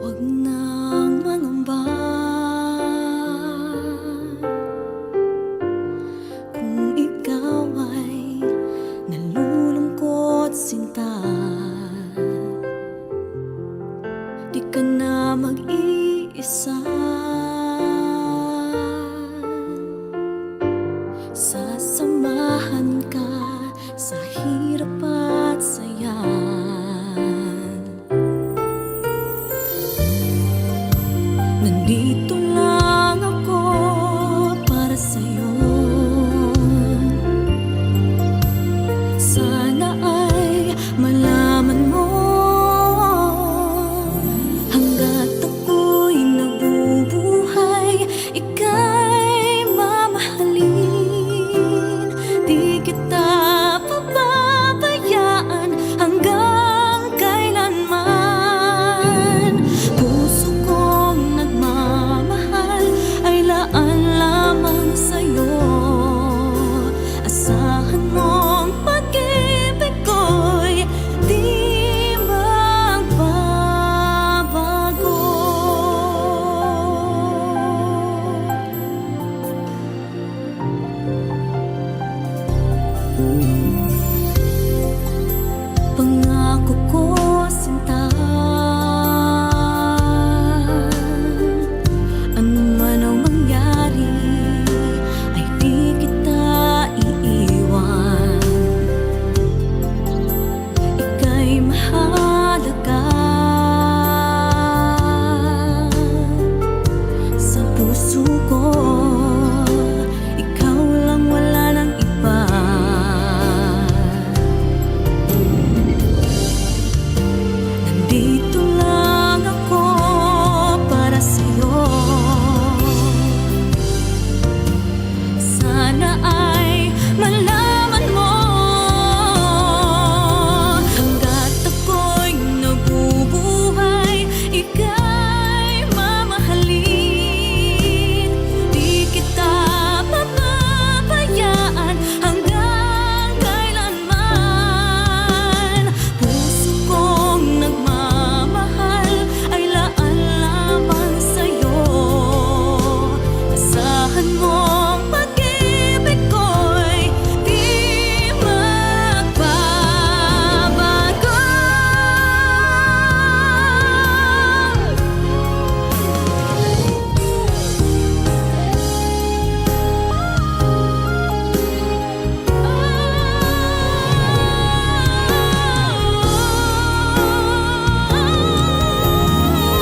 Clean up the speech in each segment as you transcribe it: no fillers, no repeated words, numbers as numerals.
Huwag nang mangamba kung ikaw ay nalulungkot, sinta. Di ka na mag-iisa. Sasamahan ka sa hirap at saya. Nandito lang ako para sa'yo. Sana ay malaman mo, hanggat ako'y nabubuhay, ika'y mamahalin. Di kita pababayaan hanggang kailanman. Puso kong nagmamahal ay laan lamang sa'yo. Asahan mong pag-ibig ko'y di magbabago. Pangako ko, sinta, ano man ang mangyari ay di kita iiwan. Ika'y mahalaga sa puso ko. Ikaw lang, wala nang iba. Nandito lang ako para sa'yo. Sana ay malaman mo, hanggat ako'y nabubuhay, ika'y mamahalin. Di kita pababayaan hanggang kailanman. Puso kong nagmamahal ay laan lamang sa'yo. Asahan mong pag-ibig ko'y di magbabago.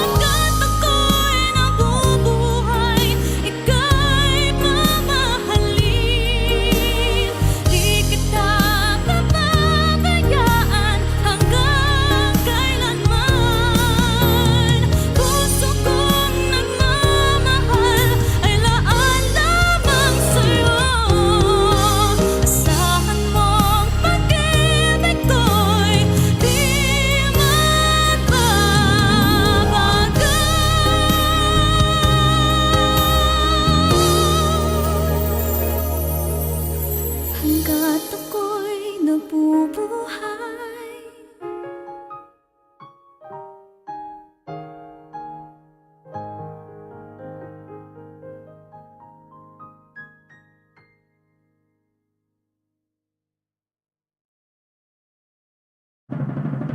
Hanggat ako'y nabubuhay, ika'y mamahalin. Di kita pababayaan hanggang kailanman. Puso kong nagmamahal ay laan lamang sa'yo. Asahan mong pag-ibig ko'y di magbabago. Hanggat ako'y nabubuhay.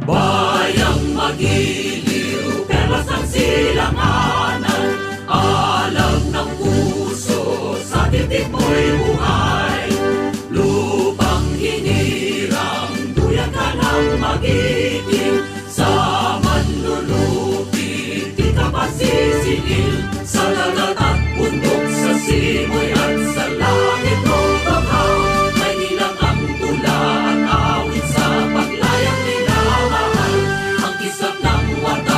Bayang magiliw, perlas ng silanganan, alam ng puso, sa dibdib mo'y buhay. Lupang hinirang, duyan ka ng magiting, sa manlulupit, di ka masisingil. Sa dagat at bundok, sa simoy at sa langit o baghaw, may nilang ang tula at awit sa paglayang minamahal. Ang kisap ng water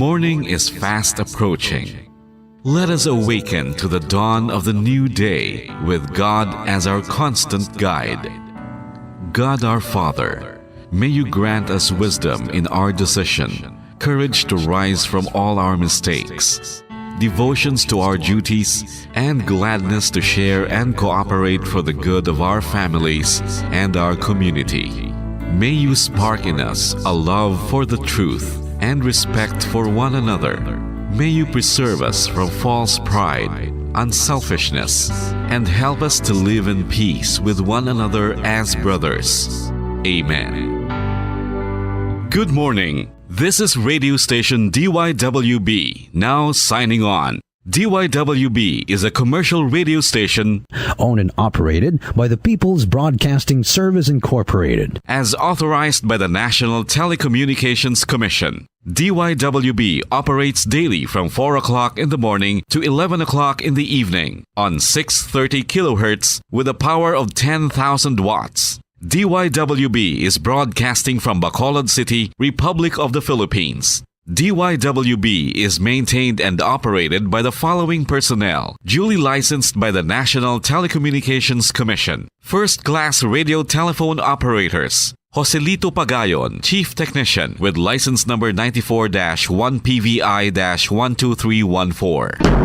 morning is fast approaching. Let us awaken to the dawn of the new day with God as our constant guide. God our Father, may you grant us wisdom in our decision, courage to rise from all our mistakes, devotions to our duties, and gladness to share and cooperate for the good of our families and our community. May you spark in us a love for the truth and respect for one another. May you preserve us from false pride, unselfishness, and help us to live in peace with one another as brothers. Amen. Good morning. This is radio station DYWB, now signing on. DYWB is a commercial radio station owned and operated by the People's Broadcasting Service Incorporated, as authorized by the National Telecommunications Commission. DYWB operates daily from 4 o'clock in the morning to 11 o'clock in the evening on 630 kilohertz with a power of 10,000 watts. DYWB is broadcasting from Bacolod City, Republic of the Philippines. DYWB is maintained and operated by the following personnel, duly licensed by the National Telecommunications Commission. First-class radio telephone operators. Joselito Pagayon, Chief Technician with license number 94-1PVI-12314.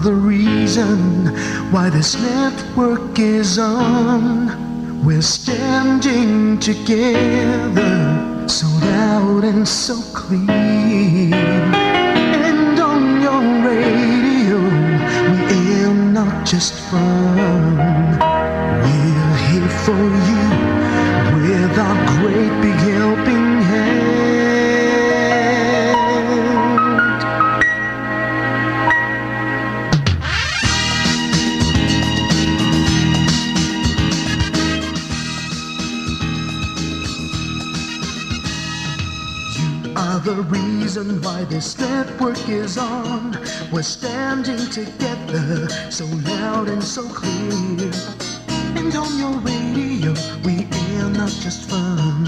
The reason why this network is on. We're standing together, so loud and so clear. And on your radio, we air not just fun. We're here for you with our great big helping hand. The reason why this network is on. We're standing together, so loud and so clear. And on your radio, we air not just fun.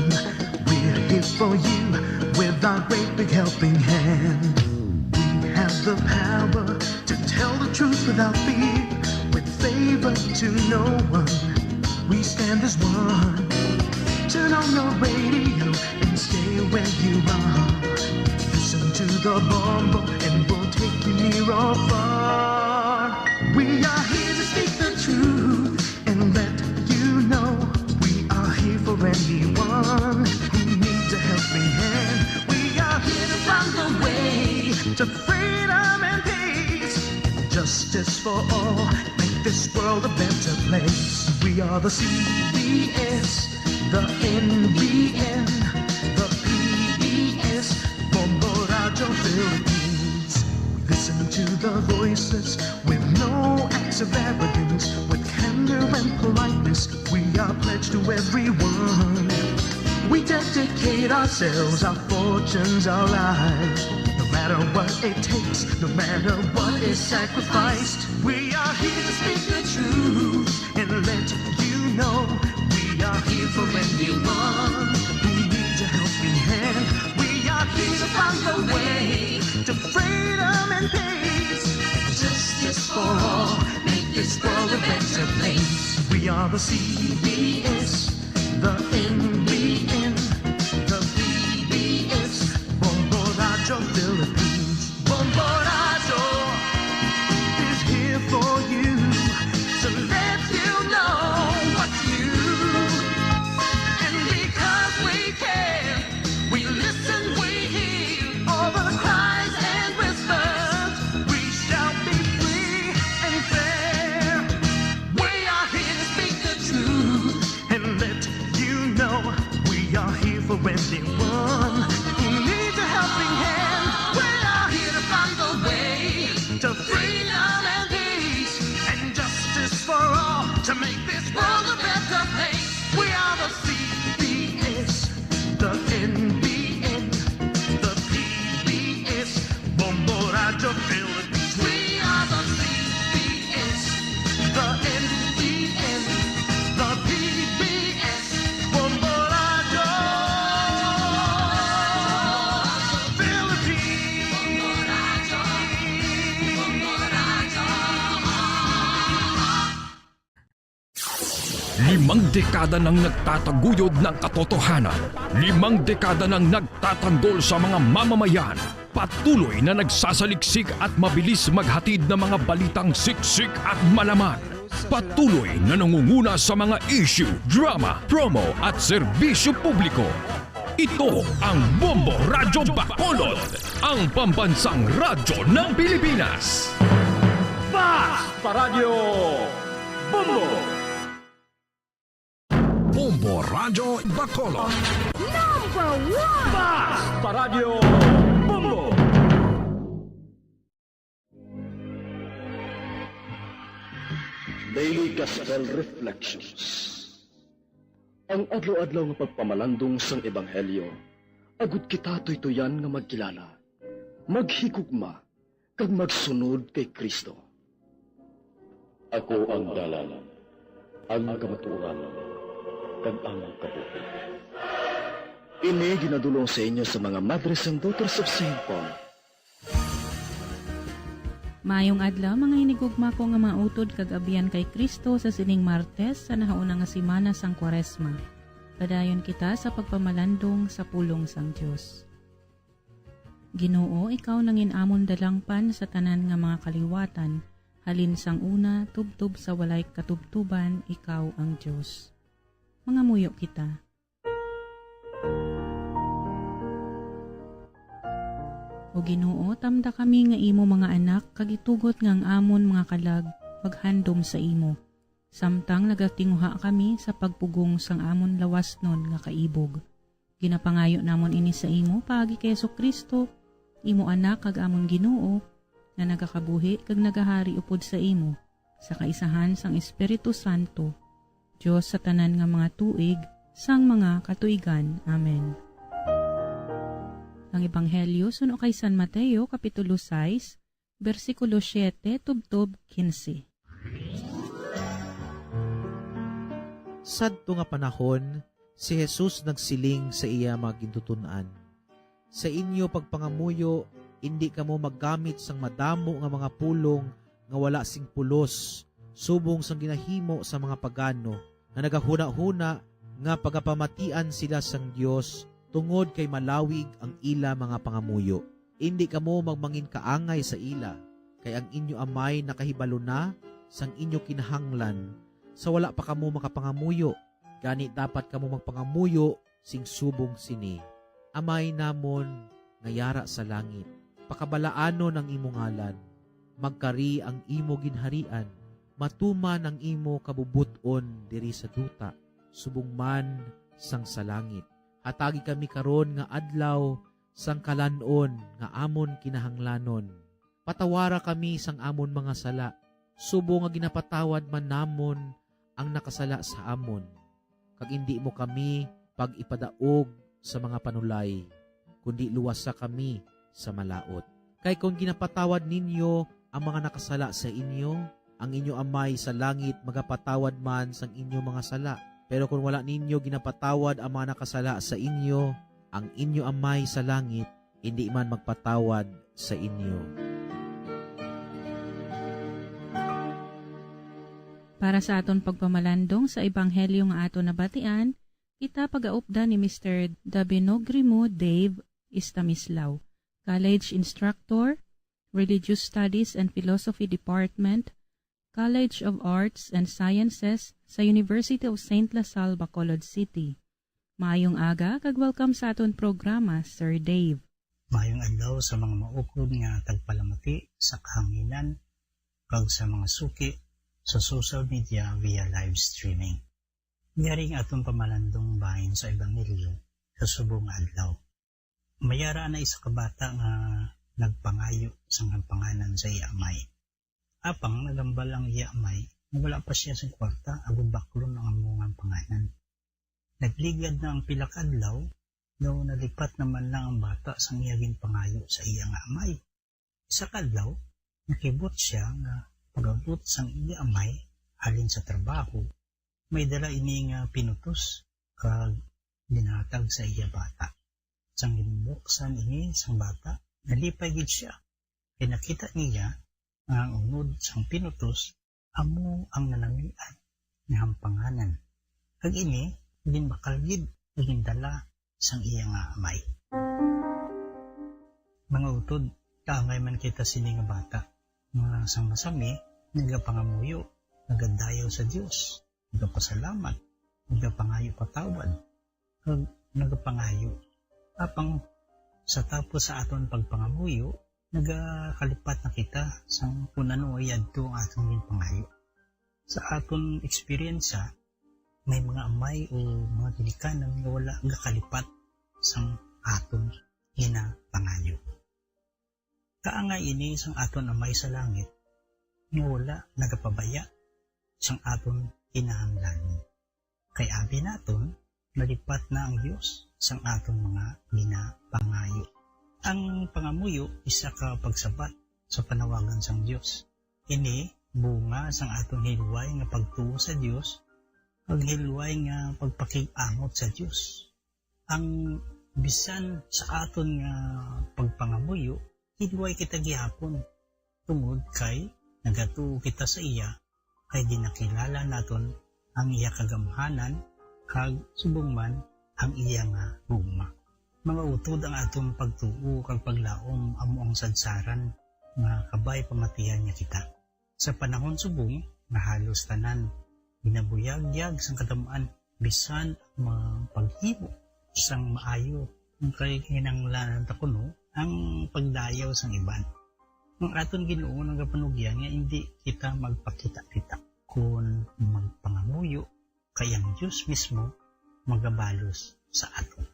We're here for you with our great big helping hand. We have the power to tell the truth without fear, with favor to no one. We stand as one. Turn on your radio and stay where you are. Listen to the bombo and we'll take you near or far. We are here to speak the truth and let you know. We are here for anyone who needs a helping hand. We are here to find the way to freedom and peace. Justice for all, make this world a better place. We are the CBS, the NBN, the PBS, Bombo Radio Philippines. Listen to the voices with no acts of arrogance, with candor and politeness. We are pledged to everyone. We dedicate ourselves, our fortunes, our lives. No matter what it takes, no matter what is sacrificed. We are here to speak the truth and let you know. We are here for anyone who needs a helping hand. We are here to find the way to freedom and peace. Justice for all, make this world a better place. We are the CBS, the NBN, the PBS, Bombo Radio Philippines. Bombo Radio is here for you, so let you know what you. And because we care, we listen, we hear all the cries and whispers. We shall be free and fair. We are here to speak the truth and let you know. We are here for anyone who needs a helping hand. We are here to find the way to freedom and peace and justice for all, to make this world a better place. We are the CBS, the NBN, the PBS, 5 dekada nang nagtataguyod ng katotohanan, 5 dekada nang nagtatanggol sa mga mamamayan, patuloy na nagsasaliksik at mabilis maghatid ng mga balitang siksik at malaman. Patuloy na nangunguna sa mga issue, drama, promo at serbisyo publiko. Ito ang Bombo Radyo Bacolod, ang pambansang radyo ng Pilipinas. Basta Radio Bombo! Bombo Radyo Bacolod. Basta Radio Bombo! Daily Gospel Reflections. Ang adlaw-adlaw nga pagpamalandong sang Ebanghelyo, agud kita tuytuyan nga magkilala, maghigugma, kag magsunod kay Kristo. Ako ang dalan, ang kamatuoran, kag ang kabuhi. Ini ginadulong sa inyo sa mga Mothers and Daughters of St. Paul. Mayong adlaw mga hinigugma ko nga mautod kag abiyan kay Kristo sa sining Martes sa nahauna nga semana sang Kwaresma. Padayon kita sa pagpamalandong sa pulong sang Dios. Ginoo, ikaw nangin amon dalangpan sa tanan nga mga kaliwatan, halin sang una tubtub sa walay katubtuban, ikaw ang Dios. Mga muyo kita. O Ginoo, tamda kami nga imo mga anak, kagitugot nga ang amon mga kalag, maghandom sa imo. Samtang nagatinguha kami sa pagpugong sang amon lawas nun nga kaibog. Ginapangayo namon ini sa imo, pagi kay Kristo, imo anak kag amon Ginoo, na nagakabuhi kag nagahari upod sa imo, sa kaisahan sang Espiritu Santo, Diyos sa tanan nga mga tuig, sang mga katuigan. Amen. Ang Ebanghelyo suno kay San Mateo, Kapitulo 6, versikulo 7, tubtob 15. Sadto nga panahon, si Jesus nagsiling sa iya mga gintutunan. Sa inyo pagpangamuyo, hindi kamo maggamit sang madamo nga mga pulong nga wala sing pulos, subong sang ginahimo sa mga pagano, na nagahuna-huna nga pagapamatian sila sang Dios, tungod kay malawig ang ila mga pangamuyo. Hindi kamo magmangin kaangay sa ila, kay ang inyo amay nakahibalo na sang inyo kinahanglan, sa wala pa kamo makapangamuyo. Gani dapat kamo magpangamuyo sing subong sini. Amay namon nga yara sa langit, pakabalaanon ang imo ngalan, magkari ang imo ginharian, matuman ang imo kabubuton diri sa duta, subong man sang sa langit. Hatagi kami karon nga adlaw sang kalanon nga amon kinahanglanon. Patawara kami sang amon mga sala, subo nga ginapatawad man namon ang nakasala sa amon. Kag hindi mo kami pag ipadaog sa mga panulay, kundi luwasa kami sa malaot. Kay kung ginapatawad ninyo ang mga nakasala sa inyo, ang inyo amay sa langit magapatawad man sang inyo mga sala. Pero kung wala ninyo ginapatawad ang mga nakasala sa inyo, ang inyo amay sa langit, hindi man magpatawad sa inyo. Para sa aton pagpamalandong sa Ebanghelyo nga aton nabatian, kita pag-aupda ni Mr. Dabinogrimo Dave Istamislao, College Instructor, Religious Studies and Philosophy Department, College of Arts and Sciences sa University of St. Lasal, Bacolod City. Maayong aga, kag welcome sa aton programa, Sir Dave. Maayong adlaw sa mga maukod nga tagpalamati sa kahanginan kag sa mga suki sa social media via live streaming. Ngaring atong pamalandong bahin sa Ebanghelyo sa subong adlaw. Mayara na isa ka bata nga nagpangayo sa panganan sa iamay. Apang nagambal ang iamay, wala pa siya sa kwarta, agud baklon ang amungang panganan. Nagligad na ang pilakadlaw, daw nalipat naman lang ang bata sa iyaging pangayo sa iyang amay. Isa kadlaw, nakibot siya nga pag-abot sang iya amay, halin sa trabaho, may dala ini nga pinutos, kag dinatag sa iya bata. Sang ginbuksan ini sang bata, nalipay gid siya. Kaya nakita niya, ang unod sang pinutos, amo ang nanamian ng hampanganan. Kag ini, din bakalgid, naging dala sang iya nga amay. Mga utod, kaangay man kita sini nga bata. Mga sang masami, nagapangamuyo, nagadayaw sa Dios, nagapasalamat, nagapangayo patawad, kag nagapangayo. Apang sa tapos sa aton pagpangamuyo, nagakalipat na kita sang punano yadto ang atong ginpangayo. Sa aton eksperyensya, may mga amay o mga ginikanan nga wala gakalipat sang aton ginapangayo. Kaangay ini sang aton amay sa langit, nga wala nagapabaya sang aton kinahanglanon. Kay abi naton, nalipat na ang Dios sang aton mga ginapangayo. Ang pangamuyo isa ka pagsabat sa panawagan sang Dios. Ini bunga sang aton hilway nga pagtuo sa Dios, ag hilway nga pagpakig-amot sa Dios. Ang bisan sa aton nga pagpangamuyo, hilway kita gihapon tungod kay nagatuo kita sa iya, kay dinakilala naton ang iya kagamhanan kag subong man ang iya nga gugma. Mga utod ang atong pagtuo kag paglaom amo ang sadsaran nga kabay pamatihan niya kita. Sa panahon subong nga halos tanan ginabuyag-yag sang katamaan bisan ang paghimo sang maayo kay kinahanglanan ta kuno ang pagdayaw sang iban. Ang aton Ginoo nagapanugyan nga hindi kita magpakita-kita kun magpangamuyo kay ang Dios mismo magabalos sa aton.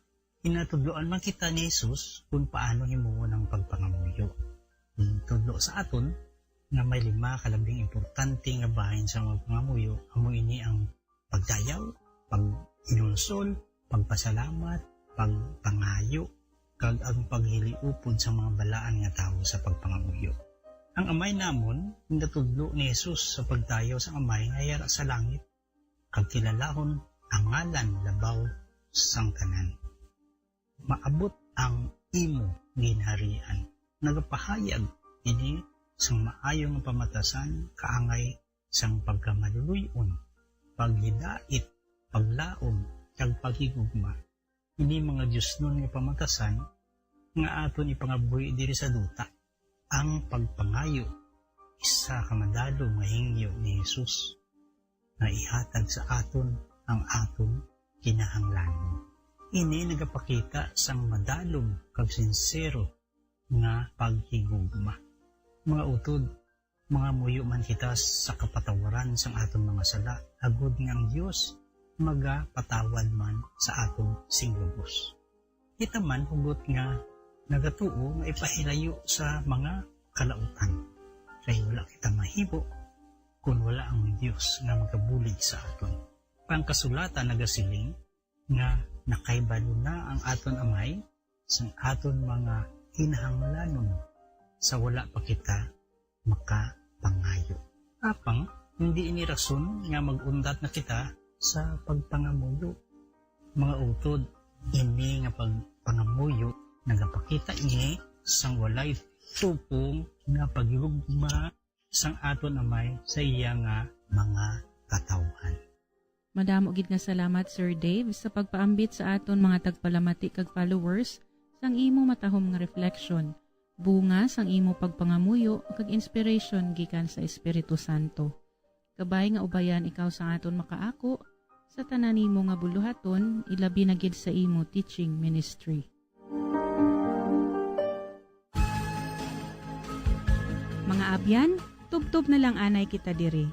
Inatudloan man kita ni Jesus kung paano himuon ang pagpangamuyo. Tudlo sa aton nga may 5 kalabing importante nga bahin sa pagpangamuyo, amo ini ang pagdayaw, pag-inulsol, pagpasalamat, pagpangayo, kag ang paghiliupod sa mga balaan nga tawo sa pagpangamuyo. Ang amay namon, natudlo ni Jesus sa pagdayaw sa amay nga yara sa langit, kag kilalahon ang ngalan labaw sang tanan. Maabot ang imo ginharian. Nagapahayag ini sang maayong pamatasan kaangay sang pagkamaluluyon, paghidait, paglaom, kag paghigugma. Ini mga Diyos nun nga pamatasan nga aton ipangabuhi diri sa duta. Ang pagpangayo, isa ka madalo nga hingyo ni Jesus na ihatag sa aton ang aton kinahanglanon. Ini nagapakita sang madalom kag sincero nga paghigugma. Mga utod, mga muyo man kita sa kapatawaran sang aton mga sala, agud nga ang Dios magapatawad man sa aton singlubos. Kita man hugot nga nagatuo nga ipahilayo sa mga kalautan. Kaya wala kita mahibo kung wala ang Dios nga magabulig sa aton. Pangkasulatan nagasiling nga nakaibalo na ang aton amay sang aton mga kinahanglanon sa wala pa kita makapangayo. Apang hindi ini rason nga magundat na kita sa pagpangamuyo. Mga utod, ini nga pagpangamuyo nagapakita ini sang walay tupong nga paghigugma sang aton amay sa iya nga mga katawhan. Madamo gid nga salamat Sir Dave sa pagpaambit sa aton mga tagpalamati kag followers sang imo matahom nga reflection, bunga sang imo pagpangamuyo kag inspiration gikan sa Espiritu Santo. Kabay nga ubayan ikaw sa aton makaako sa tanan nimo nga buluhaton, ilabi na gid sa imo teaching ministry. Mga abyan, tubtob na lang anay kita diri.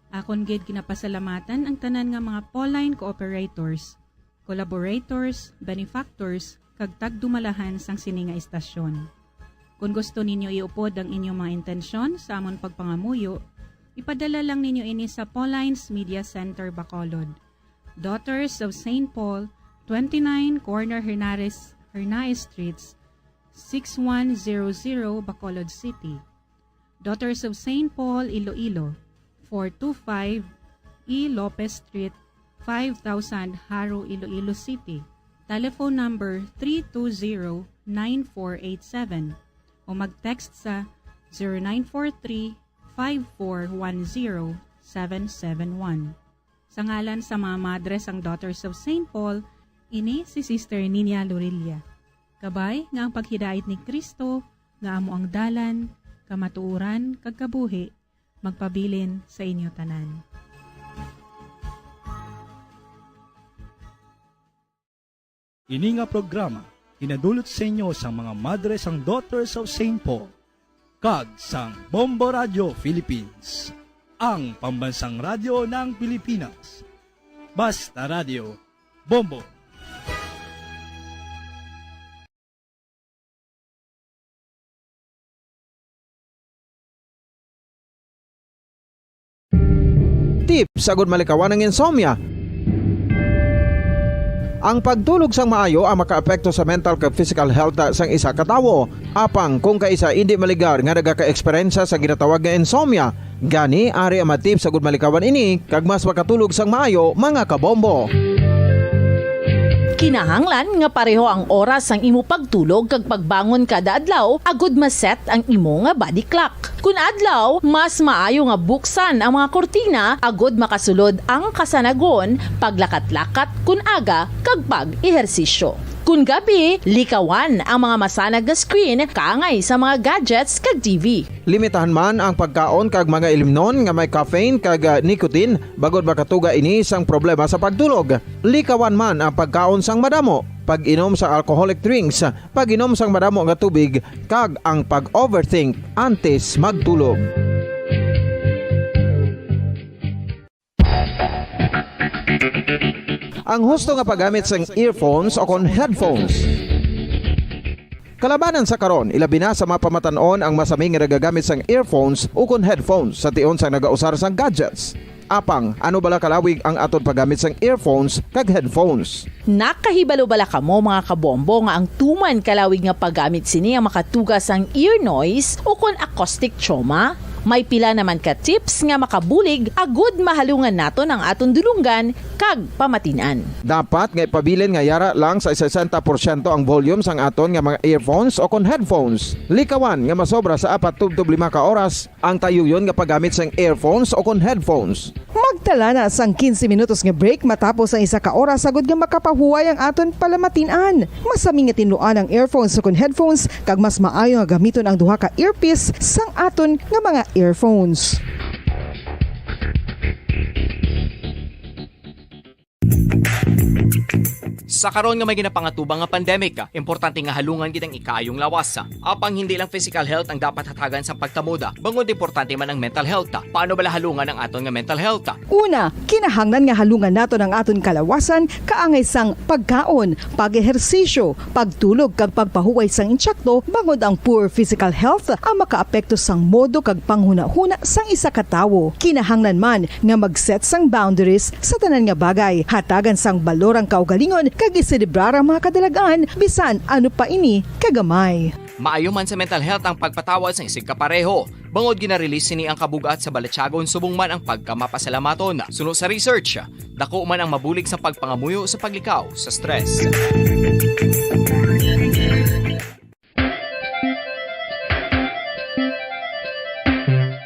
Akon gid kinapasalamatan ang tanan nga mga Pauline cooperators, collaborators, benefactors, kag tagdumalahan sang sini nga istasyon. Kung gusto ninyo iupod ang inyong mga intensyon sa amon pagpangamuyo, ipadala lang ninyo ini sa Pauline's Media Center, Bacolod. Daughters of St. Paul, 29 Corner Hernaez Streets, 6100 Bacolod City. Daughters of St. Paul, Iloilo, 425 E. Lopez Street, 5000 Haro, Iloilo City. Telephone number 320-9487 o mag-text sa 0943-5410-771. Sa ngalan sa mga madres ang Daughters of St. Paul, ini si Sister Nina Lorilla. Kabay nga ang paghidait ni Kristo, nga amo ang dalan, kamatuuran, kagkabuhi, magpabilin sa inyo tanan. Ini nga programa, hinadulot sa inyo sa mga madres ang Daughters of St. Paul, kag sang Bombo Radio Philippines, ang pambansang radyo ng Pilipinas. Basta Radio, Bombo! Tips sagud malikawan ng insomnia. Ang pagtulog sang maayo ang makaapekto sa mental kag physical health sang isa ka tawo. Apang kung kaisa hindi maligar nga nagaka-eksperyensya sa ginatawag nga insomnia, gani ari ang tips sagud malikawan ini kag mas makatulog sang maayo mga kabombo. Kinahanglan nga pareho ang oras ang imo pagtulog kag pagbangon kada adlaw agud maset ang imo nga body clock. Kun adlaw, mas maayo nga buksan ang mga kortina agud makasulod ang kasanagon, paglakat-lakat kun aga kag pag-ehersisyo. Kun gabi, likawan ang mga masanag na screen kaangay sa mga gadgets kag TV. Limitahan man ang pagkaon kag mga ilimnon nga may caffeine kag nicotine bagod makatuga ini sang problema sa pagtulog. Likawan man ang pagkaon sang madamo, pag-inom sa alcoholic drinks, pag-inom sang madamo nga tubig kag ang pag-overthink antes magtulog. Ang husto nga paggamit sang earphones o kon headphones. Kalabanan sa karon, ilabi na sa mapamatanon ang masami nga nagagamit sang earphones o kon headphones sa tion sang nagausar sang gadgets. Apang, ano bala kalawig ang aton paggamit sang earphones kag headphones? Nakahibalo bala kamo mga kabombo nga ang tuman kalawig nga paggamit sini ang makatugas ang ear noise o kon acoustic trauma? May pila naman ka tips nga makabulig agud mahalungan naton ang aton dulunggan kag pamatinan. Dapat nga ipabilin nga yara lang sa 60% ang volume sang aton nga mga earphones o kon headphones. Likawan nga masobra sa 4 to 5 ka oras ang tayuyon nga paggamit sang earphones o kon headphones. Magtala na sang 15 minutos nga break matapos ang 1 ka oras sagud nga makapahuway ang aton palamatinan. Masami nga tinuan ang earphones o kon headphones kag mas maayo nga gamiton ang duha ka earpiece sang aton nga mga earphones. Sa karon nga may ginapangatubang nga pandemic, importante nga halungan gid ang ikaayong lawas. Apang hindi lang physical health ang dapat hatagan sa pagtamuda, bangod importante man ang mental health. Paano bala halungan ang aton nga mental health? Una, kinahanglan nga halungan naton ang aton kalawasan kaangay sang pagkaon, pag-ehersisyo, pagtulog kag pagpahuway sang insyakto bangod ang poor physical health ang makaapekto sang modo kag panghuna-huna sang isa ka tawo. Kinahanglan man nga mag-set sang boundaries sa tanan nga bagay, hatagan sang balorang kaugalingon kag iselebrar ang mga kadalagaan bisan ano pa ini kagamay. Maayo man sa mental health ang pagpatawad sa isig kapareho. Bangod gina-release sini ang kabugat sa balatsagon subong man ang pagkamapasalamaton. Sunod sa research, dako man ang mabulig sa pagpangamuyo sa paglikaw sa stress.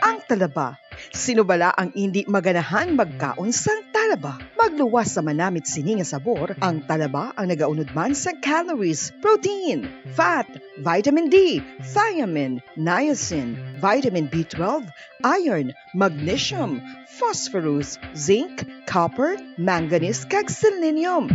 Ang talaba. Sino bala ang hindi maganahan magkaon sang talaba? Magluwas sa manamit sini nga sabor, ang talaba ang nagaunod man sa calories, protein, fat, vitamin D, thiamine, niacin, vitamin B12, iron, magnesium, phosphorus, zinc, copper, manganese kag selenium.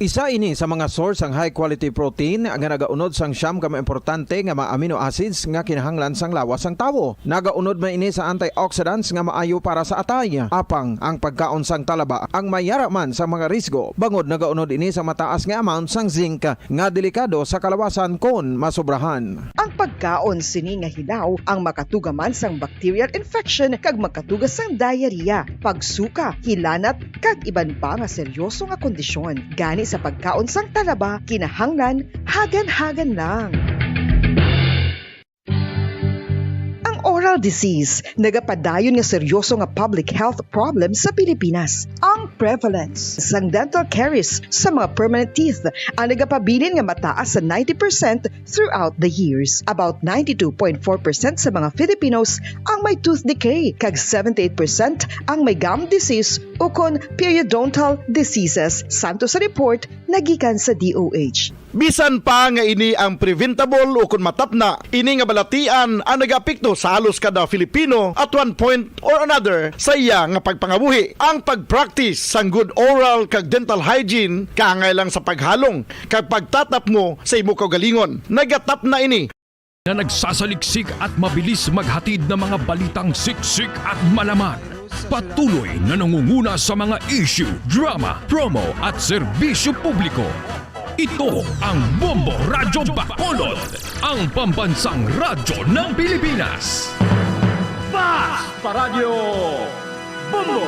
Isa ini sa mga source ang high quality protein nga nagaunod sang siyam ka importante nga mga amino acids nga kinahanglan sang lawas sang tawo. Nagaunod man ini sa antioxidants nga maayo para sa atay. Apang ang pagkaon sang talaba ang mayara man sa mga risgo. Bangod nagaunod ini sa mataas nga amount sang zinc nga delikado sa kalawasan kon masobrahan. Ang pagkaon sini nga hilaw ang makatugaman sang bacterial infection kag makatugas sang diarrhea, pagsuka, hilanat kag iban pa nga seryoso nga kondisyon. Gani sa pagkaon sang talaba, kinahanglan hagan-hagan lang. Ang oral disease, nagapadayon nga seryoso nga public health problem sa Pilipinas. Ang prevalence sang dental caries sa mga permanent teeth ang nagapabilin nga mataas sa 90% throughout the years. About 92.4% sa mga Filipinos ang may tooth decay, kag 78% ang may gum disease o kon periodontal diseases, santo sa report nagikan sa DOH. Bisan pa nga ini ang preventable o kung matapna, ini nga balatian ang nag-apekto sa halos kada Filipino at one point or another sa iya nga pagpangabuhi. Ang pag-practice sang good oral kag dental hygiene kaangay lang sa paghalong kag pagtatap mo sa imo kaugalingon. Nagatap na ini na nagsasaliksik at mabilis maghatid ng mga balitang siksik at malaman. Patuloy na nangunguna sa mga issue, drama, promo at serbisyo publiko. Ito ang Bombo Radyo Bacolod, ang pambansang radyo ng Pilipinas. Fast Paradyo Bombo!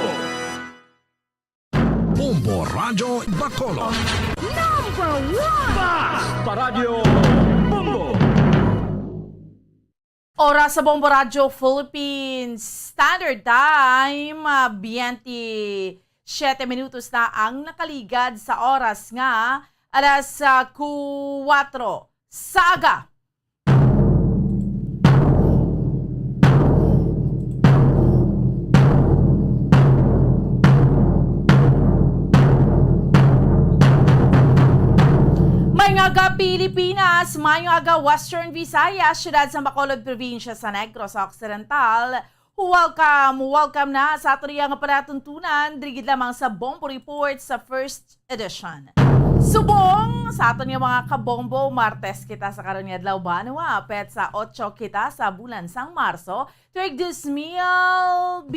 Bombo Radyo Bacolod. Number 1! Fast Paradyo Bombo! Oras sa Bombo Radyo Philippines Standard Time, 27 minutos na ang nakaligad sa oras nga alas 4 sa aga. Mayong aga Pilipinas, mayong aga Western Visayas, siyudad sa Bacolod, probinsya sa Negros Occidental. Welcome na sa ato nga palatuntunan, dirigid lamang sa Bombo Report sa first edition. Subong sa ato nga mga kabombo, Martes kita sa karon nga adlaw banwa, pet sa 8 kita sa bulan sang Marso, tuig 2022.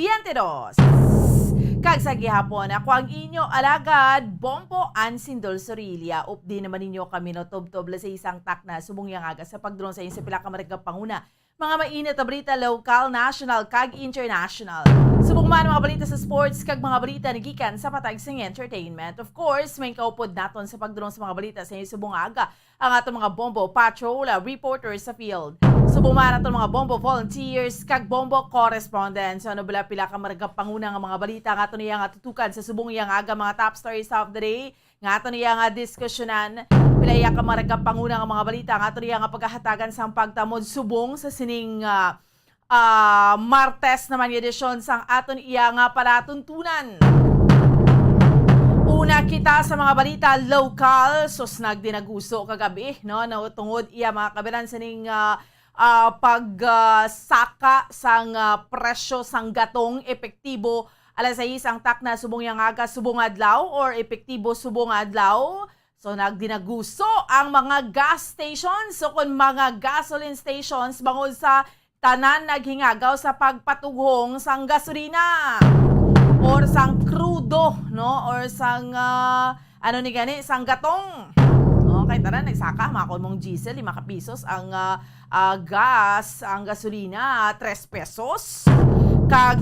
Kag sa gihapon, ako ang inyo alagad, Bombo Ansindol Sorilia. Updi naman ninyo kami no tob-tob sa isang takna, subong yang aga sa pagdron sa inyo sa pinakamarigang panguna. Mga mainit na balita, local, national, kag international. Subong man mga balita sa sports, kag mga balita nagikan sa patag sing entertainment. Of course, may kaupod naton sa pagdurong sa mga balita sa inyo subong aga ang atong mga bombo patrol, reporters sa field. Subong man naton mga bombo volunteers, kag bombo correspondents. Ano bala pila ka maragap panguna nga mga balita nga aton niya nga tutukan sa subong yang aga mga top stories of the day. Nga aton niya nga diskusyonan. Pilaya ka maragap panguna nga mga balita nga aton niya nga paghahatagan sa pagtamod subong sa sining Martes naman yung edisyon sang aton iya nga palatuntunan. Una kita sa mga balita local, sos nagdinaguso kagabi, no? Tungod iya mga kabilan sa ning pagsaka sang presyo sang gatong epektibo alas 6 ang takna subong yang aga subong adlaw or epektibo subong adlaw. So nagdinaguso ang mga gas stations so kung mga gasoline stations bangod sa tanan naghingagaw sa pagpatughong sang gasolina or sang crudo, no? Or sang sang gatong. Okay, tanan nagsaka makon mong diesel 5 pesos ang gas, ang gasolina 3 pesos. Kag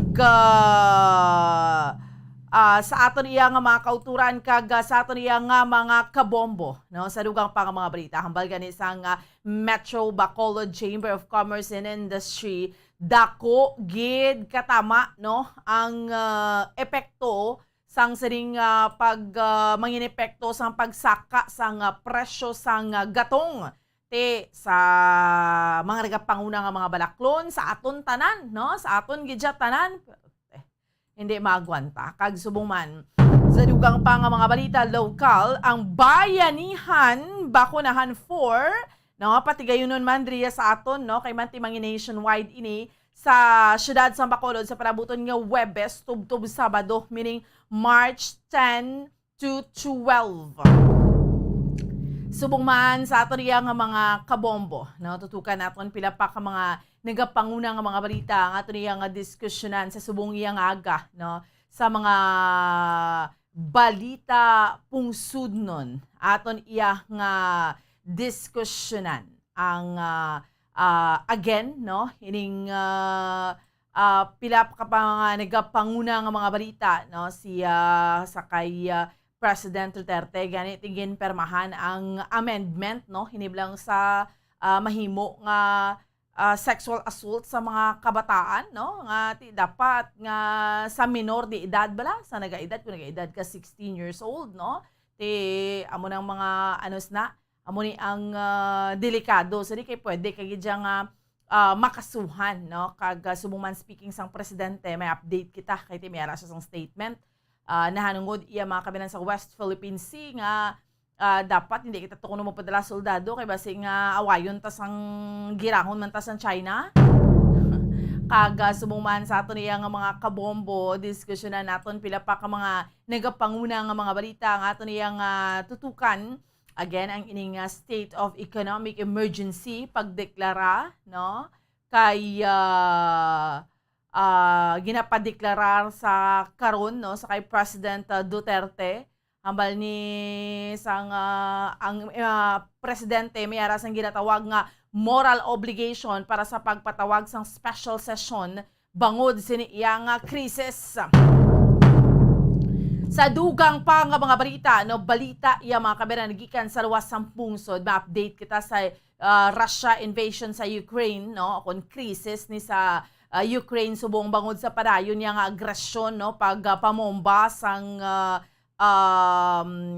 sa aton iya nga mga kauturan kag sa aton iya nga mga kabombo, no? Sa dugang pa nga mga balita hambal gani sang Metro Bacolod Chamber of Commerce and Industry dako gid katama, no? Ang epekto sang siring pag manginepekto sang pagsaka sang presyo sang gatong sa mga nagapanguna nga mga balaklon sa aton tanan, no? Sa aton gidya tanan hindi magwanta. Kag subong man sa dugang pa nga mga balita local, ang Bayanihan Bakunahan 4, no, pati gayunon man driya sa aton, no, kay man timang nationwide ini sa siyudad sa Bacolod sa panabuton nga Webes tub-tub Sabado, meaning March 10 to 12. Subong man sa aton nga mga kabombo, no, tutukan naton pila pa ka mga nagapanguna nga mga balita ang aton nga diskusyonan sa subong iyang aga, no, sa mga balita pungsud nun aton iya nga diskusyonan ang again, no, ining pila ka pa mga nagapanguna nga mga balita, no, sa kay President Duterte gani tingin permahan ang amendment, no, hiniblang sa mahimo nga sexual assault sa mga kabataan, no? Nga dapat nga sa minor di edad bala, sa nagaedad kung nagaedad ka 16 years old, no? Amo nang mga amo ni ang delikado. So di kay pwede kay diyang makasuhan, no? Kag sumuman speaking sang presidente, may update kita kay may ara siya sang statement. Nahanungod iya mga kabinan sa West Philippine Sea nga dapat hindi kita tukuno mapadala soldado kay basi nga awayon tas ang girahon man tas ang China. Kaga sumuman sa aton niya nga mga kabombo, diskusyonan naton pila pa ka mga nagapanguna nga mga balita nga aton niya nga tutukan. Again, ang ining state of economic emergency pagdeklara, no? Kay ginapadeklarar sa karon, no, sa kay President Duterte. Hambal ni sang ang presidente may ara sang ginatawag nga moral obligation para sa pagpatawag sang special session bangod sini iya nga krisis. Sa dugang pa nga mga balita, no, balita iya mga kamera nagikan sa luwas sang pungsod, ma-update kita sa Russia invasion sa Ukraine, no, kon krisis ni sa Ukraine subong bangod sa padayon niya nga agresyon, no, pag pamomba sang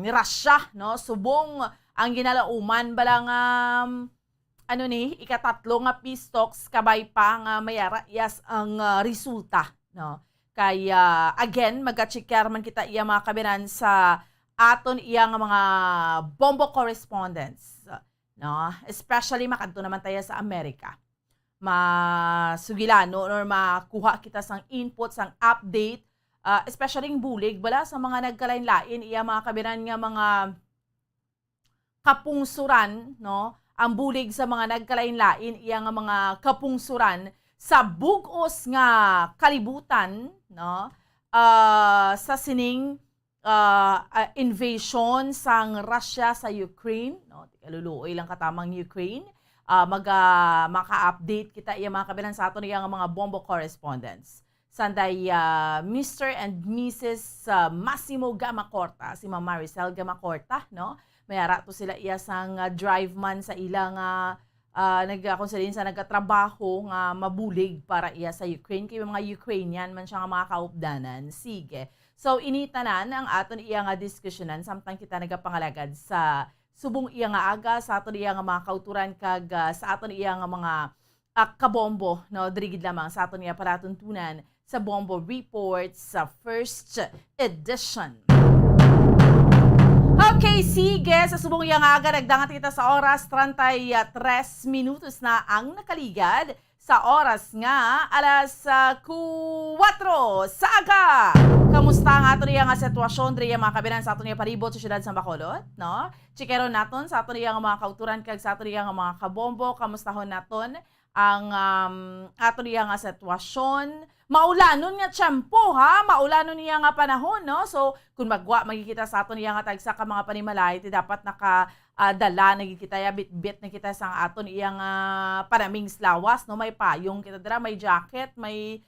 Russia, no, subong ang ginalauman balang ikatatlo nga peace talks kabay pa nga mayara yes ang resulta, no. Kaya again maga-checker man kita iya mga kabiran sa aton iya nga mga bombo correspondents, no, especially makanto naman tayo sa Amerika. Masugilano or makuha kita sang input sang update, especially yung bulig bala sa mga nagkalain-lain iya mga kabiran nga mga kapungsuran, no, ang bulig sa mga nagkalain-lain iya nga mga kapungsuran sa bugos nga kalibutan, no, sa sining invasion sang Russia sa Ukraine, no, tikaluluoy lang katamang Ukraine. Maka-update kita iya mga kabilan sa aton iya nga mga bombo correspondents. Sanday Mr. and Mrs. Massimo Gamacorta, si Ma'am Maricel Gamacorta, no? Mayara to sila iya sang drive man sa ilang nagkakonsilin sa nagkatrabaho nga mabulig para iya sa Ukraine. Kaya mga Ukrainian man siya nga mga kaupdanan. Sige. So initanan ang aton iya nga diskusyonan samtang kita nagapangalagad sa subong iya nga aga sa aton iya nga mga kauturan kag sa aton iya nga mga kabombo, no, dirigid lamang sa aton iya paratuntunan sa Bombo Report sa first edition. Okay, sige, sa subong iya nga aga nagdangat kita sa oras 33 minutos na ang nakaligad sa oras nga alas 4 sa aga. Kamusta nga ato niya nga sitwasyon diri mga kabinan sa ato niya palibot sa siyudad sa Bacolod, no? Chikeron naton sa ato niya nga mga kauturan kag sa ato niya nga mga kabombo, kamustahon naton ang ato niya nga sitwasyon. Maulanon nga tiyempo, ha? Maulanon niya nga panahon, no? So, kung magkikita sa ato niya nga tagsa ka mga panimalay, dapat nakadala, nagkikita ya, bit-bit na kita sa aton iyang panaming lawas, no? May payong kita dira, may jacket, may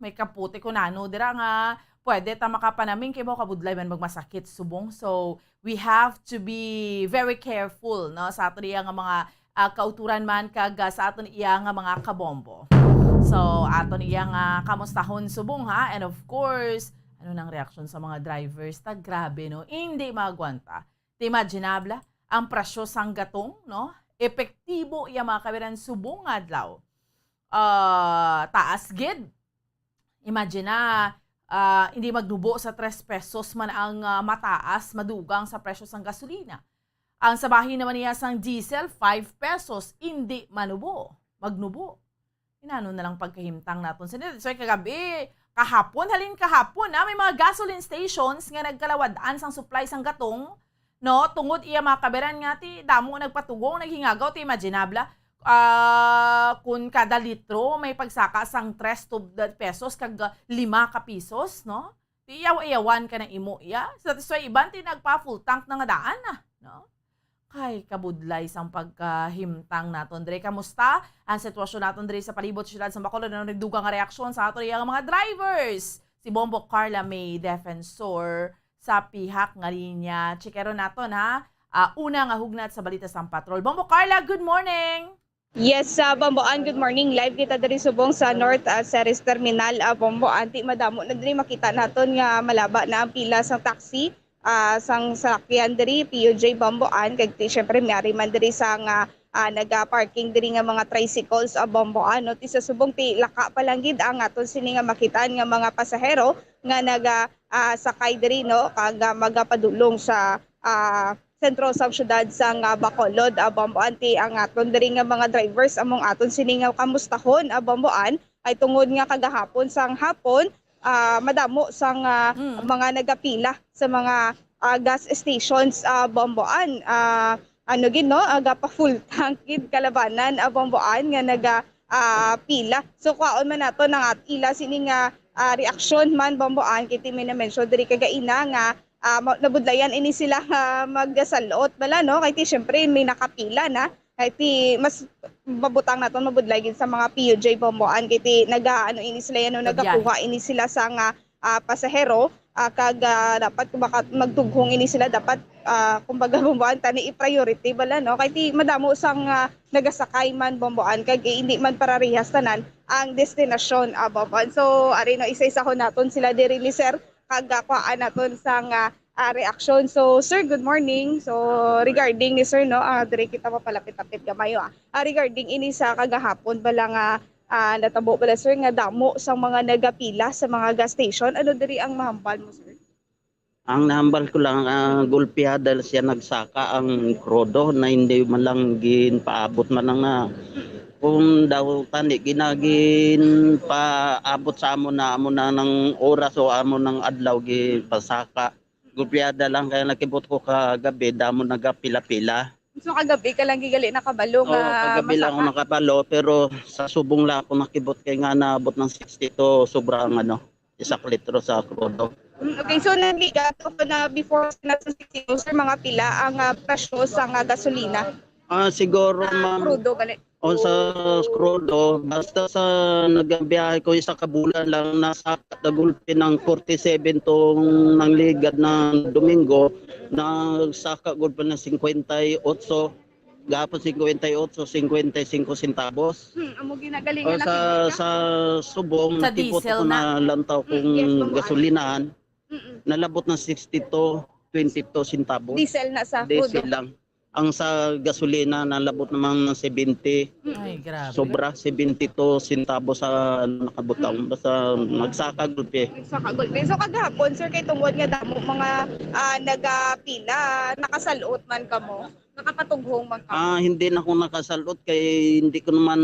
may kaputi kunano dira nga pwede ta makapanaming kay mo kabudlay man magmasakit subong. So, we have to be very careful, no? Sa aton iyang mga kauturan man kag sa aton iyang mga kabombo. So, aton iyang kamustahon subong, ha? And of course, ano nang reaksyon sa mga drivers? Grabe, no? Hindi magwanta. Imaginable, ang presyo sang gatong, no? Epektibo iya mga kabiran subong adlaw. Taas gid. Imagine hindi magnubo sa 3 pesos man ang mataas, madugang sa presyo sang gasolina. Ang sabahin naman niya sang diesel, 5 pesos, hindi magnubo. Inano na lang pagkahimtang naton. So, halin kahapon, may mga gasoline stations nga nagkalawad-an sang supply sang gatong, no? Tungod iya mga kaberan nga ti damo nagpatugong, naghingagaw ti imaginable. Kung kada litro may pagsaka sang 3 pesos kag 5 ka pesos, no? Ti iyaw-iyawan ka ng imo iya. So, iban ti nagpa full tank na nga daan na, no? Kay kabudlay sang pagkahimtang naton dre. Kamusta ang sitwasyon naton dre sa palibot sa siyudad sa Bacolod? Ano nagdugang nga reaksyon sa ato iyang mga drivers? Si Bombo Carla May, defensor sa pihak nga linya. Chikeron naton, ha? Una nga hugnat sa balita sang patrol. Bombo Carla, good morning! Yes, sa Bamboan, good morning. Live kita diri subong sa North Ceres Terminal Bamboan. Di madamo na diri makita naton nga malaba na ang pila sang taxi sang sakyan diri PUJ Bamboan kay syempre mayari man diri sang naga-parking diri nga mga tricycles Bamboan. No, ti sa subong ti laka pa lang gid ang aton sini nga makitaan nga mga pasahero nga naga sakay diri no kag magapadulong sa sentro sa syudad sang Bacolod Bamboan. Ti ang aton diri nga mga drivers among aton sini nga kamustahon Bamboan ay tungod nga kagahapon sang hapon madamo sang mga nagapila sa mga gas stations Bamboan. Ano gid no aga pa full tank gid kalabanan Bamboan nga naga pila. So kwaon man nato nang ila sini nga reaksyon man Bamboan kiti may na mention diri kagaina nga nabudlayan ini sila magsalot bala no kay ti syempre may nakapila na kay ti mas mabutang naton mabudlay gid sa mga PUJ Bamboan kay ti nagaano ini sila yan no nagakuha ini sila sa nga pasahero kag dapat baka magtughong ini sila dapat kumbaga Bamboan tani i-priority bala no kay ti madamo sang nagasakay man Bamboan kag hindi man pararehas tanan ang destinasyon Bamboan. So ari no isa-isa ho naton sila diri ni sir kagkuhaan naton sang reaction. So sir, good morning. So regarding ni sir no, dire kita mapalapit-lapit gamayo regarding ini sa kagahapon bala nga natabo bala sir nga damo sang mga nagapila sa mga gas station. Ano diri ang mahambal mo sir? Ang nahambal ko lang gulpiya dahil siya nagsaka ang krodo na hindi man lang paabot man lang na kung daw tani ginagin paabot sa amo na ng oras o amo ng adlaw gi pasaka gulpiyada lang kaya nakibot ko kagabi damo nagapila-pila. So kagabi ka lang gigali nakabalo nga kagabi lang ako nakabalo pero sa subong lang ako nakibot kay nga naabot ng 60 to sobrang 1 litro sa krodo. Okay, so nabigat ko na before na sa 60 sir mga pila ang presyo sa gasolina. Siguro ma'am. Crudo gali. O sa krodo, basta sa nagbiyahe ko isa kabulan lang nasa dagulpi ng 47 tong nang ligad ng Domingo nagsaka gud pa ng 58 gapon 58 55 centavos. Amo ginagalingan sa subong sa tipot diesel ko na lantaw kung gasolinahan nalabot ng 62 22 centavos. Diesel na sa diesel lang. Ang sa gasolina nalabot naman ng 70. Ay, grabe. Sobra 72 centavos sa nakabutang basta nagsaka gulpi. Nagsaka gulpi. So kagahapon sir kay tungod nga damo mga nagapila nakasalot man kamo. Nakapatughong man kamo. Hindi na ako nakasalot kay hindi ko man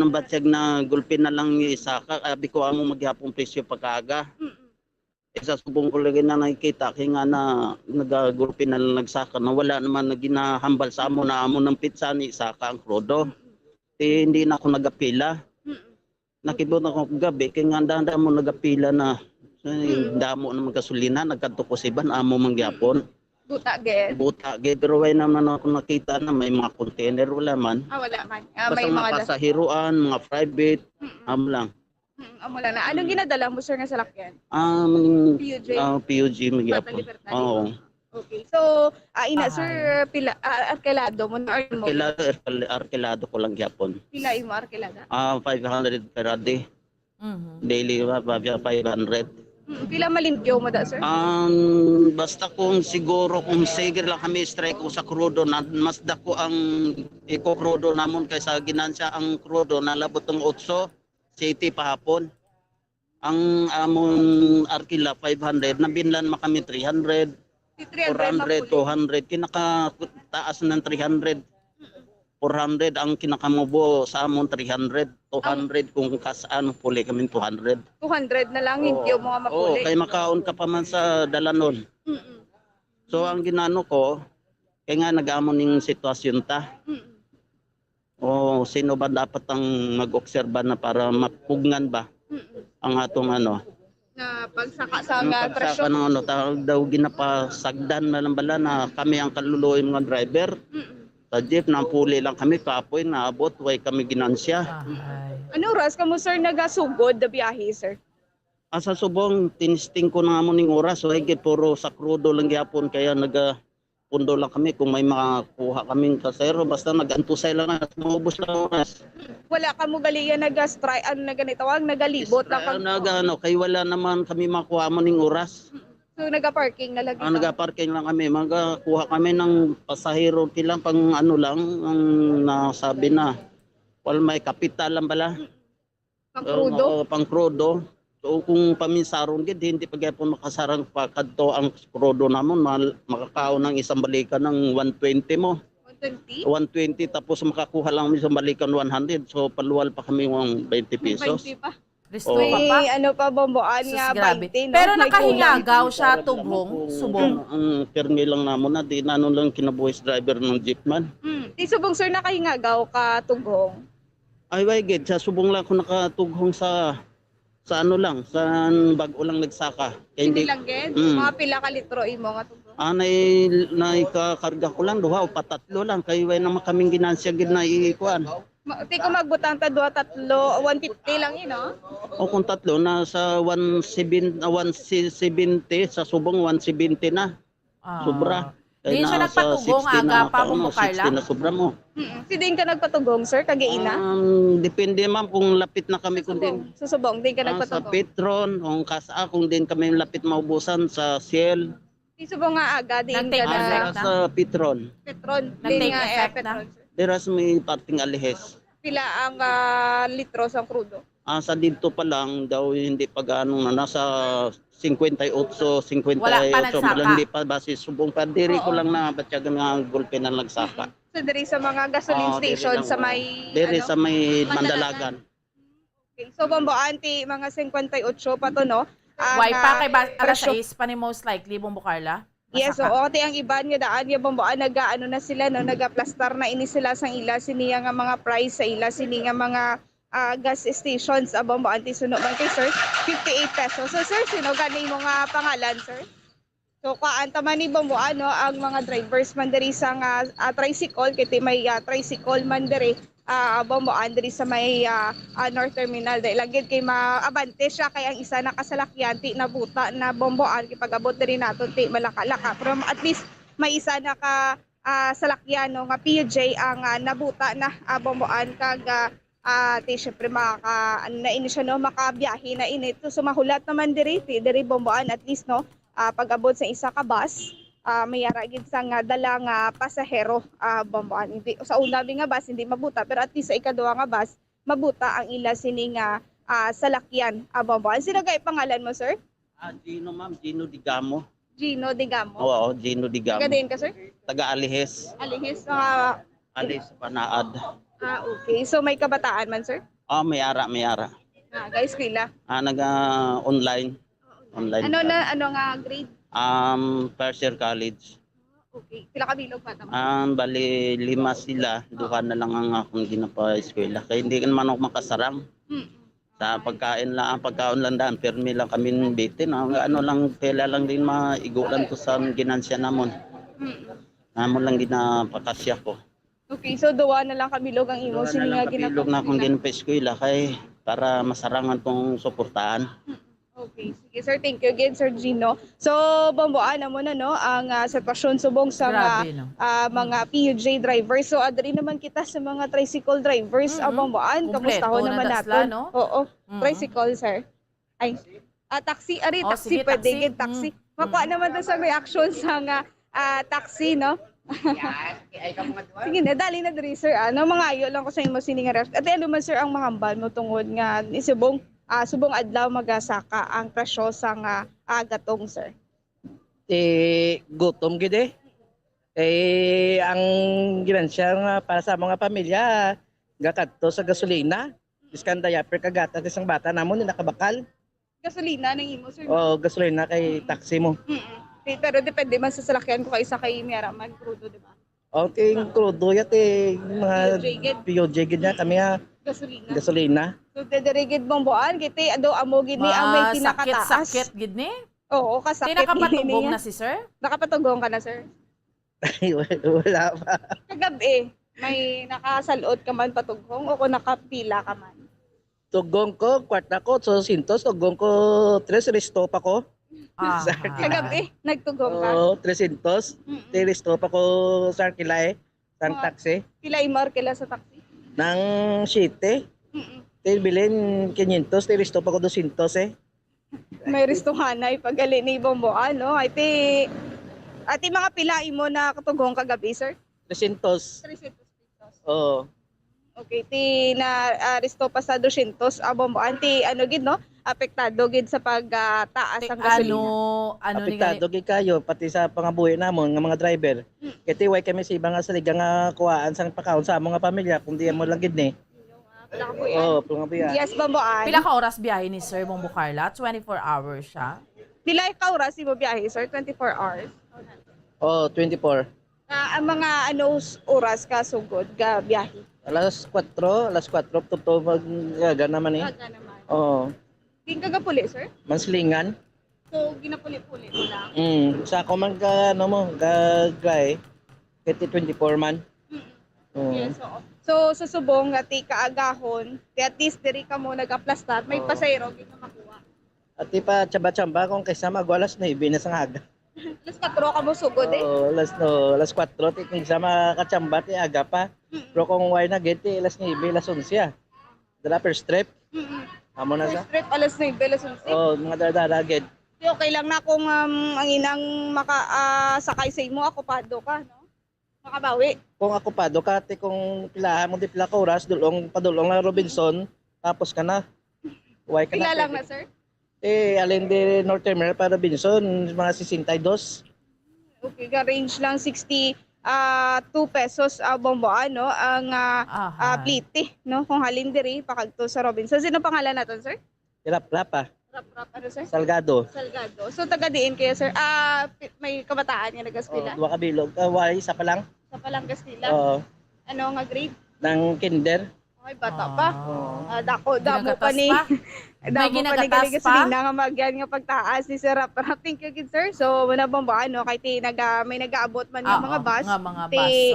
nabatyag na gulpi na lang isaka. Abi ko amo maghapon presyo pagkaaga. Isa subong ko lagi na nakikita kaya nga na nagagulpi na lang nagsaka na wala naman na ginahambal sa amo na amo ng pizza ni saka ang krodo. Hindi na ako nagapila. Nakibot ako gabi kaya nga danda mo nagapila na damo na magasolina nagkatukusiban amo mangyapon. Buta gid pero way naman ako nakita na may mga container wala man. Wala man. May mga pasahiruan, mga private, amo lang. Amo lang na. Anong ginadala mo sir nga salakyan? PUJ. PUJ magyapon. Oo. Okay. So, sir pila arkelado mo na mo. Arkelado ko lang gyapon. Pila imo arkelada? 500 per day. Daily 500. Pila malimpyo mo da sir? Basta kung siguro kung sige lang kami strike ko sa krudo na mas dako ang iko-krudo namon kaysa ginansya ang krudo nalabot ng 8 City pahapon. Ang among arkila 500, nabinlan ma kami 300, 400, 200, kinakataas ng 300. 400 ang kinakamubo sa among 300, 200 kung kasaan puli kami 200. 200 na lang hindi mo mga mapuli. Kay makaon ka pa man sa dalanon. So ang ginano ko, kaya nga nag-amon ning sitwasyon ta. Sino ba dapat ang mag-obserba na para mapugngan ba ang atong na pagsaka sa presyo tawag daw ginapasagdan na lang bala na kami ang kaluluoy mga driver sa jeep nampuli lang kami kapoy naabot way kami ginansya. Anong oras kamo sir nagasugod na biyahe sir? Sa subong tinisting ko na mo ning oras so higit puro sa krudo lang gyapon kaya pundo lang kami kung may makakuha kaming kasero. Basta nag-antusay lang na, maubos lang oras. Wala ka mo galiya nag-try, naganitawag, nagalibot lang Kay wala naman kami makuha mo ning oras. So naga-parking na lagi. Nag-parking lang kami, magakuha kami ng pasahero kilang pang ano lang, ang nasabi na. Wala may kapital lang bala. Pang-crudo? Pang-crudo. So kung paminsaron gid hindi pa gyapon makasarang pa kadto ang crudo namon makakaon ng isang balikan ng 120 mo. 120 tapos makakuha lang isang balikan 100. So paluwal pa kami ng 20 pesos. 20 pa. May ano pa bomboan nga 20 no? Pero nakahingagaw siya tughong subong. Ang permi lang namon na di nanon lang kinabuhis driver ng jeepman. Di subong sir nakahingagaw ka tughong. Ay gid sa subong lang ako nakatughong sa ano lang, sa bago lang nagsaka. Hindi lang gid, mga pila ka litro imo nga tughong. Naikakarga ko lang, 2 o 3 lang. Kaya way naman kaming ginansya gid na iikuan. Di ko magbutang ta 2, 3, 150 lang yun, no? O kung 3, nasa 170, sa subong 170 na. Sobra. Di siya nagpatugong aga pa mo Carla. 60 na sobra mo. Si din ka nagpatugong, sir, kagaina? Depende ma'am kung lapit na kami kung din. Susubong, din ka Sa nagpatugong. Petron, kung kasa kung din kami lapit maubusan sa Ciel. Di subong nga aga, din ka na. Sa Petron. Petron, din nga Petron. Deras may parting alihes. Pila ang litro sa crudo? Sa dito pa lang daw hindi pa gaano na nasa 58, 58. Wala pa nagsaka. Hindi pa base subong pa diri ko lang na batyagan nga gulpe na nagsaka. So diri sa mga gasoline station sa may diri sa may Mandalagan. Okay. So bomboan ti mga 58 pa to no. Why pa kay alas 6 pa ni most likely Bombo Carla? Yes, so ti ang iban nga daan nga bomboan nagaano na sila no, nagaplastar na ini sila sang ila siniya nga mga price sa ila sini nga mga gas stations bomboan ti suno man kay sir 58 pesos. So sir, sino gani mo nga pangalan sir? So kaanta man ni bomboan no ang mga drivers man diri sa tricycle kiti may tricycle man diri bomboan diri sa may North Terminal dahil lagid kay maabante siya kay ang isa nakasalakyan ti nabuta na bomboan kay pag-abot diri naton ti malakalaka pero at least may isa naka salakyan no nga PJ ang nabuta na bomboan kag ti syempre na ini siya no makabiyahe na ini so mahulat naman diri bomboan at least no pag-abot sa isa ka bus may aragid sa nga dala nga pasahero bomboan hindi sa una nga bus hindi mabuta pero at least sa ikaduha nga bus mabuta ang ila sini nga salakyan bomboan. Sino gay pangalan mo sir? Gino ma'am, Gino Digamo. Gino Digamo. Oo, Gino Digamo. Taga din ka sir? Taga Alihes. Alihes Alihes Panaad. Okay. So may kabataan man sir? May ara. Guys, kila? Online. Ano nga grade? First year college. Okay. Pila ka bilog pa tama? Bali 5 sila. Duha na lang ang akong ginapa-eskwela. Kaya hindi naman ako makasarang. Sa pagkaon lang daan. Permi lang kami bitin. Ano lang, pela lang din maigulan ko sa ginansya namon. Namon lang ginapakasya ko. Okay, so duwa na lang kabilog ang imo sini nga ginapa. Bilog na akong ginapa-eskwela kay para masarangan tong suportahan. Okay, sige sir, thank you again Sir Gino. So, bomboan na muna no ang sitwasyon subong sa mga PUJ drivers. So, adri naman kita sa mga tricycle drivers bomboan. Kamusta ho naman natin? No? Oo, tricycle sir. Ay, taxi, taxi, sige, pwede gid taxi. Makuha naman to sa reaction sa taxi, no? Sige na, dali na diri sir. Mga ayo lang ko sa imo sini nga ref. At ano man sir ang mahambal mo tungod nga isubong subong adlaw magasaka ang presyo sa gatong sir. Gutom gid ang ginansya nga para sa mga pamilya gakadto sa gasolina. Iskanda yaper kagata isang bata namon ni nakabakal. Gasolina nang imo sir? Gasolina kay taxi mo. Okay, pero depende man sa salakyan ko kaysa kay Miyara mag-crudo, di ba? Okay, crudo yat mga POJ gid na kami gasolina. So dedirigid bomboan kiti ado amo gid ni ang may pinakataas. Sakit gid ni? Oo, kasakit. Nakapatugong na si sir? Nakapatugong ka na sir? Wala pa. Kagabi, may nakasalot ka man patugong o kung nakapila ka man? Tugong ko, kwarta ko, 200, tugong ko 3, resto pa ko. Kagabi, nagtugong ka. Oo, 300. Tiristo pa ko sa Arkila sang taxi. Pila imar kila sa taxi? Nang 7. Bilin 500, tiristo pa ko 200 May ristuhanay pagali ni Bombo, ano? Ati mga pila imo na katugong kagabi, sir? 300. 300 pesos. Oo. Okay, na risto pa sa 200, Bombo. Anti, ano gid, no? Apektado gid sa pagtaas ang gasolina. Apektado gid kayo pati sa pangabuhi namon nga mga driver. Kaya way kami sa ibang nga saliga nga kuhaan sang pakaon sa among nga pamilya kung di mo lang gid ni. Oo, pangabuhi. Yes, Bamboan. Pila ka oras biyahe ni Sir Bombo Carla? 24 hours siya? Pila ka oras mo biyahe, sir? 24 hours? Oo, 24. Ang mga oras ka sugod ga biyahe? Alas 4 to mag naman eh. Oo. King kagapuli, sir? Manslingan. So, ginapuli-puli mo lang? Sa ako man ka, gagay, 24 man. Yes, so, sa subong, ati kaagahon, at least diri ka mo nag-aplastar, may pasayro, gina makuha. At pa, tsamba-tsamba kung kaysa magwalas na ibi na sa ngaga. Alas 4 ka mo sugod eh? Oo, alas 4, kung kaysa makatsamba, ti aga pa. Pero kung why na get, alas 9, alas 11. Dala per strip. Amo na sa? Strip, alas 9, alas 11. Oo, mga dala-dala, Okay lang na kung ang inang sakay sa imo, akupado ka, no? Makabawi. Kung akupado ka, kung pilahan mo di pila ka oras, padulong lang Robinson, tapos ka na. Why ka Pila na? lang na, sir? Alin di North Terminal para Robinson, mga 62. Okay, range lang 62 pesos Bombo, ano, ang plite, no? Kung halin diri, pakagto sa Robinson. Sino pangalan natin, sir? Rap-rap. Rap-rap, ano, sir? Salgado. So, taga-diin kayo, sir. May kabataan nga nag-aspila? Dua kabilog. Isa pa lang. Sa palang Kastila? Oo. Ano nga grade? Nang kinder. Ay, bata pa. Damo pa ni... May ginagatas pa? Gasolina nga magyan nga pagtaas ni Sir Rap-Rap. Thank you, good sir. So, muna bang ba, ano, kahit may nag-aabot man yung mga bus.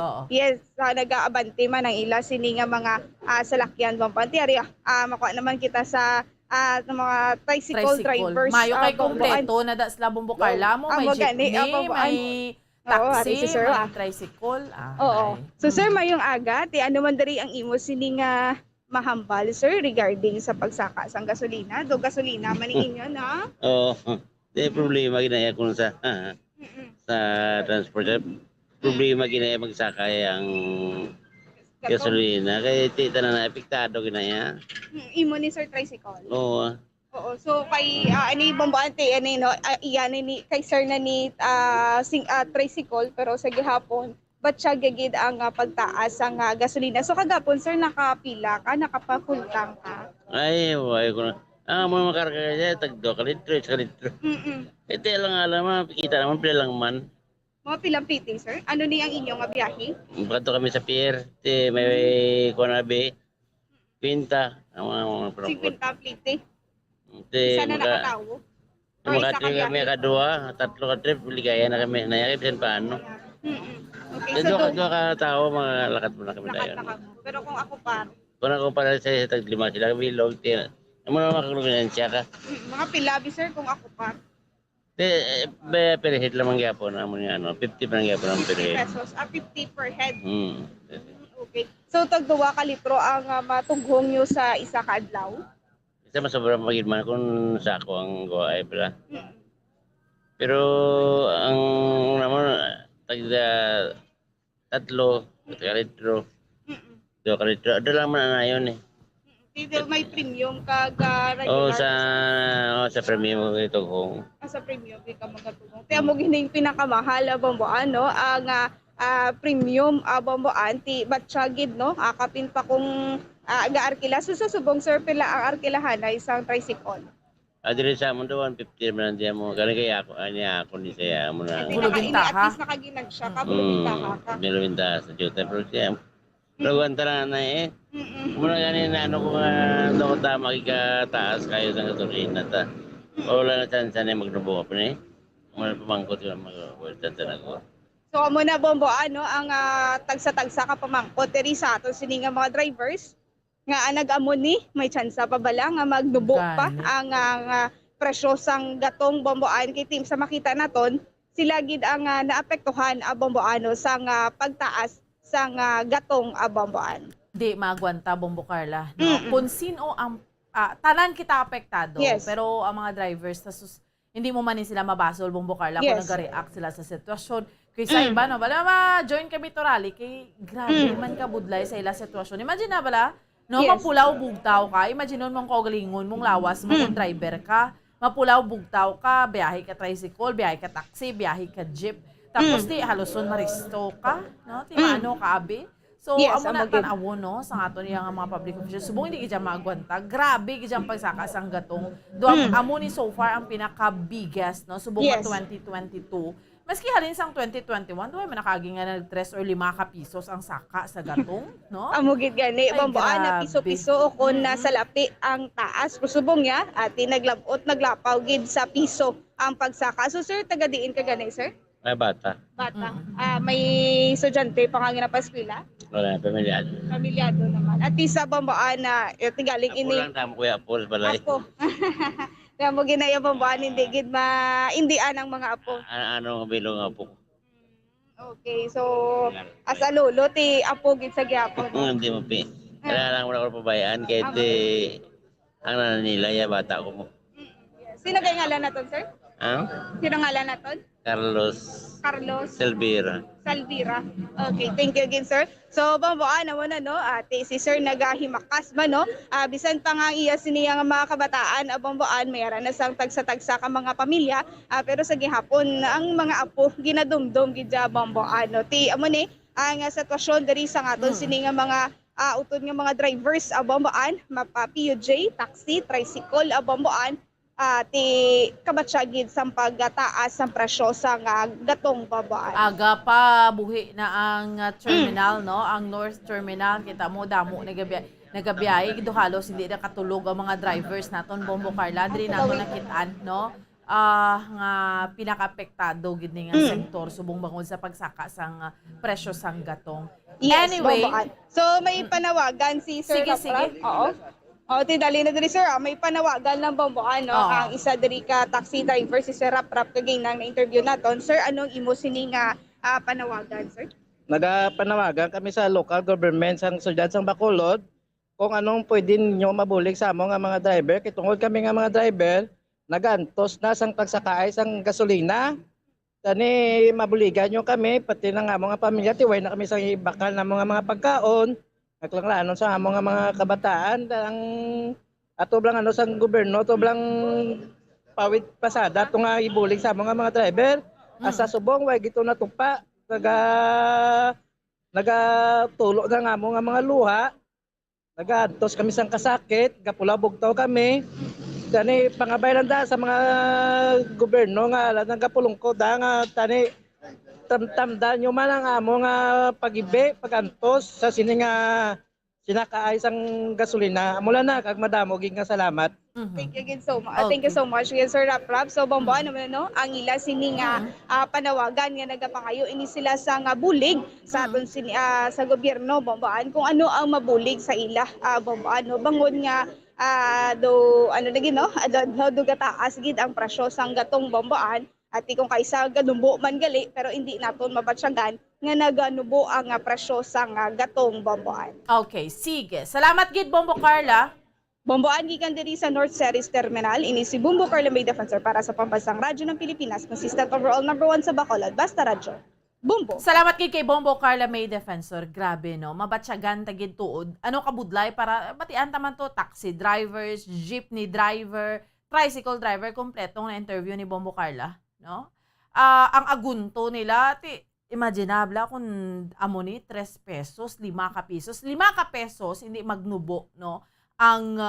Oo. Yes, nag-aabante man ang ila sini nga mga salakyan bang panti. Makuha naman kita sa mga tricycle drivers. Mayo kay kompleto na sila Bombo Carla mo. May jeepney, may taxi, may tricycle. Oo. So, sir, mayong aga, ano man dari ang imo sini nga mahambal, sir, regarding sa pagsaka sang gasolina. Do gasolina maning inyo, na? Oo. Di problema ginaya ko sa transport. Problema ginaya magsakay ang gasolina. Kaya tita na apektado ginaya. Imo ni Sir Tricycle? Oo. Oo. So, kay, Bomboante, iyan ni, kay Sir na ni Tricycle, pero sa gihapon, ba't siya gagid ang pagtaas ang gasolina? So kagapon, sir, nakapila ka, nakapakultang ka? Ay, ko na. Mo makarga kaya, tag 2 litro, 1 litro. Ito lang alam, kita naman pila lang man. Mga pilang piti, sir? Ano ni ang inyong biyahe? Pagkato kami sa pier, may kunabi, pinta, ang mga prongkot. 50 piti? Sana nakatawo? Makatrip kami kadua, 3 ka trip, ligaya na kami, nayakip sin paano. Okay, so doon ka tao, mga lakat mo na kami tayo. Pero kung ako pa? Kung ako para sa tag 5 sila, kami log, ano mo na makakulunginansya ka? Mga pilabi, sir, kung ako pa? Per head lang ang gyapon, 50 pa ang gyapon ang per head. 50 pesos, 50 per head? Okay. So, tag 2 ka litro ang matughong nyo sa isa ka adlaw? Isa masobrang magigman kung sako ang gawa ay pala. Pero ang naman, tagda 3 ka litro, 2 ka litro, ado lang man na yun eh. Dito may premium kag Oo, regular? sa premium ito kung. Sa premium, di ka magatulong. Kaya mo gining pinakamahal, Bombo, ano, ang premium, Bombo, anti, batsyagid, no? Kapin pa kung ga-arkila. So, sa subong, sir, pila ang arkilahan na isang tricycle? Adiri sa amon doon, 50 man diyan mo. Kaya kaya ako ni saya mo na. At least nakaginag siya ka, bulubintaha ka. Bulubintaha sa juta. Pero siya, laguan tara na eh. Muna ganin na ko tama kikataas kayo sa gasolina ta. Wala na chance na magnubo pa ni. Muna pamangkot yung mag-welta na ko. So, muna, Bombo, ano, ang tagsa-tagsa ka pamangkot, teri sa ato sini nga mga drivers, nga nag-amon ni, may chance pa bala nga magnubo pa ang presyo sang gatong bomboan kay team sa makita naton sila gid ang naapektuhan a bomboano sang pagtaas sang gatong bomboan. Di magwanta, Bombo Carla. No? Kung sino ang tanan kita apektado, Yes. pero ang mga drivers hindi mo man sila mabasol, Bombo Carla, kung Yes. nag-react sila sa sitwasyon. Kaysa iba, no? Bala, ma-join kami to rally, kay grabe man ka budlay sa ila sitwasyon. Imagine na, bala, no? Yes. Mapulaw, bugtaw ka. Imagine mong kaugalingon, mong lawas mo kung driver ka. Mapulaw, bugtaw ka, biyahe ka tricycle, biyahe ka taxi, biyahe ka jeep. Tapos di, haluson maristo ka, no? Timano ka, abi. So, Yes, amo na amagid. tanawo, no, sa ato niya nga mga public officials. Subong hindi gidya magwanta. Grabe gidya pagsaka sang gatong. Amo ni so far ang pinaka-biggest, no, subong Yes. 2022. Maski halin sang 2021, duay man nakaging nga nag 3 or 5 ka pisos ang saka sa gatong, no? Amugid gani, Ay, bomboan na grabe. piso-piso o kung nasa lapi ang taas. Kusubong niya, ati naglabot, naglapaw gid sa piso ang pagsaka. So sir, taga diin ka gani, sir? May bata. Bata. May estudyante pa nga ginapaskwela? Wala, pamilyado. Pamilyado naman. At isa bomboan na tigaling Ako ini. lang tamo kuya Paul balay. Ako. Kaya mo ginaya bomboan, hindi gid indian ang mga apo. Ano ang bilong nga po? Okay, so as a lolo, ti apo gid sa gyapon. Hindi mo pi. Kailangan mo na ako pabayaan kahit ang nananila ya bata ko mo. Sino kay ngalan naton, sir? Sino ngalan naton? Carlos Selvira. Salvira. Okay, thank you again, sir. So, bamboan naman no, ate si sir nagahimakas man no. Bisan pa nga iya siniya nga mga kabataan, bamboan mayara na sang tagsa-tagsa ka mga pamilya, pero sa gihapon ang mga apo ginadumdum gid ja bamboan no. Ti amo ni ang sitwasyon diri sa aton sini nga mga utod nga mga drivers bamboan, mapa PUJ, taxi, tricycle bamboan. Ti kabatsagid sa pagtaas sa presyo sa gatong babaan. Aga pa buhi na ang terminal, no? Ang North Terminal, kita mo damo nagabiyahe gid halos hindi na katulog ang mga drivers naton, Bombo Carla, diri nato nakitaan, no? Nga pinaka-apektado gid ni nga sektor subong bangod sa pagsaka sang presyo sang gatong. Yes, Anyway, babaan. So may panawagan si Sir Sige, Rapra. sige. Oo. Tidali na diri sir, may panawagan ng bomboan no. Oo. Ang isa diri ka taxi driver si Sir Raprap kagay nang na-interview naton. Sir, anong imo sini nga panawagan, sir? Nagapanawagan kami sa local government sang syudad sang Bacolod kung anong pwede nyo mabulig sa among nga mga driver. Kitungod kami nga mga driver, nagantos na sang pagsakay sang gasolina. Tani mabuligan nyo kami, pati na nga mga pamilya, tiway na kami sa bakal na mga pagkaon. Naklanglanon sa among nga mga kabataan, ang ato blang ano sang gobyerno, to blang pawid pasada, ito nga ibulig sa among nga mga driver. Asa subong, way gito na tupa, nagatulog na nga among nga mga luha, nagaantos kami sang kasakit, gapulabog taw kami. Tani pangabay lang da sa mga gobyerno nga nagapulong ko da nga tani tamdan nyo man ang amo nga pagibe, pagantos sa sini nga sinakaay sang gasolina. Mula na kag madamo gid nga salamat. Thank you again so much. Thank you so much again, Sir Raprap. So bomboan naman no, ang ila sini nga panawagan nga nagapangayo ini sila sa nga bulig sa aton sini sa gobyerno bomboan kung ano ang mabulig sa ila bomboan no bangod nga do ano na gid no, do gataas gid ang presyo sang gatong bomboan. At kung kaisa ganumbo man gali pero hindi naton mabatsyagan nga naganubo ang presyo sang gatong bomboan. Okay, sige. Salamat gid, Bombo Carla. Bomboan gikan diri sa North Ceres Terminal, ini si Bombo Carla May Defensor para sa Pambansang Radyo ng Pilipinas, consistent overall number 1 sa Bacolod, Basta Radyo. Bombo. Salamat kay Bombo Carla May Defensor. Grabe no, mabatsyagan tagid tuod. Ano kabudlay para batian taman to taxi drivers, jeepney driver, tricycle driver, kompletong na interview ni Bombo Carla, no? Ang agunto nila, imaginable kung amo ni 3 pesos, 5 ka pesos. 5 ka pesos hindi magnubo, no? Ang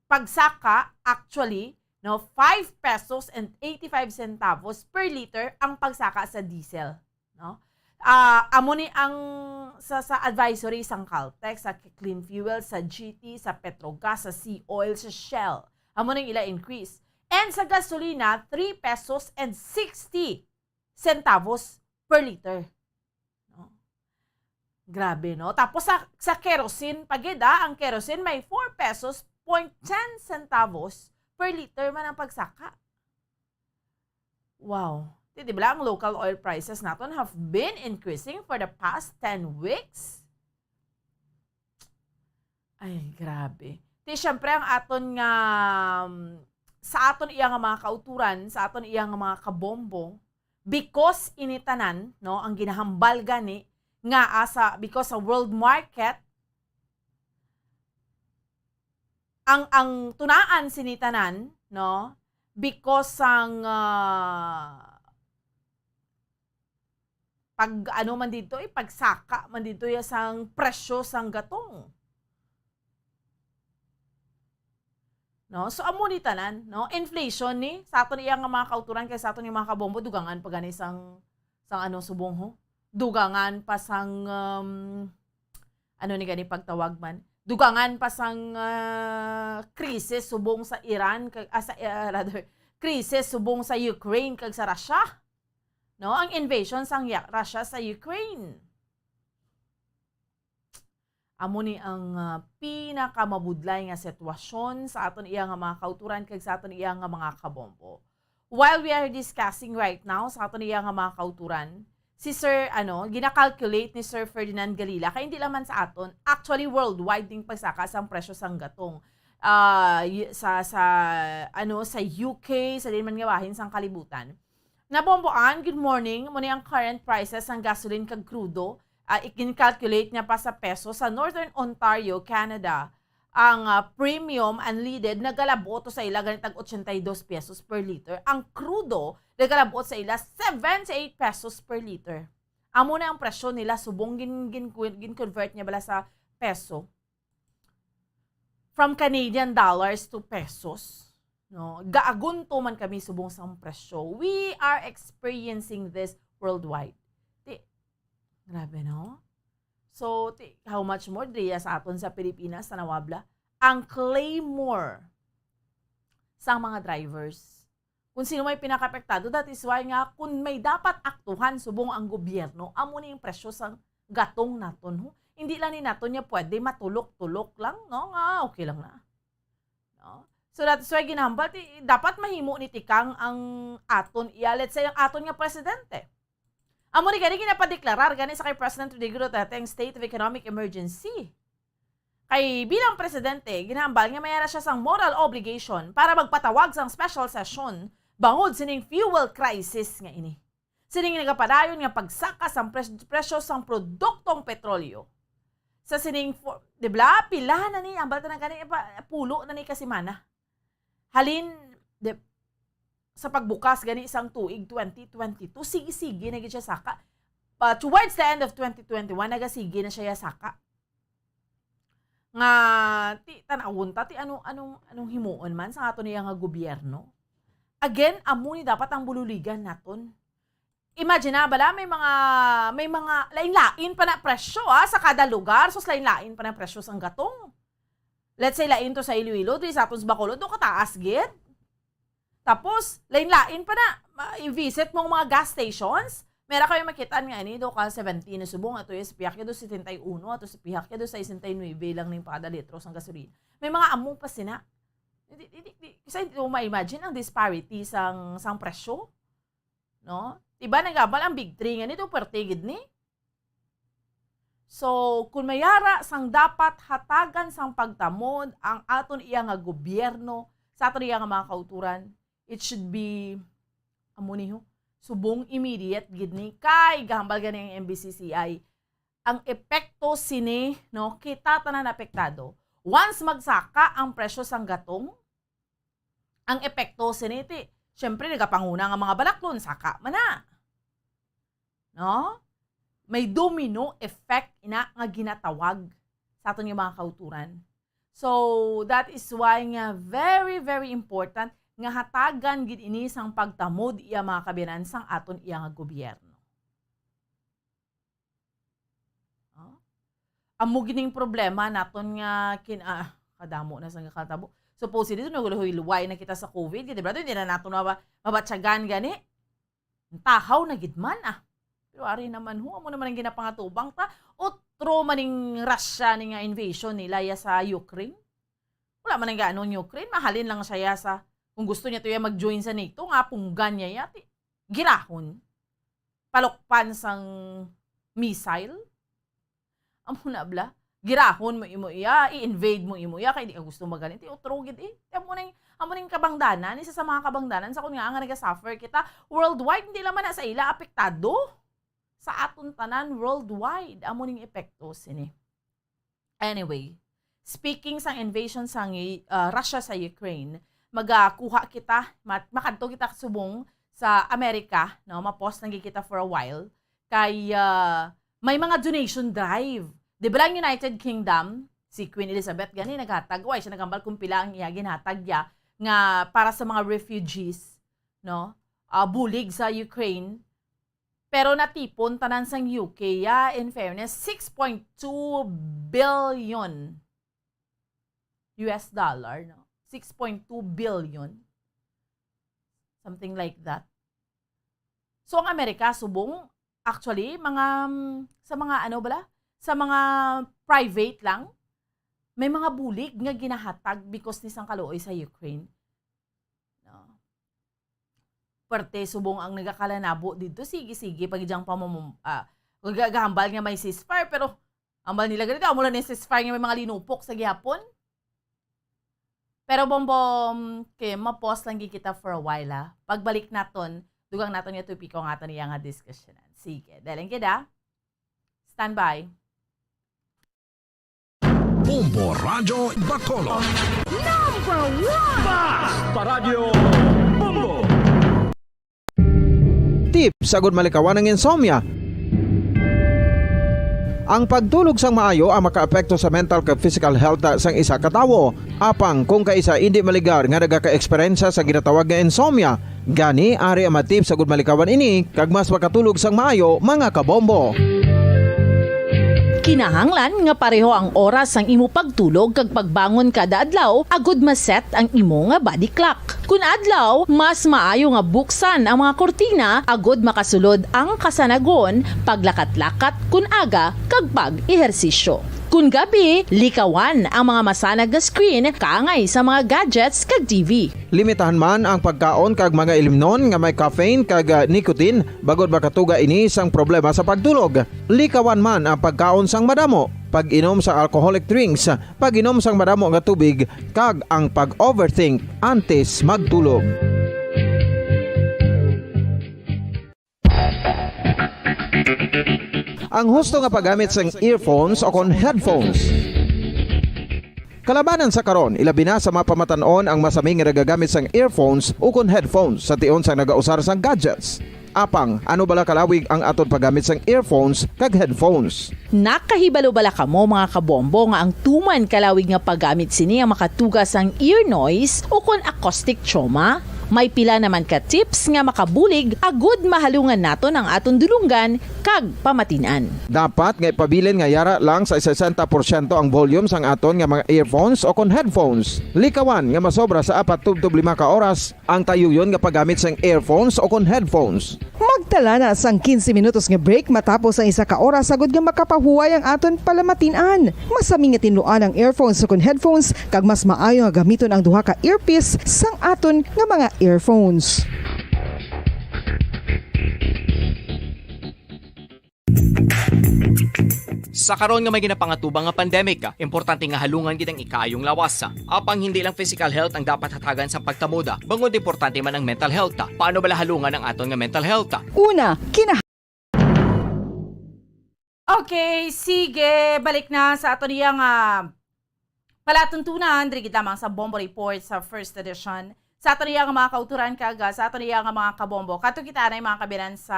pagsaka actually, no, 5 pesos and 85 centavos per liter ang pagsaka sa diesel, no? Amo ni ang sa advisory sang Caltex, sa Clean Fuel, sa GT, sa Petrogas, sa Sea Oil, sa Shell. Amo ni ila increase. And sa gasolina, 3 pesos and 60 centavos per liter. No? Grabe, no? Tapos sa kerosene, pagida, ang kerosene may 4 pesos 0.10 centavos per liter man ang pagsaka. Wow. Di ba ang local oil prices natin have been increasing for the past 10 weeks? Ay, grabe. Siyempre, ang aton nga, sa aton iya nga mga kauturan, sa aton iya nga mga kabombo, because initanan, no, ang ginahambal gani, nga because sa world market, ang tunaan sinitanan, no, because ang pagsaka man dito sang presyo sang gatong. No, so amo ni tanan, no, inflation ni sa aton iya nga mga kauturan kay sa aton yung mga kabombo dugangan pa gani sang subong ho. Dugangan pa sang ni gani pagtawag man. Dugangan pa sang krisis subong sa Iran krisis subong sa Ukraine kag sa Russia. No, ang invasion sang Russia sa Ukraine. Amo ni ang pinakamabudlay nga sitwasyon sa aton iya nga mga kauturan kag sa aton iya nga mga kabombo. While we are discussing right now sa aton iya nga mga kauturan, si Sir gina-calculate ni Sir Ferdinand Galila kay hindi laman sa aton, actually worldwide ding pagsaka sang presyo sang gatong. Sa UK, sa din man gawahin sang kalibutan. Nabomboan, good morning. Muna ang current prices ng gasoline kag crudo. Ikin-calculate niya pa sa peso. Sa Northern Ontario, Canada, ang premium unleaded nagalabot sa ila ganitag 82 pesos per liter. Ang crudo nagalabot sa ila 78 pesos per liter. Amo na ang presyo nila subong gin-convert niya bala sa peso. From Canadian dollars to pesos. No, gaagunto man kami subong sa presyo. We are experiencing this worldwide. Grabe, no? So, how much more diya sa aton sa Pilipinas, sa Nawabla? Ang claim more sa mga drivers. Kung sino may pinakapektado, that is why nga, kung may dapat aktuhan subong ang gobyerno, amo na yung presyo sa gatong naton. Hindi lang ni naton niya pwede matulok-tulok lang, no? Nga, okay lang na. No? So that's why ginahambal, dapat mahimo ni tikang ang aton iya. Let's say, ang aton nga presidente. Amo ni gani ginapadeklarar gani sa kay President Rodrigo Duterte ang state of economic emergency. Kay bilang presidente, ginahambal nga mayara siya sang moral obligation para magpatawag sang special session bangod sining fuel crisis nga ini. Sining nagapadayon nga pagsaka sang presyo sang produktong petrolyo. Sa sining, dibla, pila na ni, ambal na gani, pulo na ni kasimana. Halin, sa pagbukas gani isang tuig 2022, sige-sige na siya saka. Towards the end of 2021, nagasige na siya saka. Nga, tanawon ta, anong himuon man sa ato niya nga gobyerno. Again, amo ni dapat ang bululigan naton. Imagine na, bala, may mga lain-lain pa na presyo sa kada lugar. So, lain-lain pa na presyo sang gatong. Let's say, lain to sa Iloilo, sa aton sa Bacolod, doon kataas, gid. Tapos, lain-lain pa na, i-visit mong mga gas stations. Meron kayo makita nga do ka 17 na subong, ato yung pihak do 71, ato sa pihak do sa 69 lang ng pada litros ng gasolina. May mga among pa sina. Kasi hindi mo ma-imagine ang disparity sang presyo. No? Diba nagabal ang big three nga nito pertigid ni? So, kung mayara sang dapat hatagan sang pagtamod ang aton iya nga gobyerno sa aton iya nga mga kauturan, it should be amuniho subong immediate gid ni kay gahambal gani ang MBCCI. Ang epekto sini, no, kita tanan apektado. Once magsaka ang presyo sang gatong, ang epekto sini syempre nagapanguna nga mga balaklon saka man na. No? May domino effect ina nga ginatawag sa aton yung mga kauturan. So, that is why nga very, very important nga hatagan gid ini sang pagtamod iya mga kabiyanan sang aton iya nga gobyerno. Amo gining problema naton nga kadamo na sang katabo. Supposedly dito naguluhoy-luway na kita sa COVID, di ba? Hindi na nato mabatsagan gani. Tahaw na gid man Pero ari naman amo naman ang ginapangatubang ta. Otro maning Russia ni nga invasion nila sa Ukraine. Wala man ang ganon Ukraine, mahalin lang siya sa Kung gusto niya to mag-join sa NATO, nga punggan niya yati. Girahon. Palokpan sang missile. Amo na bla. Girahon mo imo iya, i-invade mo imo iya, kaya di ka gusto magaling. Utrogid Amo na yung kabangdanan, isa sa mga kabangdanan, sa kung nga nag-suffer kita, worldwide, hindi naman na sa ila apektado. Sa aton tanan, worldwide, amo ning epekto sini. Anyway, speaking sa invasion sa Russia sa Ukraine, magakuha kita, makadto kita subong sa Amerika, no, ma-post nang kita for a while, kay may mga donation drive. Di ba lang United Kingdom, si Queen Elizabeth gani naghatag, way siya nagambal kung pila ang iya ginhatag ya nga para sa mga refugees, no? Bulig sa Ukraine. Pero natipon tanan sang UK ya, in fairness, 6.2 billion US dollar, no? 6.2 billion. Something like that. So ang Amerika subong actually sa mga ano bala? Sa mga private lang, may mga bulig nga ginahatag because ni sang kaluoy sa Ukraine. No. Parte subong ang nagakalanabo dito, sige pagijang gagahambal nga may ceasefire, pero ambal nila ganito, mula ni ceasefire nga may mga linupok sa gihapon. Pero bombom, kay ma-pause lang kita for a while ha. Pagbalik naton, dugang naton nga tupiko nga naton nga diskusyonan. Sige, dahil kita, stand by. Bombo Radyo Bacolod. Number 1! Basta Radyo Bombo! Tip sa good malikawan ng insomnia. Ang pagtulog sang maayo ang makaapekto sa mental kag physical health sang isa ka tawo. Apang kung kaisa hindi maligar nga nagaka-eksperyensya sa ginatawag nga insomnia, gani ari ang matip sa good malikawan ini kag mas makatulog sang maayo mga kabombo. Kinahanglan nga pareho ang oras ang imo pagtulog kag pagbangon kada adlaw agud maset ang imo nga body clock. Kun adlaw, mas maayo nga buksan ang mga kortina agud makasulod ang kasanagon, paglakat-lakat kun aga kag pag-ehersisyo. Kun gabi, likawan ang mga masanag nga screen kaangay sa mga gadgets kag TV. Limitahan man ang pagkaon kag mga ilimnon nga may caffeine kag nicotine bagod makatuga ini sang problema sa pagtulog. Likawan man ang pagkaon sang madamo, pag-inom sa alcoholic drinks, pag-inom sang madamo nga tubig kag ang pag-overthink antes magtulog. Ang husto nga paggamit sang earphones o kon headphones. Kalabanan sa karon, ilabi na sa mapamatanon ang masami nga nagagamit sang earphones o kon headphones sa tion sang nagausar sang gadgets. Apang, ano bala kalawig ang aton paggamit sang earphones kag headphones? Nakahibalo bala kamo mga kabombo nga ang tuman kalawig nga paggamit sini ang makatugas ang ear noise o kon acoustic trauma? May pila naman ka tips nga makabulig agud mahalungan naton ang aton dulunggan kag pamatinan. Dapat nga ipabilin nga yara lang sa 60% ang volume sang aton nga mga earphones o kon headphones. Likawan nga masobra sa 4 to 5 ka oras ang tayuyon nga paggamit sang earphones o kon headphones. Magtala na sang 15 minutos nga break matapos ang 1 ka oras sagud nga makapahuway ang aton palamatinan. Masami nga tinluan ang earphones o kon headphones kag mas maayo nga gamiton ang duha ka earpiece sang aton nga mga earphones. Sa karon nga may ginapangatubang nga pandemic, importante nga halungan gid ang ikayong lawas. Apang hindi lang physical health ang dapat hatagan sa pagtamuda, bangod importante man ang mental health. Paano bala halungan ang aton nga mental health? Una, Okay, sige, balik na sa ato niyang palatuntunan, diri gid lamang sa Bombo Report sa first edition. Sa ato niyang mga kauturan kaga, sa ato niyang mga kabombo, kato kita na mga kabinan sa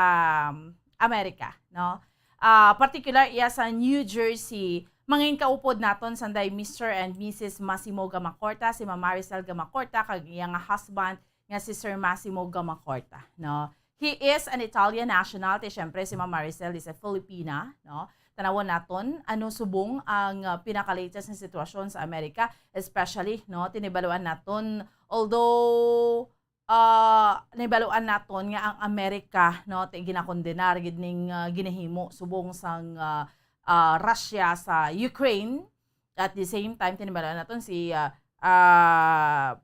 Amerika, no? Particular iya sa New Jersey, mangin kaupod naton sanday Mr. and Mrs. Massimo Gamacorta, si Ma'am Maricel Gamacorta kag iya nga husband nga si Sir Massimo Gamacorta, no? He is an Italian national, te syempre si Ma'am Maricel is a Filipina, no? Tanawon naton ano subong ang pinaka-latest na sitwasyon sa Amerika, especially no tinibaluan naton although nibaluan naton nga ang Amerika no ginakondenar gid ning ginahimo subong sang Russia sa Ukraine. At the same time tinibaluan naton si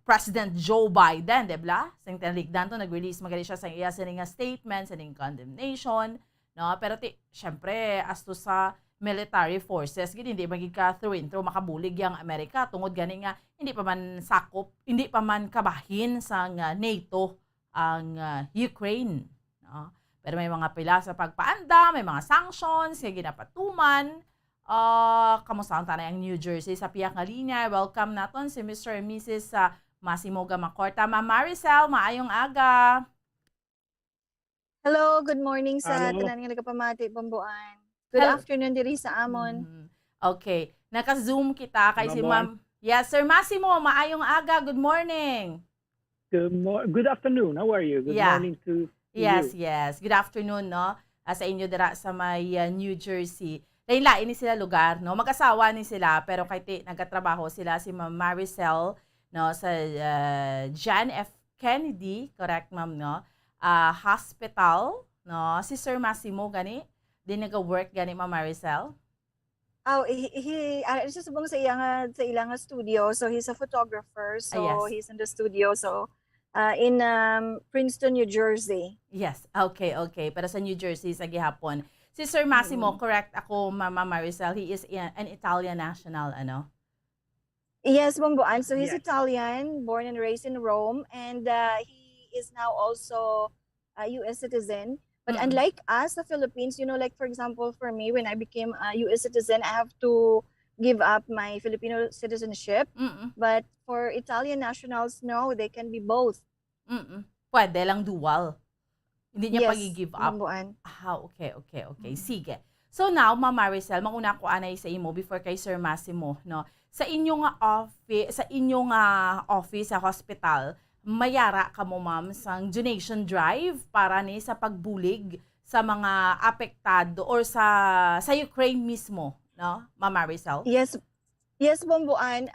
President Joe Biden, debla? Sa tinigdan to, nag-release magali siya sa iya sining statement, sining condemnation, no? Pero syempre, as to sa military forces, gini, hindi magig ka through makabulig yang Amerika, tungod gani nga, hindi pa man sakop, hindi pa man kabahin sa NATO ang Ukraine, no? Pero may mga pila sa pagpaanda, may mga sanctions, kaya ginapatuman. Kamusta ang tanay ang New Jersey sa piyak nga linya? Welcome naton si Mr. and Mrs. Massimo Gamacorta. Ma'am Maricel, maayong aga. Hello, good morning sa Hello. tanan nga nagapamati Bambuan. Good Hello. afternoon diri sa amon. Okay, naka-zoom kita kay si Hello, Ma'am. Yes, Sir Massimo, maayong aga. Good morning. Good afternoon. How are you? Good Yeah. morning to Yes, you. yes. Good afternoon, no? Sa inyo dira sa may New Jersey. Lain-lain ni sila lugar, no? Mag-asawa ni sila, pero kahit nagatrabaho sila si Ma'am Maricel, no? Sa John F. Kennedy, correct, Ma'am, no? Hospital, no? Si Sir Massimo, gani? Di nag-work, gani, Ma'am Maricel? Oh, isa subong sa ilang studio. So he's a photographer. So yes. he's in the studio. So in Princeton, New Jersey. Yes, okay. Pero sa New Jersey, sa gihapon. Si Sir Massimo, correct ako, Mama Maricel, he is an Italian national, ano? Yes, Bambuan. So he's Yes. Italian, born and raised in Rome, and he is now also a U.S. citizen. But unlike us, the Philippines, like for example, for me, when I became a U.S. citizen, I have to give up my Filipino citizenship. But for Italian nationals, no, they can be both. Pwede lang dual. Hindi niya Yes, pag-give up. Bambuan. Okay. Sige. So now, Ma'am Maricel, manguna ko anay sa imo before kay Sir Massimo, no? Sa inyong office sa hospital, mayara ka mo, ma'am, sang donation drive para ni sa pagbulig sa mga apektado or sa Ukraine mismo, no? Ma'am Maricel? Yes, Bambuan.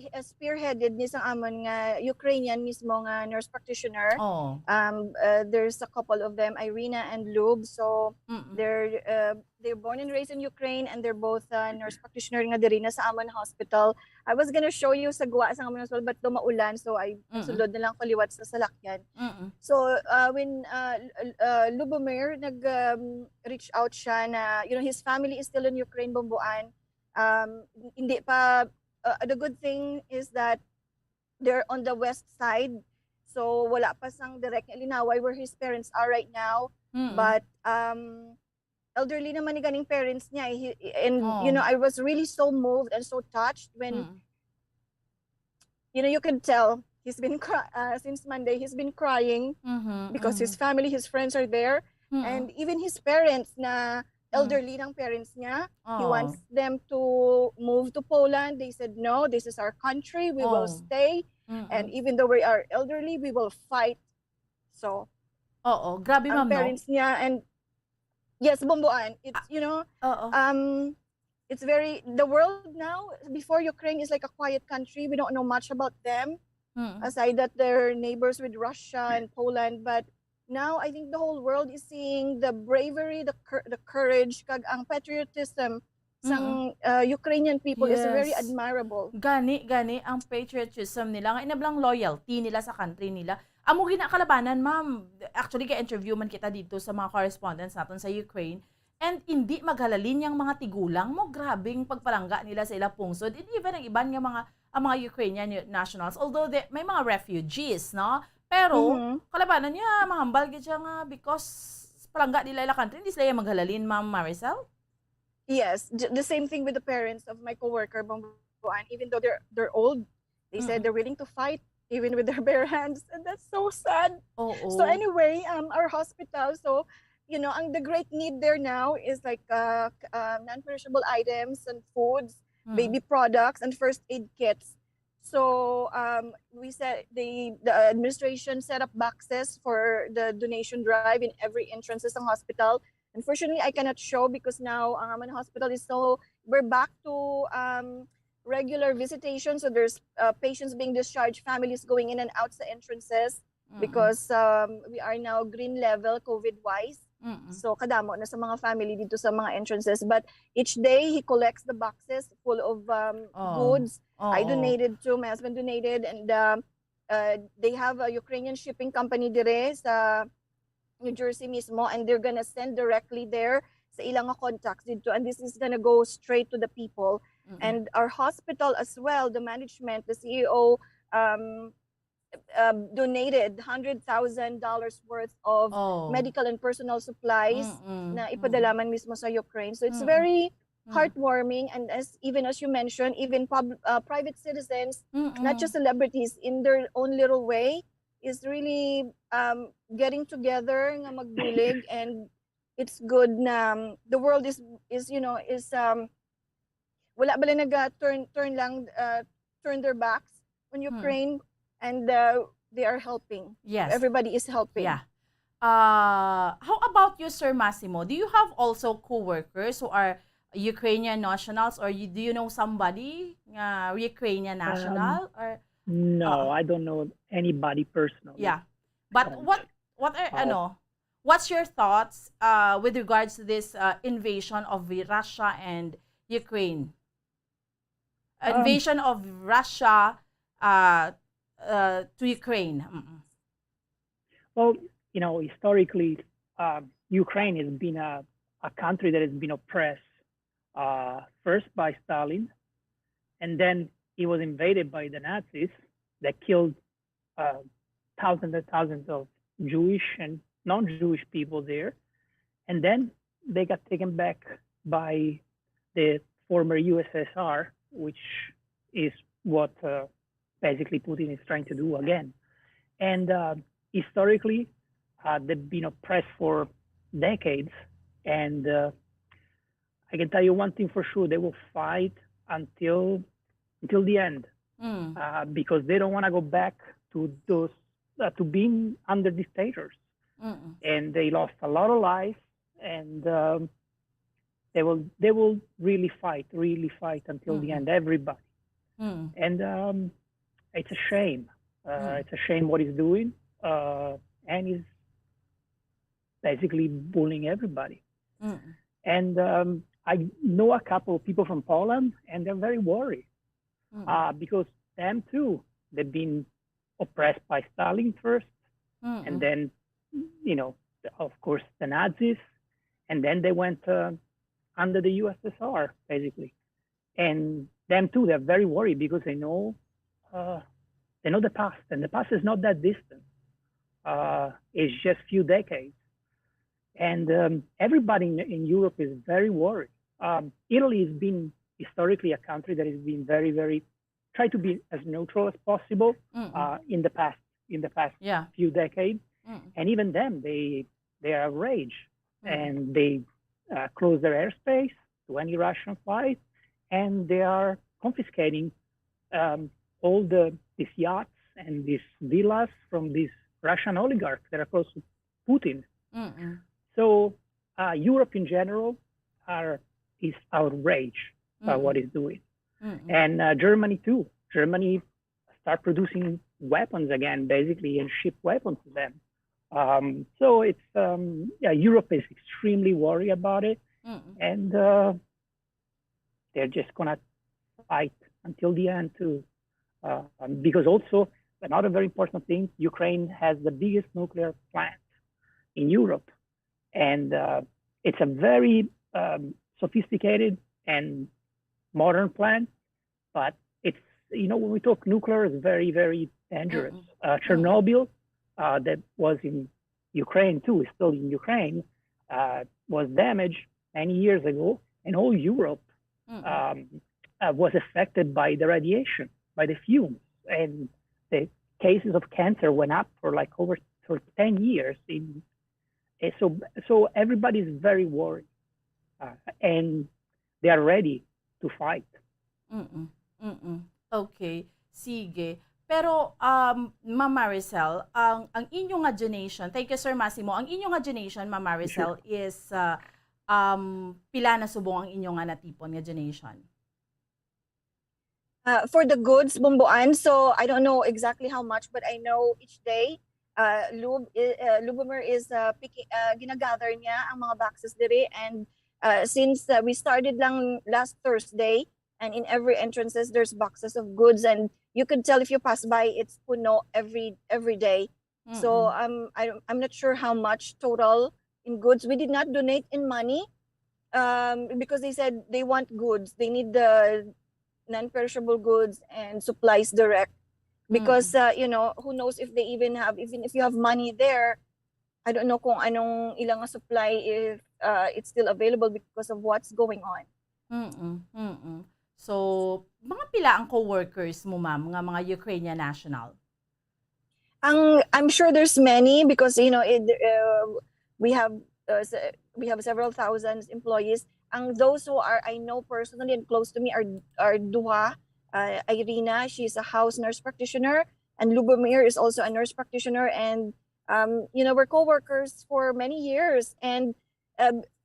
Spearheaded ni sang amon nga Ukrainian mismo nga nurse practitioner. There's a couple of them, Irina and Lub. So they're born and raised in Ukraine, and they're both nurse practitioner nga diri na sa amon hospital. I was gonna show you sa guwa sa amon hospital, but maulan, so I sulod na lang ko liwat sa salakyan. So when Lubomir reach out siya na his family is still in Ukraine, Bambuan. Hindi pa the good thing is that they're on the west side, so wala pa sang direct linaway where his parents are right now. But elderly naman ni ganing parents niya, I was really so moved and so touched when you can tell he's been since Monday he's been crying because his family, his friends are there, and even his parents na elderly ng parents niya. He wants them to move to Poland. They said, no, this is our country. We will stay. And even though we are elderly, we will fight. So, grabe, ma'am, ang parents niya, and yes, Bambuan, it's, it's the world now, before Ukraine is like a quiet country. We don't know much about them, aside that they're neighbors with Russia and Poland. But now, I think the whole world is seeing the bravery, the courage, kag ang patriotism sang Ukrainian people is very admirable. Gani ang patriotism nila, nga inablang loyalty nila sa country nila. Amo ginakalabanan, ma'am. Actually, ka-interview man kita dito sa mga correspondents natin sa Ukraine. And hindi maghalalin yung mga tigulang mo. Grabing pagpalangga nila sa ila pungsod. And even ang iban nga mga Ukrainian nationals, although may mga refugees, no? Pero, kalabanan niya, mahambal siya nga because palangga nila ila country, hindi sila yung maghalalin, Ma'am Maricel? Yes, the same thing with the parents of my coworker, Bambuan. Even though they're old, they said they're willing to fight, even with their bare hands. And that's so sad. So anyway, our hospital, so, the great need there now is like non-perishable items and foods, baby products, and first aid kits. So we said the administration set up boxes for the donation drive in every entrance ng hospital. Unfortunately, I cannot show because now ang hospital is we're back to regular visitation. So there's patients being discharged, families going in and out sa entrances because we are now green level COVID-wise. So kadamo na sa mga family dito sa mga entrances. But each day, he collects the boxes full of goods. I donated too, my husband donated, and they have a Ukrainian shipping company dire sa New Jersey mismo, and they're gonna send directly there sa ilang nga contacts dito, and this is gonna go straight to the people. And our hospital as well, the management, the CEO, donated $100,000 worth of medical and personal supplies na ipadalaman mismo sa Ukraine. So it's very heartwarming, and even as you mentioned, even private citizens, not just celebrities, in their own little way, is really getting together nga magbulig, and it's good na the world is wala bala turn their backs on Ukraine, and they are helping. Yes. Everybody is helping. Yeah. How about you, Sir Massimo? Do you have also co-workers who are Ukrainian nationals, or do you know somebody Ukrainian national? No, I don't know anybody personally. Yeah. But what's your thoughts with regards to this invasion of Russia and Ukraine? Invasion of Russia to Ukraine. Well, historically, Ukraine has been a country that has been oppressed first by Stalin, and then it was invaded by the Nazis that killed thousands and thousands of Jewish and non-Jewish people there. And then they got taken back by the former USSR, which is what basically Putin is trying to do again. And historically, they've been oppressed for decades. And I can tell you one thing for sure: they will fight until the end, because they don't want to go back to those to being under dictators. And they lost a lot of lives, and they will really fight until the end, everybody. And it's a shame. It's a shame what he's doing, and he's basically bullying everybody. And I know a couple of people from Poland, and they're very worried because them too, they've been oppressed by Stalin first, and then, of course, the Nazis, and then they went under the USSR, basically. And them too, they're very worried because they know the past, and the past is not that distant. It's just few decades. And everybody in Europe is very worried. Italy has been historically a country that has been very, very, try to be as neutral as possible in the past few decades. And even them, they are rage, and they close their airspace to any Russian flight, and they are confiscating all these yachts and these villas from these Russian oligarchs that are close to Putin. So Europe in general is outraged by what he's doing. And Germany too. Germany start producing weapons again, basically, and ship weapons to them. So it's, Europe is extremely worried about it. And they're just going to fight until the end too. Because also, another very important thing, Ukraine has the biggest nuclear plant in Europe. And it's a very sophisticated and modern plant, but it's, when we talk nuclear, it's very, very dangerous. Chernobyl, that was in Ukraine too, is still in Ukraine, was damaged many years ago, and whole Europe was affected by the radiation, by the fumes, and the cases of cancer went up for over 10 years. So everybody's very worried, and they are ready to fight. Okay, sige. Pero, Ma'am Maricel, ang inyong nga donation, thank you, Sir Massimo, ang inyong nga donation, Ma'am Maricel, is pila na subong ang inyong nga natipon nga donation? For the goods, Bumbuan, so I don't know exactly how much, but I know each day Lubomir is ginagather niya ang mga boxes dire, and since we started lang last Thursday, and in every entrances there's boxes of goods, and you could tell if you pass by, it's puno every day. So I'm not sure how much total in goods. We did not donate in money because they said they want goods. They need the non-perishable goods and supplies direct. Because who knows if they even if you have money there, I don't know kung anong ilang supply if it's still available because of what's going on. So, mga pila ang co-workers mo, ma'am, mga Ukrainian national? I'm sure there's many because we have several thousands employees. Those who I know personally and close to me are duha. Irina, she's a house nurse practitioner, and Lubomir is also a nurse practitioner, and we're co-workers for many years. And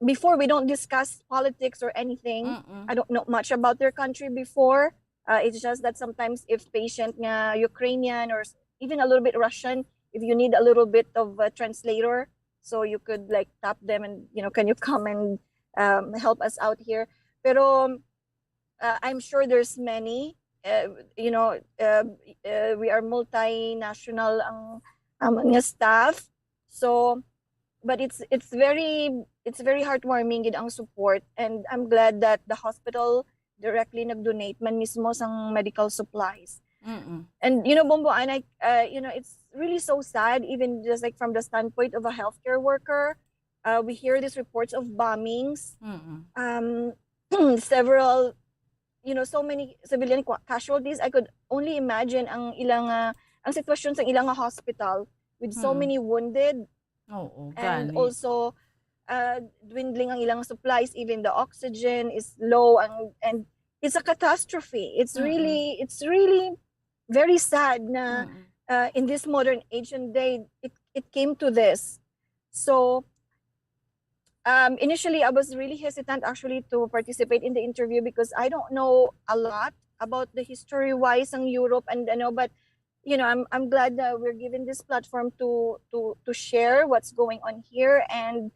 before, we don't discuss politics or anything. I don't know much about their country before. It's just that sometimes if patient nga Ukrainian or even a little bit Russian, if you need a little bit of a translator, so you could like tap them and can you come and help us out here? Pero I'm sure there's many. We are multinational ang mga staff. So, but it's very heartwarming gid ang support, and I'm glad that the hospital directly nag-donate man mismo sang medical supplies. And Bombo, and it's really so sad, even just like from the standpoint of a healthcare worker. We hear these reports of bombings. Several, so many civilian casualties. I could only imagine ang sitwasyon sa ilang hospital with so many wounded. And also dwindling ang ilang supplies. Even the oxygen is low, and it's a catastrophe. It's really very sad na in this modern age and day it came to this. So initially I was really hesitant actually to participate in the interview because I don't know a lot about the history wise ng Europe, and but I'm glad that we're given this platform to share what's going on here. And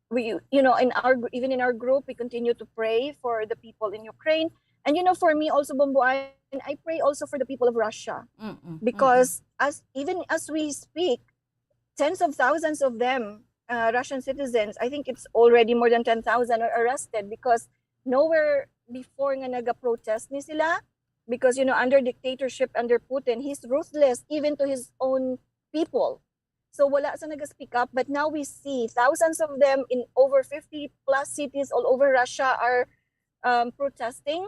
we in our group we continue to pray for the people in Ukraine. And for me also, Bombo, I pray also for the people of Russia, because as we speak, tens of thousands of them, Russian citizens, I think it's already more than 10,000 are arrested because nowhere before nga naga-protest ni sila, because under dictatorship, under Putin, he's ruthless even to his own people. So wala sa naga-speak up, but now we see thousands of them in over 50 plus cities all over Russia are protesting.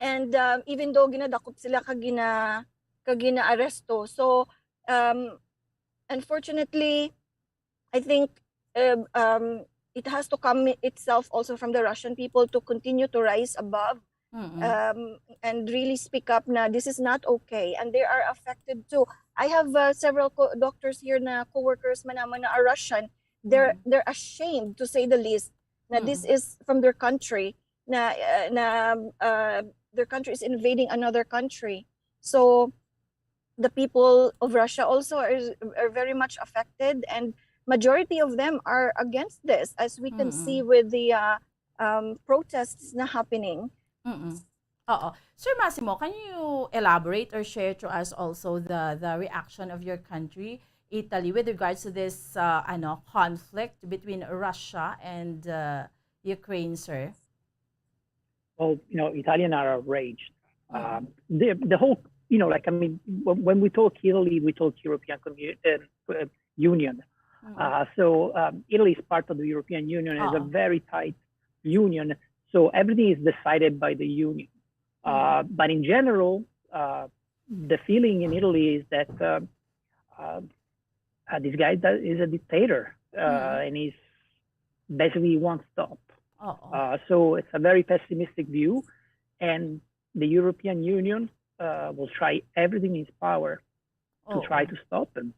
And even though ginadakop sila kagina aresto. So unfortunately, I think it has to come itself also from the Russian people to continue to rise above and really speak up na this is not okay, and they are affected too. I have several doctors here na co-workers manama na are Russian. They're ashamed, to say the least, na this is from their country, na their country is invading another country. So the people of Russia also are very much affected, and majority of them are against this, as we can see with the protests na happening. Sir Massimo, can you elaborate or share to us also the reaction of your country, Italy, with regards to this conflict between Russia and Ukraine, sir? Well, Italians are outraged. The whole, when we talk Italy, we talk European Union. So Italy is part of the European Union, has a very tight union. So everything is decided by the union. But in general, the feeling in Italy is that this guy is a dictator, and he's basically won't stop. So it's a very pessimistic view, and the European Union will try everything in its power to try to stop him.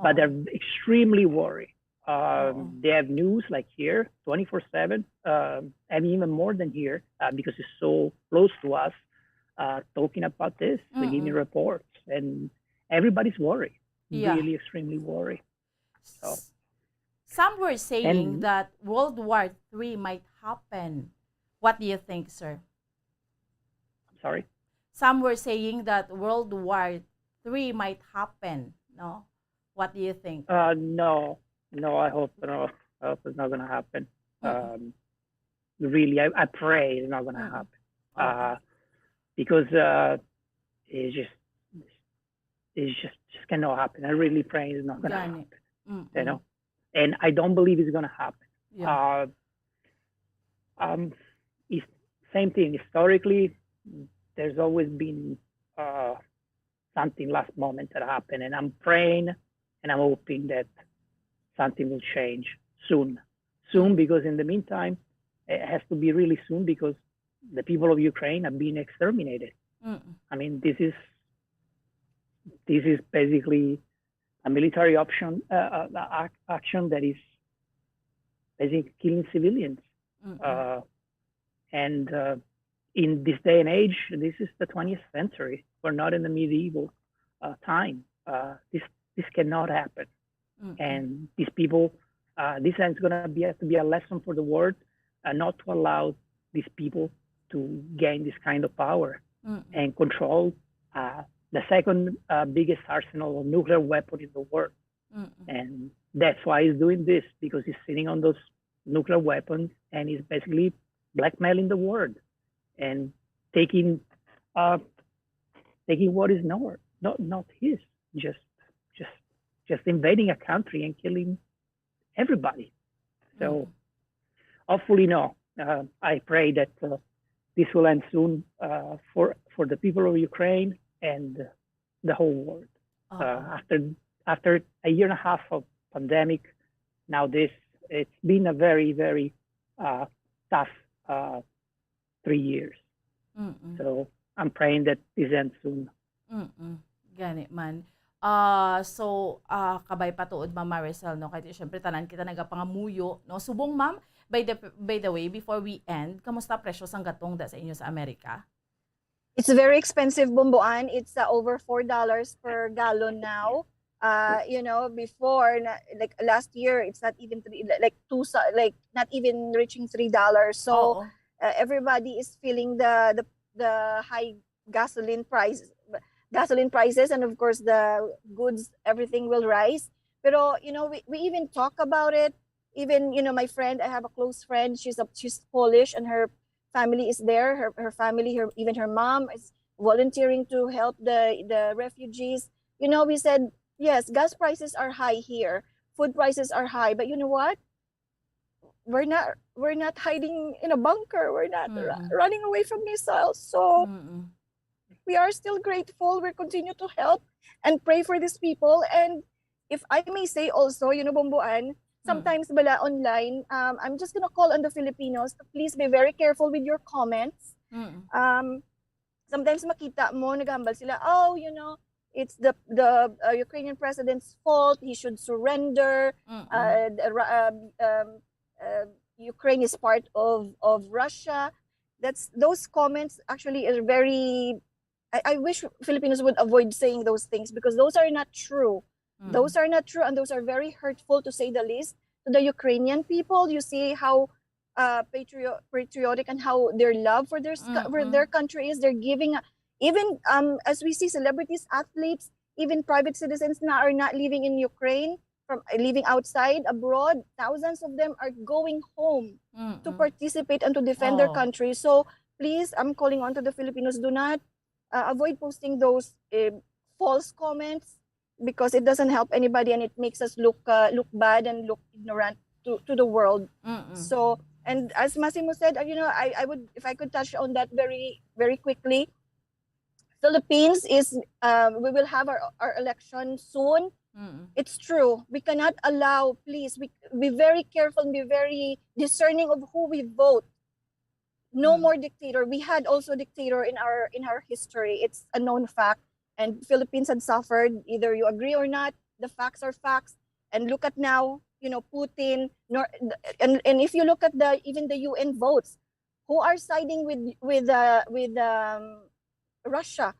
But they're extremely worried. They have news like here, 24/7, and even more than here, because it's so close to us, talking about this. They give me reports, and everybody's worried Yeah. really extremely worried. So, some were saying And- that World War III might happen. What do you think, sir? sorry. Some were saying that World War III might happen. No, what do you think? No, I hope no. I hope it's not gonna happen. Really, I pray it's not gonna happen. Because it's just cannot happen. I really pray it's not gonna happen. You know, and I don't believe it's gonna happen. Yeah. It's same thing. Historically, there's always been something last moment that happened, and I'm praying and I'm hoping that something will change soon. Because in the meantime, it has to be really soon because the people of Ukraine are being exterminated. I mean, this is basically a military action that is basically killing civilians. And in this day and age, this is the 20th century. We're not in the medieval time. This cannot happen. And these people, this is going to have to be a lesson for the world, not to allow these people to gain this kind of power and control the second biggest arsenal of nuclear weapon in the world. And that's why he's doing this, because he's sitting on those nuclear weapons and he's basically blackmailing the world and taking what is not his, just invading a country and killing everybody. So hopefully no. I pray that this will end soon for the people of Ukraine and the whole world. After a year and a half of pandemic, now it's been a very, very tough 3 years. So I'm praying that this ends soon. Gani man. So kabay patuod Ma'am Maricel, no, kay syempre tanan kita nagapangamuyo, no. Subong ma'am, by the way, before we end, kamusta presyo sang gatong da sa inyo sa Amerika? It's very expensive, Bumbuan. It's over $4 per gallon now. Before, like last year, it's not even not even reaching $3. So everybody is feeling the high gasoline prices, and of course the goods, everything will rise. Pero we even talk about it. Even my friend, I have a close friend. She's Polish, and her family is there. Her family, even her mom is volunteering to help the refugees. We said, yes, gas prices are high here, food prices are high, but you know what? We're not hiding in a bunker. We're not running away from missiles. So we are still grateful. We continue to help and pray for these people. And if I may say also, Bumbuan, sometimes bala online, I'm just gonna call on the Filipinos to please be very careful with your comments. Sometimes makita mo, naghambal sila, it's the Ukrainian president's fault. He should surrender. Ukraine is part of Russia. Those comments actually are very. I wish Filipinos would avoid saying those things because those are not true. Those are not true, and those are very hurtful, to say the least, to the Ukrainian people. You see how patriotic and how their love for their country is. They're giving, even as we see celebrities, athletes, even private citizens now are not living in Ukraine, living outside, abroad. Thousands of them are going home to participate and to defend their country. So please, I'm calling on to the Filipinos, do not avoid posting those false comments, because it doesn't help anybody and it makes us look bad and look ignorant to the world. So, and as Massimo said, I would, if I could touch on that very, very quickly. Philippines is, we will have our election soon. It's true. We cannot allow, please, we be very careful and be very discerning of who we vote. No more dictator. We had also dictator in our history. It's a known fact. And Philippines had suffered, either you agree or not, the facts are facts. And look at now, Putin, and if you look at even the UN votes, who are siding with Russia?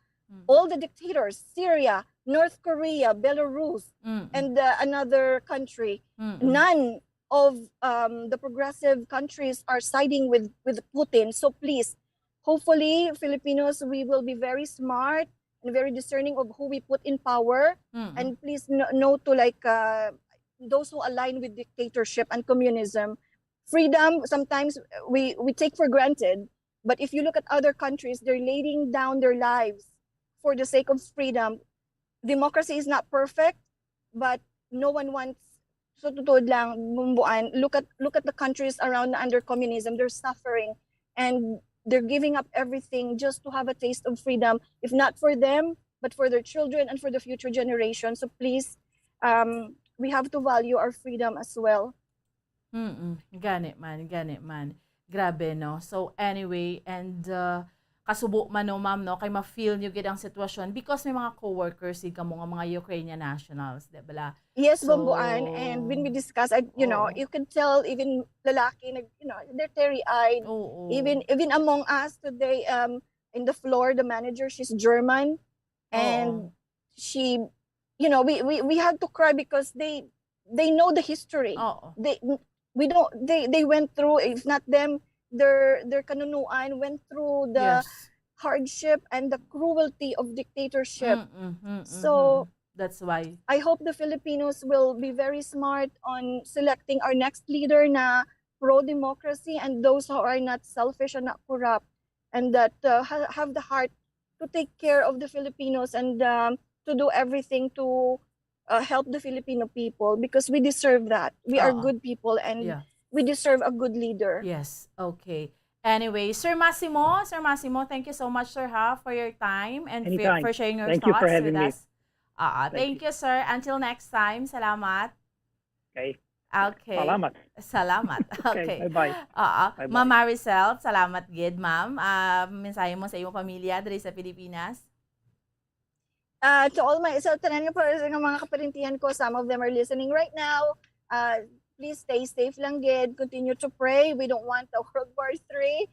All the dictators, Syria, North Korea, Belarus, and another country, none of the progressive countries are siding with Putin. So please, hopefully, Filipinos, we will be very smart and very discerning of who we put in power. And please know to those who align with dictatorship and communism. Freedom, sometimes we take for granted. But if you look at other countries, they're laying down their lives for the sake of freedom. Democracy is not perfect, but no one wants, so tutod lang, bumbuan, look at the countries around under communism, they're suffering and they're giving up everything just to have a taste of freedom, if not for them, but for their children and for the future generations. So please, we have to value our freedom as well. Ganit man. Grabe, no? So, anyway, and kasubo man, no, ma'am, no? Kay ma-feel nyo gid ang sitwasyon because may mga co-workers, nga mga Ukrainian nationals, di ba? Yes, Bambuan. And when we discuss, you know, you can tell even lalaki, they're teary-eyed. Even among us today, in the floor, the manager, she's German. And she, you know, we had to cry because they know the history. They went through, if not them, their kanunuan went through the hardship and the cruelty of dictatorship. So that's why I hope the Filipinos will be very smart on selecting our next leader na pro-democracy and those who are not selfish and not corrupt, and that have the heart to take care of the Filipinos and to do everything to help the Filipino people, because we deserve that. We are good people and we deserve a good leader. Yes, okay. Anyway, Sir Massimo, thank you so much, sir, for your time and for sharing your Thank thoughts you for having with me. us. Thank you, sir. Until next time, salamat. Okay. Okay. Salamat. Okay. Bye-bye. Bye-bye. Ma'am Maricel, salamat gid, ma'am. Mensahe mo sa iyong pamilya diri sa Pilipinas. To all my, so tanan nga mga kaparintihan ko, some of them are listening right now. Please stay safe lang gid. Continue to pray. We don't want a World War III.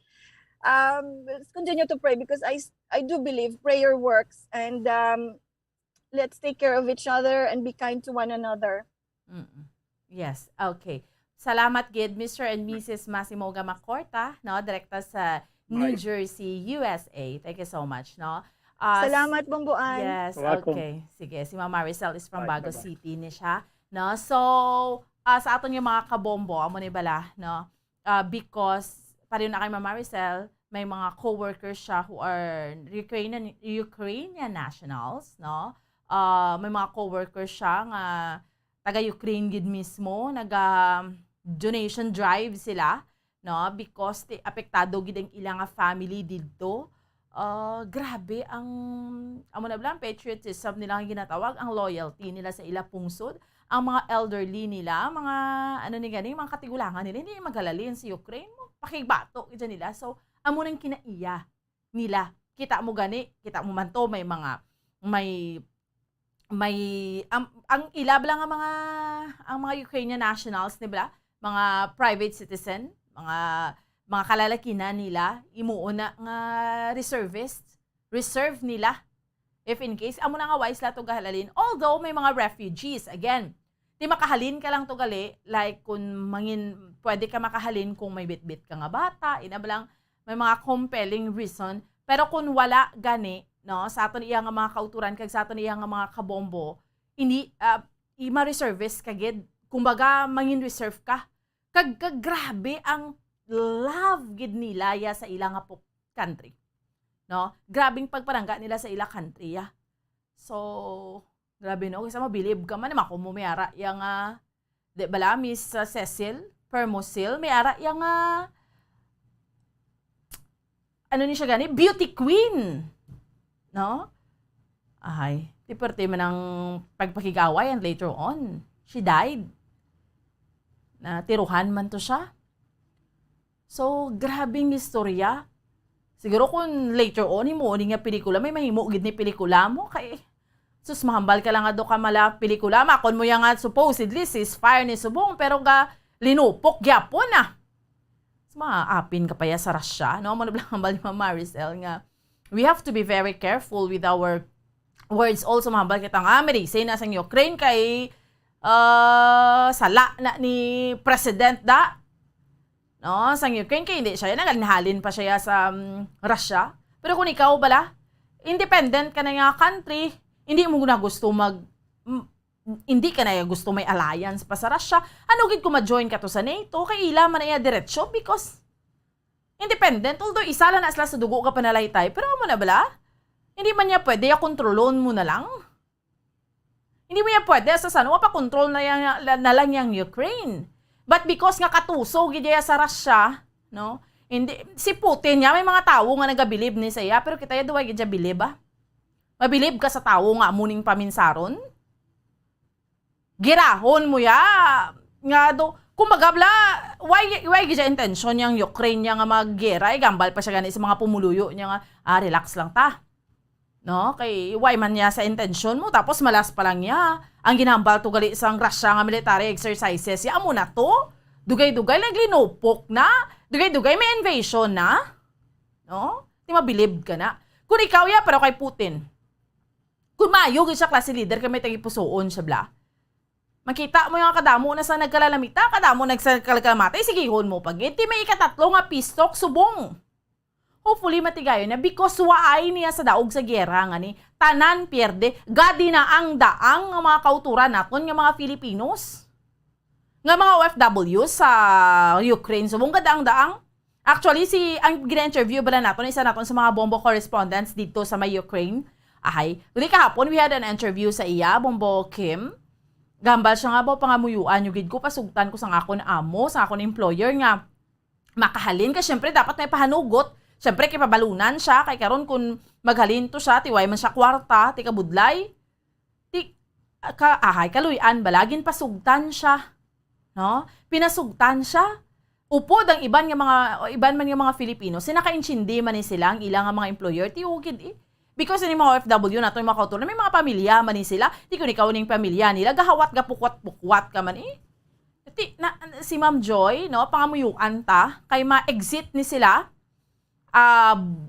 Let's continue to pray because I do believe prayer works, and let's take care of each other and be kind to one another. Yes, okay. Salamat gid, Mr. and Mrs. Massimo Gamacorta, no, direkta sa New Jersey, USA. Thank you so much, no. Salamat, Bambuan. Yes, Welcome. okay. Sige, si Ma'am Maricel is from Bago Bye-bye. City ni siya, no. So, sa aton yung mga kabombo, amo ni bala, no. Because pareho na kay Ma'am Maricel, may mga co-workers siya who are Ukrainian nationals, no. May mga co-workers siya nga taga-Ukraine gid mismo, donation drive sila, no, because apektado gid ang ilang family didto. Grabe ang amo na blang patriotism nila ang ginatawag, ang loyalty nila sa ila pungsod, ang mga elderly nila, mga mga katigulangan nila, hindi magalalin sa Ukraine mo, pakibato gid nila. So amo nang kinaiya nila. Kita mo kita mo man to may ang ilab lang ang mga Ukrainian nationals, nila, mga private citizen, mga kalalakinan nila, imuuna nga reserve nila. If in case, amo na nga wise la to gahalalin. Although, may mga refugees, again, di makahalin ka lang to gali, like kung pwede ka makahalin kung may bitbit ka nga bata, inablang, may mga compelling reason, pero kung wala gani, no, sa aton iya nga mga kauturan, kag sa aton iya nga mga kabombo, hindi, ima-reservice kagid. Kumbaga, mangin reserve ka. Kag grabe ang love gid nila ya sa ilang nga country. No? Grabing pagparangga nila sa ilang country ya. So, grabe no, kasi mabilib ka man naman kung mumayara yang di bala Miss Cecil Permosil, may ara yang ano ni siya gani, beauty queen. No? Ay, tiperte man ang pagpakigaway and later on, she died. Na tiruhan man to siya. So, grabing istorya. Siguro kung later on, himuunin nga pelikula, may mahimo gid ni pelikula mo, kay sus, mahambal ka lang nga do ka mala pelikula, makon mo yung nga supposedly ceasefire ni Subong, pero ga linupok gyapon na. So, maapin ka pa ya sa Russia, no? Manablang hambal ni Ma'am Maricel nga, we have to be very careful with our words also. Mahambal kitang say na sang Ukraine kay sala na ni President da. No, sang Ukraine kay hindi siya nagalhalin pa siya sa Russia. Pero kung ikaw bala, independent ka na nga country, hindi mo na gusto hindi ka na gusto may alliance pa sa Russia. Ano gid ko ma-join ka to sa NATO kay ila man na diretsyo because independent, although isa lang na sila sa dugo ka panalaytay, pero mo na bala? Hindi man niya pwede, kontrolon mo na lang. Hindi mo niya pwede, sa saan, pa-control na lang yung Ukraine. But because nga katuso, gidya sa Russia, no? Hindi, si Putin niya, may mga tao nga nagabilib ni saya, pero kita ya duwag gidya bilib, ah? Mabilib ka sa tao nga muning paminsaron? Girahon mo ya, nga do, kumagabla, why gidya intention niyang Ukraine niya nga mag-gera, gambal pa siya gani sa mga pumuluyo niya nga, relax lang ta. No, kay why man niya sa intention mo tapos malas pa lang niya. Ang ginambal to gali sang Russia nga military exercises. Ya mo na to. Dugay-dugay naglinopok na. Dugay-dugay may invasion na. No? Di mabilib ka na. Kung ikaw ya pero kay Putin. Kung mayo gid siya klase leader kay may tagipusoon siya bla. Makita mo yung kadamo na sa nagkalalamita, kadamo nagkalakamatay, sigihon mo pag iti may ikatatlo nga pistok subong. Hopefully matigayon na because waay niya sa daog sa gera nga ni tanan pierde gadi na ang daang nga mga kauturan naton nga mga Filipinos nga mga OFW sa Ukraine subong gadaang daang actually ang gina-interview bala naton isa naton sa mga Bombo correspondents dito sa may Ukraine kundi kahapon we had an interview sa iya Bombo Kim gambal siya nga ba pangamuyuan yung gid ko pasugtan ko sa akon amo sa akon employer nga makahalin ka syempre dapat may pahanugot. Siyempre, kay pabalunan siya, kay karon kung maghalin to siya, tiway man siya kwarta, ti kabudlay, kaluyan, balagin pasugtan siya. No? Pinasugtan siya. Upod ang iban man yung mga Filipino, sinaka-inchindi man ni sila, ang ilang mga employer, ti ugid Because yung mga OFW na ito, yung mga kauturan, may mga pamilya man ni sila, ti kung ikaw ning pamilya nila, gahawat, gapukwat-pukwat ka man si Ma'am Joy, no, pangamuyuan ta, kay ma-exit ni sila,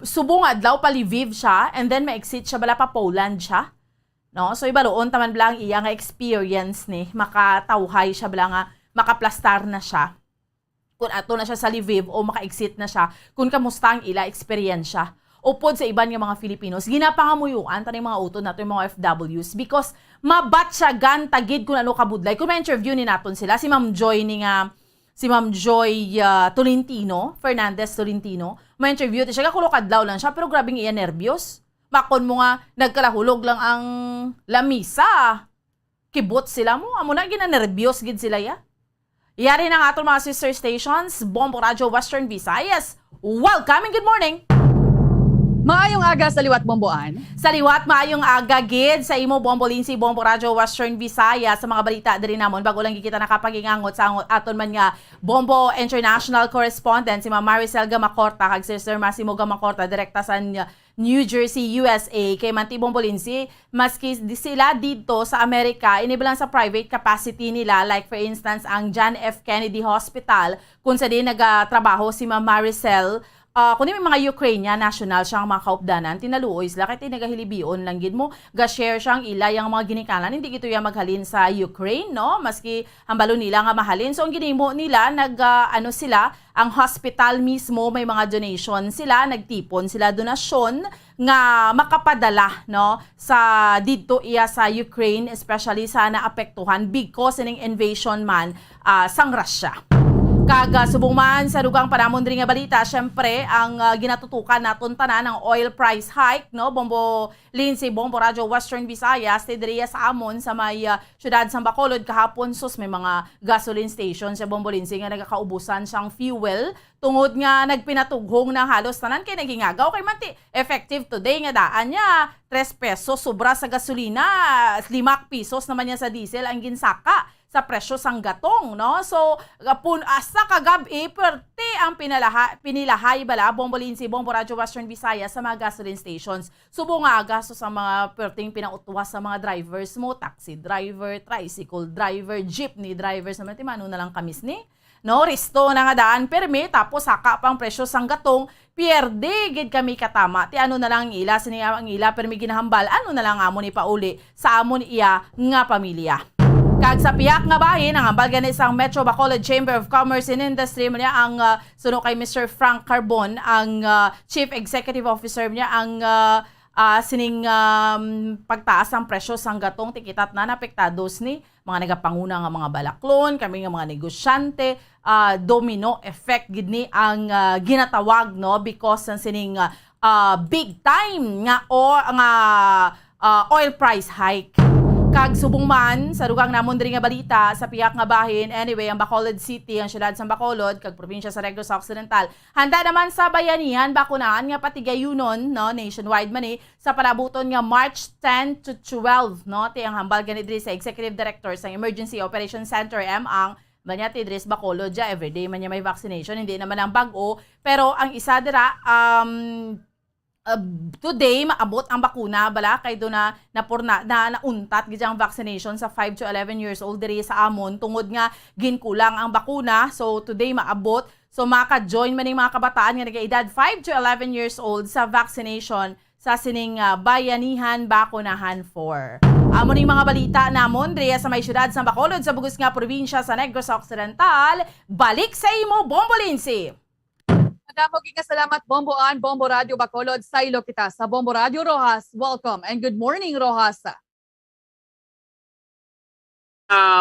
subong adlaw paliviv siya and then ma-exit siya bala pa Poland siya no so ibaloon taman blang iya nga experience ni makatawhay siya bala nga makaplastar na siya kung ato na siya sa Lviv o maka-exit na siya kung kamusta ang ila experience siya upod sa iban nga mga Filipinos ginapangamuyuan taning mga utod nato yung mga OFWs because mabatsyagan tagid kung ano kabudlay kung ma-interview ni naton sila si Ma'am Joy Tolentino, Fernandez Tolentino, may interview siya, kakulokadlaw lang siya, pero grabing iya nervyos. Makon mo nga, nagkalahulog lang ang lamisa. Kibot sila mo, amo na ginanervyos gid sila ya. Yari na nga atong mga sister stations, Bombo Radio Western Visayas. Welcome and good morning! Maayong aga sa liwat Bomboan. Sa liwat, maayong aga gid sa imo Bombo Lindsay, Bombo Radio Western Visayas sa mga balita diri namon bago lang kita nakapagingangot sa aton man nga Bombo International Correspondent si Ma'am Maricel Gamacorta kag Sister Massimo Gamacorta direkta sa New Jersey, USA kay Manti Bombo Lindsay maski sila dito sa Amerika inibilang sa private capacity nila like for instance ang John F. Kennedy Hospital kung sa din nagatrabaho si Ma'am Maricel kundi may mga Ukrainian national siyang mga kaupdanan, tinaluoy sila, kaya tinagahilibion lang gid mo, ga-share siyang ila yung mga ginikanan, hindi gito yung maghalin sa Ukraine, no? Maski hambalo nila nga mahalin. So, ang ginimo nila, sila, ang hospital mismo, may mga donation sila, nagtipon sila donasyon nga makapadala, no? Sa dito iya sa Ukraine, especially sa naapektuhan because ng invasion man sang Russia. Kaga subong man sa dugang panamon diri nga balita, syempre ang ginatutukan naton tanan ang oil price hike, no? Bombo Lindsay, Bombo Radio Western Visayas, diri sa amon sa may syudad sa Bacolod kahapon sus may mga gasoline station sa Bombo Lindsay nga nagakaubusan siyang fuel tungod nga nagpinatughong na halos tanan kay nagingagaw kay manti effective today nga daan niya 3 pesos sobra sa gasolina, 5 pesos naman niya sa diesel ang ginsaka sa presyo sang gatong, no? So, asa kagabi, perte ang pinilahay bala, Bombo Lindsay, Bombo Radio Western Visayas sa mga gasoline stations. Subo nga agaso sa mga perting pinautuwas sa mga drivers mo, taxi driver, tricycle driver, jeepney drivers, naman timano na lang kamis ni. no, risto na nga daan permi, tapos saka pang presyo sang gatong, pierde gid kami katama. Ti ano na lang ang ila, sini ang ila permi ginahambal, ano na lang amon ipauli sa amon iya nga pamilya. Kag sa piyak nga bahin, ang hambal gani sang Metro Bacolod Chamber of Commerce and Industry niya ang suno kay Mr. Frank Carbon, ang Chief Executive Officer niya ang sining pagtaas ang presyo sang gatong tikitat na napektados ni mga nagapanguna nga mga balaklon, kami nga mga negosyante, domino effect gid ni ang ginatawag, no, because ang sining big time nga o nga oil price hike. Kag subong man sa dugang namon diri nga balita sa piyak nga bahin, anyway, ang Bacolod City, ang siyudad sa Bacolod kag probinsya sa Negros Occidental, handa naman sa bayanihan bakunahan nga pati gayunon, no, nationwide man sa palabuton nga March 10 to 12, no, ti ang hambal gani diri sa Executive Director sa Emergency Operations Center ang Banya Tidris Bacolod, everyday man niya may vaccination, hindi naman ang bag-o, pero ang isa dira today maabot ang bakuna bala kay do na nauntat gid ang vaccination sa 5 to 11 years old diri sa amon tungod nga ginkulang ang bakuna. So today maabot, so maka-join man ning mga kabataan nga nagaedad 5 to 11 years old sa vaccination sa sining Bayanihan Bakunahan 4. Amo ning mga balita namon diri sa may syudad sa Bacolod sa bugos nga probinsya sa Negros Occidental. Balik sa imo, Bombolinsi. Madamo nga salamat Bomboan, Bombo Radio Bacolod, saylo kita sa Bombo Radio Rojas. Welcome and good morning Rojas.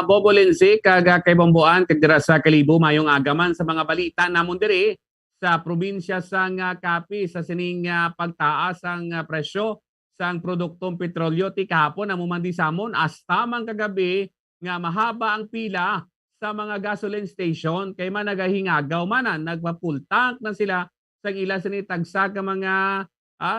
Bobo Lindsay, kaga kay Bomboan, kagdira sa Kalibo, mayong agaman sa mga balita namon diri sa probinsya sang Capi sa sining pagtaas ang presyo sang produktong petrolyo ti kahapon namumandi samon hasta man kagabi nga mahaba ang pila sa mga gasoline station kay man nagahingagaw manan nagpa-full tank na sila sang ila sini tagsa ka mga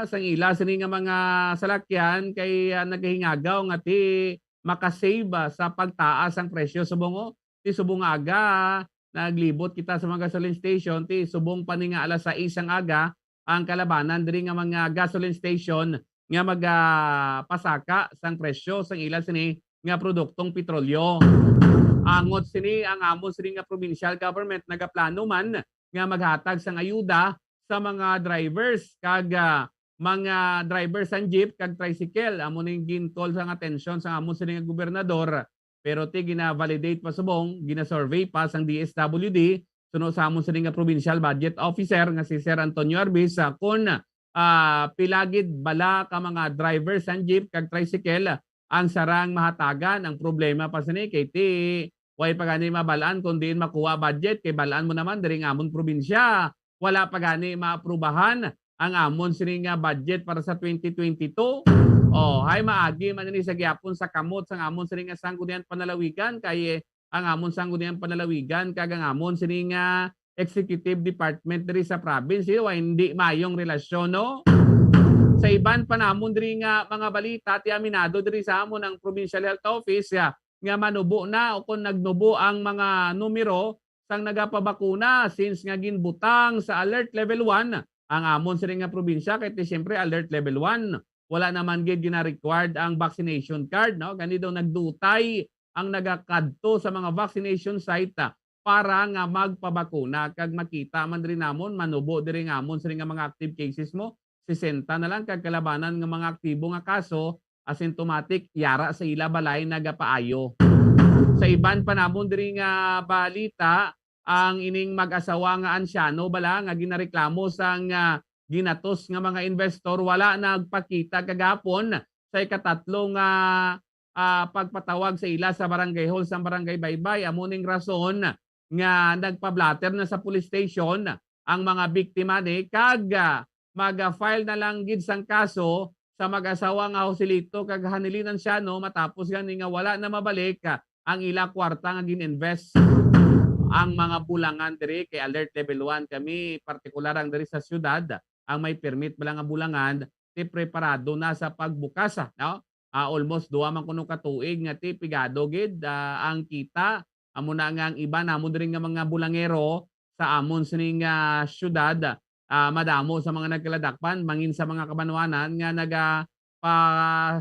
sang ila sini nga mga salakyan kay nagahingagaw nga ti makasave sa pagtaas ang presyo subong ti subong aga naglibot kita sa mga gasoline station ti subong pa ni nga alas 6 ang aga ang kalabanan diri nga mga gasoline station nga magpasaka sang presyo sang ila sini nga produktong petrolyo. Angot sini ang amon sini nga provincial government nagaplano man nga maghatag sang ayuda sa mga drivers kag mga drivers sang jeep kag tricycle. Amon ning gin-call sang atensyon sa amon sini nga gobernador pero ti gina-validate pa subong, gina-survey pa sang DSWD suno sa amon sini nga provincial budget officer nga si Sir Antonio Arbis kun pilagid bala ka mga drivers sang jeep kag tricycle ang sarang mahatagan. Ang problema pa sini kay ti way pa gani mabalaan kundi makuha budget kay balaan mo naman diri nga amon probinsya wala pa gani maaprubahan ang amon sini nga budget para sa 2022. Hay maagi man ni sa gyapon sa kamot sang amon sini nga sanggunian panalawigan kay ang amon sanggunian panalawigan kag ang amon sini nga executive department diri sa province hindi mayong relasyon, no? Sa iban pa namon diri nga mga balita ti aminado diri sa amon ang Provincial Health Office nga manubo na o kung nagnubo ang mga numero sang nagapabakuna since nga ginbutang sa alert level 1 ang amon sa nga probinsya kay siyempre alert level 1 wala naman gid gina-required ang vaccination card, no? Gani daw nagdutay ang nagakadto sa mga vaccination site para nga magpabakuna kag makita man diri namon manubo diri nga amon sa nga mga active cases mo 60 na lang kag kalabanan ng mga aktibo nga kaso asymptomatic yara sa ila balay nagapaayo. Sa iban pa namon diri nga balita ang ining mag-asawa nga ansyano bala nga ginareklamo sang ginatos nga mga investor wala nagpakita kagapon sa ikatatlong pagpatawag sa ila sa barangay hall sa barangay Baybay. Amuning rason nga nagpa-blatter na sa police station ang mga biktima ni kag mag-file na lang gid sang kaso sa mag-asawa nga Joselito kag Hanilinan siya no matapos gani nga wala na mabalik ang ila kwarta nga gin-invest. Ang mga bulangan diri kay alert level 1 kami partikular ang diri sa syudad ang may permit bala nga bulangan ti preparado na sa pagbukas no. Almost 2 man kuno ka tuig nga ti pigado gid ang kita amo na nga ang iba namon diri nga mga bulangero sa amon sining syudad. Madamo sa mga nagkaladakpan mangin sa mga kabanwanan nga naga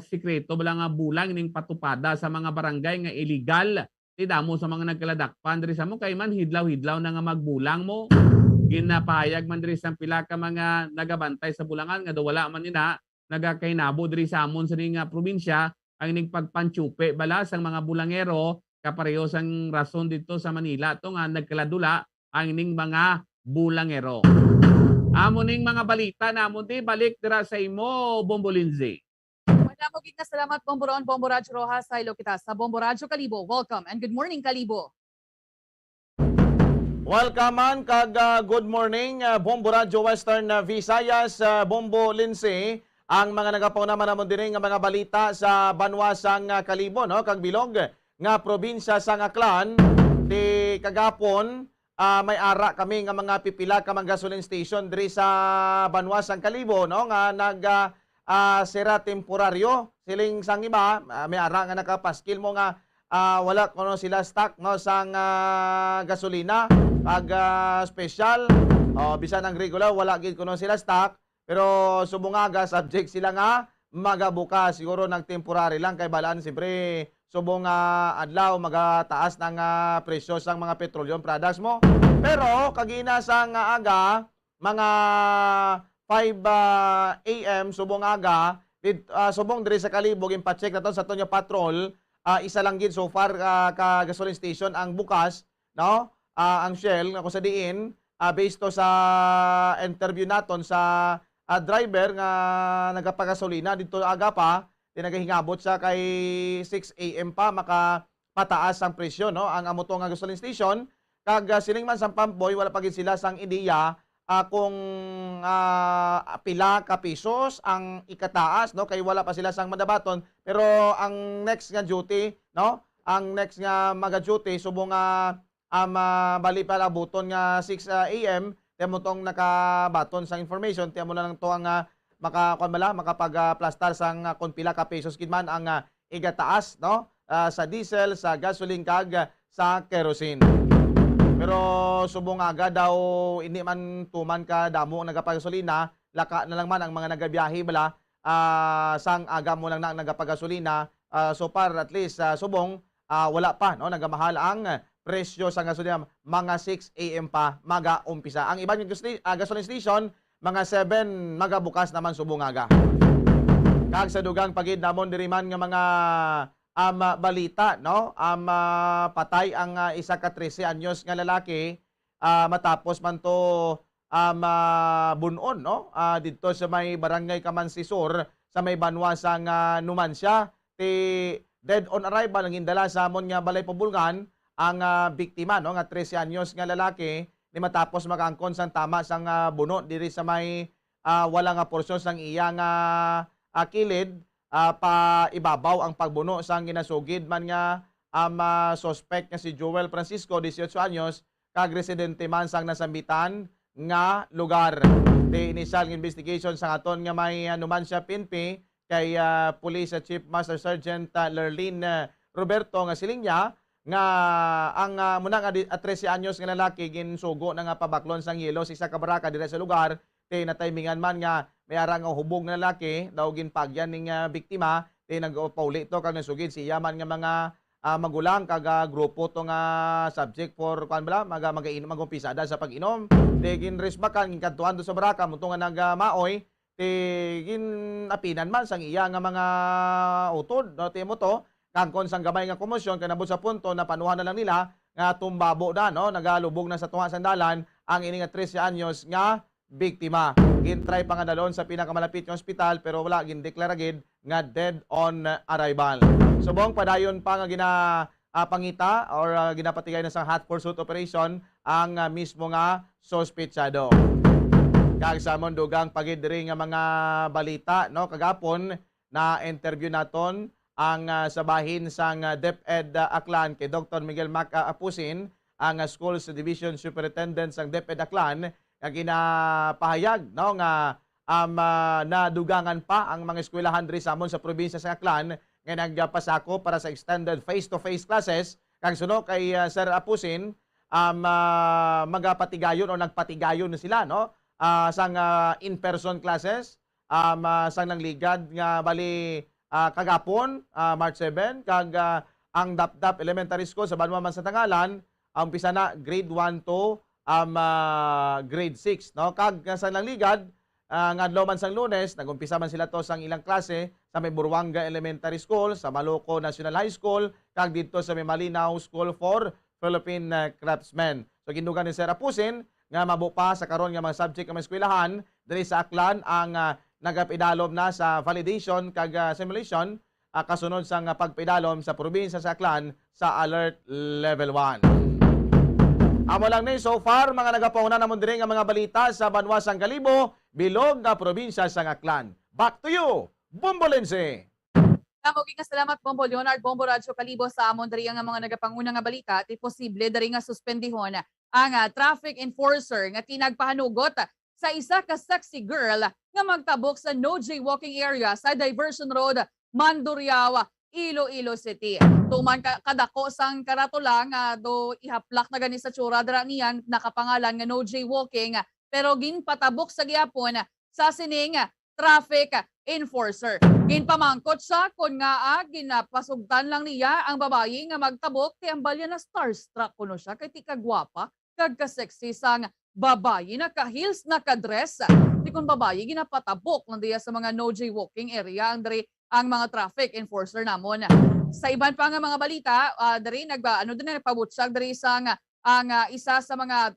sikreto bala nga bulang ning patupada sa mga barangay nga illegal damo sa mga nagkaladakpan diri sa mo kay man hidlaw-hidlaw na nga magbulang mo. Ginapahayag man diri sa pila ka mga nagabantay sa bulangan nga wala man ina nagakainabo diri sa amon sa ning probinsya ang ning pagpanchupe bala sang mga bulangero kapareho sang rason dito sa Manila to nga nagkaladula ang ning mga bulangero. Amo ning mga balita namon di balik dira sa imo Bombo Lindsay. Madamo gid nga salamat Bomboron, Bombo Radyo Rojas sa ilo kita sa Bombo Radyo Kalibo. Welcome and good morning Kalibo. Welcome man kag good morning Bombo Radyo Western Visayas, Bombo Lindsay. Ang mga nagapauna man namon diri nga mga balita sa banwasang Kalibo no kag bilog nga probinsya sa Aklan di kagapon may ara kami nga mga pipila ka mga gasoline station diri sa banwasang Kalibo no nga sira temporaryo siling sang iba may ara nga nakapaskil mo nga wala kuno sila stock no sang gasolina pag special bisan ang regular wala gid kuno sila stock. Pero subungaga, subject sila nga magabuka. Siguro nag-temporary lang kay balaan. Siyempre, subong adlaw, magataas ng presyo sang mga petroleum products mo. Pero, kagina sang aga, mga 5 a.m. subong aga, subong diri sa Kalibo, impacheck na to sa Tonyo Patrol, isa lang gid so far ka gasoline station ang bukas, no? Ang Shell, ako sa diin, based to sa interview naton sa driver nga nagapagasolina dito aga pa, nagahingabot sa kay 6 a.m. pa makapataas ang presyo no ang amoto nga gasoline station kag siling man sang pump boy wala pa gid sila sang ideya kung pila ka pesos ang ikataas no kay wala pa sila sang madabaton pero ang next nga duty no ang next nga maga-duty subong bali pa labuton nga 6 a.m. Tiyan mo itong nakabaton sa information, tiyan mo na lang ito ang makapag-plastar sang kung pila ka pesos kidman ang igataas no? Sa diesel, sa gasoline kag sa kerosene. Pero subong aga daw hindi man tuman ka damo nagapagasolina, laka na lang man ang mga nagabiyahe bala sang aga mo lang na nagapagasolina. So far at least subong wala pa no nagamahal ang presyo sa gasolina mga 6 a.m. pa maga-umpisa. Ang ibang gasoline station, mga 7 magabukas naman subong aga. Kag sa dugang pagid namon diri man nga mga balita no, patay ang isa ka 13 anyos nga lalaki matapos man to bunon no, dito sa may barangay Kamansisor sa may banwasang Numancia. Dead on arrival ang indala sa amon nga balay pabulgan ang biktima no nga 13 anyos nga lalaki ni matapos makaangkon sang tama sang buno diri sa may wala nga porsyon sang iya nga kilid pa ibabaw ang pagbuno sang ginasugid man nga suspect nga si Joel Francisco 18 anyos kag residente man sang nasambitan nga lugar. The initial investigation sa aton nga may Numancia PNP kay Police Chief Master Sergeant Lerlin Roberto nga siling niya nga ang muna nga 13 anyos nga lalaki ginsugo na nga pabaklon sang yelo sa isa ka baraka diri sa lugar natimingan man nga may ara nga hubog nga lalaki daw ginpagyan ning biktima nagpauli to kag nasugid siya man nga mga magulang kag grupo to nga subject for kan bala magainom magumpisada sa pag-inom ginresbakan ginkantuan do sa baraka mo nga nagmaoy ginapinan man sang iya nga mga utod no timo to kangkon sang gamay nga komosyon kanabot sa punto na panuhan na lang nila nga tumbabo na no nagalubog na sa tunga sandalan ang ini nga 13 anyos nga biktima. Gintry pa nga dalon sa pinakamalapit nga ospital pero wala gindeklara gid nga dead on arrival. Subong padayon pa nga pangita or ginapatigay na sa hot pursuit operation ang mismo nga sospechado. Kag sa mondugang pagid diri nga mga balita no kagapon na interview naton ang sabahin sang DepEd Aklan kay Dr. Miguel Mac Apusin, ang Schools Division Superintendent sang DepEd Aklan nga ginapahayag no nga nadugangan pa ang mga eskwelahan diri sa amon sa probinsya sa Aklan nga nagpasako para sa extended face-to-face classes kag suno kay Sir Apusin magapatigayon o nagpatigayon na sila no sang in-person classes sang nangligad nga bali kagapon March 7 kag ang Dapdap Elementary School sa Banwa man sa Tangalan, ang umpisa na grade 1 to grade 6, no? Kag sa Langligad, ngadlaw man sang Lunes, nagumpisa man sila to sang ilang klase sa may Burwanga Elementary School, sa Maloco National High School, kag dito sa may Malinaw School for Philippine Craftsmen. So ginugan ni Sir Apusin nga mabupa sa karon nga mga subject nga mga eskwelahan diri sa Aklan ang nagapidalom na sa validation kag simulation kasunod sa pagpidalom sa probinsya sa Aklan sa Alert Level 1. Amo lang ni so far mga nagapauna namon diri nga mga balita sa Banwasang Kalibo, bilog nga probinsya sa Aklan. Back to you, Bombolense. Mabuking salamat Bombo Leonard, Bombo Radyo Kalibo sa amon diri nga mga nagapanguna nga balita ti posible diri nga suspendihon ang traffic enforcer nga tinagpahanugot sa isa ka sexy girl nga magtabok sa no jaywalking area sa Diversion Road, Mandurriao, Iloilo City. Tuman kadako sang karatula nga do ihaplak na gani sa tsura dira niyan nakapangalan nga no jaywalking pero ginpatabok sa gihapon sa sining traffic enforcer. Ginpamangkot siya kun nga ginapasugtan lang niya ang babayi nga magtabok ti ambalya na starstruck kuno siya kay ti kagwapa kag ka-sexy sang babayi naka-heels naka-dress. Ti kun babayi ginapatabok lang diya sa mga no jaywalking area ang mga traffic enforcer namon. Sa iban pa nga mga balita, diri nagpabutsag diri sang ang isa sa mga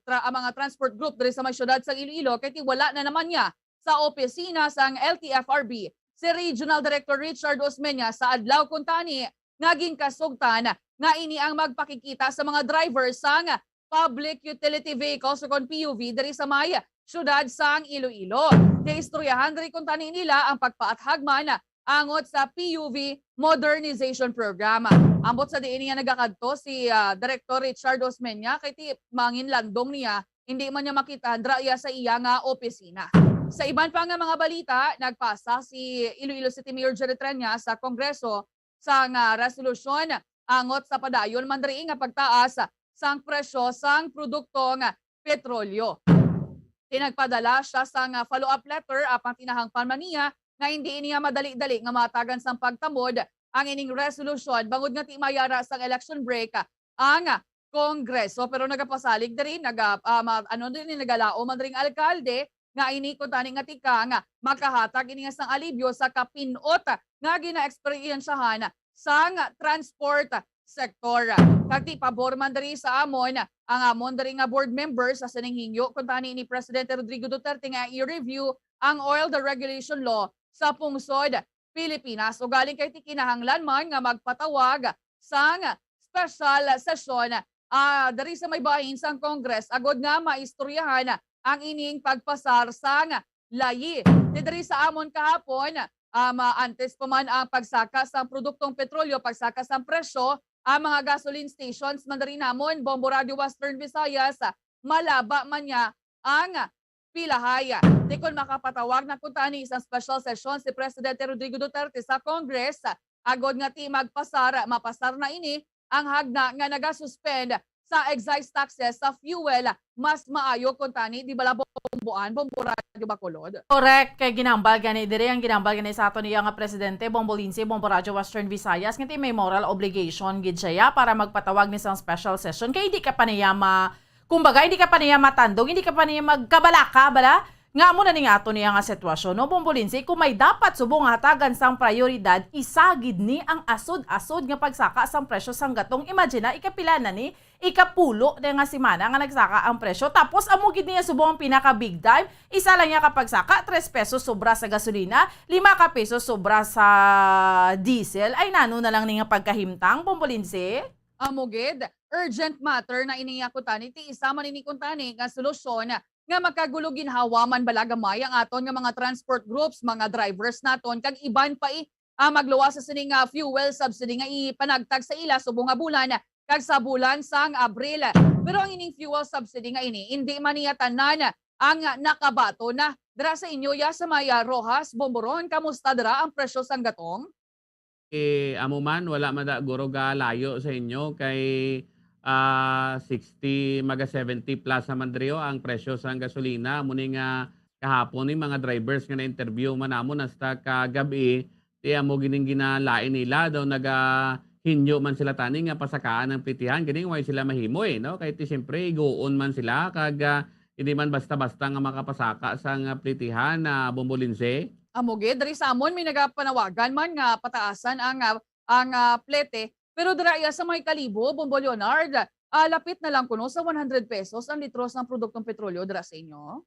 transport group diri sa may syudad sa Iloilo kay ti wala na naman niya sa opisina sang LTFRB si Regional Director Richard Osmeña sa adlaw kuntani naging kasugtan nga ini ang magpakikita sa mga drivers sang Public Utility Vehicles o PUV diri sa may syudad sang Iloilo. Istoryahan diri kuntani nila ang pagpaathagman angot sa PUV Modernization Program. Ambot sa diin niya nagakadto si Director Richard Osmeña kay ti mangin landong niya hindi man niya makita draya sa iya nga opisina. Sa iban pa nga mga balita, nagpasa si Iloilo City Mayor Jerry Treña sa Kongreso sa resolusyon angot sa padayon man diri nga pagtaas sang presyo sang produktong petrolyo. Tinagpadala siya sang follow-up letter apang tinahangpan man niya nga hindi niya madali-dali nga matagan sang pagtamod ang ining resolusyon bangod nga ti mayara sang election break ang Kongreso. Pero nagapasalig diri nagalao man ring alkalde nga ini ko tani nga tika nga makahatag ini nga sang alibyo sa kapinot nga gina-eksperyensyahan sang transport sektor. Kagti pabor man diri sa amon ang amon diri nga board members sa sininghinyo kun tani ni Presidente Rodrigo Duterte nga i-review ang oil deregulation law sa pungsod Pilipinas. O galing kay ti kinahanglan man nga magpatawag sang special session diri sa may bahin sang Congress agod nga maistoryahan ang ining pagpasar sang layi. Diri sa amon kahapon, antes pa man ang pagsaka sa produktong petrolyo, pagsaka sa presyo, ang mga gasoline stations man diri namon, Bombo Radio Western Visayas, malaba man niya ang pilahaya. Di kon makapatawag na kuntani isang special session si Presidente Rodrigo Duterte sa Congress, agod nga ti mapasar na ini ang hagna nga nagasuspend sa excise taxes sa fuel mas maayo kuntani di bala bomboan Bombo Radio Bacolod. Correct kay ginambal gani diri ang ginambal gani sa ato niya nga presidente Bombo Lindsay Bombo Radio Western Visayas ngiti may moral obligation gid siya para magpatawag ni sang special session kay hindi ka pa niya kumbaga hindi ka pa niya matandong hindi ka pa niya magkabalaka bala nga mo na ni nga ato niya nga sitwasyon no Bombo Lindsay kung may dapat subong hatagan sang prioridad isagid ni ang asod-asod nga pagsaka sang presyo sang gatong imagine ikapila na ni ikapulo na nga simana nga nagsaka ang presyo tapos amo gid niya subong ang pinaka big time isa lang niya kapag saka 3 pesos sobra sa gasolina 5 ka pesos sobra sa diesel ay nano na lang ni nga pagkahimtang Bombo Lindsay. Amo gid urgent matter na iniyakutan iti isa man ini kuntani nga solusyon nga magkagulugin hawaman balagamay ang aton nga mga transport groups, mga drivers naton kag iban pa magluwas sa sining fuel subsidy nga ipanagtag sa ila subong nga bulan kag sa bulan sang Abril. Pero ang ining fuel subsidy nga ini hindi man niya tanan ang nakabato na dira sa inyo ya sa Maya Rojas, Bomboron, kamusta dira ang presyo sang gatong? Amo man wala man da guro ga layo sa inyo kay 60 maga 70 plus naman drio ang presyo sa gasolina muni nga kahapon ni mga drivers nga na-interview man namon hasta kagabi ti amo gining ginalain nila daw naga hinyo man sila tani nga pasakaan ng plitihan kini way sila mahimoy no kay ti syempre goon man sila kag hindi man basta-basta nga makapasaka sa plitihan na Bombolinse. Amoge diri sa amon may nagapanawagan man nga pataasan ang plete pero dira sa may Kalibo, Bombo Leonard, lapit na lang kuno sa 100 pesos ang litros ng produktong petrolyo dira sa inyo.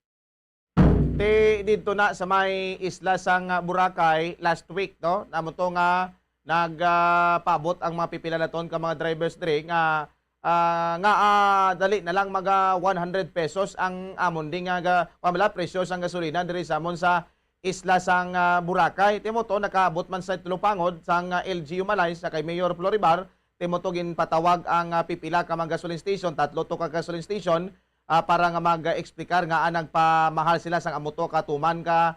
Dito na sa may isla sang Boracay last week no namo to nga nagpaabot ang mga pipila naton ka mga drivers diri nga dali na lang mga 100 pesos ang amon ding nga pamela presyo sang gasolina diri sa amon sa isla sang Boracay. Timo to nakaabot man sa tulupangod sang LGU Malay sa kay Mayor Floribar. Timo to ginpatawag ang pipila ka mga gasoline station, 3 to ka gasoline station para nga mag-explicar nga nagpamahal sila sang amoto ka tuman ka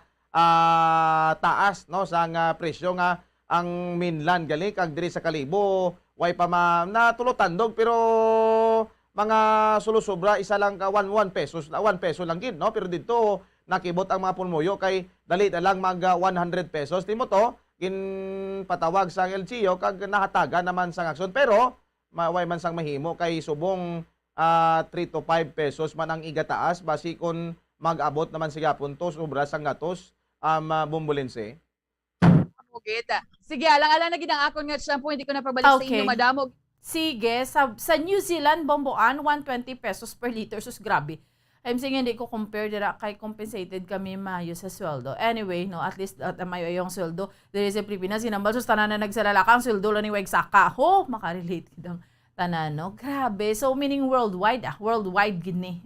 taas no sang presyo nga ang mainland gali kag diri sa Kalibo way pa natulotandog pero mga sulusobra isa lang ka 1 pesos 1 peso lang gid no pero dito nakibot ang mga pulmoyo kay dali na lang mag 100 pesos timo to ginpatawag sa LGU kag nahataga naman sang aksyon pero way man sang mahimo kay subong 3 to 5 pesos man ang igataas basi kun mag-abot naman siya puntos sobra sang gatos Bombolinse. Sige, alang-alang na ginang akon nga shampoo, hindi ko na pabalik sa inyo, madamog. Sige, sa New Zealand, Bomboan, 120 pesos per liter. Sus, grabe. I'm saying hindi ko compare dira kay compensated kami mayo sa sweldo. Anyway, no, at least mayo yung sweldo. Diri sa Pilipinas, sinambal sus tanan na nagsalalakang sweldo lang ni Wag Saka. Ho, makarelate kidang tanan, no? Grabe. So, meaning worldwide, worldwide gini.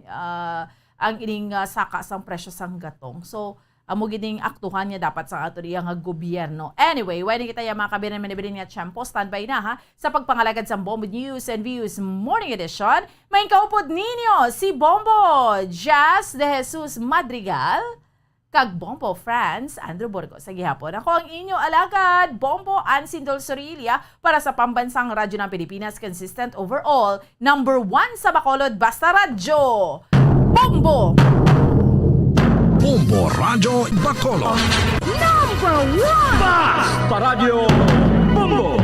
Ang ining saka sang presyo sang gatong. So, amo gining aktuhan niya dapat sa ato nga gobyerno. Anyway, why kita yung mga kabinan manibilin nga tiyempo, standby na ha, sa pagpangalagad sa Bombo News and Views Morning Edition. May kaupod ninyo si Bombo Jazz de Jesus Madrigal, kag Bombo France, Andrew Burgos. Sa gihapon, ako ang inyo alagad, Bombo Ansindol Sorilia, para sa pambansang radyo ng Pilipinas, consistent overall, number 1 sa Bacolod, basta radyo, Bombo! Bombo Radio Bacolod. Number 1! Basta Radio Bombo!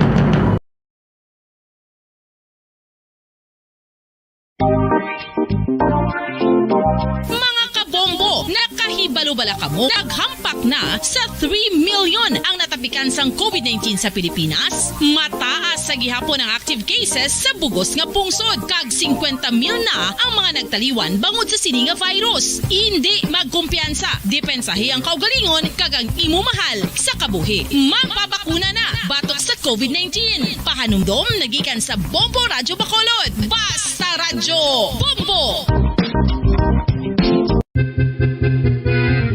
Mga kabombo, nakahibalo bala kamo? Naghampak na sa 3 million ang natapikan sang COVID-19 sa Pilipinas. Mataas sa gihapon ang active cases sa bugos nga pungsod. Kag 50 mil na ang mga nagtaliwan bangod sa sini nga virus. Hindi magkumpiyansa. Depensahi ang kaugalingon kag ang imo mahal sa kabuhi. Magpabakuna na batok sa COVID-19. Pahanumdom nagikan sa Bombo Radio Bacolod. Basta Radio Bombo!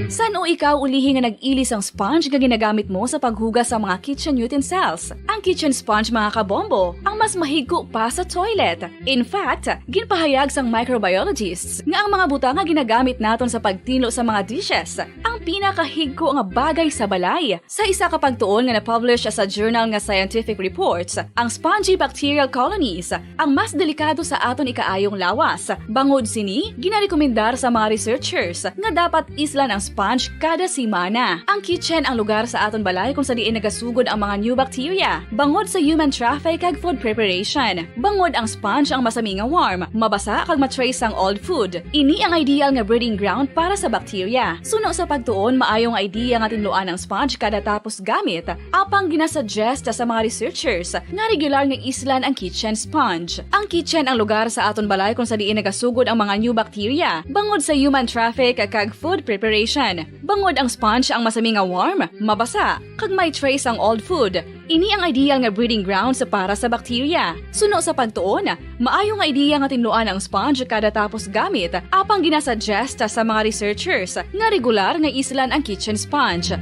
Saan o ikaw ulihi nga nag-ilis ang sponge nga ginagamit mo sa paghugas sa mga kitchen utensils? Ang kitchen sponge mga kabombo, ang mas mahigko pa sa toilet. In fact, ginpahayag sang microbiologists nga ang mga butang nga ginagamit naton sa pagtinlo sa mga dishes, ang pinakahigko nga bagay sa balay. Sa isa ka pagtuon nga na-publish sa journal nga Scientific Reports, ang spongy bacterial colonies ang mas delikado sa aton ikaayong lawas. Bangod sini, ginarekomendar sa mga researchers nga dapat islan ang sponge kada simana. Ang kitchen ang lugar sa aton balay kung sa diin nagasugod ang mga new bacteria. Bangod sa human traffic kag food preparation. Bangod ang sponge ang masami nga warm, mabasa kag matrace ang old food. Ini ang ideal nga breeding ground para sa bacteria. Suno sa pagtuon, maayong idea nga tinluan ang sponge kada tapos gamit. Apang ginasuggest sa mga researchers nga regular nga islan ang kitchen sponge. Ang kitchen ang lugar sa aton balay kung sa diin nagasugod ang mga new bacteria. Bangod sa human traffic kag food preparation. Bangod ang sponge ang masami nga warm, mabasa, kag may trace ang old food. Ini ang ideal nga breeding ground sa para sa bacteria. Suno sa pagtuon, maayong idea nga tinluan ang sponge kada tapos gamit, apang ginasuggest sa mga researchers nga regular nga islan ang kitchen sponge.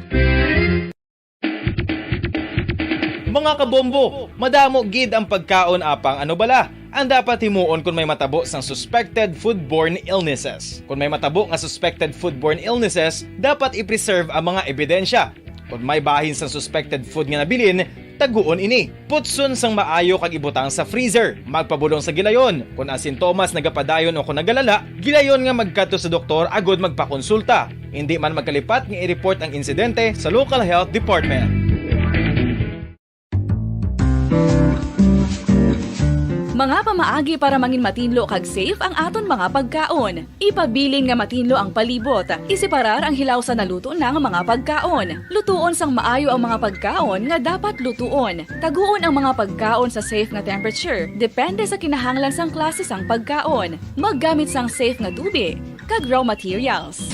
Mga kabombo, madamo gid ang pagkaon apang ano bala ang dapat himuon kung may matabo sang suspected foodborne illnesses. Kung may matabo nga suspected foodborne illnesses, dapat i-preserve ang mga ebidensya. Kung may bahin sang suspected food nga nabilin, taguon ini. Putson sang maayo kag ibutang sa freezer. Magpabulong sa gilayon. Kung ang sintomas nagapadayon o kung nagalala, gilayon nga magkadto sa doktor agud magpakonsulta. Hindi man magkalipat nga i-report ang insidente sa local health department. Mga pamaagi para mangin matinlo kag safe ang aton mga pagkaon. Ipabilin nga matinlo ang palibot. Isiparar ang hilaw sa naluto ng mga pagkaon. Lutuon sang maayo ang mga pagkaon nga dapat lutuon. Taguon ang mga pagkaon sa safe nga temperature. Depende sa kinahanglan sang klase sang pagkaon. Maggamit sang safe nga tubig kag raw materials.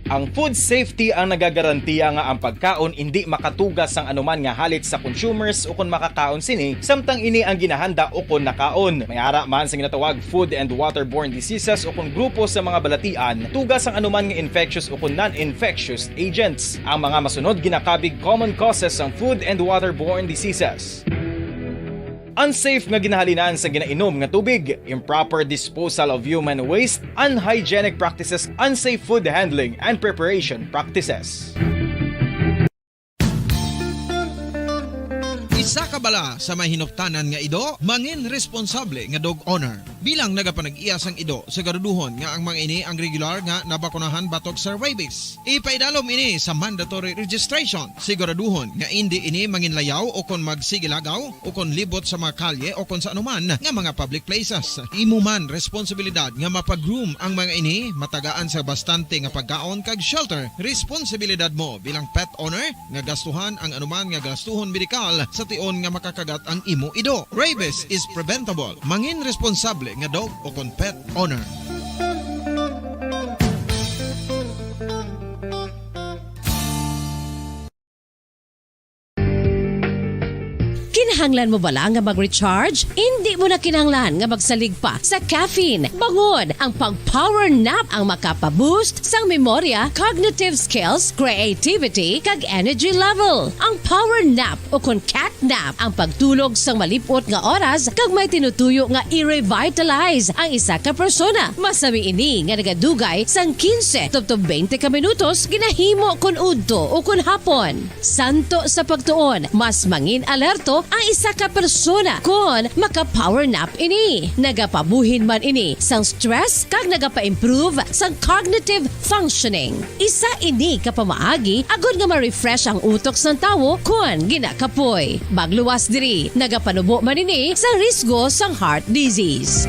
Ang food safety ang nagagarantiya nga ang pagkaon hindi makatugas sang anuman nga halit sa consumers o kung makakaon sini, samtang ini ang ginahanda o kung nakaon. May ara man sa ginatawag food and waterborne diseases o kung grupo sa mga balatian, tugas ang anuman nga infectious o kung non-infectious agents. Ang mga masunod ginakabig common causes ng food and waterborne diseases. Unsafe nga ginahalinan sa ginainom nga tubig, improper disposal of human waste, unhygienic practices, unsafe food handling and preparation practices. Isa ka bala sa may hinuptanan nga ido, mangin responsable nga dog owner. Bilang nagapanag-iyas ang ido, siguraduhon nga ang mga ini ang regular nga nabakunahan batok sa rabies. Ipaidalom ini sa mandatory registration. Siguraduhon nga hindi ini manginlayaw o kon magsigilagaw o kon libot sa mga kalye o kon sa anuman nga mga public places. Imo man responsibilidad nga mapag-groom ang mga ini, matagaan sa bastante nga pagkaon kag shelter. Responsibilidad mo bilang pet owner nga gastuhan ang anuman nga gastuhon medikal sa tion nga makakagat ang imo ido. Rabies is preventable. Mangin responsable nga dog o kon pet owner. Kinahanglan mo bala nga mag-recharge? Hindi mo na kinahanglan nga magsalig pa sa caffeine. Bangod ang pag-power nap ang makapaboost sang memorya, cognitive skills, creativity, kag energy level. Ang power nap o kon cat nap ang pagtulog sang malipot nga oras kag may tinutuyo nga i-revitalize ang isa ka persona. Masami ini nga nagadugay sang 15 to 20 ka minutos ginahimo kun udto o kun hapon. Santo sa pagtuon, mas mangin alerto ang isa ka persona kung maka-power nap ini. Nagapabuhin man ini sang stress kag nagapa-improve sang cognitive functioning. Isa ini kapamaagi agud nga ma-refresh ang utok sang tawo kung ginakapoy. Magluwas diri, nagapanubo man ini sang risgo sang heart disease.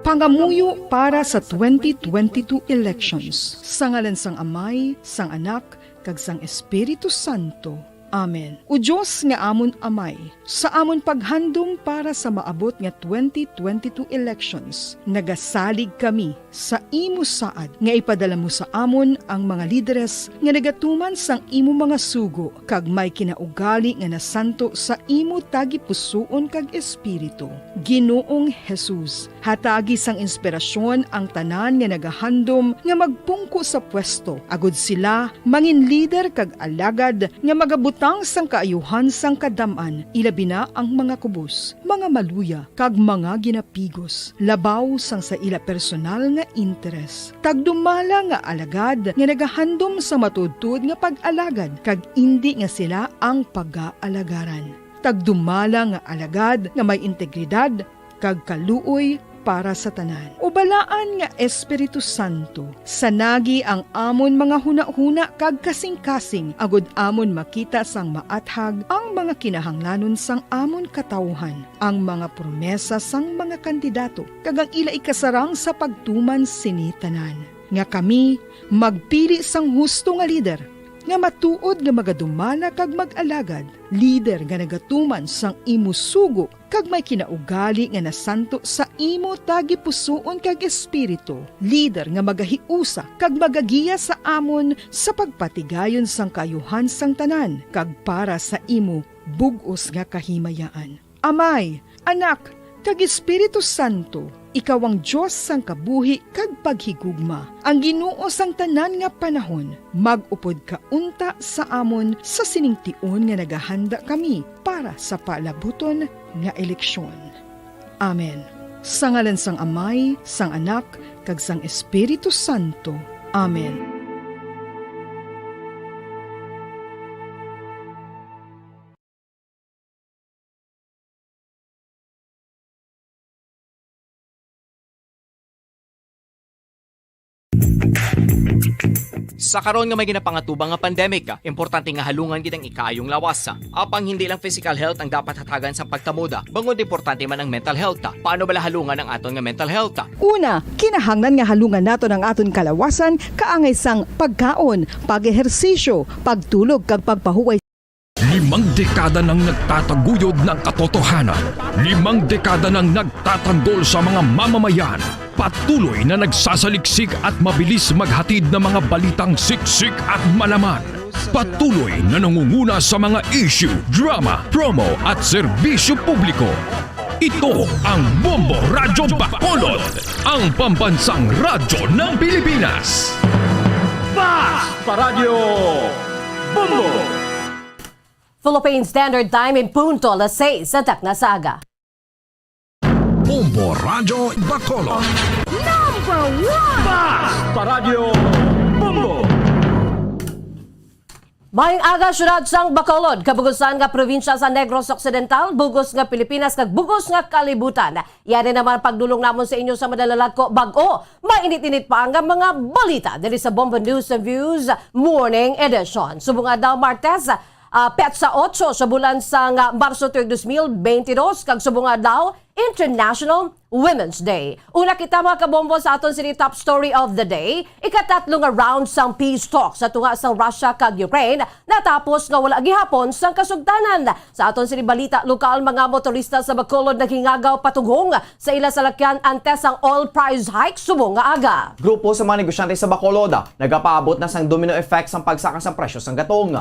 Pangamuyo para sa 2022 elections. Sa ngalan sang Amay, sang Anak, kag sang Espiritu Santo. Amen. O Diyos nga amon Amay, sa amon paghandom para sa maabot nga 2022 elections, nagasalig kami sa imo saad nga ipadala mo sa amon ang mga lideres nga nagatuman sang imo mga sugo kag may kinaugali nga nasanto sa imo tagi pusoon kag espiritu. Ginoong Jesus, hatagi sang inspirasyon ang tanan nga nagahandom nga magpungko sa pwesto, agud sila mangin leader kag alagad nga magabutang sang kaayuhan sang kadaman, ilabi na ang mga kubos, mga maluya kag mga ginapigos, labaw sang sa ila personal nga interes. Tagdumala nga alagad nga nagahandom sa matudtud nga pag-alagad kag indi nga sila ang pag-aalagaran. Tagdumala nga alagad nga may integridad kag kaluoy para sa tanan. Ubalaan nga Espiritu Santo, sanagi ang amon mga huna-huna kag kasing-kasing, agud amon makita sang maathag ang mga kinahanglanon sang amon katawhan, ang mga promesa sang mga kandidato, kag ang ila ikasarang sa pagtuman sini tanan. Nga kami magpili sang husto nga lider, nga matuod nga magadumala kag mag-alagad, lider nga nagatuman sang imo sugo kag may kinaugali nga nasanto sa imo tagi pusoon kag espiritu, lider nga magahiusa kag magagiya sa amon sa pagpatigayon sang kayuhan sang tanan kag para sa imo bug-os nga kahimayaan. Amay, Anak, kag Espiritu Santo, ikaw ang Diyos sang kabuhi kag paghigugma. Ang Ginoo sang tanan nga panahon, mag-upod ka unta sa amon sa siningtion nga nagahanda kami para sa palabuton nga eleksyon. Amen. Sa ngalan sang Amay, sang Anak, kag sang Espiritu Santo. Amen. Sa karon nga may ginapangatubang nga pandemic, importante nga halungan gid ang ikaayong lawas. Apang hindi lang physical health ang dapat hatagan sa pagtamuda, bangod importante man ang mental health. Paano bala halungan ang aton nga mental health? Una, kinahanglan nga halungan nato ng aton kalawasan kaangay sang pagkaon, pag-ehersisyo, pagtulog kag pagpahuway. 5 dekada nang nagtataguyod ng katotohanan. 5 dekada nang nagtatanggol sa mga mamamayan. Patuloy na nagsasaliksik at mabilis maghatid ng mga balitang siksik at malaman. Patuloy na nangunguna sa mga issue, drama, promo at serbisyo publiko. Ito ang Bombo Radyo Bacolod, ang pambansang radyo ng Pilipinas. Fast Paradyo Bombo! Philippine Standard Time in punto alas 6 sa Taknasaga. Bombo Radyo Bacolod. Number 1! Fast Paradyo Bombo! Mayong aga syudad sang Bacolod, kabugusan nga probinsya sa Negros Occidental, bugos nga Pilipinas kag bugos nga kalibutan. Yan naman pagdulong namon sa inyo sa madalalad ko bag-o. Mainit-init pa ang mga balita diri sa Bombo News and Views Morning Edition. Subong daw Martes, petsa 8 sa bulan sang Marso 2022 kag subong daw International Women's Day. Una kita mga kabombo sa aton sini top story of the day. Ikatatlong round sang peace talk sa tunga sang Russia kag Ukraine natapos nga wala gihapon sang kasugdanan. Sa aton sini balita lokal, mga motorista sa Bacolod naghingagaw patugong sa ila salakyan antes ang oil price hike subong nga aga. Grupo sa mga negosyante sa Bacolod nagapaabot na sang domino effect sang pagsaka sang presyo sang gatong.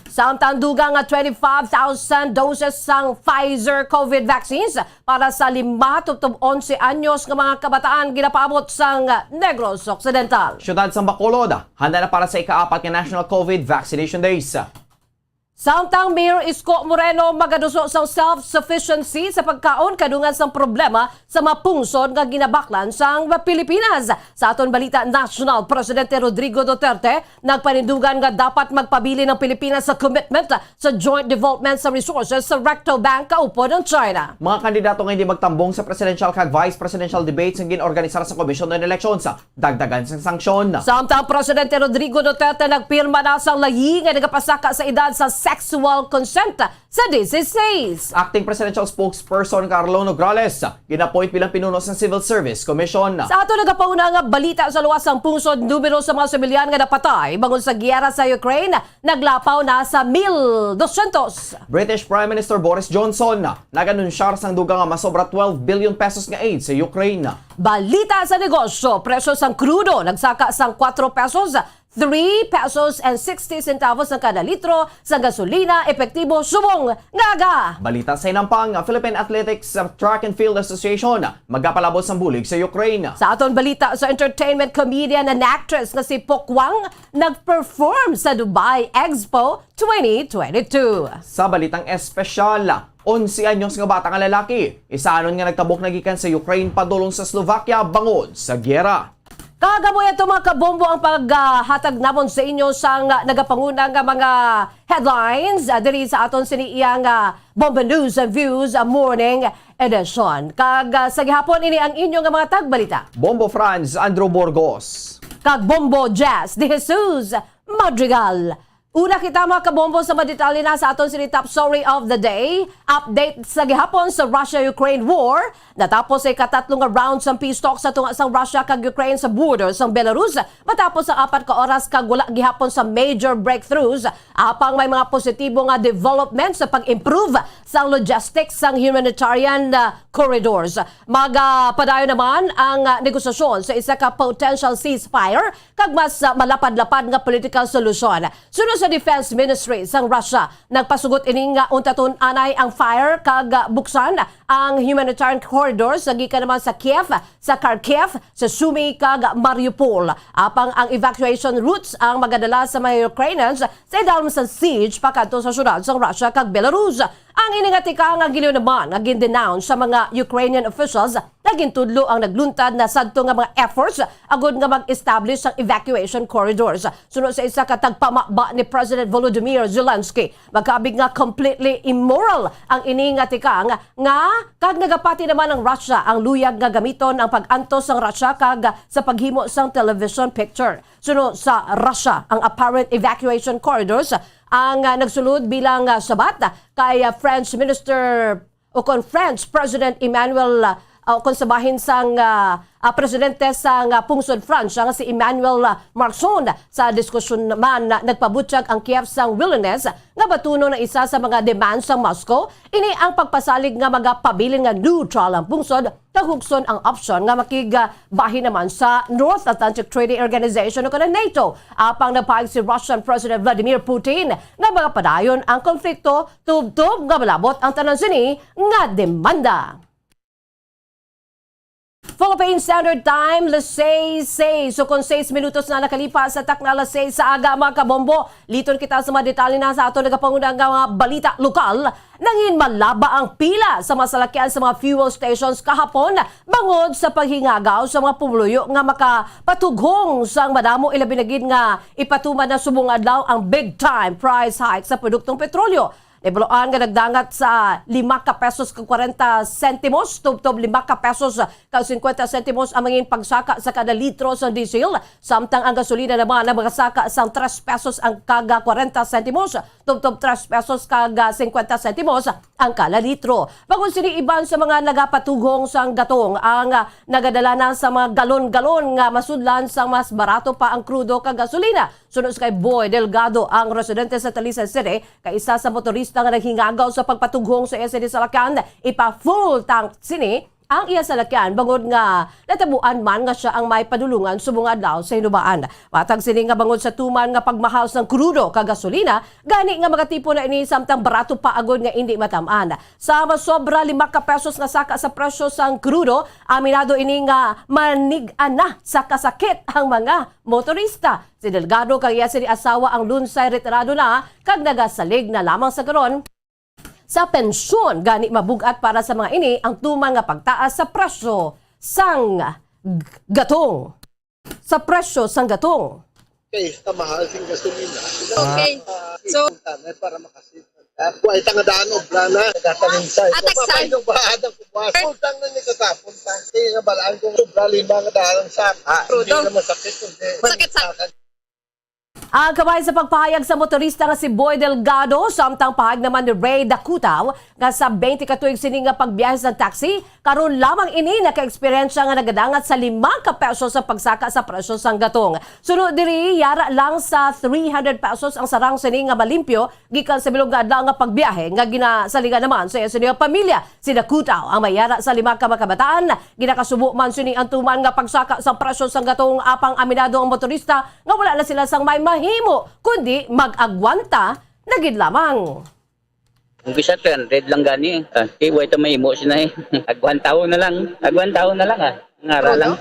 Samtang dugang nga 25,000 doses sang Pfizer COVID vaccines para sa 5 to 11 anyos nga mga kabataan ginapaabot sang Negros Occidental. Siyudad sa Bacolod, handa na para sa ika-4 nga National COVID Vaccination Days. Samtang Mayor Isko Moreno magaduso sa self-sufficiency sa pagkaon kadungan sang problema sa mapungsod nga ginabaklan sang Pilipinas. Sa aton balita national, Presidente Rodrigo Duterte nagpanindugan nga dapat magpabili ng Pilipinas sa commitment sa Joint Development sa Resources sa Recto Bank kaupo ng China. Mga kandidato nga hindi magtambong sa presidential kag vice presidential debates ang ginorganisar sa Commission on Elections dagdagan sang sanksyon. Samtang Presidente Rodrigo Duterte nagpirma na sang layi nga nagapasaka sa edad sa sexual consent sa 16. Acting Presidential Spokesperson Carlo Nograles ginapoint bilang pinuno sa Civil Service Commission. Sa ato nagapauna nga balita sa luwas ang pungsod, numero sa mga sibilyan nga napatay bangod sa giyera sa Ukraine naglapaw na sa 1,200. British Prime Minister Boris Johnson naganunsyar sang dugang nga masobra 12 billion pesos nga aid sa Ukraine. Balita sa negosyo, presyo sang crudo nagsaka sang 4 pesos 3 pesos and 60 centavos ang kada litro sa gasolina, epektibo subong ngaga. Balita sa inampang, Philippine Athletics Track and Field Association magapalabot sang bulig sa Ukraine. Sa aton balita sa entertainment comedian and actress na si Pokwang nag-perform sa Dubai Expo 2022. Sa balitang espesyal, 11 anyos nga bata nga lalaki, isaanon nga nagtabok nagikan sa Ukraine padulong sa Slovakia bangod sa gyera. Kagamoy ito mga kabombo ang paghatag namon sa inyo sang nagapangunang mga headlines diri sa aton siniyang Bombo News and Views Morning Edition. Kag sa gihapon ini ang inyong mga tagbalita. Bombo Franz Andrew Burgos. Kag Bombo Jazz de Jesus Madrigal. Una kita mga kabombo sa madetalye na sa aton sini top story of the day. Update sa gihapon sa Russia-Ukraine war. Natapos ay katatlong round sa peace talk sa tunga sang Russia kag Ukraine sa border sang Belarus. Matapos ang 4 ka oras kag wala gihapon sa major breakthroughs. Apang may mga positibo nga development sa pag-improve sa logistics sang humanitarian corridors. Magpadayon naman ang negosasyon sa isa ka potential ceasefire kag mas malapad-lapad nga political solution. Sunod sa Defense Ministry sang Russia, nagpasugot ining untaton anay ang fire kag buksan ang humanitarian corridors gikan naman sa Kiev, sa Kharkiv, sa Sumy kag Mariupol. Apang ang evacuation routes ang magadala sa mga Ukrainians sa idalom sa siege pakanto sa syudad sang Russia kag Belarus. Ang iningatika nga giliw naman nga gin-denounce sa mga Ukrainian officials naging tudlo ang nagluntad na sadto nga mga efforts agud nga mag-establish ang evacuation corridors. Sunod sa isa ka tagpamaba ni President Volodymyr Zelensky, magkaabig nga completely immoral ang iningatika nga kag nagapati naman ng Russia ang luyag nga gamiton ang pag-antos ng Russia kag sa paghimo sang television picture. Sunod sa Russia ang apparent evacuation corridors ang nagsulod bilang sabat kay French Minister o kon French President Emmanuel kung sabahin sang presidente sang pungsod France nga si Emmanuel Macron. Sa diskusyon naman nagpabutyag ang Kiev sang willingness nga batuno na isa sa mga demands sa Moscow ini ang pagpasalig nga magapabilin nga neutral ang pungsod kahugson ang option nga makigbahin naman sa North Atlantic Treaty Organization o kana NATO. Apang napahig si Russian President Vladimir Putin nga magapadayon ang konflikto tubtob nga malabot ang tanan sini nga demanda. Philippine Standard Time, lasay. So kung 6 minutos na nakalipas sa takna lasay sa aga mga kabombo, liton kita sa mga detalye na sa ato nagapangunang mga balita lokal. Nangin malaba ang pila sa masalakyan sa mga fuel stations kahapon bangod sa paghingagaw sa mga pumuluyo nga makapatughong sa madamo ilabinagid nga ipatuman na subong adlaw ang big time price hike sa produktong petrolyo. Ibaloan nga nagdangat sa 5 ka pesos kag 40 sentimos, tubtob 5 ka pesos kag 50 sentimos ang mangin pagsaka sa kada litro sa diesel, samtang ang gasolina naman na magasaka sang 3 pesos ang kaga 40 sentimos, tubtob 3 pesos kag 50 sentimos ang kada litro. Bago sini iban sa mga nagapatugong sang gatong ang nagadala na sa mga galon-galon nga masudlan sa mas barato pa ang krudo kag gasolina. Sunod kay Boy Delgado, ang residente sa Talisay City, kay isa sa motorista nga naghingagaw sa pagpatughong sa SD Salakyan, ipa-full tank sini ang iya salakyan bangod nga natabuan man nga siya ang may padulungan subong adlaw sa hinubaan. Matag sini nga bangod sa tuman nga pagmahal sang krudo kag gasolina, gani nga magatipo na ini samtang barato pa agod nga indi matam-an. Sa masobra 5 ka pesos nga saka sa presyo sang krudo, aminado ini nga manig-an na sa kasakit ang mga motorista. Si Delgado kag iya sini asawa ang lunsay retirado na kag nagasalig na lamang sa karon sa pensyon, gani mabugat para sa mga ini ang tumang nga pagtaas sa presyo sang gatong. Sa presyo sang gatong. Okay, mahal sing gasolina. Okay. So, para makasip. Kuha itang daan o plana, nagkatalinsay. Papay nung bahadang kubuha. Sultang na ni kakapon. Kaya nga balaan kong sobra 5 nga daan sa hindi naman sakit. sakit. Ang kabay sa pagpahayag sa motorista nga si Boy Delgado, samtang pahayag naman ni Ray Dakutaw nga sa 20 katuig sini nga pagbiyahe sa taxi, karon lamang ini naka-eksperyensya nga nagadangat sa 5 ka pesos sa pagsaka sa presyo sang gatong. Sunod diri yara lang sa 300 pesos ang sarang sini nga malimpyo gikan sa bilog nga adlaw nga pagbiyahe nga ginasaligan naman sa iya pamilya. Si Dakutaw ang mayara sa 5 ka makabataan, ginakasubo man sini ang tuman nga pagsaka sa presyo sang gatong apang aminado ang motorista nga wala na sila sang may mahimo kundi mag-agwanta na gid lamang. Kung bisa 300 lang gani. Iwa ito mahimo siya agwantaw na lang. Agwantaw na lang Ngara lang.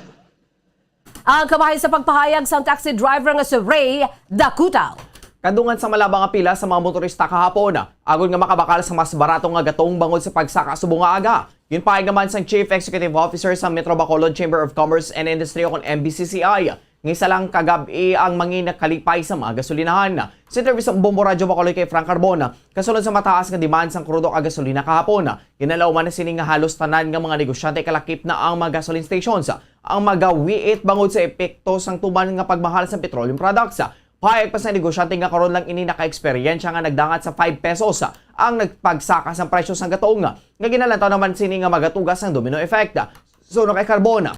Ang kabahay sa pagpahayag sa taxi driver nga si Ray Dakutaw. Kadungan sa malabang nga pila sa mga motorista kahapon, agod nga makabakal sa mas barato nga gatong bangod sa pagsaka subong nga aga. Yun pahayag naman sa Chief Executive Officer sa Metro Bacolod Chamber of Commerce and Industry o MBCCI. Ngisa lang kagabi ang mangin kalipay sa mga gasolinahan. Sa interview sa Bombo Radyo Bacolod kay Frank Carbona, kasunod sa mataas nga demand sang krudo kag gasolina kahapon, ginalaw man na sini nga halos tanan nga mga negosyante kalakip na ang mga gasoline stations. Ang magawiit bangod sa epekto sang tuman nga pagmahal sa petroleum products. Pahayag pa sa negosyante nga karon lang ini naka-eksperyensya nga nagdangat sa 5 pesos ang nagpagsaka sa presyo sang gatong. Nga ginalantaw naman sini nga magatugas ang domino effect. Suno kay Carbona,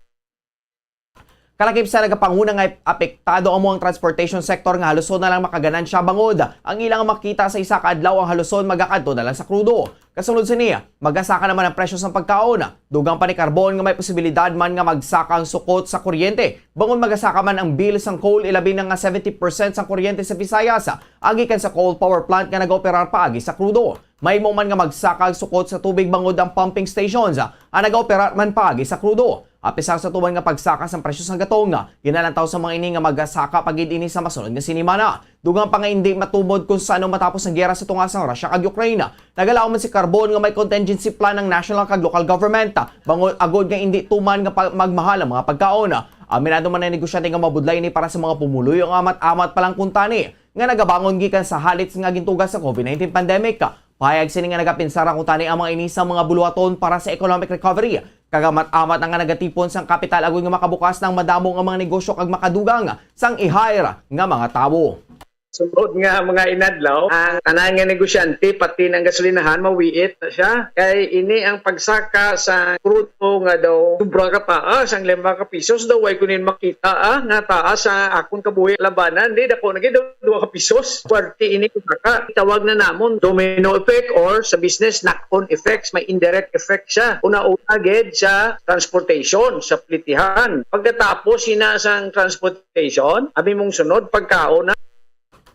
kalakip sa nagapanguna nga apektado ang mga transportation sector nga haluson na lang makaganan siya bangod. Ang ilang makita sa isa ka adlaw ang haluson magakadto na lang sa krudo. Kasunod sa niya, magasaka naman ang presyo sa pagkaon. Dugang pa ni Carbon nga may posibilidad man nga magsaka ang sukot sa kuryente. Bangon magasaka man ang bill sang coal, ilabi na nga 70% sa kuryente sa Visayas. Agikan sa coal power plant nga nag-operar paagi sa krudo. May mo man nga magsaka ang sukot sa tubig bangod ang pumping stations. Ang nag-operar man paagi sa krudo. Apisar sa tuwan nga pagsaka sa presyo sa gatong, ginalantaw sa mga ini nga magasaka pagid ini sa masunod nga sinimana. Dugang pa nga hindi matubod kung saan matapos ang giyera sa tunga sa Russia kag Ukraine. Nagalaw man si Carbon nga may contingency plan ng national kag local government. Bangod agod nga hindi tuman nga magmahal ang mga pagkaon. Aminado man na negosyante nga mabudlay ni para sa mga pumuluyo nga amat-amat palang kuntani nga nagabangon gikan sa halit nga gintugas sa COVID-19 pandemic. Pahayag sini nga nagapinsara kuntani ang mga ini sa mga buluhaton para sa economic recovery. Kagamat-amat ang nga nagatipon sang kapital agud nga makabukas ng madamong ang mga negosyo kag makadugang sang i-hire nga mga tawo. Sunod nga mga inadlaw, ang tanan nga negosyante pati ng gasolinahan mawiit na siya. Kay ini ang pagsaka sa krudo nga daw sobra ka taas, ang 5 ka pisos daw ay kunin makita nga taas sa akong kabuhi labanan. Di dako na daw 2 ka pisos. Kwarte ini pagsaka. Tawag na namon domino effect or sa business knock-on effects, may indirect effect siya. Una-una gid sa transportation, sa plitihan. Pagkatapos sinasang transportation, abi mong sunod pagkaon na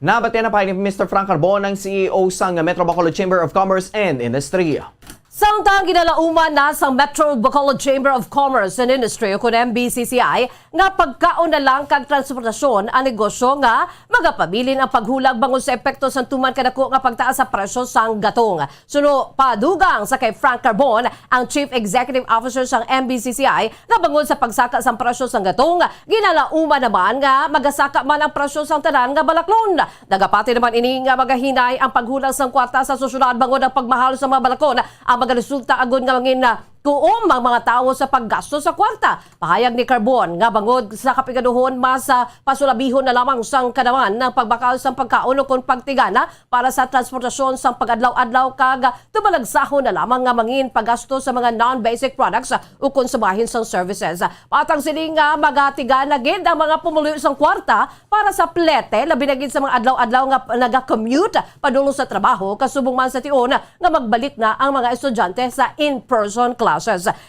Nabatian na pa ni Mr. Frank Carbon, ang CEO sang Metro Bacolod Chamber of Commerce and Industry. Samtang ginalauman na sa Metro Bacolod Chamber of Commerce and Industry o kung MBCCI nga pagkaon na lang kag transportasyon ang negosyo nga magapabilin ang paghulag bangon sa epekto sa tuman kadako nga pagtaas sa presyo sang gatong. Suno padugang sa kay Frank Carbon, ang Chief Executive Officer sang MBCCI nga bangon sa pagsaka sang presyo sang gatong, ginalauman naman nga magasaka man ang presyo sang tanan nga balaklon. Nagapati naman ini nga magahinay ang paghulag sang kwarta sa susunod bangon ang pagmahal sa mga balaklon. Ang mga resulta agad nga mangin na kuom ang mga tao sa paggasto sa kwarta. Pahayag ni Carbon nga bangod sa kapigaduhon mas pasulabihon na lamang sang kanaman ng pagbakal sa pagkaon o kung pagtigana para sa transportasyon sa pagadlaw-adlaw kag tumalagsahon na lamang nga mangin paggasto sa mga non-basic products o kung sabahin sang services. Patang sining nga magatigana gid ang mga pumuluyo sang kwarta para sa plete labi na gid sa mga adlaw-adlaw nga naga-commute padulong sa trabaho kasubong man sa tion nga magbalik na ang mga estudyante sa in-person class.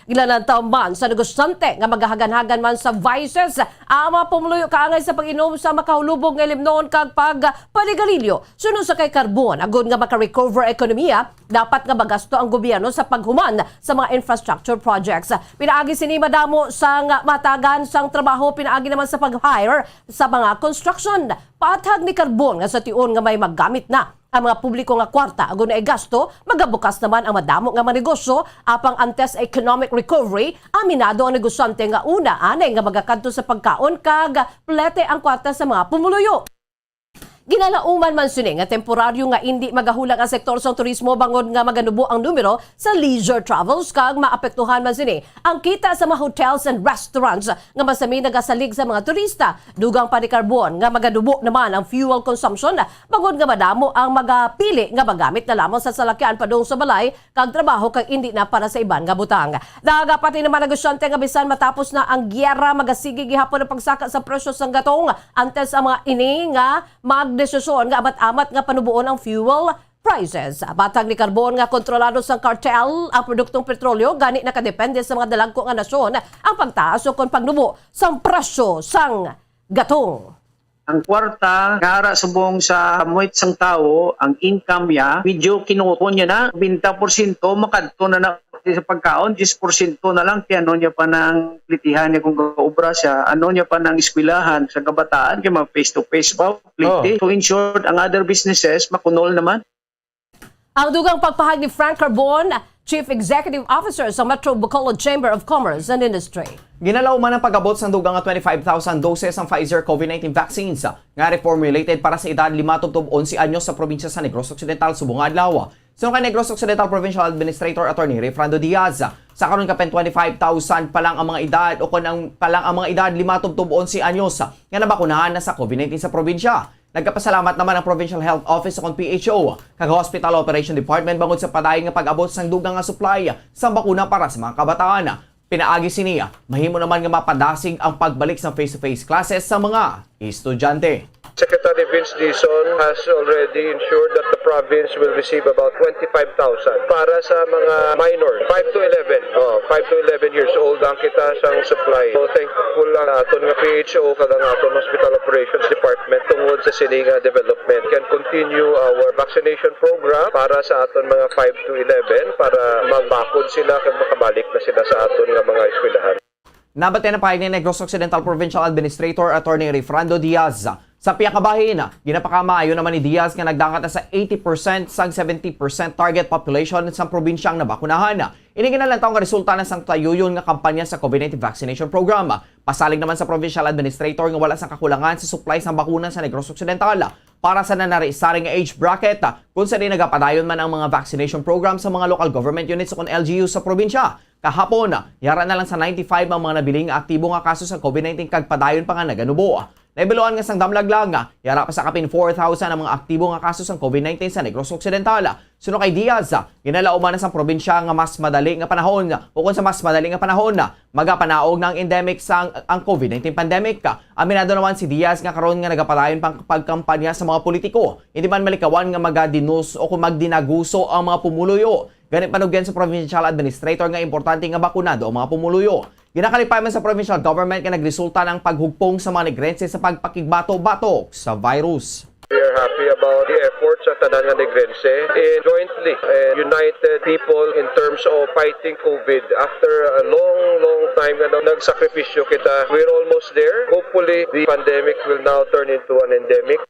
Gilalantaw man sa negosyante nga magahagan-hagan man sa vices ama pumuluyo kaangay sa pag-inom sa makahulubog nga limnon kag pagpaligalilyo. Sunod sa kay Carbon, agud nga maka-recover ekonomiya, dapat nga magasto ang gobyerno sa paghuman sa mga infrastructure projects. Pinaagi sini madamo sang matagan sang trabaho, pinaagi naman sa pag-hire sa mga construction. Patag ni Carbon nga sa tion nga may maggamit na ang mga publiko nga kwarta agon na gasto, magabukas naman ang madamo nga mga negosyo apang antes economic recovery. Aminado ang negosyante nga una anay nga magakadto sa pagkaon kag plete ang kwarta sa mga pumuluyo. Ginalauman man sini nga temporaryo nga hindi magahulang ang sektor sa turismo bangod nga maganubo ang numero sa leisure travels kag maapektuhan man sini ang kita sa mga hotels and restaurants nga masami nagasalig sa mga turista. Dugang pa ni Carbon nga maganubo naman ang fuel consumption bangod nga madamo ang magapili nga magamit na lamang sa salakyan padung sa balay kag trabaho kag hindi na para sa iban nga butang. Dagapati naman negosyante nga bisan matapos na ang giyera magasigi gihapon ang pagsaka sa presyo sang gatong antes ang mga ini nga desisyon nga amat-amat nga panubuon ang fuel prices. Batag ni Carbon nga kontrolado sang cartel ang produktong petrolyo gani nakadepende sa mga dalagko nga nasyon ang pagtaas o kon pagnubo sang presyo sang gatong. Ang kwarta, kara subong sa muwit sang tao, ang income niya, medyo kinuko niya na, 20% makadto na sa pagkaon, 10% na lang, kaya ano niya pa ng plitihan niya kung gaobra siya, ano niya pa ng eskwelahan sa kabataan, kaya mga face-to-face ba, pliti. So in short, ang other businesses, makunol naman. Ang dugang pagpahag ni Frank Carbon, Chief Executive Officer sa Metro Bacolod Chamber of Commerce and Industry. Ginalaw man ang pag-abot sa dugang nga 25,000 doses ng Pfizer COVID-19 vaccines nga reformulated para sa edad 5-11 anyos sa probinsya sa Negros Occidental, subong adlaw. Sunod kay Negros Occidental Provincial Administrator Attorney Refrando Diaz, sa karon kapen 25,000 pa lang ang mga edad o kung pa lang ang mga edad 5-11 anyos nga nabakunahan na sa COVID-19 sa probinsya. Nagkapasalamat naman ang Provincial Health Office o PHO kag Hospital Operation Department bangod sa padayon nga pag-abot sang dugang nga supply sa bakuna para sa mga kabataan. Pinaagi siniya, mahimo naman nga mapadasig ang pagbalik sa face-to-face classes sa mga estudyante. Secretary Vince Dizon has already ensured that the province will receive about 25,000 para sa mga minor, 5 to 11 years old ang kita sang supply. So thankful lang aton nga PHO kag ang aton Hospital Operations Department tungod sa sininga development. Can continue our vaccination program para sa aton mga 5 to 11 para magbakod sila kag makabalik na sila sa aton nga mga eskwelahan. Nabate na pahig ni Negros Occidental Provincial Administrator Attorney Refrando Diaz. Sa piyakabahin, ginapakamayo naman ni Diaz nga nagdakat na sa 80% sang 70% target population sa probinsyang nabakunahan. Ini ginalantaw nga resulta ng sang tayuyon nga kampanya sa COVID-19 vaccination program. Pasalig naman sa provincial administrator nga wala sang kakulangan sa supply sa bakuna sa Negros Occidental para sa nanarisaring age bracket kung sa di nagapadayon man ang mga vaccination program sa mga local government units o LGU sa probinsya. Kahapon, yara na lang sa 95 ang mga nabiling aktibo nga kaso sa COVID-19 kag padayon pa nga naganubo. Naibiluan nga sang damlaglang, yara pa sa kapin 4,000 ang mga aktibo nga kaso sa COVID-19 sa Negros Occidental. Suno kay Diaz, ginalauman na sa probinsya nga mas madali nga panahon o kung sa mas madali nga panahon, magapanaog ng endemic sang ang COVID-19 pandemic. Aminado naman si Diaz nga karon nga nagapadayon pang pagkampanya sa mga politiko. Hindi man malikawan nga magadinos o kung magdinaguso ang mga pumuluyo. Ganit panugyan sa provincial administrator nga importante nga bakunado ang mga pumuluyo. Ginakalipay man sa provincial government nga nagresulta ng paghugpong sa mga negrense sa pagpakigbato-batok sa virus. We are happy about the efforts sa tanan nga negrense in jointly united people in terms of fighting COVID. After a long time nga nagsakripisyo kita, we're almost there. Hopefully, the pandemic will now turn into an endemic.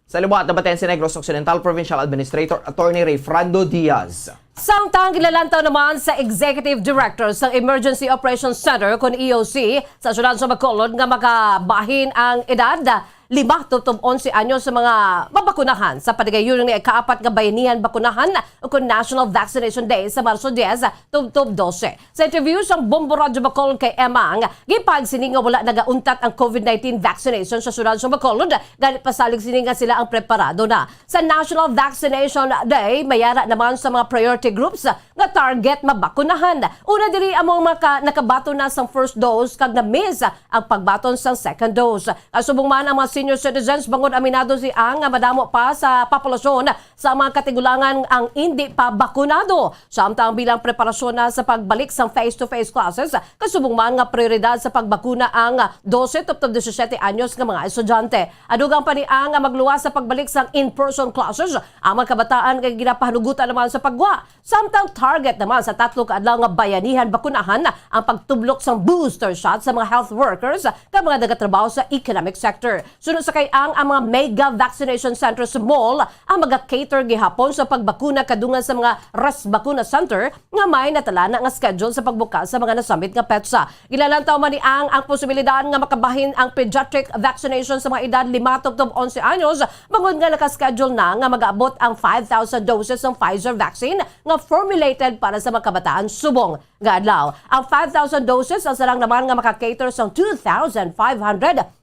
Sa libuhat, nabaten si Negros Occidental Provincial Administrator Attorney Refrando Diaz. Samtang kilalantaw naman sa Executive Director sa Emergency Operations Center kung EOC sa syudad sa Bacolod nga makabahin ang edad 5-11 anyos sa mga mabakunahan sa padigayon ni kaapat nga bayanihan bakunahan o kung National Vaccination Day sa Marso 10 tubtob 12. Sa interview sa Bombo Radio Bacolod kay Emang, gipag sini nga wala nagauntat ang COVID-19 vaccination sa syudad sa Bacolod, ganit pasalig sini nga sila ang preparado na. Sa National Vaccination Day, mayara naman sa mga priority groups nga target mabakunahan. Una diri among nakabato na sa first dose kag na-miss ang pagbaton sa second dose. Kasubong man ang mga senior citizens, bangod aminado si Ang nga madamo pa sa populasyon sa mga katigulangan ang hindi pa bakunado. Samtang bilang preparasyon na sa pagbalik sa face-to-face classes, kasubong man nga prioridad sa pagbakuna ang 12-17 anyos nga mga estudyante. Adugang pa ni Ang nga magluwas sa pagbalik sa in-person classes, ang mga kabataan kay ginapahanugutan naman sa pagwa. Samtang target naman sa 3 kaadlaw nga bayanihan bakunahan ang pagtublok sa booster shot sa mga health workers kag mga nagatrabaho sa economic sector. Sunod sa kay ang mga mega vaccination center sa mall ang mag-cater gihapon sa pagbakuna kadungan sa mga Ras Bakuna Center nga may natalana nga schedule sa pagbukas sa mga nasambit nga petsa. Gilalantaw man ni ang posibilidad nga makabahin ang pediatric vaccination sa mga edad 5-11 anyos bangod nga naka-schedule na nga mag-abot ang 5,000 doses ng Pfizer vaccine nga formulated para sa mga kabataan subong nga adlaw. Ang 5,000 doses ang sarang naman nga maka-cater sa 2,500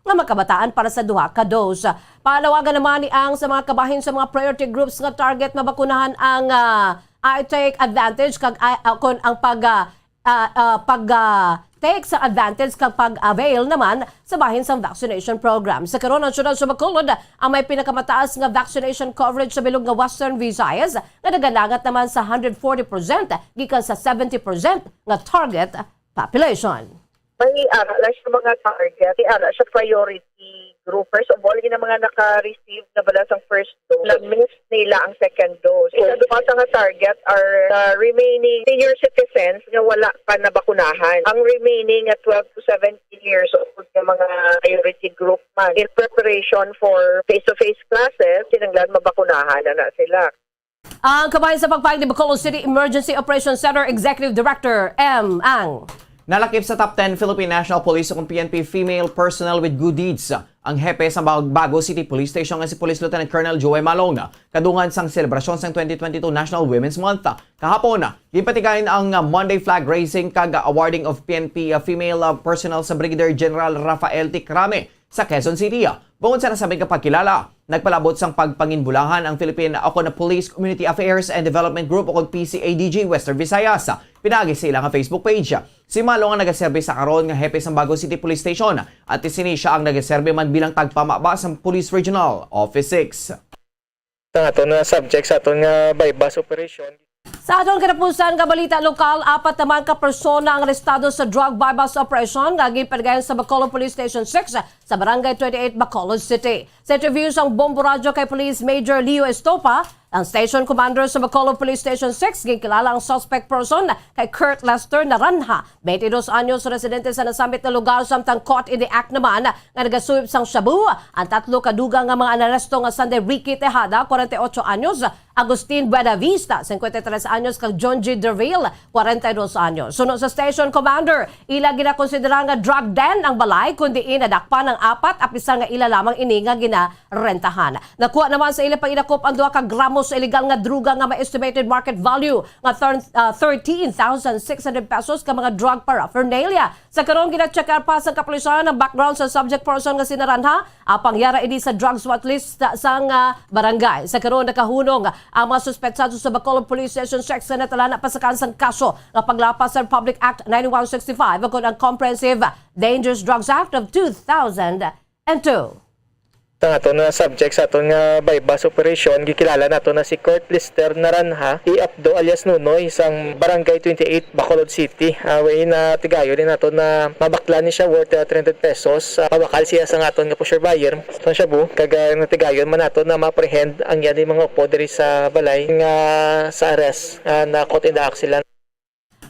nga makabataan para sa duha ka dose. Palawagan naman ni ang sa mga kabahin sa mga priority groups nga target mabakunahan ang I take advantage kag kon ang take sa advantage kag pag-avail naman sa bahin sa vaccination program. Sa karon ang syudad sa Bacolod ang may pinakamataas nga vaccination coverage sa bilog nga Western Visayas nga nagalangat naman sa 140% gikan sa 70% nga target population. May ara sa mga target, ara sa priority groupers o wala na mga naka-receive na bala sa first dose. Nag-miss nila ang second dose. Isa dumasa nga target are the remaining senior citizens nga wala pa nabakunahan. Ang remaining at 12 to 17 years old nga mga priority group man in preparation for face-to-face classes, sinanglan mabakunahan na sila. Ang kabahin sa pagpahig ni Bacolod City Emergency Operations Center Executive Director M. Ang. Nalakip sa top 10 Philippine National Police o PNP female personnel with good deeds. Ang hepe sa Bago City Police Station nga si Police Lieutenant Colonel Joey Malong kadungan sang selebrasyon sang 2022 National Women's Month. Kahapon, gipatigayon ang Monday flag raising kag awarding of PNP female personnel sa Brigadier General Rafael Ticrame sa Quezon City. Bukod sa nasabing kapagkilala, nagpalabot sang pagpanginbulahan ang Philippine Police Community Affairs and Development Group o PCADG Western Visayas. Pinagi sa ilang Facebook page. Si Malong ang nagaserbe sa karon nga hepe sa Bago City Police Station at isini siya ang nagaserbe man bilang tagpamaba sa Police Regional Office 6. Sa aton na subject sa aton nga bypass operation. Sa atong kinapusan nga balita lokal, 4 naman ka persona ang arestado sa drug bypass operation nga gipadayon sa Bacolod Police Station 6 sa Barangay 28 Bacolod City. Sa interview sa Bombo Radio kay Police Major Leo Estopa, Ang station commander sa Bacolod Police Station 6, ginkilala ang suspect person kay Kurt Lester Naranha, 22 anyos, residente sa nasambit na lugar, samtang caught in the act naman nga nagasuyop sang shabu. Ang tatlo kadugang nga mga anaresto nga Sunday Ricky Tejada, 48 anyos, Agustin Buenavista, 53 anyos, kag John G. Derville, 42 anyos. Sunod sa station commander, ila ginakonsidera nga drug den ang balay, kundi inadakpa ng 4 apisa nga ila lamang ini nga ginarentahan. Nakuha naman sa ila pag-inakop ang 2 ka gramos illegal nga druga nga may estimated market value nga 13,600 pesos ka mga drug paraphernalia. Sa karon gina-checkar pa sa kapulisan ang background sa subject person nga sinaranha, pangyara ini sa drug SWAT list sang barangay. Sa karon nakahunong ang mga suspetsado sa Bacolod Police Station 6 na talana pa sa kansang kaso nga paglapas sa Republic Act 9165 ug ang Comprehensive Dangerous Drugs Act of 2002. Ang ato na subject sa ato nga bypass operation, gikilala nato na si Kurt Lester Naranha, Abdo alias Nunoy, isang barangay 28, Bacolod City. Way na tigayo din nato na mabakla ni siya worth 300 pesos. Pabakal siya sa aton nga pusher buyer. So siya bu, kaga natigayon man nato na ma-apprehend ang yan mga upo diri sa balay nga sa arrest na caught in the act sila.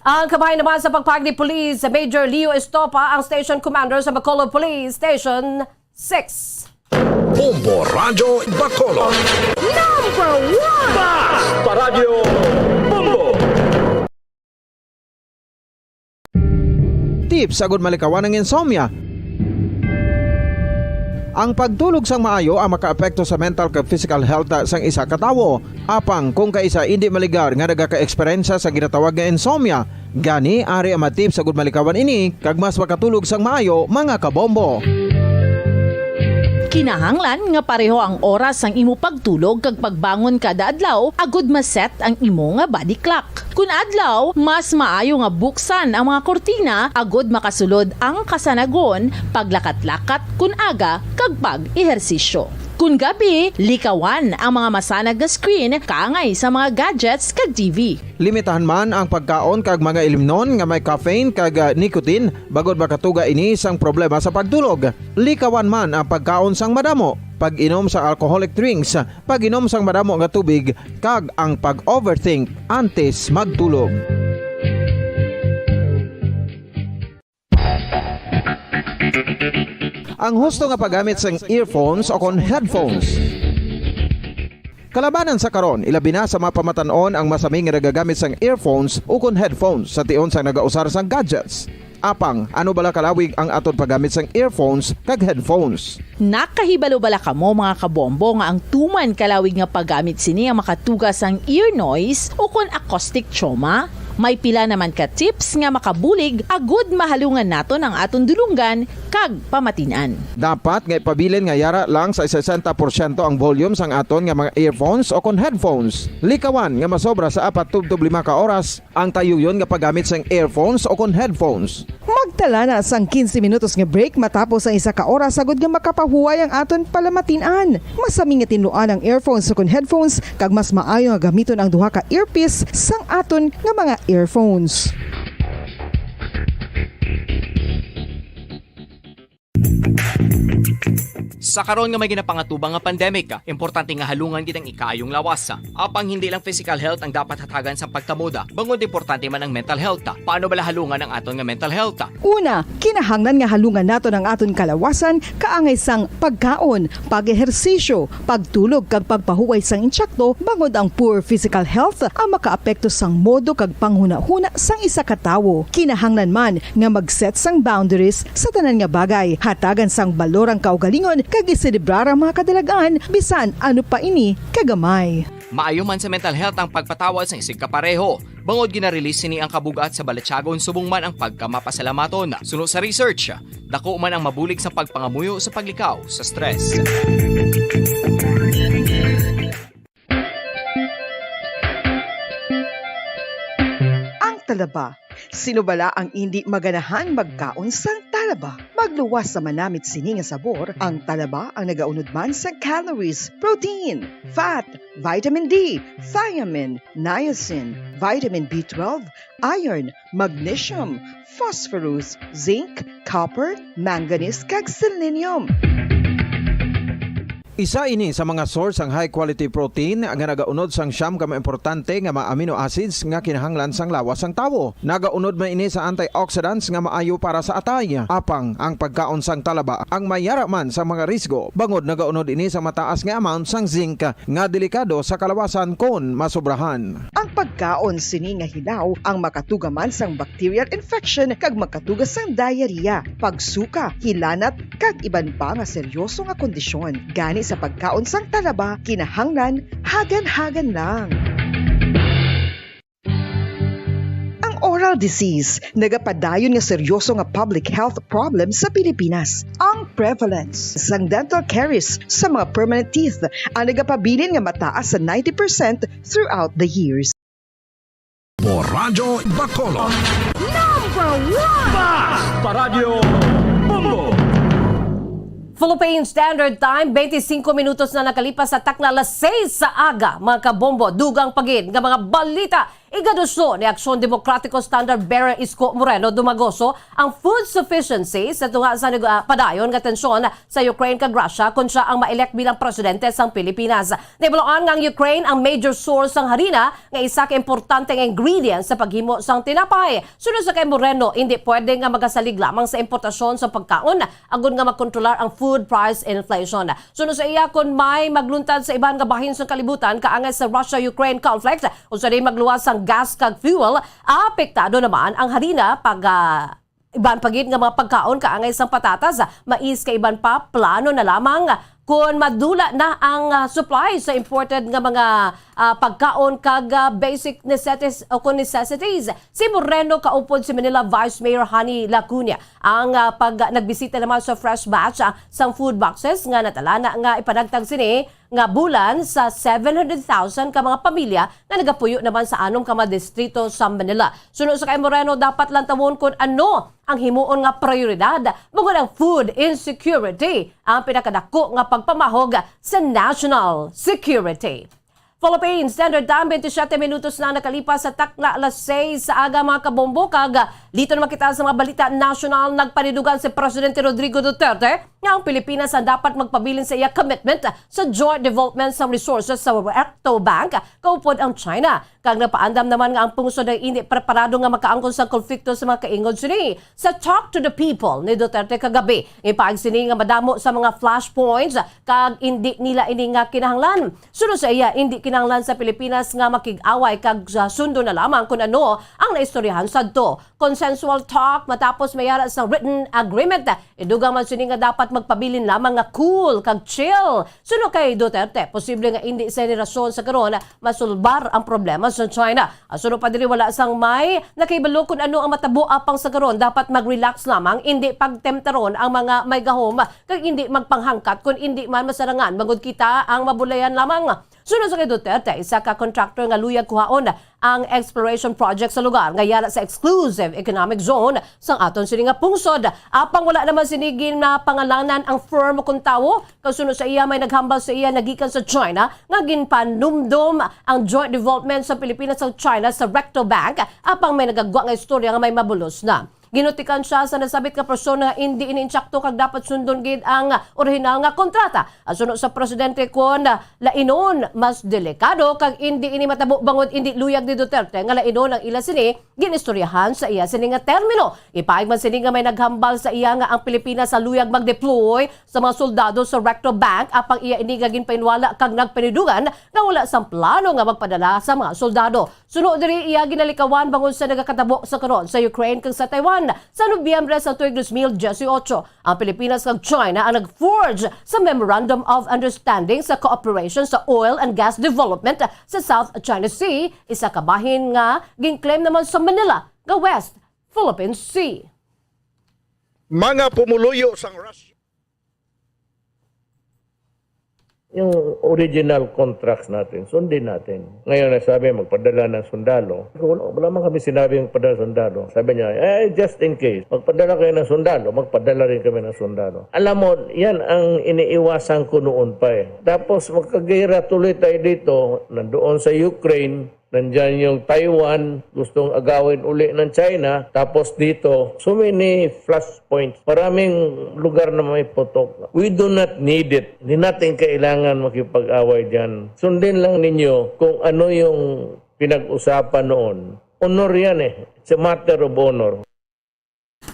Ang kamay naman sa pagpag ni Police Major Leo Estopa, ang station commander sa Bacolod Police Station 6. Bombo Radyo Bacolod. Number 1! Basta Radyo Bombo! Tips agud malikawan ng insomnia. Ang pagtulog sang maayo ang makaapekto sa mental kag physical health sang isa ka tawo. Apang kung kaisa hindi maligar nga nagaka-eksperyensya sa ginatawag nga insomnia, gani ari ang tips agud malikawan ini kag mas makatulog sang maayo mga kabombo. Kinahanglan nga pareho ang oras ang imo pagtulog kag pagbangon kada adlaw agud maset ang imo nga body clock. Kun adlaw, mas maayo nga buksan ang mga kortina agud makasulod ang kasanagon, paglakat-lakat kun aga kag pag-ehersisyo. Kun gabi, likawan ang mga masanag na screen kaangay sa mga gadgets kag TV. Limitahan man ang pagkaon kag mga ilimnon nga may caffeine kag nicotine bagod makatuga ini sang problema sa pagtulog. Likawan man ang pagkaon sang madamo, pag-inom sa alcoholic drinks, pag-inom sang madamo nga tubig kag ang pag-overthink antes magtulog. Ang husto nga paggamit sang earphones o kon headphones. Kalabanan sa karon, ilabi na sa mga pamatanon ang masaming nga nagagamit sang earphones o kon headphones sa tion sang nagausar sang gadgets. Apang, ano bala kalawig ang aton paggamit sang earphones kag headphones? Nakahibalo bala kamo mga kabombo nga ang tuman kalawig nga paggamit sini ang makatugas ang ear noise o kon acoustic trauma? May pila naman ka tips nga makabulig agud mahalungan naton ang aton dulunggan kag pamatinan. Dapat nga ipabilin nga yara lang sa 60% ang volume sang aton nga mga earphones o kon headphones. Likawan nga masobra sa 4-5 ka oras ang tayuyon nga paggamit sang earphones o kon headphones. Magtala na sang 15 minutos nga break matapos ang 1 ka oras sagud nga makapahuway ang aton palamatinan. Masami nga tinluan ang earphones o kon headphones kag mas maayo nga gamiton ang 2 ka earpiece sang aton nga mga earphones. Sa karon nga may ginapangatubang nga pandemic, importante nga halungan gid ang ikayong lawas. Apang hindi lang physical health ang dapat hatagan sa pagkamuda, bangod importante man ang mental health. Paano bala halungan ang aton nga mental health? Una, kinahanglan nga halungan naton ang aton kalawasan kaangay sang pagkaon, pag-ehersisyo, pagtulog kag pagpahuway sang insyakto bangod ang poor physical health ang makaapekto sang modo kag panghuna-huna sang isa ka tawo. Kinahanglan man nga mag-set sang boundaries sa tanan nga bagay, hatagan sang balorang kaugalingon kag iselebrar ang mga kadalagaan bisan ano pa ini kagamay. Maayo man sa mental health ang pagpatawad sa isig kapareho. Bangod ginarelease sini ang kabugat sa Balachagon subong man ang pagkamapasalamaton. Suno sa research, dako man ang mabulig sa pagpangamuyo sa paglikaw sa stress. Ang talaba. Sino bala ang hindi maganahan magkaon sang talaba? Magluwas sa manamit sini nga sabor, ang talaba ang nagaunod man sa calories, protein, fat, vitamin D, thiamine, niacin, vitamin B12, iron, magnesium, phosphorus, zinc, copper, manganese kag selenium. Isa ini sa mga source ang high quality protein nga nagaunod sang siyam ka importante nga mga amino acids nga kinahanglan sang lawas sang tawo. Nagaunod man ini sa antioxidants nga maayo para sa atay. Apang ang pagkaon sang talaba ang mayaraman sa mga risgo. Bangod nagaunod ini sa mataas nga amount sang zinc nga delikado sa kalawasan kon masobrahan. Ang pagkaon sini nga hilaw ang makatugaman sang bacterial infection kag makatugas sang diarrhea, pagsuka, hilanat kag iban pa nga seryoso nga kondisyon. Gani sa pagkaon sang talaba, kinahanglan hagan-hagan lang. Ang oral disease, nagapadayon nga seryoso nga public health problem sa Pilipinas. Ang prevalence sang dental caries sa mga permanent teeth ang nagapabilin nga mataas sa 90% throughout the years. Radyo Bacolod. Number 1! Paradyo Bombo. Philippine Standard Time, 25 minutos na nakalipas sa takna alas 6 sa aga, mga kabombo, dugang pagid nga mga balita. Igaduso ni Aksyon Demokratiko Standard Bearer Isko Moreno Dumagoso ang food sufficiency sa tunga sa padayon nga tensyon sa Ukraine kag Russia kung siya ang ma-elect bilang presidente sang Pilipinas. Nibuloan nga ang Ukraine ang major source sang harina nga isa ka importanteng ingredient sa paghimo sang tinapay. Sunod sa kay Moreno, hindi pwede nga magasalig lamang sa importasyon sa pagkaon agon nga makontrolar ang food price inflation. Sunod sa iya kung may magluntad sa iban nga bahin sa kalibutan kaangay sa Russia-Ukraine conflict o sa magluwas sang gas kag fuel, apektado naman ang harina pag iban pagid nga mga pagkaon kaangay sang patatas, mais kay iban pa plano na lamang kung madula na ang supply sa imported nga mga pagkaon kag basic necessities. Si Moreno kaupod si Manila Vice Mayor Honey Lacuna ang pag nagbisita naman sa fresh batch sang food boxes nga natalana nga ipanagtag sini nga bulan sa 700,000 ka mga pamilya na nagapuyo naman sa anom ka mga distrito sa Manila. Sunod sa kay Moreno, dapat lang tawon kung ano ang himuon nga prioridad bukod ang food insecurity ang pinakadako nga pagpamahog sa national security. Philippine Standard Time, 27 minutos na nakalipas sa takna alas 6 sa aga, mga kabombo. Kag dito na makita sa mga balita national, nagpanidugan si Presidente Rodrigo Duterte nga ang Pilipinas ang dapat magpabilin sa iya commitment sa joint development sa resources sa Recto Bank kaupod ang China. Kag napaandam naman nga ang pungsod ay hindi preparado nga makaangkon sa konflikto sa mga kaingod sini. Sa Talk to the People ni Duterte kagabi, ipaag sini nga madamo sa mga flashpoints kag hindi nila ini nga kinahanglan. Sunod sa iya, hindi kinahanglan sa Pilipinas nga makig-away kag sundo na lamang kung ano ang naistoryahan sadto. Consensual talk matapos mayara sa written agreement. Idugang man sini nga dapat magpabilin lamang nga cool kag chill. Sunod kay Duterte, posible nga hindi sa rason sa karon masulbar ang problema sa China. Sunod pa diri wala sang may nakibalo kung ano ang matabo apang sa karon, dapat mag-relax lamang, hindi pagtemtaron ang mga may gahom kag hindi magpanghangkat kung hindi man masarangan magud kita ang mabulayan lamang. Sunod sa kay Duterte, isa ka contractor nga luyag kuhaon ang exploration project sa lugar nga yara sa exclusive economic zone sang aton sini nga pungsod. Apang wala naman sinigin na pangalanan ang firm kung tawo, kasunod sa iya may naghambal sa iya nagikan sa China nga ginpanumdum ang joint development sa Pilipinas sa China sa Recto Bank, apang may nagagwa nga istorya nga may mabulos na. Ginutikan siya sa nasabit ka persona nga hindi iniinsyakto kag dapat sundon gid ang orihinal nga kontrata. Sunod sa presidente kon lainon mas delikado kag hindi ini matabo bangod hindi luyag ni Duterte nga lainon ang ila sini ginistoryahan sa iya sini nga termino. Ipaig man sini nga may naghambal sa iya nga ang Pilipinas sa luyag mag-deploy sa mga soldado sa Recto Bank apang iya ini nga ginpainwala kag nagpanidugan nga wala sang plano nga magpadala sa mga soldado. Sunod diri iya ginalikawan bangod sa nagakatabo sa karon sa Ukraine kag sa Taiwan. Sa Nobyembre sa tuig 2018, ang Pilipinas ug China ang nag-forge sa Memorandum of Understanding sa cooperation sa oil and gas development sa South China Sea, isa ka bahin nga ginclaim naman sa Manila nga West Philippine Sea. Mga pumuluyo sang Russia. Yung original contracts natin, sundin natin. Ngayon nasabi, magpadala ng sundalo. Wala man kami sinabi yung padala ng sundalo. Sabi niya, just in case, magpadala kayo ng sundalo, magpadala rin kami ng sundalo. Alam mo, yan ang iniiwasan ko noon pa eh. Tapos magkagera tuloy tayo dito, nandoon sa Ukraine, Nandyan yung Taiwan, gustong agawin uli ng China. Tapos dito, so many flashpoints. Maraming lugar na may putok. We do not need it. Hindi natin kailangan makipag-away dyan. Sundin lang ninyo kung ano yung pinag-usapan noon. Honor yan eh. It's a matter of honor.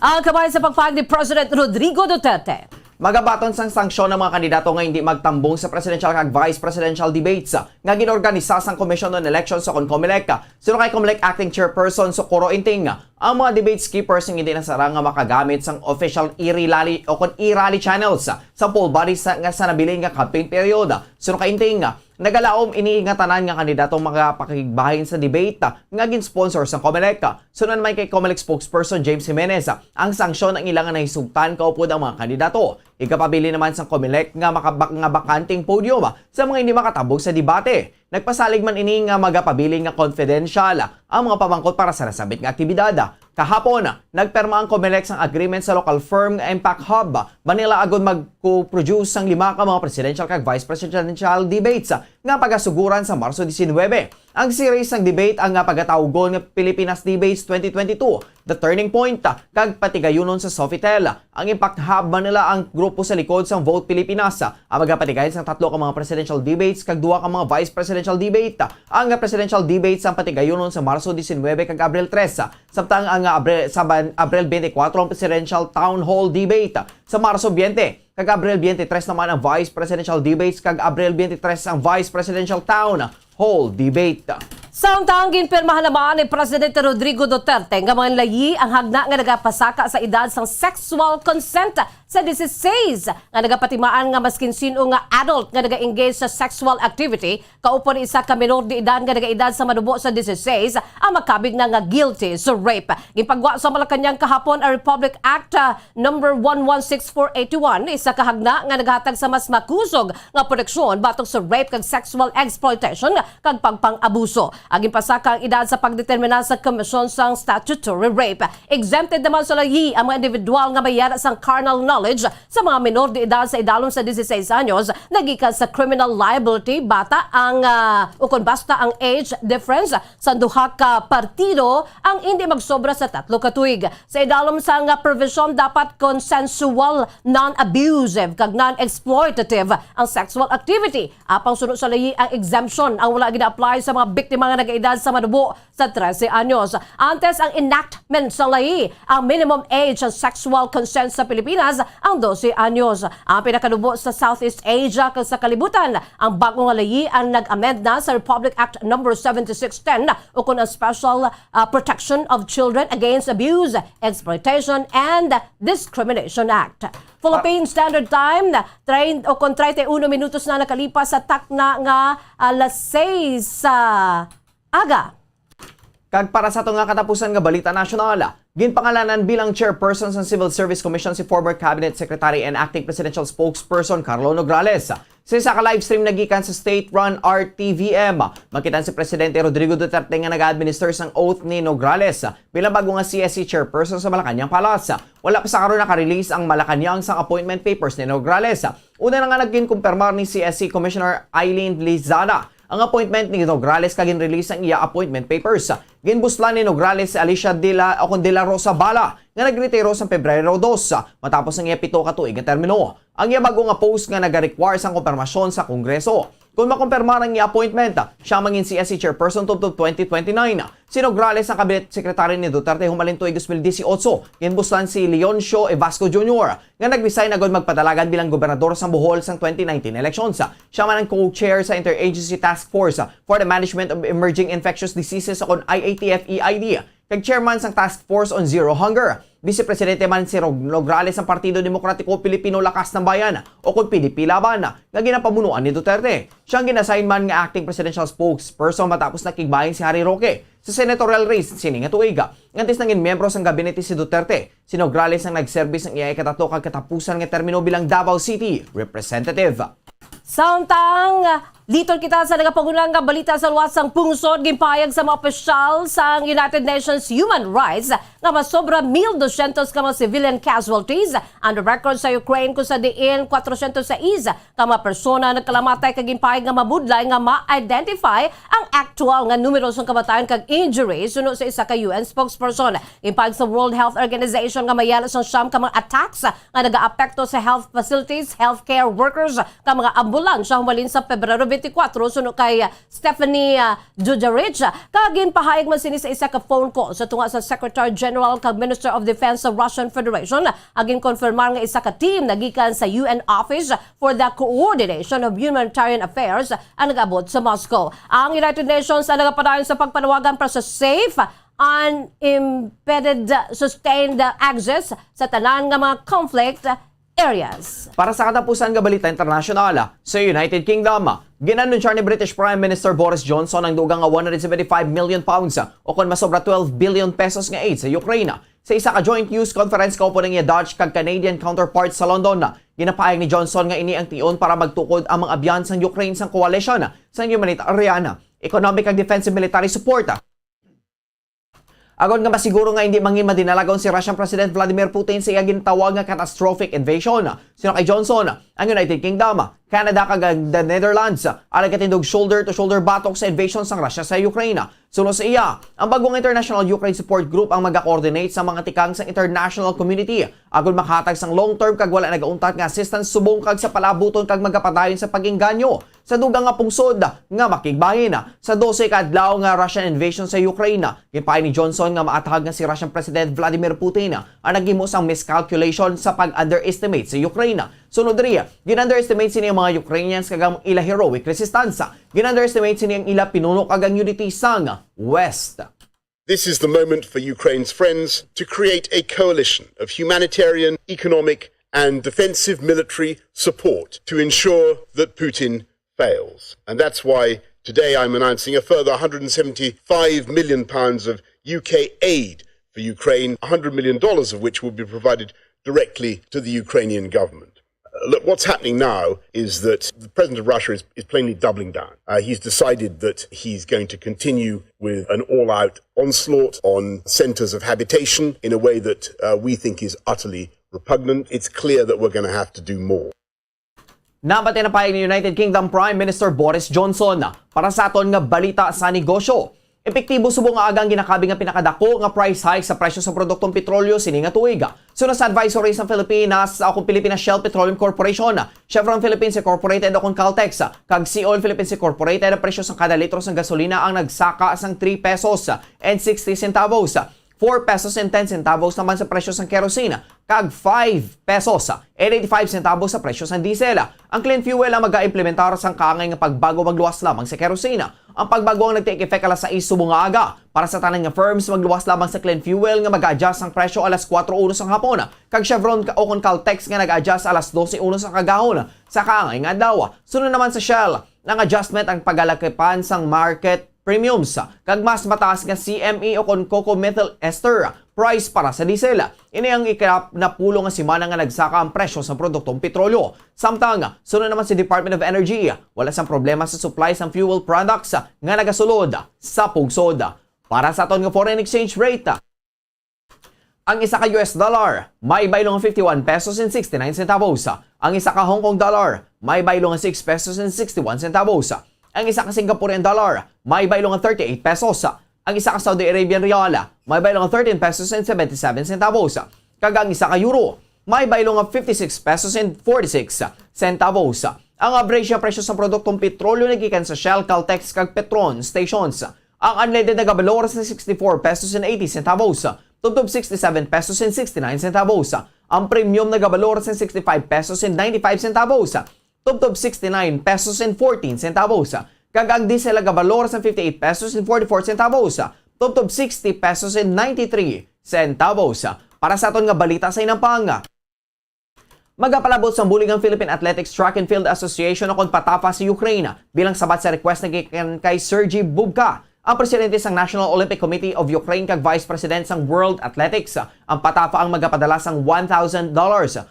Ang kabay sa pagpahag ni President Rodrigo Duterte. Magabaton sang sanksyon ng mga kandidato nga hindi magtambong sa presidential kag vice presidential debates nga ginorganisa sang Commission on Elections sa COMELEC. Sino kay COMELEC acting chairperson Socorro Inting, ang mga debate skippers nga hindi nasara nga makagamit sang official e-rally o e-rally channels sa poll bodies nga sa nabiling nga campaign period. Sino kay Inting, nagalaom iniingatanan nga kandidatong makapakigbahin sa debate nga gin-sponsor sa COMELEC. Sunan may kay COMELEC spokesperson James Jimenez, ang sanksyon ang ilangan na hisugtan kaupod ang mga kandidato. Ikapabili naman sa COMELEC nga bakanting podium sa mga hindi makatabog sa debate. Nagpasalig man ini nga magapabili nga confidential ang mga pamangkot para sa nasabit nga aktibidad. Kahapon, nagperma ang COMELEC sang agreement sa local firm nga Impact Hub. Manila agad mag-produce sang 5 ka mga presidential kag vice presidential debates nga pagasuguran sa Marso 19. Ang series ng debate ang pagatawgon nga Pilipinas Debates 2022, The Turning Point, kag patigayunon sa Sofitel. Ang Impact Hub Manila ang grupo sa likod sang Vote Pilipinas. Ang magapatigayon sang 3 ka mga presidential debates kag 2 ka mga vice presidential debate. Ang presidential debates ang patigayunon sa Marso 19 kag Abril 3. Samtang ang Abril 24 ang presidential town hall debate. Sa Marso 20 kag Abril 23 naman ang vice presidential debates kag Abril 23 ang vice presidential town hall debate. Samtang ginpirmahan naman ni Presidente Rodrigo Duterte nga mga layi ang hagna nga nagapasaka sa edad sang sexual consent sa 16 nga nagapatimaan nga maskin sino nga adult nga naga-engage sa sexual activity kaupon isa ka menor de edad nga naga-edad sa manubo sa 16 ang makabig na nga guilty sa rape. Gipagwa sa Malacañang kahapon ang Republic Act number 116481 isa ka hagna nga naghatag sa mas makusog nga proteksyon batok sa rape kag sexual exploitation kag pagpang-abuso. Aging pasaka ang edad sa pagdetermina sa komisyon sang statutory rape. Exempted naman sa layi ang mga individual nga mayara sang carnal knowledge sa mga menor de edad sa idalom sa 16 anyos nagikan sa criminal liability bata ang ukon basta ang age difference sa duha ka partido ang hindi magsobra sa 3 ka tuig. Sa idalom sa nga provision dapat consensual, non-abusive kag non-exploitative ang sexual activity. Apang sunod sa layi ang exemption ang wala gina-apply sa mga biktima nga nag-edad sa manubo sa 13 anyos. Antes ang enactment sa layi, ang minimum age ng sexual consent sa Pilipinas ang 12 anyos. Ang pinakanubo sa Southeast Asia kag sa kalibutan, ang bagong layi ang nag-amend na sa Republic Act number 7610 ukon ang Special Protection of Children Against Abuse, Exploitation and Discrimination Act. Philippine Standard Time, 31 minutos na nakalipas sa takna nga alas 6 aga. Kag para sa nga katapusan nga balita nasyonal, ginpangalanan bilang chairperson sa Civil Service Commission si former Cabinet Secretary and acting presidential spokesperson Carlo Nograles. Sa isa ka livestream nagikan sa state-run RTVM, makitan si Presidente Rodrigo Duterte nga nag-administer sang oath ni Nograles bilang bago nga CSC chairperson sa Malacañang Palace. Wala pa sa karon naka-release ang Malacañang sang appointment papers ni Nograles. Una na nga nagkin-kumpirmar ni CSC Commissioner Eileen Lizana ang appointment ni Nograles kagin release ang iya appointment papers. Ginbuslan ni Nograles si Alicia de la Rosa Bala nga nagretiro sa Pebrero 2 matapos ang iya 7 ka tuig nga termino. Ang iya bago nga post nga naga-require sang kumpirmasyon sa Kongreso. Kung makumpirmar ang iya appointment, siya mangin CSC chairperson to 2029. Si Nograles ang cabinet secretary ni Duterte humalin tuig 2018. Ginbuslan si Leoncio Evasco Jr. nga nag-resign agad magpadalagan bilang gobernador sa Bohol sa 2019 elections. Siya man ang co-chair sa Interagency Task Force for the Management of Emerging Infectious Diseases o IATF-EID. Kag chairman sang Task Force on Zero Hunger. Vice Presidente man si Nograles ng Partido Demokratiko Pilipino Lakas ng Bayan o kung PDP Laban nga ginapamunuan ni Duterte. Siyang ginassign man nga acting presidential spokesperson matapos nakigbahin si Harry Roque sa senatorial race sining nga tuig. Ngantis nangin miyembro sang gabinete si Duterte, si Nograles ang nagservice ng iya ikatato kag katapusan nga termino bilang Davao City Representative. Samtang Liton kita sa nagapagunang nga balita sa luwasang pungsod gimpayag sa mga opisyal sa United Nations Human Rights nga masobra 1,200 ka mga civilian casualties on the record sa Ukraine kung sa diin 406 ka mga persona nagkalamatay kag gimpayag nga mabudlay nga ma-identify ang actual nga numero sa kamatayon kag injuries suno sa isa ka UN spokesperson. Gimpayag sa World Health Organization nga mayalas ang siyam ka mga attacks nga nagaapekto sa health facilities, healthcare workers ka mga ambulansya humalin sa Pebrero 24 suno kay Stephanie Dujarric. Kagin pahayag man sini sa isa ka phone call sa tunga sa Secretary General kag Minister of Defense sa Russian Federation. Agin konfirmar nga isa ka team nagikan sa UN Office for the Coordination of Humanitarian Affairs ang nag-abot sa Moscow. Ang United Nations ang nagapadayon sa pagpanawagan para sa safe, unimpeded, sustained access sa tanan nga mga conflict areas. Para sa katapusan nga balita internasyonal, sa United Kingdom, ginanunsar ni British Prime Minister Boris Johnson ang dugang nga 175 million pounds o kung masobra 12 billion pesos nga aid sa Ukraine. Sa isa ka joint news conference kaupo ng Dutch kag Canadian counterparts sa London, ginapayag ni Johnson nga ini ang tion para magtukod ang mga abyan sa Ukraine sa coalition sa humanitarian, economic ag defensive military support. Agon nga masiguro nga hindi mangin madinalagon si Russian President Vladimir Putin sa iyang ginatawag nga catastrophic invasion. Sino kay Johnson, ang United Kingdom, Canada kag the Netherlands ang nagkatindog shoulder-to-shoulder batok sa invasion sang Russia sa Ukraine. Suno sa iya, ang bagong International Ukraine Support Group ang mag-coordinate sa mga tikang sa international community agon makahatag sang long-term kag wala nagauntat nga assistance subong kag sa palabuton kag magapadayon sa pag-engganyo sa dugang nga pungsod nga makigbahin sa 12 ka adlaw nga Russian invasion sa Ukraine. Gipaay ni Johnson nga maatahag nga si Russian President Vladimir Putin ang naghimo sang miscalculation sa pag-underestimate sa Ukraine. Sunod riya, gin-underestimate sini ang mga Ukrainians kag ang ila heroic resistance. Gin-underestimate sini ang ila pinuno kag ang unity sang West. This is the moment for Ukraine's friends to create a coalition of humanitarian, economic and defensive military support to ensure that Putin fails. And that's why today I'm announcing a further £175 million of UK aid for Ukraine, $100 million of which will be provided directly to the Ukrainian government. Look, what's happening now is that the president of Russia is plainly doubling down. He's decided that he's going to continue with an all-out onslaught on centers of habitation in a way that we think is utterly repugnant. It's clear that we're going to have to do more. Nabati na payag ni United Kingdom Prime Minister Boris Johnson para sa aton nga balita sa negosyo. Epektibo subong nga agang ginakabi nga pinakadako nga price hike sa presyo sa produktong petrolyo sini nga tuig. Suno sa advisory sa Pilipinas akong Pilipinas Shell Petroleum Corporation, Chevron Philippines Incorporated akong Caltex, kag Sea-Oil Philippines Incorporated ang presyo sa kada litro sa gasolina ang nagsaka sang 3 pesos and 60 centavos. 4 pesos and 10 centavos naman sa presyo ng kerosene, kag 5 pesos and 85 centavos sa presyo ng diesel. Ang clean fuel ang mag-aimplementar sang kaangay nga pagbago magluwas lamang sa kerosene. Ang pagbago ang nag-take effect alas 6 subong nga aga. Para sa tanan nga firms, magluwas lamang sa clean fuel nga mag-adjust ang presyo alas 4:01 sang hapon. Kag Chevron o kon Caltex nga nag-adjust alas 12:01 sang kagahon sa kaangay nga adlaw. Sunod naman sa Shell, ang adjustment ang pagalakipan sang market premiums kag mas mataas nga CME o kon cocoa methyl ester price para sa diesel. Ini ang ikalap na pulo nga semana nga nagsaka ang presyo sa produktong petrolyo. Samtang sunod naman si Department of Energy, wala sang problema sa supply sang fuel products nga nagasulod sa pugsod. Para sa aton nga foreign exchange rate, ang isa ka US dollar may baylong 51 pesos and 69 centavos. Ang isa ka Hong Kong dollar may baylong 6 pesos and 61 centavos. Ang isa ka Singaporean dollar may baylong 38 pesos. Ang isa ka Saudi Arabian rial may baylong 13 pesos and 77 centavos. Kag ang isa ka euro may baylong 56 pesos and 46 centavos. Ang average presyo sa produktong petrolyo nagikan sa Shell, Caltex kag Petron stations. Ang unleaded na gabalor sa 64 pesos and 80 centavos. Tubtob 67 pesos and 69 centavos. Ang premium na gabalor sa 65 pesos and 95 centavos. Tubtob 69 pesos and 14 centavos. Kag ang diesel na gabalor sa 58 pesos and 44 centavos. Tubtob 60 pesos and 93 centavos. Para sa aton nga balita sa inampang, magapalabot sa bulig ang Philippine Athletics Track and Field Association o kon patapa sa Ukraine bilang sabat sa request na gikan kay Sergey Bubka Ang presidente sang National Olympic Committee of Ukraine kag Vice President sang World Athletics ang patafa ang magapadala sang $1,000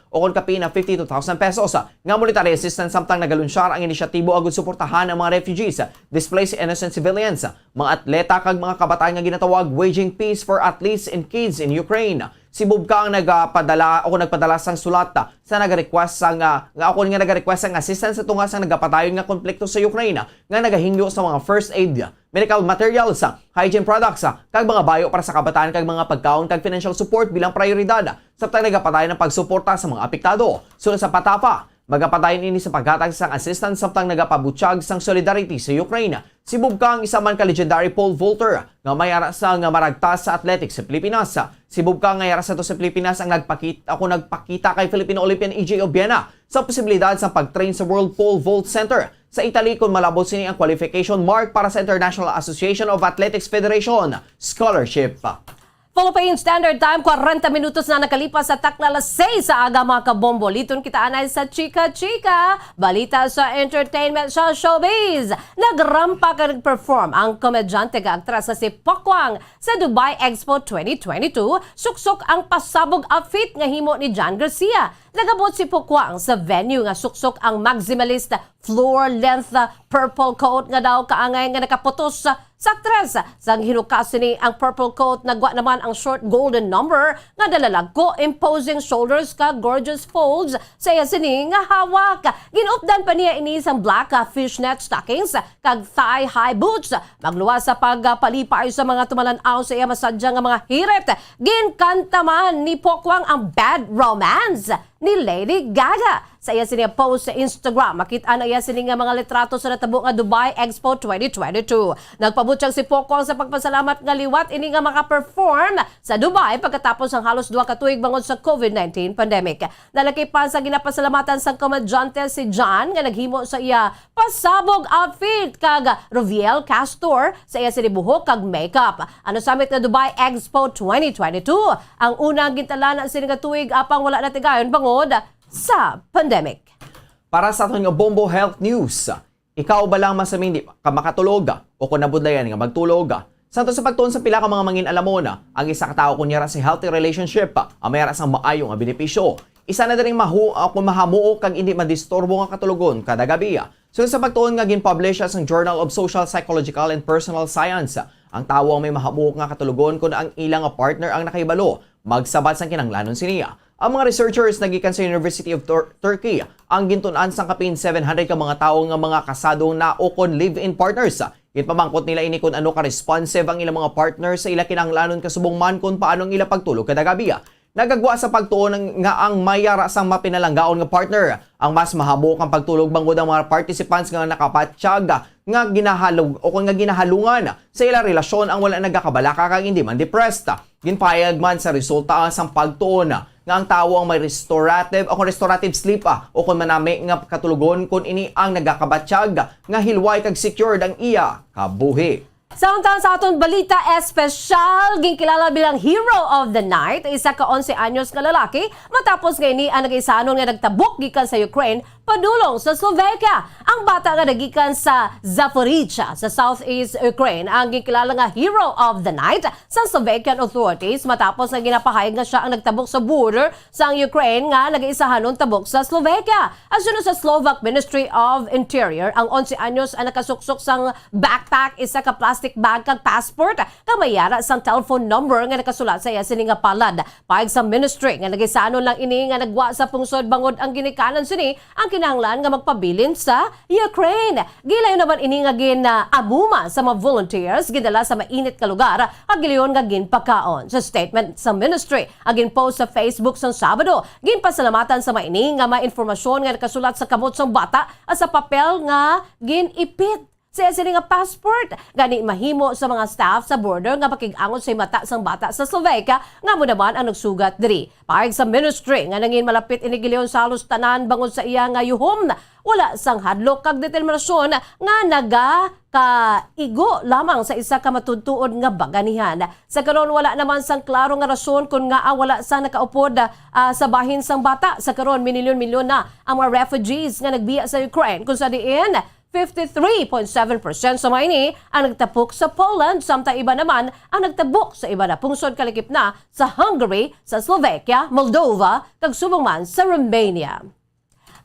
o kung kapi na 52,000 pesos nga monetary assistance samtang nagalunsyar ang inisyatibo agud suportahan ang mga refugees, displaced innocent civilians, mga atleta kag mga kabataan nga ginatawag Waging Peace for Athletes and Kids in Ukraine. Si Bubka ang nagpadala sang sulat sa nag-request sang nag-request sang assistance sa tunga sang nagapadayon nga konflikto sa Ukraine nga nagahingyo sa mga first aid, medical materials, hygiene products, kag mga bayo para sa kabataan kag mga pagkaon kag financial support bilang prioridad samtang nagapadayon ng pagsuporta sa mga apektado. Sunod sa patafa, magapadayon ini sa paghatag sang assistance samtang nagapabutyag sang solidarity sa Ukraine. Si Bubka ang isa man ka legendary pole vaulter nga mayara sa nga maragtas sa athletics sa Pilipinas. Si Bubka nga yara sa to sa Pilipinas ang nagpakita kay Filipino Olympian EJ Obiena sa posibilidad sa pag-train sa World Pole Vault Center sa Italy kung malabot sini ang qualification mark para sa International Association of Athletics Federation Scholarship. Philippine Standard Time, 40 minutos na nakalipas sa takna alas 6 sa aga mga kabombo. Liton kita anay sa Chika Chika, balita sa entertainment sa showbiz. Nagrampa ka nag-perform ang komedyante ka aktres sa si Pokwang sa Dubai Expo 2022. Suksok ang pasabog outfit nga himo ni John Garcia. Nagabot si Pokwang sa venue nga suksok ang maximalist floor-length purple coat nga daw kaangay nga nakaputos sa aktres. Sang hinukas ni ang purple coat, nagwa naman ang short golden number nga dalalagko, imposing shoulders ka gorgeous folds sa iya sini nga hawak. Ginupdan pa niya ini sang black fishnet stockings kag thigh-high boots. Magluwas sa pagpalipay sa mga tumalanaw sa iya masadya nga mga hirit. Ginkanta man ni Pokwang ang Bad Romance ni Lady Gaga. Sa iya sini post sa Instagram, makita na iya sini nga mga litrato sa natabo nga Dubai Expo 2022. Nagpabutyag si Pokwang sa pagpasalamat nga liwat ini nga maka-perform sa Dubai pagkatapos ng halos 2 ka tuig bangod sa COVID-19 pandemic. Nalaki pa sa ginapasalamatan sa komedyante si John nga naghimo sa iya pasabog outfit kag Roviel Castor sa iya sini buhok kag makeup. Ano summit nga Dubai Expo 2022 ang unang gintalan sini nga tuig apang wala na tigayon bangod sa pandemic. Para sa aton nga Bombo Health News, ikaw ba lang masaming di ka makatulog o kung nabudlayan nga magtulog? Santo sa pagtuon sa pila ka mga mangin alamon, ang isa ka tao kunyara si healthy relationship, ang mayara sang maayo nga benepisyo. Isa na din kung mahamuo kag hindi madisturbo nga katulugon kada gabi. So sa pagtuon nga gin-publish ang Journal of Social, Psychological and Personal Science, ang tawo ang may mahamuo nga katulugon kung ang ilang partner ang nakahibalo, magsabat sang kinanglanon siniya. Ang mga researchers nagikan sa University of Turkey ang gintunan sang kapin 700 ka mga tao nga mga kasadong na o kon live-in partners. Ginpamangkot nila ini kung ano ka responsive ang ilang mga partners sa ila kinanglanon kasubong man kung paano ang ila pagtulog kada gabi. Nagagwa sa pagtuon nga ang mayara sang mapinalanggaon nga partner ang mas mahabok ang pagtulog bangod ang mga participants nga nakapatsyag nga ginahalog o kung nga ginahalungan sa ila relasyon ang wala nagakabalaka kag hindi man depressed. Ginpayag man sa resulta sang pagtuon nga ang tawo ang may restorative sleep o kung manami nga katulugon kung ini ang nagakabatsyag nga hilway kag secured ang iya kabuhi. Samtang sa aton balita espesyal, ginkilala bilang Hero of the Night, isa ka 11 anyos nga lalaki matapos ngayon ang nag-isanon nga nagtabok gikan sa Ukraine padulong sa Slovakia. Ang bata nga nagikan sa Zaporizhia sa southeast Ukraine ang ginkilala nga Hero of the Night sa Slovakian authorities matapos nga ginapahayag nga siya ang nagtabok sa border sa Ukraine nga nag-isahanon tabok sa Slovakia. Asunod sa Slovak Ministry of Interior, ang 11 anyos ang nakasuksok sang backpack, isa ka plastic bag kag passport kamayara sang telephone number nga nakasulat sa iya sini nga palad. Paig sa ministry nga nagisanon lang ini nga nagwa sa pungsod bangod ang ginikanan sini ang kinahanglan nga magpabilin sa Ukraine. Gilayon naman ini nga amuma sa mga volunteers gidala sa mainit ka lugar ag gilayon nga ginpakaon. Sa statement sa ministry agin post sa Facebook sa Sabado, ginpasalamatan sa maini nga informasyon nga nakasulat sa kamot sang bata at sa papel nga ginipit sa sini nga passport gani mahimo sa mga staff sa border nga pakig-angon sa mata sang bata sa Slovakia nga mo naman ang nagsugat diri. Paig sa ministry nga nangin malapit ini giliyon sa halos tanan bangod sa iya nga yuhom wala sang hadlok kag determinasyon nga kaigo lamang sa isa ka matutuod nga baganihan. Sa karon wala naman sang klaro nga rason kung nga wala sang nakaupod sa bahin sang bata. Sa karon milyon-milyon na ang mga refugees nga nagbiya sa Ukraine kung sa diin 53.7% sa Maini ang nagtapok sa Poland, samtang iba naman ang nagtabok sa iba na pungsod kalikip na sa Hungary, sa Slovakia, Moldova, kag subong man sa Romania.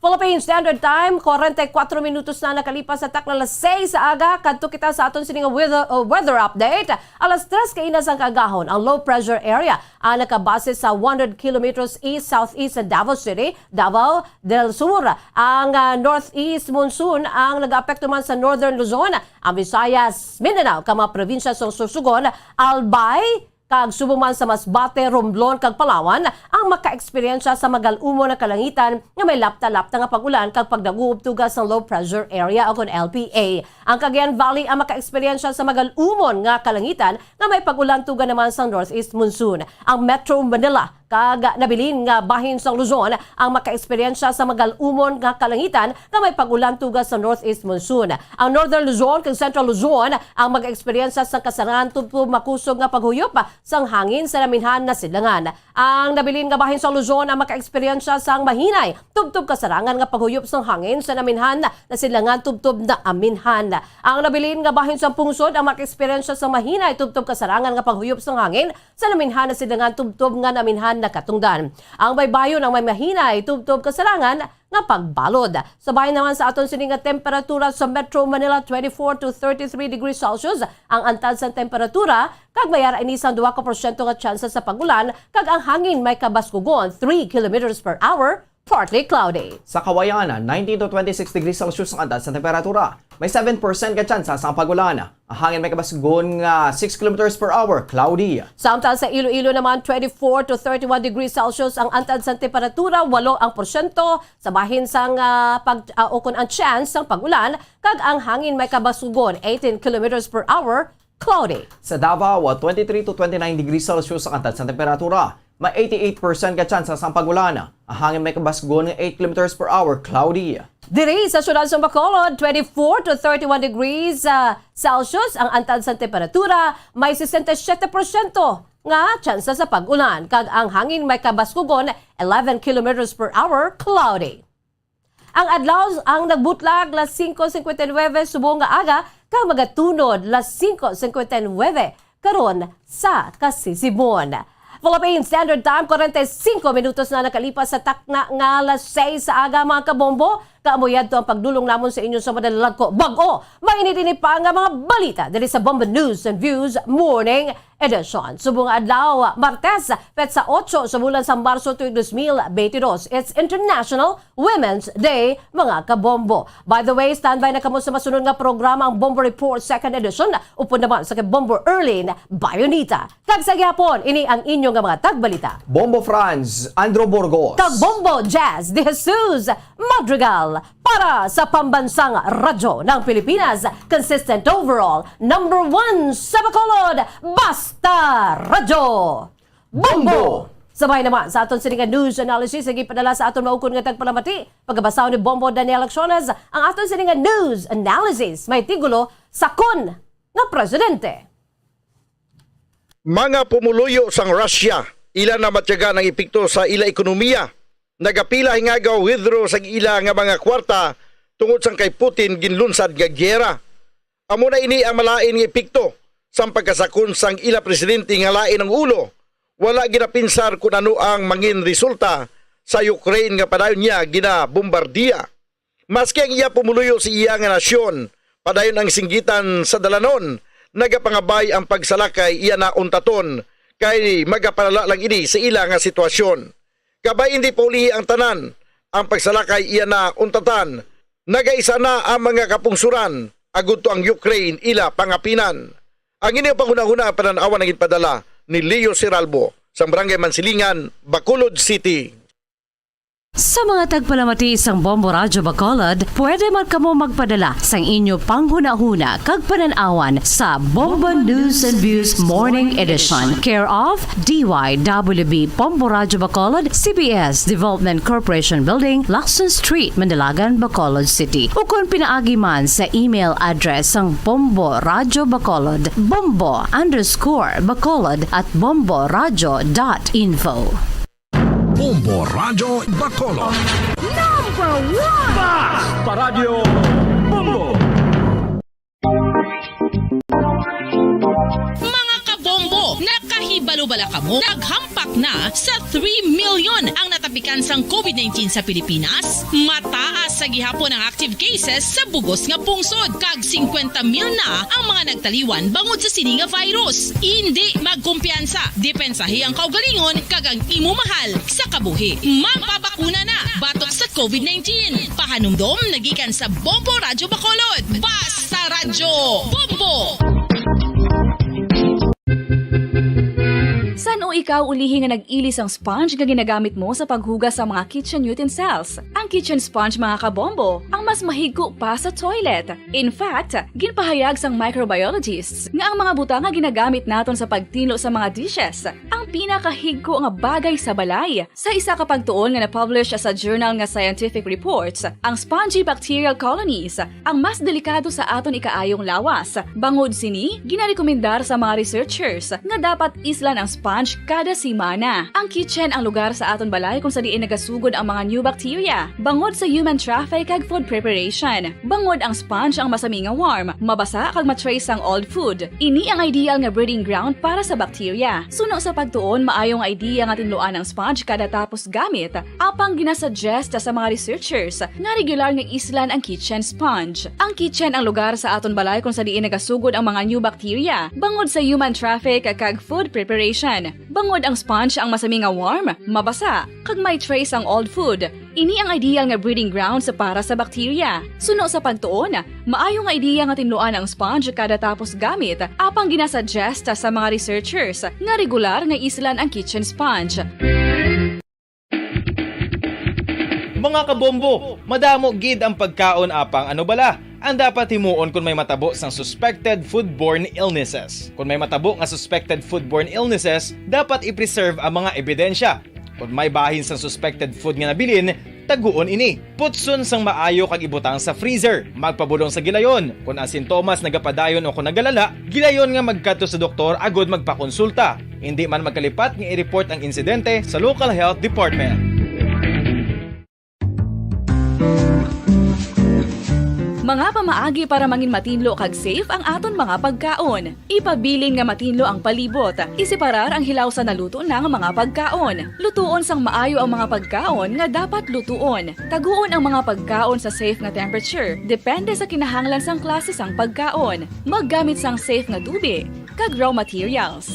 Philippine Standard Time, 44 minutos na nakalipas sa takna alas 6 sa aga. Kadto kita sa aton sining weather update. Alas 3 kainas ang kagahon ang low pressure area ang nakabase sa 100 kilometers east-southeast sa Davao City, Davao del Sur. Ang northeast monsoon ang nag-apekto man sa northern Luzon, ang Visayas, Mindanao, kang mga probinsya sa Sorsogon, Albay, kag subong man sa Masbate, Romblon kag Palawan ang maka-eksperyensya sa magal-umo na kalangitan nga may lapta-lapta nga pag-ulan kag pagdaguob tugas ng low pressure area o kon LPA. Ang Cagayan Valley ang maka-eksperyensya sa magal-umon nga kalangitan nga may pag-ulan tuga naman sa northeast monsoon. Ang Metro Manila kag nabilin nga bahin sa Luzon ang maka-eksperyensya sa magal-umon nga kalangitan nga may pag-ulan tugas sa northeast monsoon. Ang Northern Luzon kag Central Luzon ang mag-eksperyensya sa kasarangan tubtob makusog nga paghuyop sang hangin sa naminhan na silangan. Ang nabilin nga bahin sa Luzon ang maka-eksperyensya sang mahinay tubtob kasarangan nga paghuyop sang hangin sa naminhan na silangan tubtob na aminhan. Ang nabilin nga bahin sa pungsod ang maka-eksperyensya sang mahinay tubtob kasarangan nga paghuyop sang hangin sa naminhan na silangan tubtob nga naminhan na katungdan. Ang baybayon ang may mahinay tubtob kasarangan nga pagbalod. Sabay naman sa aton sining nga temperatura sa Metro Manila 24 to 33 degrees Celsius ang antad sa temperatura kag mayara ini sang 2% nga tsansa sa pagulan kag ang hangin may kabaskugon 3 kilometers per hour, partly cloudy. Sa Kawayan, 19 to 26 degrees Celsius ang antad sa temperatura. May 7% ka tsansa sa pagulan. Ang hangin may kabasgon nga 6 kilometers per hour, cloudy. Samtang sa Iloilo naman, 24 to 31 degrees Celsius ang antad sa temperatura, 8% sa bahin sang ukon ang chance ng pagulan, kag ang hangin may kabasugon 18 kilometers per hour, cloudy. Sa Davao, 23 to 29 degrees Celsius ang antad sa temperatura. May 88% ka tsansa sa pagulan. Ang hangin may kabasgon nga 8 kilometers per hour, cloudy. Diri sa syudad sa Bacolod, 24 to 31 degrees Celsius ang antad sa temperatura, may 67% nga tsansa sa pag-ulan, kag ang hangin may kabaskugon 11 kilometers per hour, cloudy. Ang adlaw ang nagbutlag las 5:59 subong nga aga kag magatunod las 5:59 karon sa Kasisibon. Philippine Standard Time, 45 minutos na nakalipas sa takna nga alas 6 sa aga mga kabombo. Kaamuyad to ang pagdulong namon sa inyo sa madalag ko. Bago, mainit-init pa nga mga balita dali sa Bombo News and Views Morning Edition. Subong adlaw, Martes, petsa 8 sa bulan sa Marso tuig 2022. It's International Women's Day, mga kabombo. By the way, standby na kamo sa masunod nga programa ang Bombo Report 2nd Edition. Upon naman sa Bombo Erlin Bayonita. Kag sa gyapon, ini ang inyong nga mga tagbalita. Bombo Franz, Andro Burgos. Kag Bombo Jazz de Jesus Madrigal. Para sa pambansang radyo ng Pilipinas, consistent overall, number 1 sa Bacolod, Basta Radyo Bombo! Sabay naman sa aton sininga news analysis, sige padala sa aton maukon nga tagpalamati. Pagkabasaw ni Bombo Daniel Acciones, ang aton sininga news analysis may tigulo sakon na presidente. Mga pumuluyo sang Russia, ila na matyaga ng epekto sa ila ekonomiya. Nagapila hingagaw withdraw sa ila nga mga kwarta tungod sang kay Putin ginlunsad nga gyera. Amo na ini ang malain nga epekto sang pagkasakon sang ila presidente nga lain ang ulo. Wala ginapinsar kung ano ang mangin resulta sa Ukraine nga padayon niya ginabombardiya. Maski ang iya pumuluyo si iya nga nasyon, padayon ang singgitan sa dalanon, nagapangabay ang pagsalakay iya na untaton kay magapalala lang ini sa ila nga sitwasyon. Kabay hindi paulihi ang tanan, ang pagsalakay iya na untatan, nagaisa na ang mga kapungsuran, agud to ang Ukraine ila pangapinan. Ang ini panghuna-huna ang pananawan ng ipadala ni Leo Siralbo sa Barangay Mansilingan, Bacolod City. Sa mga tagpalamati isang Bombo Radyo Bacolod, pwede man kamo magpadala sang inyo panghuna-huna kag pananawan sa Bombo News and Views Morning Edition. Care of DYWB Bombo Radyo Bacolod, CBS Development Corporation Building, Lacson Street, Mandalagan, Bacolod City. O kung pinaagi man sa email address sang Bombo Radyo Bacolod, bombo_bacolod@bomboradyo.info. Bombo Radyo Bacolod. Number 1! Basta Radio Bombo! Kabalo bala kamo, naghampak na sa 3 million ang natapikan sang COVID-19 sa Pilipinas. Mataas sa gihapon ang active cases sa bugos nga pungsod. Kag 50 mil na ang mga nagtaliwan bangod sa sini nga virus. Hindi magkumpiyansa. Depensahi ang kaugalingon kag ang imo mahal sa kabuhi. Magpabakuna na batok sa COVID-19. Pahanumdom nagikan sa Bombo Radyo Bacolod. Basta Radyo Bombo! San o ikaw ulihi nga nag-ilis ang sponge nga ginagamit mo sa paghugas sa mga kitchen utensils? Ang kitchen sponge mga kabombo, ang mas mahigko pa sa toilet. In fact, ginpahayag sang microbiologists nga ang mga butang nga ginagamit naton sa pagtilo sa mga dishes ang pinakahigko nga bagay sa balay. Sa isa ka pagtuon nga na-publish sa journal nga Scientific Reports, ang spongy bacterial colonies ang mas delikado sa aton ikaayong lawas. Bangod sini, ginarekomendar sa mga researchers nga dapat islan ang sponge kada simana. Ang kitchen ang lugar sa aton balay kung sa diin nagasugod ang mga new bacteria. Bangod sa human traffic kag food preparation. Bangod ang sponge ang masami nga warm, mabasa kag matrace ang old food. Ini ang ideal nga breeding ground para sa bacteria. Suno sa pagtuon, maayong idea nga tinluan ang sponge kada tapos gamit. Apang ginasuggest sa mga researchers nga regular nga islan ang kitchen sponge. Ang kitchen ang lugar sa aton balay kung sa diin nagasugod ang mga new bacteria. Bangod sa human traffic kag food preparation. Bangod ang sponge ang masami nga warm, mabasa, kag may trace ang old food. Ini ang ideal nga breeding ground sa para sa bacteria. Suno sa pagtuon, maayo nga idea nga tinluan ang sponge kada tapos gamit, apang ginasuggest sa mga researchers nga regular nga islan ang kitchen sponge. Mga kabombo, madamo gid ang pagkaon apang ano bala ang dapat himuon kung may matabo sang suspected foodborne illnesses. Kung may matabo nga suspected foodborne illnesses, dapat i-preserve ang mga ebidensya. Kung may bahin sang suspected food nga nabilin, taguon ini. Putson sang maayo kag ibutang sa freezer. Magpabulong sa gilayon. Kung ang sintomas nagapadayon o kung nagalala, gilayon nga magkadto sa doktor agod magpakonsulta. Hindi man magkalipat nga i-report ang insidente sa local health department. Mga pamaagi para mangin matinlo kag safe ang aton mga pagkaon. Ipabilin nga matinlo ang palibot. Isiparar ang hilaw sa naluto ng mga pagkaon. Lutuon sang maayo ang mga pagkaon nga dapat lutuon. Taguon ang mga pagkaon sa safe nga temperature. Depende sa kinahanglan sang klase sang pagkaon. Maggamit sang safe nga tubig kag raw materials.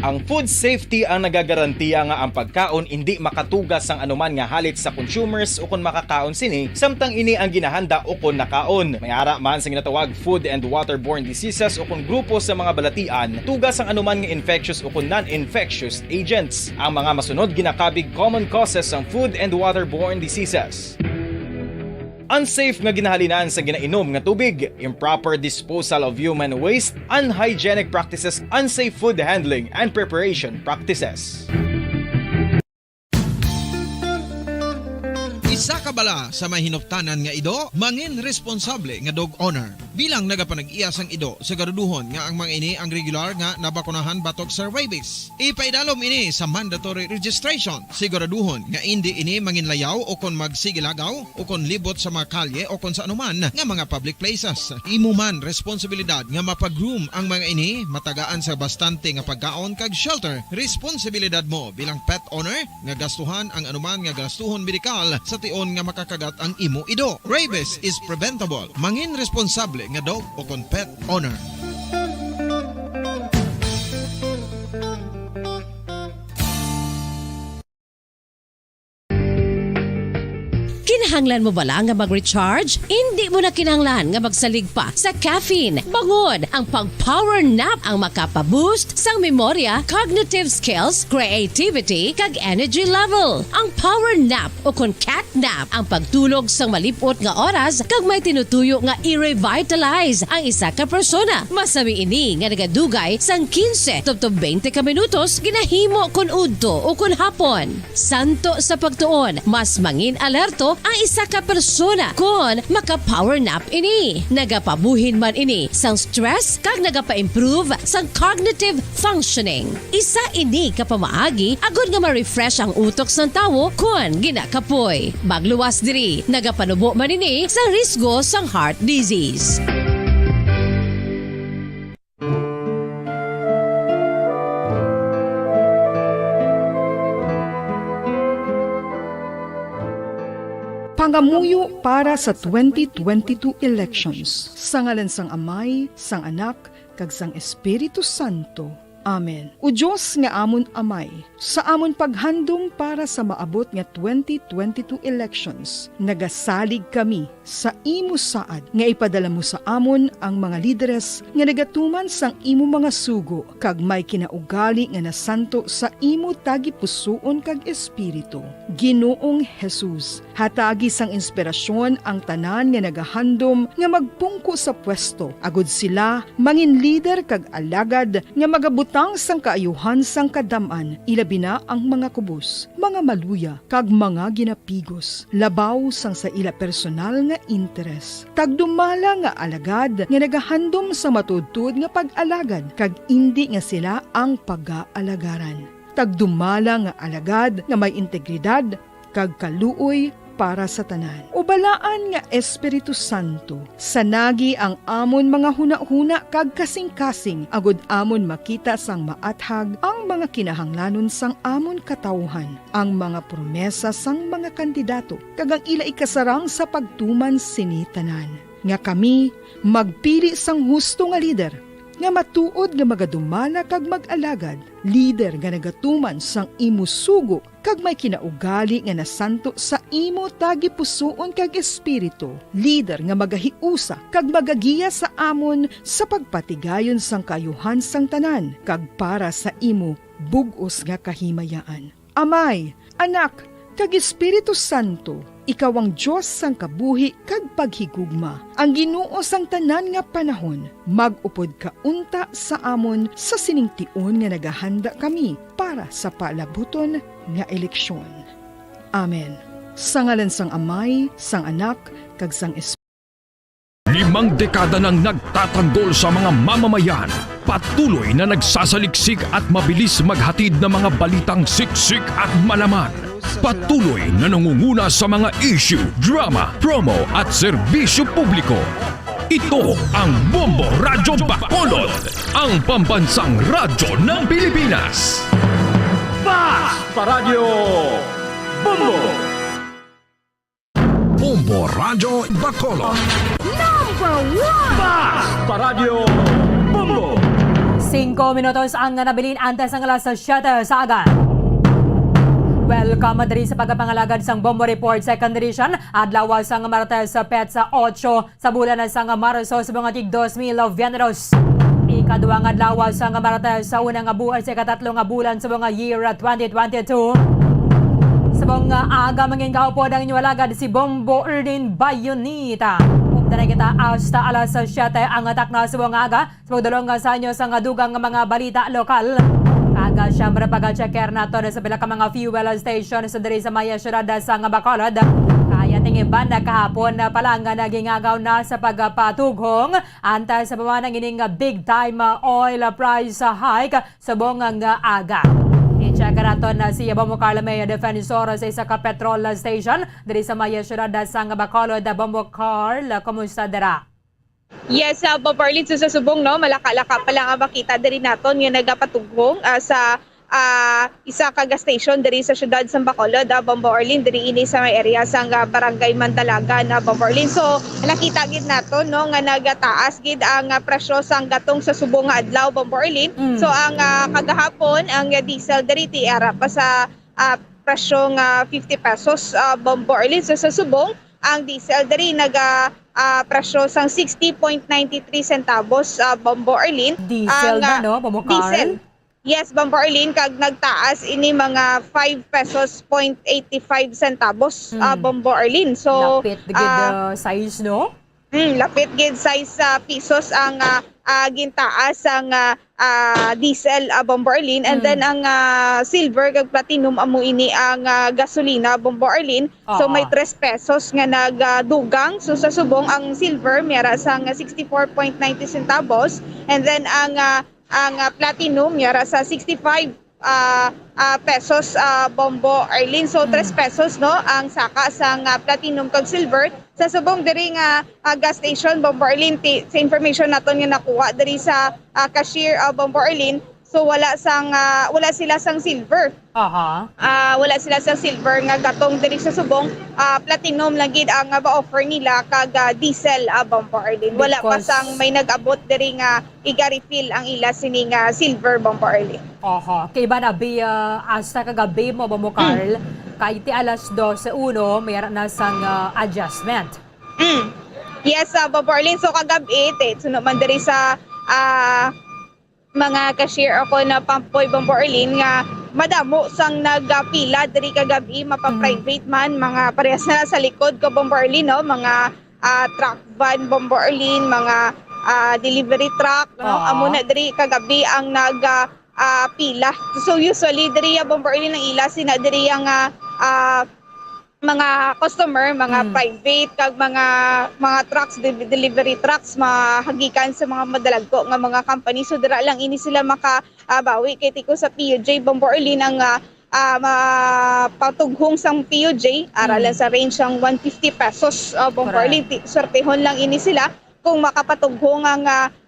Ang food safety ang nagagarantiya nga ang pagkaon hindi makatugas sang anuman nga halit sa consumers o kung makakaon sini, samtang ini ang ginahanda o kung nakaon. May ara man sa ginatawag food and waterborne diseases o kung grupo sa mga balatian, tugas ang anuman nga infectious o kung non-infectious agents. Ang mga masunod ginakabig common causes ng food and waterborne diseases. Unsafe nga ginahalinan sa ginainom nga tubig, improper disposal of human waste, unhygienic practices, unsafe food handling, and preparation practices. Isa ka bala sa may hinuptanan nga ido, mangin responsable nga dog owner. Bilang nagapanag-iyas ang ido, siguraduhon nga ang mga ini ang regular nga nabakunahan batok sa rabies. Ipaidalom ini sa mandatory registration. Siguraduhon nga hindi ini manginlayaw o kon magsigilagaw o kon libot sa mga kalye o kon sa anuman nga mga public places. Imo man responsibilidad nga mapag-groom ang mga ini, matagaan sa bastante nga pagkaon kag shelter. Responsibilidad mo bilang pet owner nga gastuhan ang anuman nga gastuhon medikal sa tion nga makakagat ang imo ido. Rabies is preventable. Mangin responsable nga dog o kon pet owner. Kinahanglan mo bala nga mag-recharge? Hindi mo na kinahanglan nga magsalig pa sa caffeine. Bangod ang pag-power nap ang makapaboost sang memorya, cognitive skills, creativity, kag energy level. Ang power nap o kon cat nap ang pagtulog sang malipot nga oras kag may tinutuyo nga i-revitalize ang isa ka persona. Masami ini nga nagadugay sang 15 to 20 ka minutos ginahimo kon udto o kon hapon. Santo sa pagtuon, mas mangin alerto ang isa ka persona kon maka-power nap ini. Nagapabuhin man ini sang stress kag nagapa-improve sang cognitive functioning. Isa ini kapamaagi agud nga ma-refresh ang utok sang tawo kon ginakapoy. Magluwas diri, nagapanubo man ini sa risgo sang heart disease. Mangamuyo para sa 2022 elections. Sa ngalan sang Amay, sang Anak, kag sang Espiritu Santo. Amen. O Diyos nga amon Amay, sa amon paghandom para sa maabot nga 2022 elections, nagasalig kami sa imo saad nga ipadala mo sa amon ang mga lideres nga nagatuman sang imo mga sugo kag may kinaugali nga nasanto sa imo tagi pusoon kag espiritu. Ginoong Jesus, hatagi sang inspirasyon ang tanan nga nagahandom nga magpungko sa pwesto, agud sila mangin leader kag alagad nga magabutang sang kaayuhan sang kadaman, ilabi na ang mga kubos, mga maluya, kag mga ginapigos, labaw sang sa ila personal nga interes. Tagdumala nga alagad nga nagahandom sa matudtud nga pag-alagad, kag indi nga sila ang pag-aalagaran. Tagdumala nga alagad nga may integridad, kag kaluoy para sa tanan. Ubalaan nga Espiritu Santo, sanagi ang amon mga huna-huna kag kasing-kasing, agud amon makita sang maathag ang mga kinahanglanon sang amon katawhan, ang mga promesa sang mga kandidato, kag ang ila ikasarang sa pagtuman sini tanan. Nga kami magpili sang husto nga lider, nga matuod nga magadumala kag mag-alagad, lider nga nagatuman sang imo sugo kag may kinaugali nga nasanto sa imo tagi pusoon kag espiritu, lider nga magahiusa kag magagiya sa amon sa pagpatigayon sang kayuhan sang tanan kag para sa imo bug-os nga kahimayaan. Amay, Anak, kag Espiritu Santo, ikaw ang Diyos sang kabuhi kag paghigugma. Ang Ginoo sang tanan nga panahon, mag-upod ka unta sa amon sa siningtion nga nagahanda kami para sa palabuton nga eleksyon. Amen. Sa ngalan sang Amay, sang Anak, kag sang Espiritu. 5 dekada nang nagtatanggol sa mga mamamayan, patuloy na nagsasaliksik at mabilis maghatid ng mga balitang siksik at malaman. Patuloy na nangunguna sa mga issue, drama, promo at serbisyo publiko. Ito ang Bombo Radyo Bacolod, ang pambansang radyo ng Pilipinas. Basta Radio Bombo! Bombo Radyo Bacolod. Number 1! Basta Radio Bombo! 5 minutos ang nabilin antes ang alas 7 sa aga. Welcome diri sa pagpangalagad sang Bombo Report Second Edition. Adlaw sang Martes sa Petsa 8 sa bulan sang Marso sa mga tig 2022. Ikaduhang adlaw sang Martes sa unang buwan sa ikatatlo nga bulan sa mga year 2022. Sa mga aga mangin kaupod ang inyong alagad si Bombo Erdin Bayonita. Umtanay kita hasta alas 7 ang atak na sa mga aga sa pagdulong sa inyo sa dugang mga balita lokal. Aga siyempre pag-checker nato sa pila ka mga fuel station sa diri sa maya syudad sa Bacolod. Kaya tingin banda kahapon na pala nga naging agaw na sa pagpatughong antay sa pamanang ining big time oil price hike sa buong aga. I-check nato na si Bombo Carl May Defensor sa isa ka petrol station diri sa maya syudad sa Bacolod. Bombo Carl, kumusta dira? Yes, Bobarlin, sa subong, no, malaka-laka pa lang ang makita diri naton nga nagapatughong sa isa ka gas station diri sa syudad sa Bacolod, Bombo Orlin, diri ini sa may area sa barangay Mandalaga na Bombo Orlin. So nakita gid naton no nga nagataas gid ang presyo sang gatong sa subong nga adlaw, Bombo Orlin. So ang kagahapon ang diesel diri tiara pa sa presyo nga 50 pesos, Bombo Orlin. So sa subong ang diesel diri presyo sang 60.93 centavos, Bombo Orlin. Diesel na, no, Bombo Carl? Diesel. Yes, Bombo Orlin, kag nagtaas ini mga 5 pesos 0.85 centavos, Bombo Orlin. So, lapit gid size, no? Lapit gid size pesos ang gintaas ang diesel, Bombo Orlin. And then ang silver kag platinum amo ini ang gasolina, Bombo Orlin. So may 3 pesos nga nagdugang. So sa subong ang silver mera sang 64.90 centavos, and then ang platinum mera sa 65 pesos, Bombo Orlin. So 3 pesos no ang saka sang platinum kag silver sa subong diri nga gas station, Bombo Orlin. Sa information naton nga nakuha diri sa cashier, Bombo Orlin. So wala sila sang silver. Aha. Wala sila sa silver nga gatong diri sa subong. Platinum lang gid ang ba-offer nila kag diesel Bombo Arlene. Wala pa sang may nag-abot diri nga iga-refill ang ila sini nga silver Bombo Arlene. Aha. Kay ba nabi hasta kagabi mo ba mo Carl? Kay ti alas 12:01 mayroon na sang adjustment. Yes, Bombo Arlene. So kagabi sunod man diri sa mga cashier ako na pampoy Bombo Arlene nga madamo sang nagpila diri kagabi mapa-private man mga parehas na sa likod ko Bombo Arlene no mga truck van Bombo Arlene mga delivery truck no amo na diri kagabi ang pila. So usually diri Bombo Arlene ang ila sina diri ang mga customer, mga private kag mga trucks, delivery trucks mahagikan sa mga madalagko nga mga company. So dira lang ini sila makabawi kay tiko sa PUJ Bombo Arlene ang mapatughong sang PUJ aralan sa range ang 150 pesos Bombo Arlene. Sortehon lang ini sila kung makapatughong ang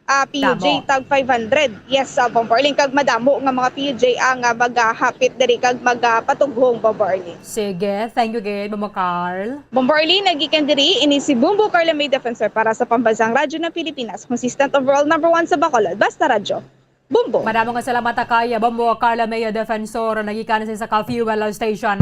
PUJ tag 500. Yes, Bombo Arlene kag madamo nga mga PUJ ang maghahapit diri kag magpatughong Bombo Arlene. Sige, thank you again Mama Carl. Bombo Arlene nagikan diri ini si Bumbo Carla May Defensor para sa Pambansang Radyo ng Pilipinas, consistent overall number 1 sa Bacolod, Basta Radyo. Bumbo. Maraming salamat kay Bumbo Carla May Defensor nagikan sa ka-fuel station.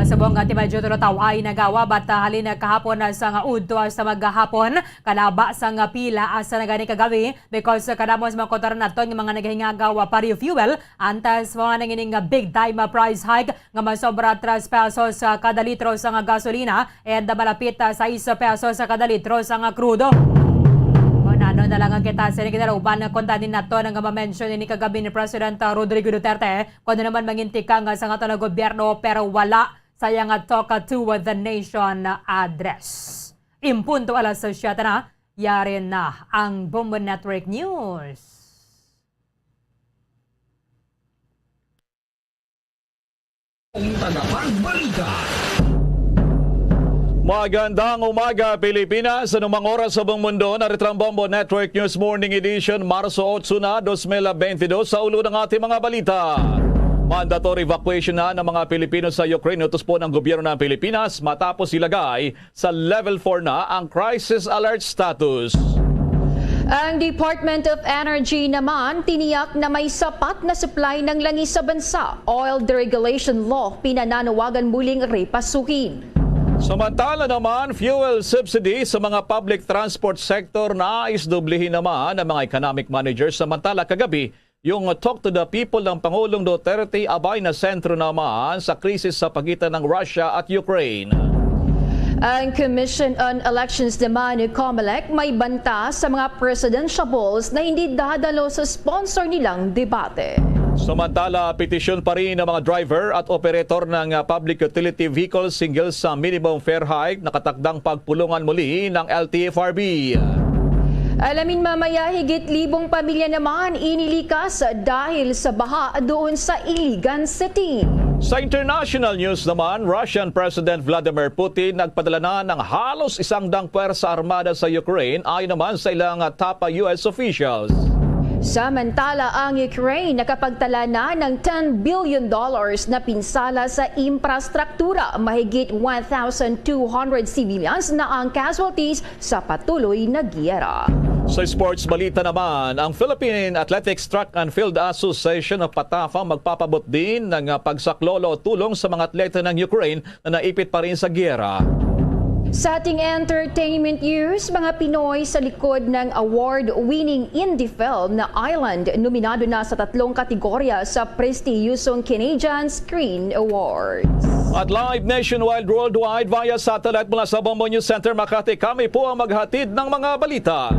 Sa buong ati medyo taw ay nagawa bat halin kahapon sa nga udto sa maghapon kalaba sa nga pila asa na gani kagabi because kadamos mga kotor naton nga mga naghingagawa pa fuel antas mga nangining big time price hike nga masobra 3 pesos sa kada litro sa nga gasolina and malapit sa 6 pesos sa kada litro sa nga krudo. Ano na lang ang kita sa uban na kontanin nato nga ma-mention ni kagabi ni President Rodrigo Duterte kung naman mangintika nga sa nga gobyerno pero wala sayang at talk to the nation address. Impunto alas 7 na, yarin na ang Bombo Network News. Magandang umaga Pilipinas, anumang oras sa buong mundo, narito ang Bombo Network News Morning Edition, Marso 8 na, 2022 sa ulo ng ating mga balita. Mandatory evacuation na ng mga Pilipino sa Ukraine utos po ng gobyerno ng Pilipinas matapos ilagay sa level 4 na ang crisis alert status. Ang Department of Energy naman tiniyak na may sapat na supply ng langis sa bansa. Oil Deregulation Law pinananawagan muling repasukin. Samantala naman, fuel subsidy sa mga public transport sector nais doblehin naman ng mga economic managers. Samantala kagabi, yung Talk to the People ng Pangulong Duterte abay na sentro naman sa krisis sa pagitan ng Russia at Ukraine. Ang Commission on Elections naman ni COMELEC may banta sa mga presidentiables na hindi dadalo sa sponsor nilang debate. Samantala, petisyon pa rin ng mga driver at operator ng public utility vehicles single sa minimum fare hike nakatakdang pagpulungan muli ng LTFRB. Alamin mamaya higit 1,000 pamilya naman inilikas dahil sa baha doon sa Iligan City. Sa international news naman, Russian President Vladimir Putin nagpadala na ng halos 100 puwersa armada sa Ukraine ayon naman sa ilang top US officials. Samantala, ang Ukraine nakapagtala na ng $10 billion na pinsala sa infrastruktura. Mahigit 1,200 civilians na ang casualties sa patuloy na giyera. Sa sports balita naman, ang Philippine Athletics Track and Field Association of PATAFA magpapabot din ng pagsaklolo tulong sa mga atleta ng Ukraine na naipit pa rin sa giyera. Sa ating entertainment news, mga Pinoy sa likod ng award-winning indie film na Island, nominado na sa 3 kategorya sa prestiyosong Canadian Screen Awards. At live nationwide worldwide via satellite mula sa Bombo News Center Makati, kami po ang maghatid ng mga balita.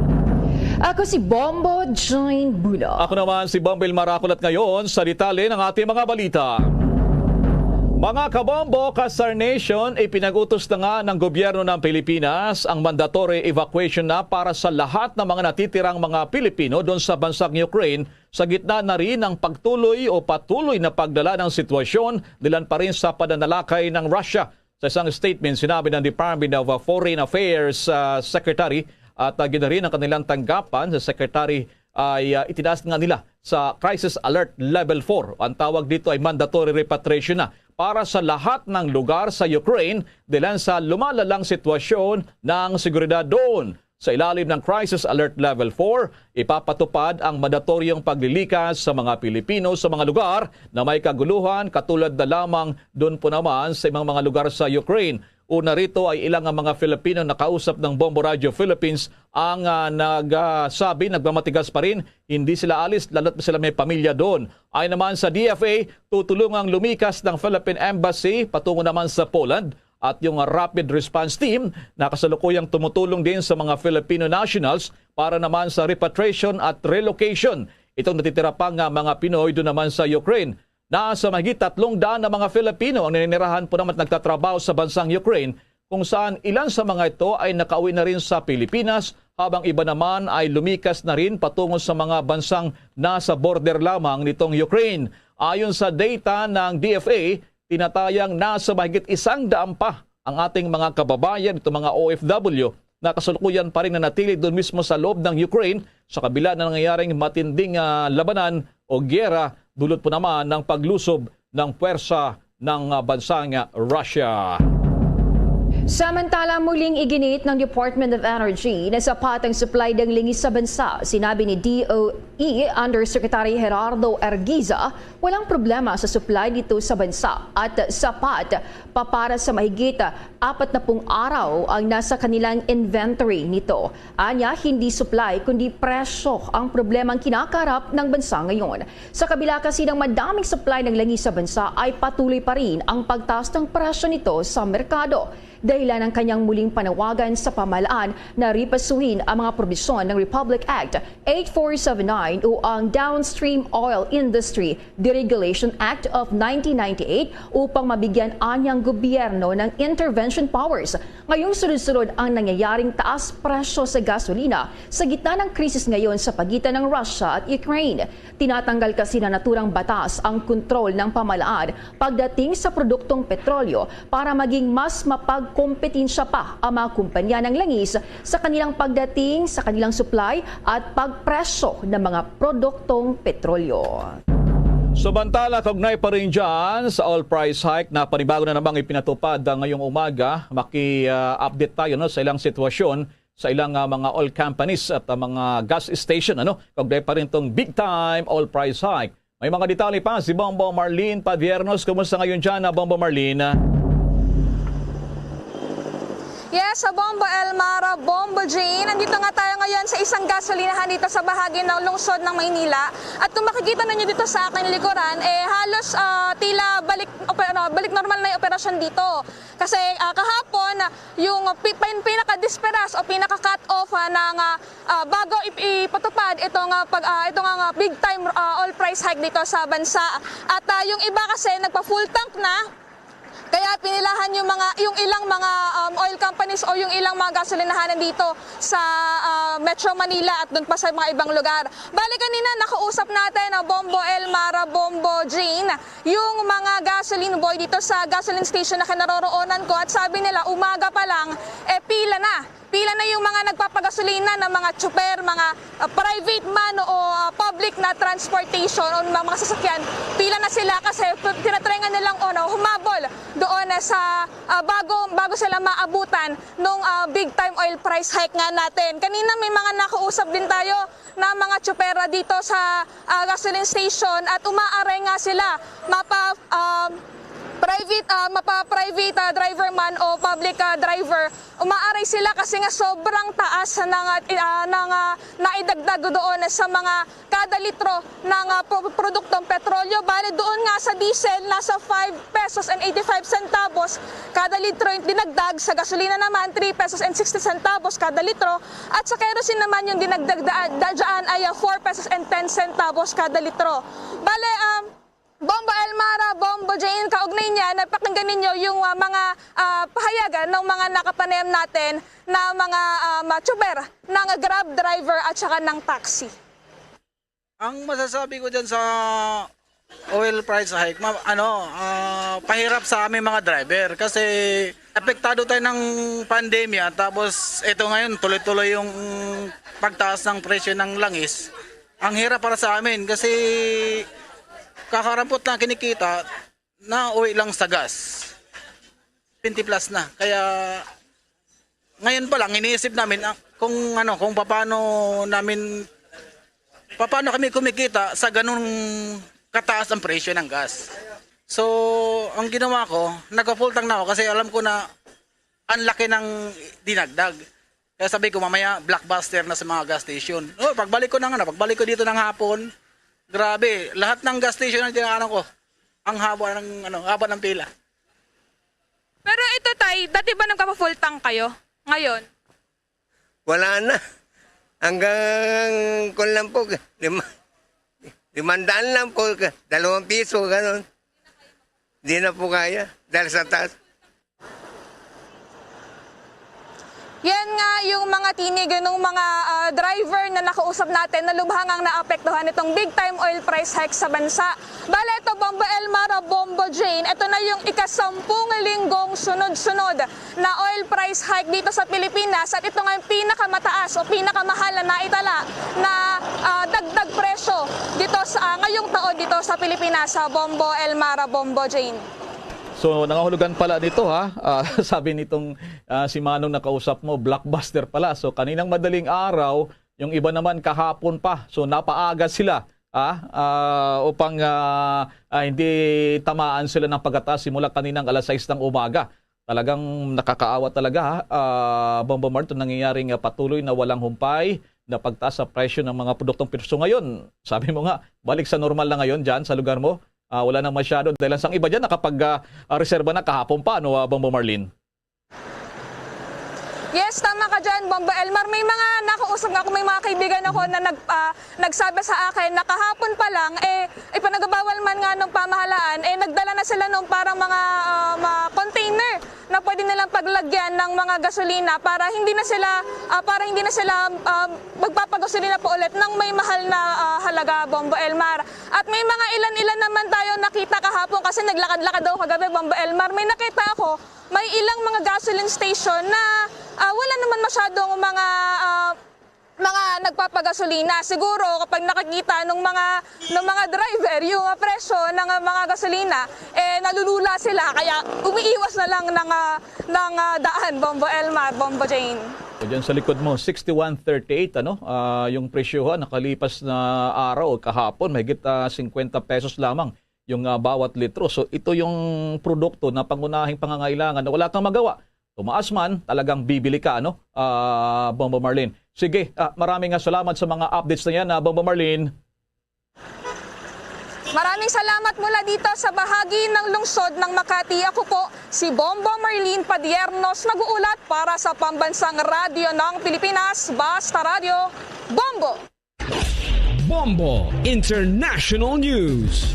Ako si Bombo Jane Bula. Ako naman si Bombil Marakulat ngayon sa detalye ng ating mga balita. Mga kabombo, Kasar Nation, ipinag-utos na nga ng gobyerno ng Pilipinas ang mandatory evacuation na para sa lahat ng mga natitirang mga Pilipino doon sa bansang Ukraine sa gitna na rin ng patuloy na pagdala ng sitwasyon dilan pa rin sa pananalakay ng Russia. Sa isang statement, sinabi ng Department of Foreign Affairs Secretary at ginarin ang kanilang tanggapan sa Secretary ay itinaas nga nila sa Crisis Alert Level 4. Ang tawag dito ay mandatory repatriation na para sa lahat ng lugar sa Ukraine dahil sa lumalalang sitwasyon ng seguridad doon. Sa ilalim ng Crisis Alert Level 4, ipapatupad ang mandatoryong paglilikas sa mga Pilipino sa mga lugar na may kaguluhan katulad na lamang doon po naman sa mga lugar sa Ukraine. Una rito ay ilang mga Filipino na kausap ng Bombo Radio Philippines ang nagsabi, nagmamatigas pa rin, hindi sila alis, lalo't sila may pamilya doon. Ay naman sa DFA, tutulungang lumikas ng Philippine Embassy patungo naman sa Poland at yung Rapid Response Team na kasalukuyang tumutulong din sa mga Filipino nationals para naman sa repatriation at relocation. Itong natitira pang mga Pinoy doon naman sa Ukraine. Nasa mahigit 300 na mga Filipino ang naninirahan po naman at nagtatrabaho sa bansang Ukraine, kung saan ilan sa mga ito ay nakauwi na rin sa Pilipinas habang iba naman ay lumikas na rin patungo sa mga bansang nasa border lamang nitong Ukraine. Ayon sa data ng DFA, tinatayang nasa mahigit 100 pa ang ating mga kababayan, itong mga OFW, na kasalukuyan pa rin nanatili doon mismo sa loob ng Ukraine sa kabila na nangyayaring matinding labanan o gyera dulot po naman ng paglusob ng puwersa ng bansang Russia. Samantala, muling iginit ng Department of Energy na sapat ang supply ng lingis sa bansa. Sinabi ni DOE Undersecretary Gerardo Erguiza, walang problema sa supply dito sa bansa at sapat pa para sa mahigit 40 araw ang nasa kanilang inventory nito. Anya, hindi supply kundi presyo ang problemang kinakarap ng bansa ngayon. Sa kabila kasi ng madaming supply ng langis sa bansa ay patuloy pa rin ang pagtaas ng presyo nito sa merkado. Dahilan ng kanyang muling panawagan sa pamahalaan na ripasuhin ang mga probisyon ng Republic Act 8479 o ang Downstream Oil Industry Deregulation Act of 1998 upang mabigyan anyang gobyerno ng intervention powers. Ngayong sunod-sunod ang nangyayaring taas presyo sa gasolina sa gitna ng krisis ngayon sa pagitan ng Russia at Ukraine. Tinatanggal kasi na naturang batas ang kontrol ng pamahalaan pagdating sa produktong petrolyo para maging mas kompetensya pa ang mga kumpanya ng langis sa kanilang pagdating sa kanilang supply at pagpresyo ng mga produktong petrolyo. Samantala, kaugnay pa rin dyan sa oil price hike na panibago na namang ipinatupad ngayong umaga. Maki-update tayo sa ilang sitwasyon sa ilang mga oil companies at mga gas station. Kaugnay pa rin itong big time oil price hike. May mga detalye pa si Bombo Marlene Padiernos. Kumusta ngayon dyan, Bombo Marlene? Yes, sa Bombo Elmara, Bombo Jane. Nandito nga tayo ngayon sa isang gasolinahan dito sa bahagi ng lungsod ng Maynila. At kung makikita ninyo dito sa akin likuran, halos tila balik normal na yung operasyon dito. Kasi kahapon, yung pinaka-disperas o pinaka-cut off ng bago ipatupad itong big time oil price hike dito sa bansa. At yung iba kasi nagpa-full tank na. Kaya pinilahan yung ilang mga oil companies o yung ilang mga gasolinahan dito sa Metro Manila at doon pa sa mga ibang lugar. Bali kanina nakausap natin Bombo Elmara, Bombo Jane, yung mga gasoline boy dito sa gasoline station na kinaroroonan ko at sabi nila umaga pa lang pila na yung mga nagpapagasolina ng mga tsuper, mga private man o public na transportation o mga sasakyan. Pila na sila kasi tinatrengan nilang humabol doon sa bago sila maabutan nung big time oil price hike nga natin. Kanina may mga nakausap din tayo na mga tsupera dito sa gasoline station at umaaray nga sila private driver man o public driver, umaaray sila kasi nga sobrang taas ng naidagdag doon sa mga kada litro ng produktong petrolyo. Bali doon nga sa diesel, nasa 5 pesos and 85 centavos kada litro yung dinagdag. Sa gasolina naman, 3 pesos and 60 centavos kada litro. At sa kerosene naman yung dinagdag dyan ay 4 pesos and 10 centavos kada litro. Bali, Bombo Elmara, Bombo Jane, kaugnay niya, napakinggan ninyo yung mga pahayagan ng mga nakapanayam natin na mga tsuper, ng grab driver at saka ng taxi. Ang masasabi ko dyan sa oil price hike, pahirap sa aming mga driver kasi apektado tayo ng pandemya tapos ito ngayon tuloy-tuloy yung pagtaas ng presyo ng langis. ang hirap para sa amin kasi kakarampot na kinikita na uwi lang sa gas. 20 plus na. Kaya ngayon pa lang iniisip namin kung paano kami kumikita sa ganung kataas ang presyo ng gas. So, ang ginawa ko, nagka-full tank na ako kasi alam ko na ang laki ng dinagdag. Kaya sabi ko mamaya blockbuster na sa mga gas station. Pagbalik ko dito ng hapon, grabe, lahat ng gas station na tinaanan ko, ang haba ng pila. Pero ito tay, dati ba nagpa-full tank kayo? Ngayon? Wala na. Hanggang kun lang po, 500 lang po, 2 piso, gano'n. Hindi na po kaya dahil sa taas. Yan nga yung mga tinig ng mga driver na nakausap natin na lubhangang naapektuhan itong big time oil price hike sa bansa. Bale, ito Bombo Elmara, Bombo Jane, ito na yung ika-10 linggong sunod-sunod na oil price hike dito sa Pilipinas at ito nga yung pinakamataas o pinakamahal na naitala na dagdag presyo dito sa ngayong taon dito sa Pilipinas sa Bombo Elmara, Bombo Jane. So nangahulugan pala nito sabi nitong si Manong nakausap mo, blockbuster pala. So kaninang madaling araw, yung iba naman kahapon pa. So napaaga sila upang hindi tamaan sila ng pagataas simula kaninang alas 6 ng umaga. Talagang nakakaawa talaga Bombo Mart, nangyayaring patuloy na walang humpay na pagtaas sa presyo ng mga produktong pirso ngayon. Sabi mo nga, balik sa normal na ngayon dyan sa lugar mo. Wala nang masyado dahil ang iba dyan nakapag-reserba na kahapon pa, Bombo Marlene? Yes, tama ka dyan, Bombo Elmar. May mga nakausap nga ako, may mga kaibigan ako na nagsabi sa akin na kahapon pa lang, ipanagabawal man nga ng pamahalaan, nagdala na sila nung parang mga container na pwede nilang paglagyan ng mga gasolina para hindi na sila magpapagasolina po ulit ng may mahal na halaga, Bombo Elmar. At may mga ilan-ilan naman tayo nakita kahapon kasi naglakad-lakad daw kagabi, Bombo Elmar. May nakita ako, may ilang mga gasoline station na wala naman masyadong mga nagpapagasolina. Siguro kapag nakikita ng mga driver yung presyo ng mga gasolina, nalulula sila kaya umiiwas na lang ng daan, Bombo Elmar, Bombo Jane. So dyan sa likod mo, 6138, yung presyohan nakalipas na araw kahapon, mahigit 50 pesos lamang yung bawat litro. So ito yung produkto na pangunahing pangangailangan na wala kang magawa. Tumaas man, talagang bibili ka, Bombo Marlene. Sige, maraming salamat sa mga updates na yan, Bombo Marlene. Maraming salamat mula dito sa bahagi ng lungsod ng Makati. Ako po, si Bombo Marlene Padiernos, nag-uulat para sa Pambansang Radyo ng Pilipinas, Basta Radio, Bombo! Bombo International News.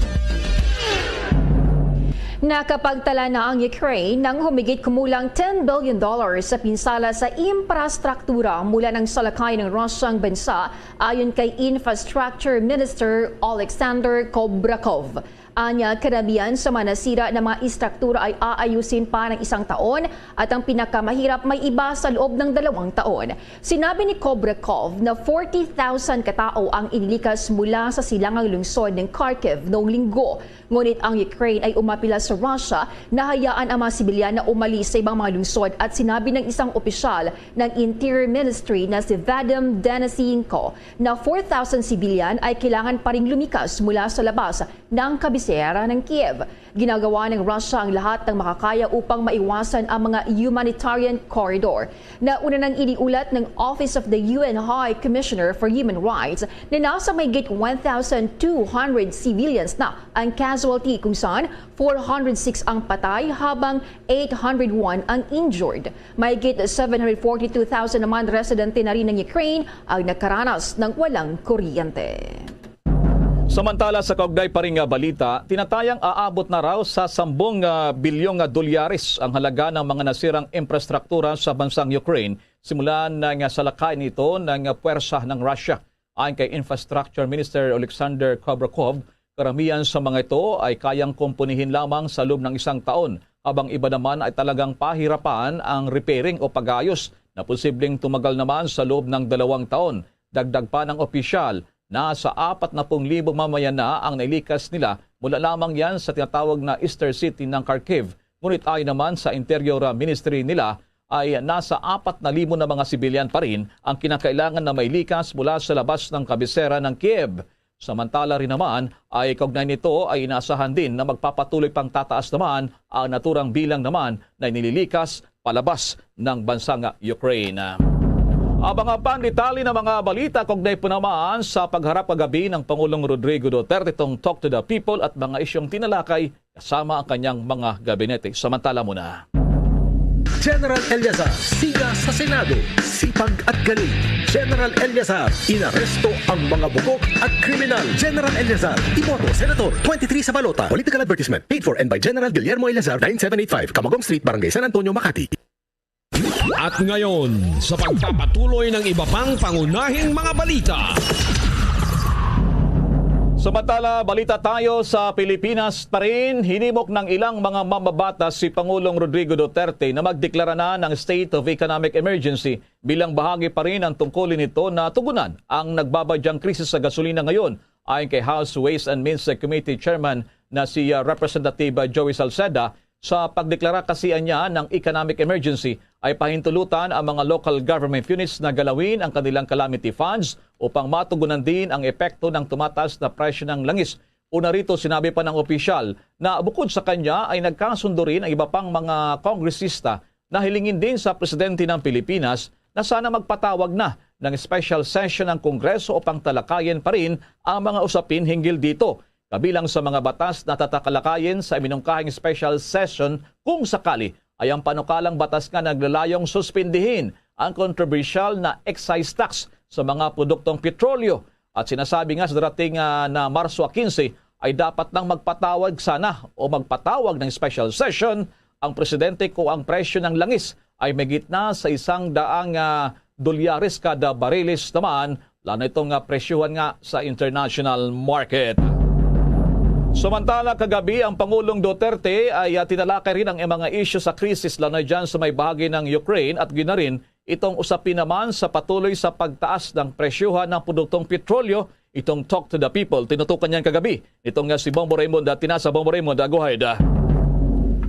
Nakapagtala na ang Ukraine ng humigit kumulang $10 billion sa pinsala sa infrastruktura mula ng salakay ng Rusyang bansa ayon kay Infrastructure Minister Alexander Kobrakov. Anya, karamihan sa manasira ng mga istruktura ay aayusin pa ng 1 taon at ang pinakamahirap may iba sa loob ng 2 taon. Sinabi ni Kobrakov na 40,000 katao ang inilikas mula sa silangang lungsod ng Kharkiv noong linggo. Ngunit ang Ukraine ay umapila sa Russia na hayaan ang mga sibilyan na umalis sa ibang mga lungsod at sinabi ng isang opisyal ng Interior Ministry na si Vadim Denisenko na 4,000 sibilyan ay kailangan pa ring lumikas mula sa labas ng kabisera ng Kiev. Ginagawa ng Russia ang lahat ng makakaya upang maiwasan ang mga humanitarian corridor. Nauna nang iniulat ng Office of the UN High Commissioner for Human Rights na nasa mahigit 1,200 civilians na ang casualty kung saan 406 ang patay habang 801 ang injured. Mahigit 742,000 naman residente na rin ng Ukraine ang nakaranas ng walang kuryente. Samantala sa kaugnay pa ring balita, tinatayang aabot na raw sa 10 bilyong dolyares ang halaga ng mga nasirang infrastruktura sa bansang Ukraine simula ng salakay nito ng puwersa ng Russia. Ayon kay Infrastructure Minister Alexander Kobrakov, karamihan sa mga ito ay kayang kumpunihin lamang sa loob ng 1 taon, habang iba naman ay talagang pahirapan ang repairing o pag-ayos na posibleng tumagal naman sa loob ng 2 taon. Dagdag pa ng opisyal, Nasa 40,000 mamayan na ang nailikas nila mula lamang yan sa tinatawag na Eastern City ng Kharkiv. Ngunit ayon naman sa Interior Ministry nila ay nasa 4,000 na mga sibilyan pa rin ang kinakailangan na mailikas mula sa labas ng kabisera ng Kiev. Samantala rin naman ay kaugnay nito ay inaasahan din na magpapatuloy pang tataas naman ang naturang bilang naman na inililikas palabas ng bansang Ukraine. Abangan pa ang detalye ng mga balita kaugnay po naman sa pagharap kagabi ng Pangulong Rodrigo Duterte itong Talk to the People at mga isyong tinalakay kasama ang kanyang mga gabinete. Samantala muna. General Eliazar, siga sa Senado, sipag at galing. General Eliazar, inaresto ang mga bugok at kriminal. General Eliazar, iboto, Senator, 23 sa balota. Political advertisement, paid for and by General Guillermo Eliazar, 9785, Camagong Street, Barangay San Antonio, Makati. At ngayon, sa pagpapatuloy ng iba pang pangunahing mga balita. Samantala, balita tayo sa Pilipinas pa rin. Hinimok ng ilang mga mambabatas si Pangulong Rodrigo Duterte na magdeklara na ng State of Economic Emergency bilang bahagi pa rin ang tungkulin nito na tugunan ang nagbabadyang krisis sa gasolina ngayon. Ayon kay House Ways and Means Committee Chairman na si Representative Joey Salceda, sa pagdeklara kasi niya ng economic emergency ay pahintulutan ang mga local government units na galawin ang kanilang calamity funds upang matugunan din ang epekto ng tumataas na presyo ng langis. Una rito, sinabi pa ng opisyal na bukod sa kanya ay nagkasundo rin ang iba pang mga kongresista na hilingin din sa presidente ng Pilipinas na sana magpatawag na ng special session ng Kongreso upang talakayin pa rin ang mga usapin hinggil dito. Kabilang sa mga batas na tatakalakayin sa iminungkahing special session kung sakali ay ang panukalang batas nga naglalayong suspindihin ang controversial na excise tax sa mga produktong petrolyo. At sinasabi nga sa darating na Marso 15 ay dapat nang magpatawag sana o magpatawag ng special session ang presidente kung ang presyo ng langis ay may gitna sa $100 kada bariles naman, lalo itong presyuhan nga sa international market. Samantala, kagabi ang Pangulong Duterte ay tinalakay rin ang mga isyu sa krisis lalo dyan sa may bahagi ng Ukraine at ginarin itong usapin naman sa patuloy sa pagtaas ng presyuhan ng produktong petrolyo. Itong Talk to the People, tinutukan niyan kagabi. Itong si Bombo Raymond at tinasa Bombo Raymond. Go ahead.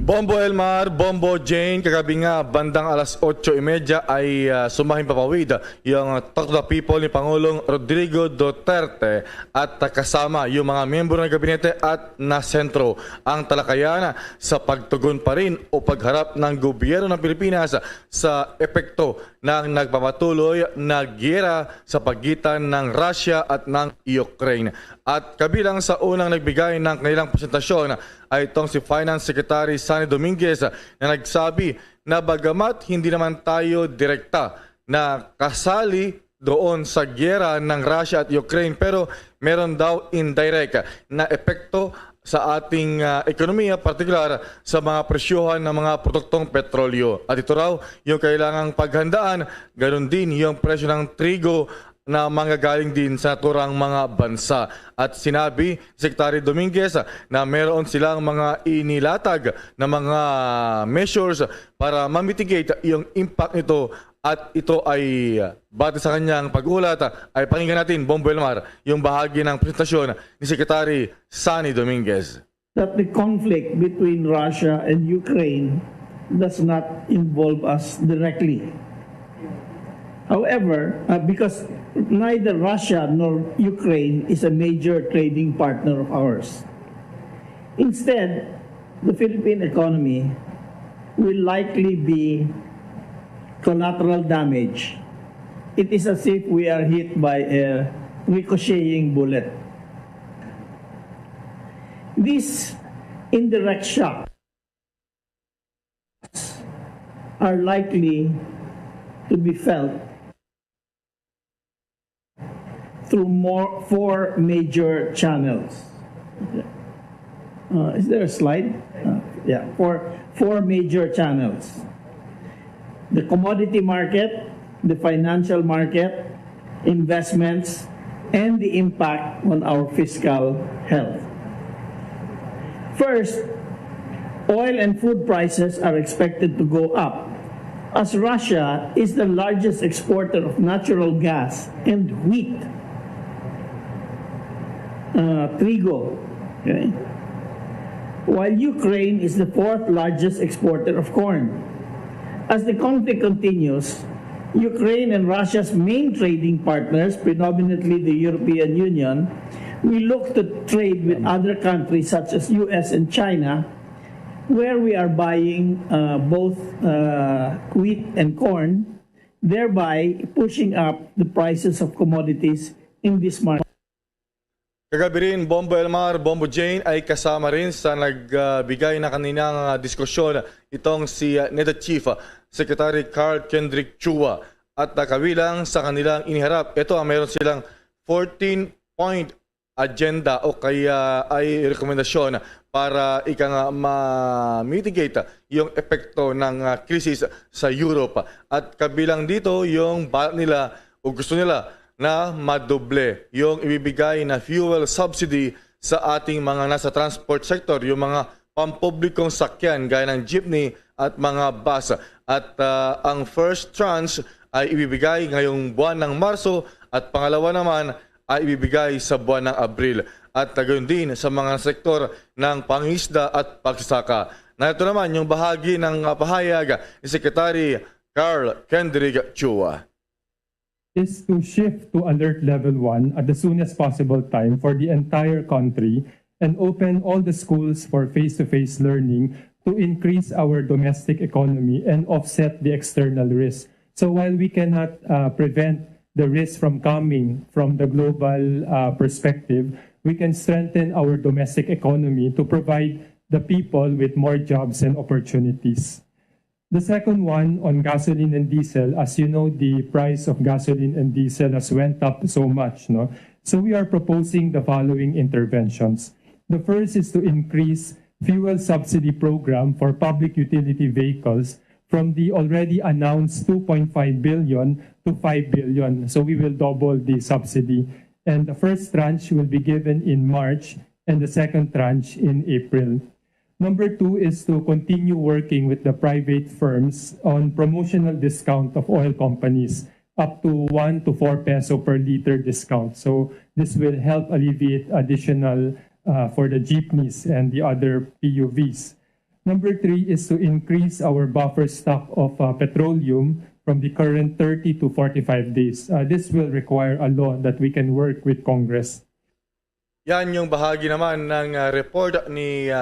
Bombo Elmar, Bombo Jane, kagabi nga bandang alas 8:30 ay sumahing papawid yung Talk to the People ni Pangulong Rodrigo Duterte at kasama yung mga miyembro ng gabinete at nasentro ang talakayan sa pagtugon pa rin o pagharap ng gobyerno ng Pilipinas sa epekto ng nagpapatuloy na giyera sa pagitan ng Russia at ng Ukraine. At kabilang sa unang nagbigay ng kanilang presentasyon ay itong si Finance Secretary Sunny Dominguez na nagsabi na bagamat hindi naman tayo direkta na kasali doon sa giyera ng Russia at Ukraine pero meron daw indirect na epekto sa ating ekonomiya, partikular sa mga presyuhan ng mga produktong petrolyo. At ito raw yung kailangang paghandaan, ganoon din yung presyo ng trigo na manggagaling din sa naturang mga bansa. At sinabi Secretary Dominguez na meron silang mga inilatag na mga measures para mamitigate yung impact nito at ito ay batay sa kanyang pag-ulat ay pakinggan natin, Bombo Elmar, yung bahagi ng presentasyon ni Secretary Sunny Dominguez. That the conflict between Russia and Ukraine does not involve us directly. However, because neither Russia nor Ukraine is a major trading partner of ours. Instead, the Philippine economy will likely be collateral damage. It is as if we are hit by a ricocheting bullet. These indirect shocks are likely to be felt through four major channels. Is there a slide? Four major channels. The commodity market, the financial market, investments, and the impact on our fiscal health. First, oil and food prices are expected to go up as Russia is the largest exporter of natural gas and wheat. trigo. Okay? While Ukraine is the fourth largest exporter of corn. As the conflict continues, Ukraine and Russia's main trading partners, predominantly the European Union, we look to trade with other countries such as US and China, where we are buying both wheat and corn, thereby pushing up the prices of commodities in this market. Kagabi rin, Bombo Elmar, Bombo Jane ay kasama rin sa nagbigay na kaninang diskusyon itong si NEDA Chief Secretary Carl Kendrick Chua at kabilang sa kanilang iniharap. Ito ang mayroon silang 14-point agenda o kaya ay rekomendasyon para ma-mitigate yung epekto ng krisis sa Europe. At kabilang dito yung balak nila o gusto nila na madoble yung ibibigay na fuel subsidy sa ating mga nasa transport sector, yung mga pampublikong sakyan gaya ng jeepney at mga bus. At ang first tranche ay ibibigay ngayong buwan ng Marso at pangalawa naman ay ibibigay sa buwan ng Abril. At gayon din sa mga sektor ng pangisda at pagsasaka. Narito naman yung bahagi ng pahayag ni Secretary Carl Kendrick Chua. Is to shift to alert level 1 at the soonest possible time for the entire country and open all the schools for face-to-face learning to increase our domestic economy and offset the external risk. So while we cannot prevent the risk from coming from the global perspective, we can strengthen our domestic economy to provide the people with more jobs and opportunities. The second one on gasoline and diesel, as you know, the price of gasoline and diesel has went up so much, no? So we are proposing the following interventions. The first is to increase fuel subsidy program for public utility vehicles from the already announced 2.5 billion to 5 billion. So we will double the subsidy. And the first tranche will be given in March and the second tranche in April. Number 2 is to continue working with the private firms on promotional discount of oil companies up to 1 to 4 peso per liter discount. So this will help alleviate additional for the jeepneys and the other PUVs. Number 3 is to increase our buffer stock of petroleum from the current 30 to 45 days. This will require a law that we can work with Congress. Yan yung bahagi naman ng report ni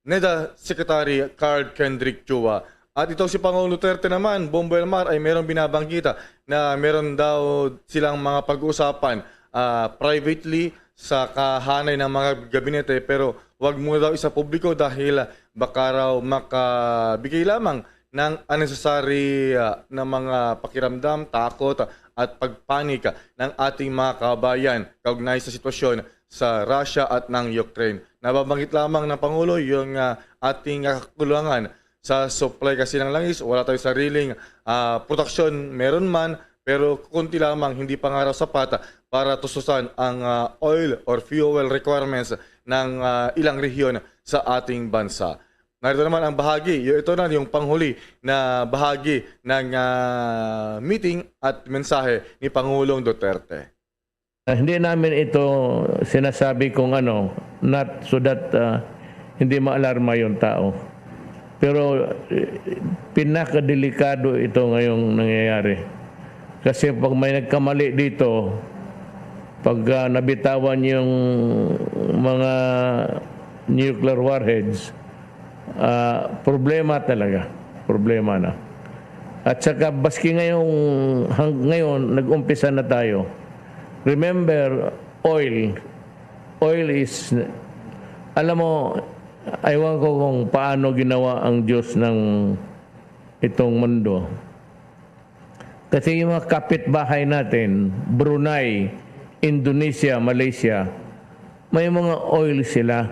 NEDA Secretary Carl Kendrick Chua. At ito si Pangulong Duterte naman, Bombo Elmar, ay merong binabanggita na meron daw silang mga pag-uusapan privately sa kahanay ng mga gabinete, pero wag muna daw isa publiko dahil baka raw makabigay lamang ng unnecessary na mga pakiramdam, takot at pagpanik ng ating mga kabayan kaugnay sa sitwasyon sa Russia at ng Ukraine. Nababanggit lamang ng Pangulo yung ating kakulangan sa supply kasi ng langis. Wala tayong sariling produksyon, meron man, pero kunti lamang, hindi pa nga raw sapat para tustusan ang oil or fuel requirements ng ilang rehiyon sa ating bansa. Narito naman ang bahagi, ito na yung panghuli na bahagi ng meeting at mensahe ni Pangulong Duterte. Hindi namin ito sinasabi kung not so that hindi maalarma yung tao. Pero pinakadelikado ito ngayong nangyayari. Kasi pag may nagkamali dito, pag nabitawan yung mga nuclear warheads, problema talaga. Problema na. At saka baski ngayon nag-umpisa na tayo. Remember, oil is, alam mo, aywan ko kung paano ginawa ang Diyos ng itong mundo. Kasi yung mga kapitbahay natin, Brunei, Indonesia, Malaysia, may mga oil sila.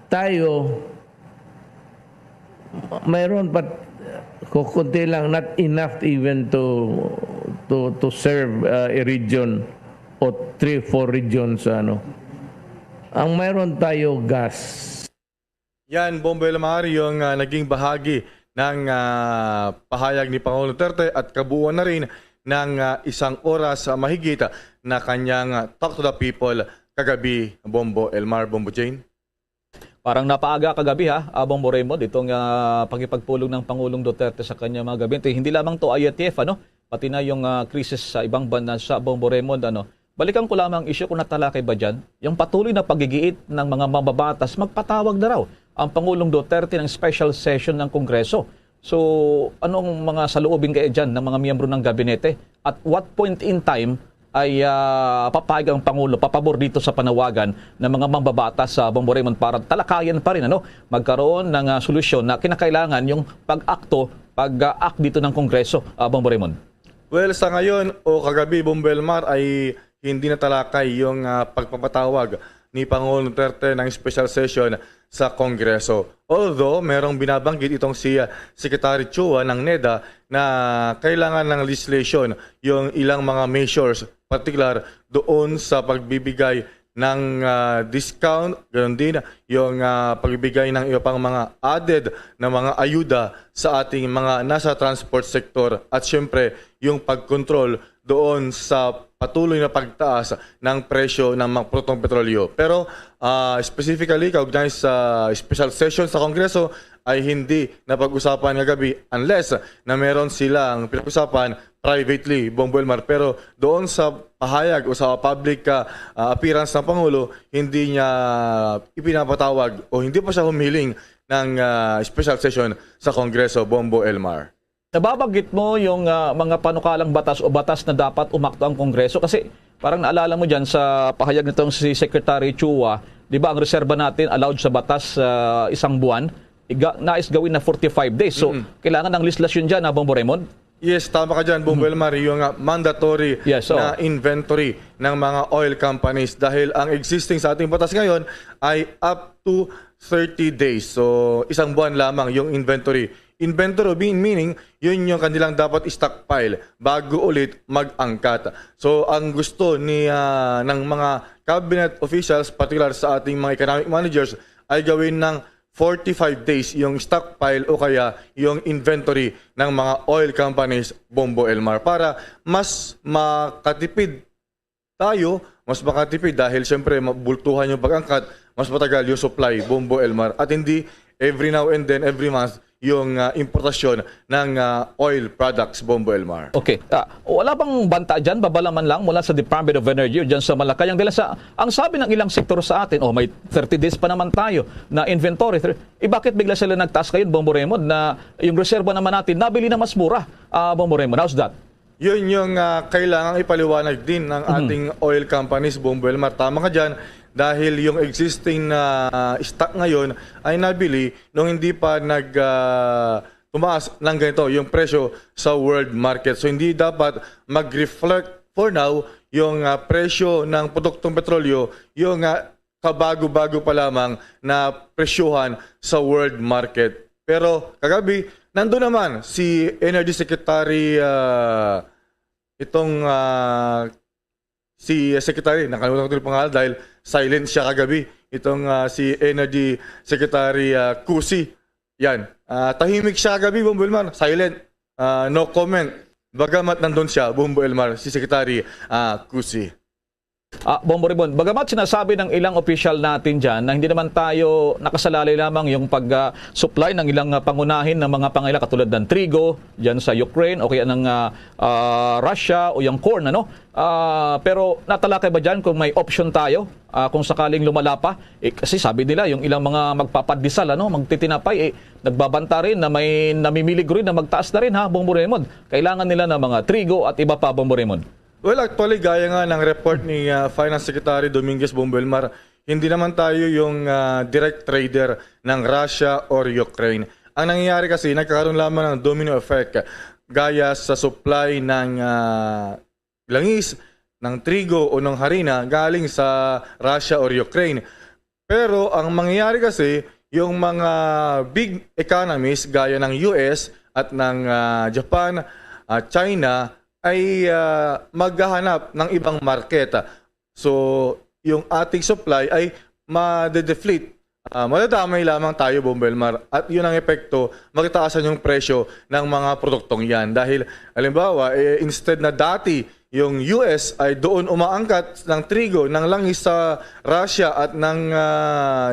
Tayo, mayroon pa kukunti lang, not enough even to serve a region o 3-4 regions. Ang mayroon tayo gas. Yan, Bombo Elmar, yung naging bahagi ng pahayag ni Pangulong Duterte at kabuuan na rin ng 1 oras mahigit na kanyang Talk to the People kagabi, Bombo Elmar, Bombo Jane. Parang napaaga kagabi Bombo Raymond, itong pagipagpulong ng Pangulong Duterte sa kanya mga gabi. Hindi lamang to IATF, pati na yung krisis sa ibang bansa, Bombo Raymond. Balikan ko lamang ang issue kung natalakay ba dyan, yung patuloy na pagigiit ng mga mababatas, magpatawag na raw ang Pangulong Duterte ng special session ng Kongreso. So, anong mga saloobin kayo dyan ng mga miyembro ng gabinete? At what point in time ay papayag ang Pangulo, papabor dito sa panawagan ng mga mambabatas sa Bombo Raymond para talakayan pa rin magkaroon ng solusyon na kinakailangan yung pag-act dito ng Kongreso, Bombo Raymond? Well, sa ngayon o kagabi, Bombo Elmar, ay hindi natalakay yung pagpapatawag ni Pangulong Duterte ng special session sa Kongreso. Although, merong binabanggit itong si Secretary Chua ng NEDA na kailangan ng legislation yung ilang mga measures, particular doon sa pagbibigay ng discount, ganoon din yung pagbibigay ng iba pang mga added na mga ayuda sa ating mga nasa transport sector at syempre yung pagkontrol doon sa patuloy na pagtaas ng presyo ng mga produktong petrolyo. Pero specifically, kaugnay sa special session sa Kongreso ay hindi napag-usapan kagabi unless na meron silang pinag-usapan privately, Bombo Elmar. Pero doon sa pahayag o sa public appearance ng Pangulo, hindi niya ipinapatawag o hindi pa siya humiling ng special session sa Kongreso, Bombo Elmar. Nababanggit mo yung mga panukalang batas o batas na dapat umakto ang Kongreso kasi parang naalala mo dyan sa pahayag nitong si Secretary Chua, di ba ang reserba natin allowed sa batas 1 buwan, nais gawin na 45 days. So, kailangan ng legislasyon dyan, Bombo Raymond? Yes, tama ka dyan, Bombo Elmar, yung mandatory na inventory ng mga oil companies dahil ang existing sa ating batas ngayon ay up to 30 days. So, 1 buwan lamang yung inventory. Inventory meaning, yun yung kanilang dapat stockpile bago ulit mag-angkat. So, ang gusto ng mga cabinet officials, particular sa ating mga economic managers, ay gawin ng 45 days yung stockpile o kaya yung inventory ng mga oil companies, Bombo Elmar, para mas makatipid tayo, mas makatipid dahil syempre mabultuhan yung pag-angkat, mas matagal yung supply, Bombo Elmar, at hindi every now and then, every month, yung importasyon ng oil products, Bombo Elmar. Okay. Wala bang banta dyan, babalaman lang mula sa Department of Energy o dyan sa Malacanang? Dahil ang sabi ng ilang sektor sa atin, may 30 days pa naman tayo na inventory. Bakit bigla sila nagtaas kayo, Bombo Raymond, na yung reserva naman natin nabili na mas mura, Bombo Raymond? How's that? Yun yung kailangang ipaliwanag din ng ating oil companies, Bombo Elmar. Tama ka dyan. Dahil yung existing na stock ngayon ay nabili nung hindi pa tumaas ng ganito yung presyo sa world market. So hindi dapat mag-reflect for now yung presyo ng produktong petrolyo, yung kabago-bago pa lamang na presyuhan sa world market. Pero kagabi, nandun naman si Energy Secretary si Secretary, nakalimutan ko yung pangalan dahil silent siya kagabi. Itong si Energy Secretary Cusi. Yan. Tahimik siya kagabi, Bombo Elmar. Silent. No comment. Bagamat nandun siya, Bombo Elmar, si Secretary Cusi. Bombo Raymond, bagamat sinasabi ng ilang opisyal natin dyan na hindi naman tayo nakasalalay lamang yung pag-supply ng ilang pangunahin ng mga pangailangan katulad ng trigo dyan sa Ukraine o kaya ng Russia o yung corn, pero natalakay ba dyan kung may option tayo kung sakaling lumala pa? Kasi sabi nila yung ilang mga magpapadisal, magtitinapay, nagbabanta rin na may namimilig rin na magtaas na rin, Bombo Raymond. Kailangan nila ng mga trigo at iba pa, Bombo Raymond. Well, actually, gaya nga ng report ni Finance Secretary Dominguez, Bombo Elmar, hindi naman tayo yung direct trader ng Russia or Ukraine. Ang nangyayari kasi, nagkakaroon lamang ng domino effect gaya sa supply ng langis, ng trigo o ng harina galing sa Russia or Ukraine. Pero ang mangyayari kasi, yung mga big economies gaya ng US at ng Japan, China, ay maghahanap ng ibang market. So, yung ating supply ay ma-deflate madadamay lamang tayo, Bombo Elmar. At yun ang epekto, magtaasan yung presyo ng mga produktong yan. Dahil, halimbawa, instead na dati, yung US ay doon umaangkat ng trigo, ng langis sa Russia at ng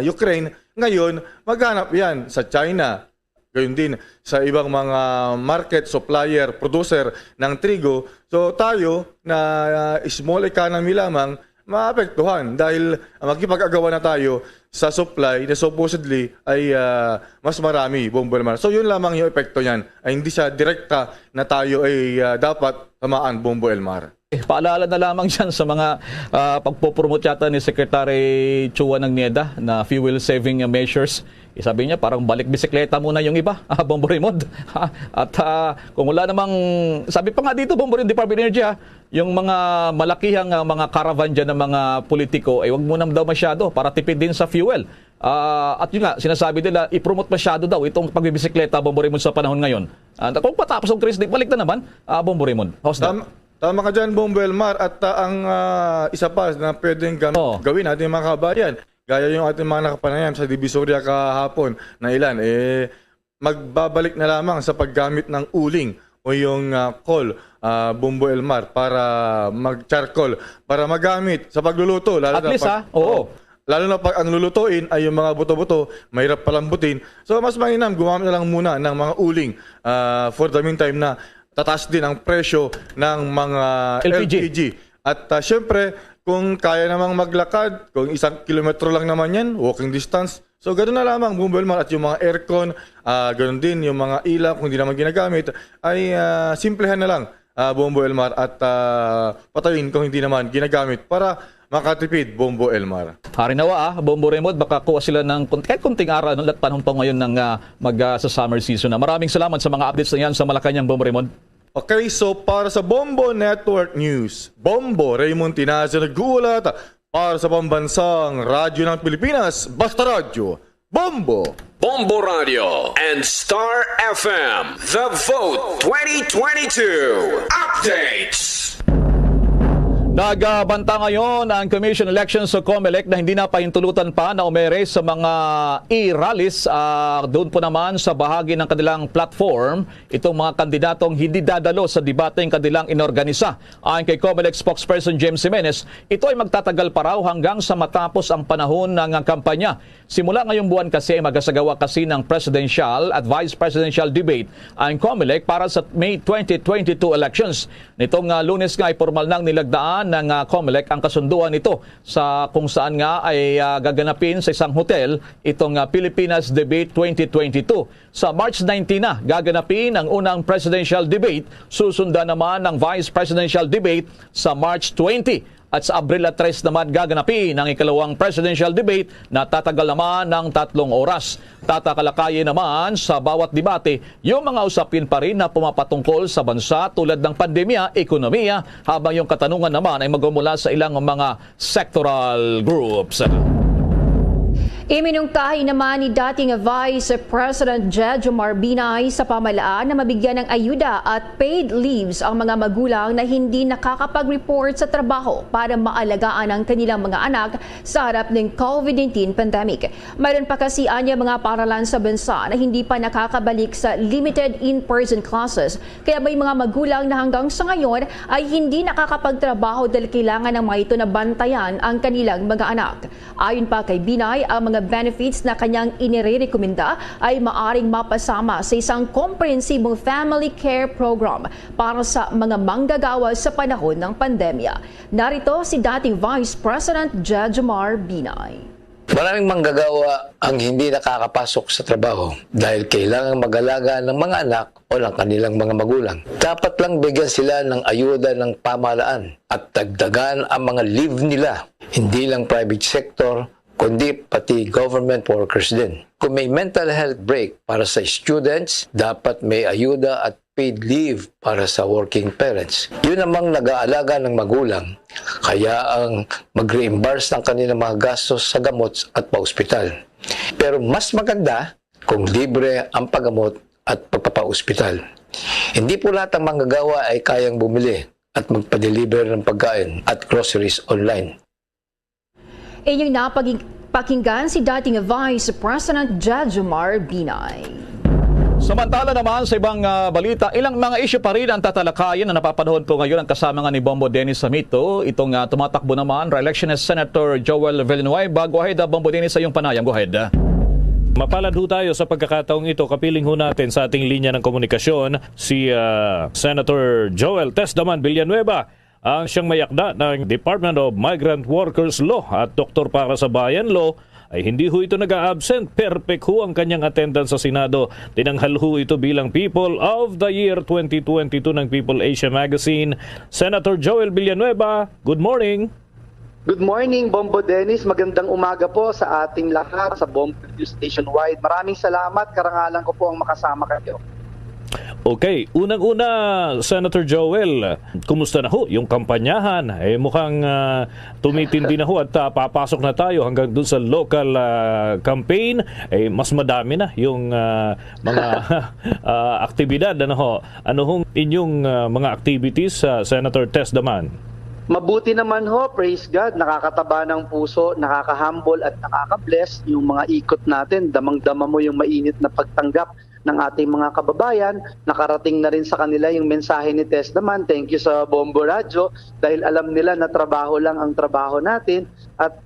Ukraine, ngayon, maghanap yan sa China. Gayun din sa ibang mga market, supplier, producer ng trigo. So tayo na small economy lamang, maapektuhan dahil makipag-agawa na tayo sa supply na supposedly ay mas marami, Bombo Elmar. So yun lamang yung epekto niyan, ay hindi siya direkta na tayo ay dapat tamaan, Bombo Elmar. Paalala na lamang dyan sa mga pagpopromote yata ni Secretary Chua ng NEDA na fuel saving measures. Sabi niya parang balik bisikleta muna yung iba, Bombo Raymond. At kung wala namang, sabi pa nga dito, Bombo Raymond, Department of Energy, yung mga malakihang mga caravan dyan ng mga politiko, wag muna daw masyado para tipid din sa fuel. At yun nga, sinasabi nila, i-promote masyado daw itong pagbibisikleta, Bombo Raymond, sa panahon ngayon. Kung patapos ang Chris, balik na naman, Bombo Raymond. How's that? Tama ka dyan, Bombo Elmar. At ang isa pa na pwedeng gawin natin mga kabayan, gaya yung ating mga nakapanayam sa Divisoria kahapon na ilan, magbabalik na lamang sa paggamit ng uling o yung coal, Bombo Elmar, para mag-charcoal, para magamit sa pagluluto. Lalo at least, oo. Lalo na pag ang lulutuin ay yung mga buto-buto, mahirap palambutin. So mas mainam, gumamit na lang muna ng mga uling for the meantime na tataas din ang presyo ng mga LPG. At syempre, kung kaya namang maglakad, kung 1 kilometro lang naman yan, walking distance, so ganoon na lamang, Bombo Elmar. At yung mga aircon, ganoon din, yung mga ilaw, kung hindi naman ginagamit, ay simplehan na lang, Bombo Elmar, at patayin kung hindi naman ginagamit para makatipid, Bombo Elmar. Harinawa, Bombo Raymond, baka kuha sila ng kahit kunting araw at panahon pa ngayon ng sa summer season na. Maraming salamat sa mga updates na yan sa Malacanang, Bombo Raymond. Okay, so para sa Bombo Network News, Bombo Raymond Tinaza nag-uulat para sa pambansang radyo ng Pilipinas, Basta Radyo, Bombo! Bombo Radio and Star FM, The Vote 2022 Updates! Nagbanta ngayon ang Commission Elections sa COMELEC na hindi na pahintulutan pa na umere sa mga e-rallies. Doon po naman sa bahagi ng kanilang platform, itong mga kandidatong hindi dadalo sa debateng kanilang inorganisa. Ayon kay COMELEC spokesperson James Jimenez, ito ay magtatagal pa raw hanggang sa matapos ang panahon ng kampanya. Simula ngayong buwan kasi magasagawa kasi ng presidential at vice presidential debate ang COMELEC para sa May 2022 elections. Nitong Lunes nga ay formal nang nilagdaan ng COMELEC ang kasunduan nito sa kung saan nga ay gaganapin sa isang hotel itong Pilipinas Debate 2022. Sa March 19 na gaganapin ang unang presidential debate, susundan naman ng vice presidential debate sa March 20. At sa Abril 3 naman gaganapin ang ikalawang presidential debate na tatagal naman ng 3 oras. Tatakalakayin naman sa bawat debate yung mga usapin pa rin na pumapatungkol sa bansa tulad ng pandemya, ekonomiya, habang yung katanungan naman ay magmumula sa ilang mga sectoral groups. Iminungkahi naman ni dating Vice President Jejomar Binay sa pamahalaan na mabigyan ng ayuda at paid leaves ang mga magulang na hindi nakakapag-report sa trabaho para maalagaan ang kanilang mga anak sa harap ng COVID-19 pandemic. Mayroon pa kasi anya mga paaralan sa bansa na hindi pa nakakabalik sa limited in-person classes, kaya may mga magulang na hanggang sa ngayon ay hindi nakakapagtrabaho dahil kailangan ng mga ito na bantayan ang kanilang mga anak. Ayon pa kay Binay, ang mga benefits na kanyang inirekomenda ay maaring mapasama sa isang komprehensibong family care program para sa mga manggagawa sa panahon ng pandemya. Narito si dating Vice President Jejomar Binay. Maraming manggagawa ang hindi nakakapasok sa trabaho dahil kailangang mag-alaga ng mga anak o ng kanilang mga magulang. Dapat lang bigyan sila ng ayuda ng pamahalaan at dagdagan ang mga leave nila. Hindi lang private sector, kundi pati government workers din. Kung may mental health break para sa students, dapat may ayuda at paid leave para sa working parents. Yun namang nag-aalaga ng magulang, kaya ang mag-reimburse ng kanilang mga gastos sa gamot at pa-ospital. Pero mas maganda kung libre ang paggamot at pagpapa-ospital. Hindi po lahat ng manggagawa ay kayang bumili at magpa-deliver ng pagkain at groceries online. Inyong Pakinggan si dating Vice President Jejomar Binay. Samantala naman sa ibang balita, ilang mga issue pa rin ang tatalakayin na napapanahon po ngayon ang kasama nga ni Bombo Dennis Samito. Itong tumatakbo naman, re-election is Senator Joel Villanueva. Go ahead, Bombo Dennis, sa iyong panayam. Go ahead. Mapalad ho tayo sa pagkakataong ito. Kapiling ho natin sa ating linya ng komunikasyon si Senator Joel Tesdaman Villanueva, ang siyang mayakda ng Department of Migrant Workers Law at Doktor para sa Bayan Law. Ay hindi ho ito nag-a-absent. Perfect ho ang kanyang attendance sa Senado. Tinanghal ho ito bilang People of the Year 2022 ng People Asia Magazine. Senator Joel Villanueva, good morning. Good morning, Bombo Dennis. Magandang umaga po sa ating lahat sa Bombo News Nationwide. Maraming salamat. Karangalan ko po ang makasama kayo. Okay, unang-una, Senator Joel, kumusta na ho yung kampanyahan? Mukhang tumitindi na ho at papasok na tayo hanggang dun sa local campaign. Mas madami na yung mga aktibidad. Ano hong inyong mga activities, Senator Tesdaman? Mabuti naman ho, praise God, nakakataba ng puso, nakaka-humble at nakaka-bless yung mga ikot natin. Damang-dama mo yung mainit na pagtanggap ng ating mga kababayan. Nakarating na rin sa kanila yung mensahe ni Tesdaman. Thank you sa Bombo Radio dahil alam nila na trabaho lang ang trabaho natin. At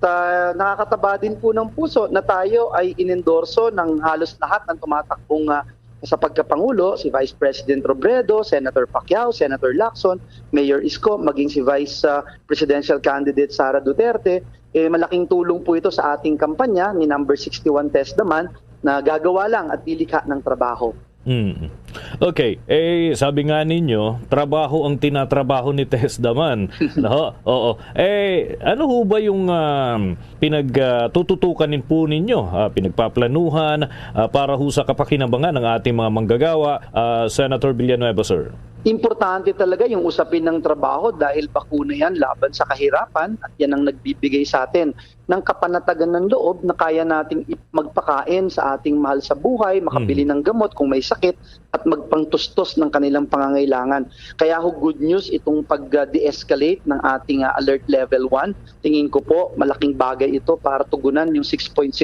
nakakataba din po ng puso na tayo ay inendorso ng halos lahat ng tumatakbong sa pagkapangulo, si Vice President Robredo, Senator Pacquiao, Senator Lacson, Mayor Isko, maging si Vice Presidential Candidate Sara Duterte. Malaking tulong po ito sa ating kampanya ni number 61 Tesdaman na gagawa lang at dilikha ng trabaho. Okay, sabi nga ninyo, trabaho ang tinatrabaho ni Tesdaman. Oo. Ano ho ba yung pinagtututukanin po ninyo, pinagpaplanuhan para ho sa kapakinabangan ng ating mga manggagawa, Senator Villanueva, sir? Importante talaga yung usapin ng trabaho dahil bakuna yan laban sa kahirapan at yan ang nagbibigay sa atin ng kapanatagan ng loob na kaya nating magpakain sa ating mahal sa buhay, makabili ng gamot kung may sakit at magpangtustos ng kanilang pangangailangan. Kaya ho good news itong pag-de-escalate ng ating alert level 1. Tingin ko po malaking bagay ito para tugunan yung 6.6%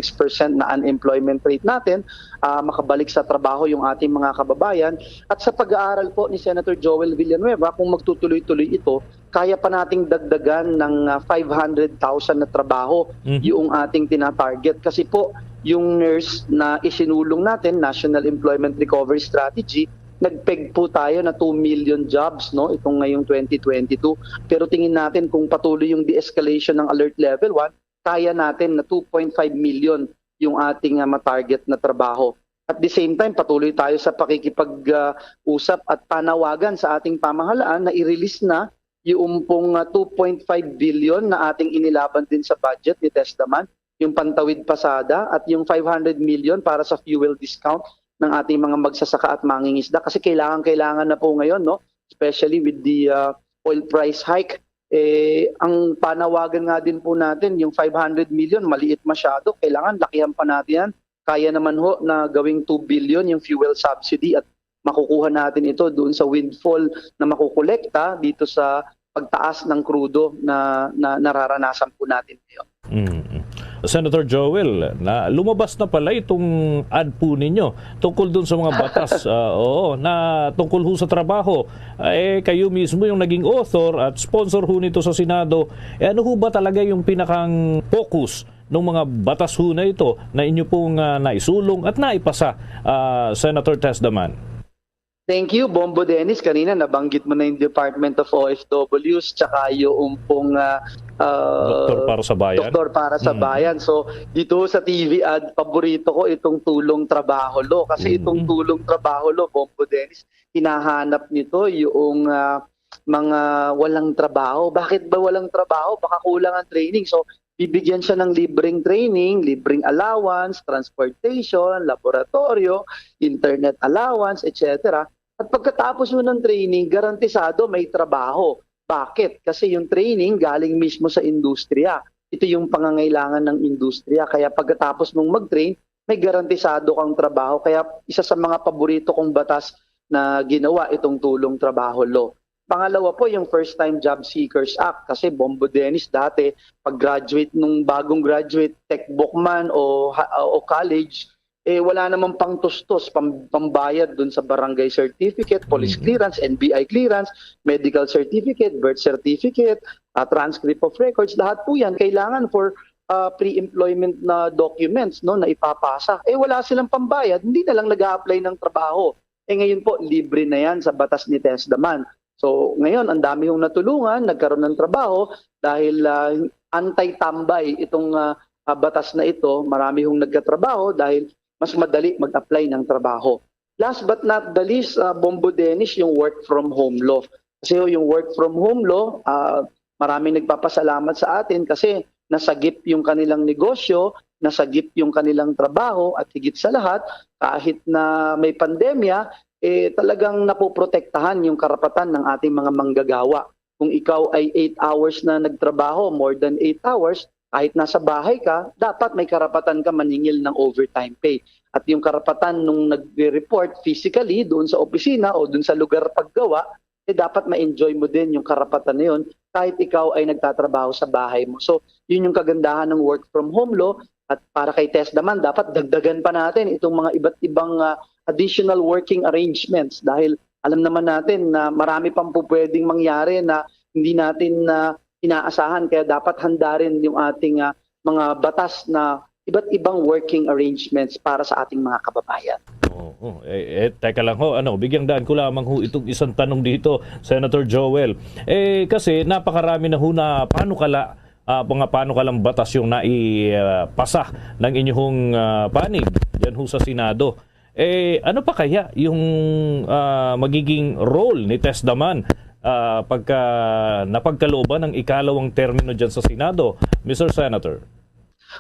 na unemployment rate natin, makabalik sa trabaho yung ating mga kababayan. At sa pag-aaral po ni Senator Joel Villanueva, kung magtutuloy-tuloy ito, kaya pa nating dagdagan ng 500,000 na trabaho yung ating tinatarget. Kasi po, yung nurse na isinulong natin, National Employment Recovery Strategy, nagpeg po tayo na 2 million jobs itong ngayong 2022. Pero tingin natin kung patuloy yung de-escalation ng alert level 1, kaya natin na 2.5 million yung ating matarget na trabaho. At the same time, patuloy tayo sa pakikipag-usap at panawagan sa ating pamahalaan na i-release na yung pong 2.5 billion na ating inilaban din sa budget ni Tesdaman, yung pantawid pasada at yung 500 million para sa fuel discount ng ating mga magsasaka at mangingisda. Kasi kailangan na po ngayon, especially with the oil price hike. Ang panawagan nga din po natin, yung 500 million, maliit masyado. Kailangan lakihan pa natin yan. Kaya naman ho na gawing 2 billion yung fuel subsidy at makukuha natin ito doon sa windfall na makukolekta dito sa pagtaas ng krudo na nararanasan po natin ngayon. Senator Joel, lumabas na pala itong ad po ninyo tungkol dun sa mga batas na tungkol ho sa trabaho. Kayo mismo yung naging author at sponsor ho nito sa Senado. Ano ho ba talaga yung pinakang focus ng mga batas ho na ito na inyo pong naisulong at naipasa, Senator Tesdaman? Thank you, Bombo Dennis. Kanina nabanggit mo na yung Department of OFWs tsaka yung pong Doktor para sa Bayan. Doktor para sa Bayan. So dito sa TV ad, paborito ko itong tulong trabaho law. Kasi itong tulong trabaho law, Bombo Dennis, hinahanap nito yung mga walang trabaho. Bakit ba walang trabaho? Baka kulang ang training. So bibigyan siya ng libreng training, libreng allowance, transportation, laboratorio, internet allowance, etc. At pagkatapos mo ng training, garantisado may trabaho. Bakit? Kasi yung training galing mismo sa industriya. Ito yung pangangailangan ng industriya. Kaya pagkatapos mong mag-train, may garantisado kang trabaho. Kaya isa sa mga paborito kong batas na ginawa itong tulong trabaho law. Pangalawa po yung First Time Job Seekers Act kasi Bombo Dennis dati pag graduate nung bagong graduate techbook man o college wala namang pangtustos pambayad dun sa barangay certificate, police clearance, NBI clearance, medical certificate, birth certificate, transcript of records, lahat po yan kailangan for pre-employment na documents no na ipapasa. Wala silang pambayad, hindi na lang nag-a-apply ng trabaho. Ngayon po libre na yan sa batas ni TESDAMAN. So ngayon, ang dami yung natulungan, nagkaroon ng trabaho dahil anti-tambay itong batas na ito. Marami yung nagkatrabaho dahil mas madali mag-apply ng trabaho. Last but not the least, Bombo Dennis, yung work from home law. Kasi yung work from home law, maraming nagpapasalamat sa atin kasi nasagip yung kanilang negosyo, nasagip yung kanilang trabaho at higit sa lahat, kahit na may pandemya, talagang napoprotektahan yung karapatan ng ating mga manggagawa. Kung ikaw ay 8 hours na nagtrabaho, more than 8 hours, kahit nasa bahay ka, dapat may karapatan ka maningil ng overtime pay. At yung karapatan nung nag-report physically doon sa opisina o doon sa lugar paggawa, dapat ma-enjoy mo din yung karapatan na yun kahit ikaw ay nagtatrabaho sa bahay mo. So, yun yung kagandahan ng work from home law. At para kay TESDAMAN, dapat dagdagan pa natin itong mga iba't ibang additional working arrangements dahil alam naman natin na marami pang po pwedeng mangyari na hindi natin inaasahan. Kaya dapat handa rin yung ating mga batas na iba't ibang working arrangements para sa ating mga kababayan. Teka lang ho, bigyang daan ko lamang ho itong isang tanong dito, Senator Joel. Kasi napakarami na ho na panukalang batas yung naipasa ng inyong panig dyan ho sa Senado. Ano pa kaya yung magiging role ni TESDAMAN pagka napagkalooban ng ikalawang termino dyan sa Senado, Mr. Senator?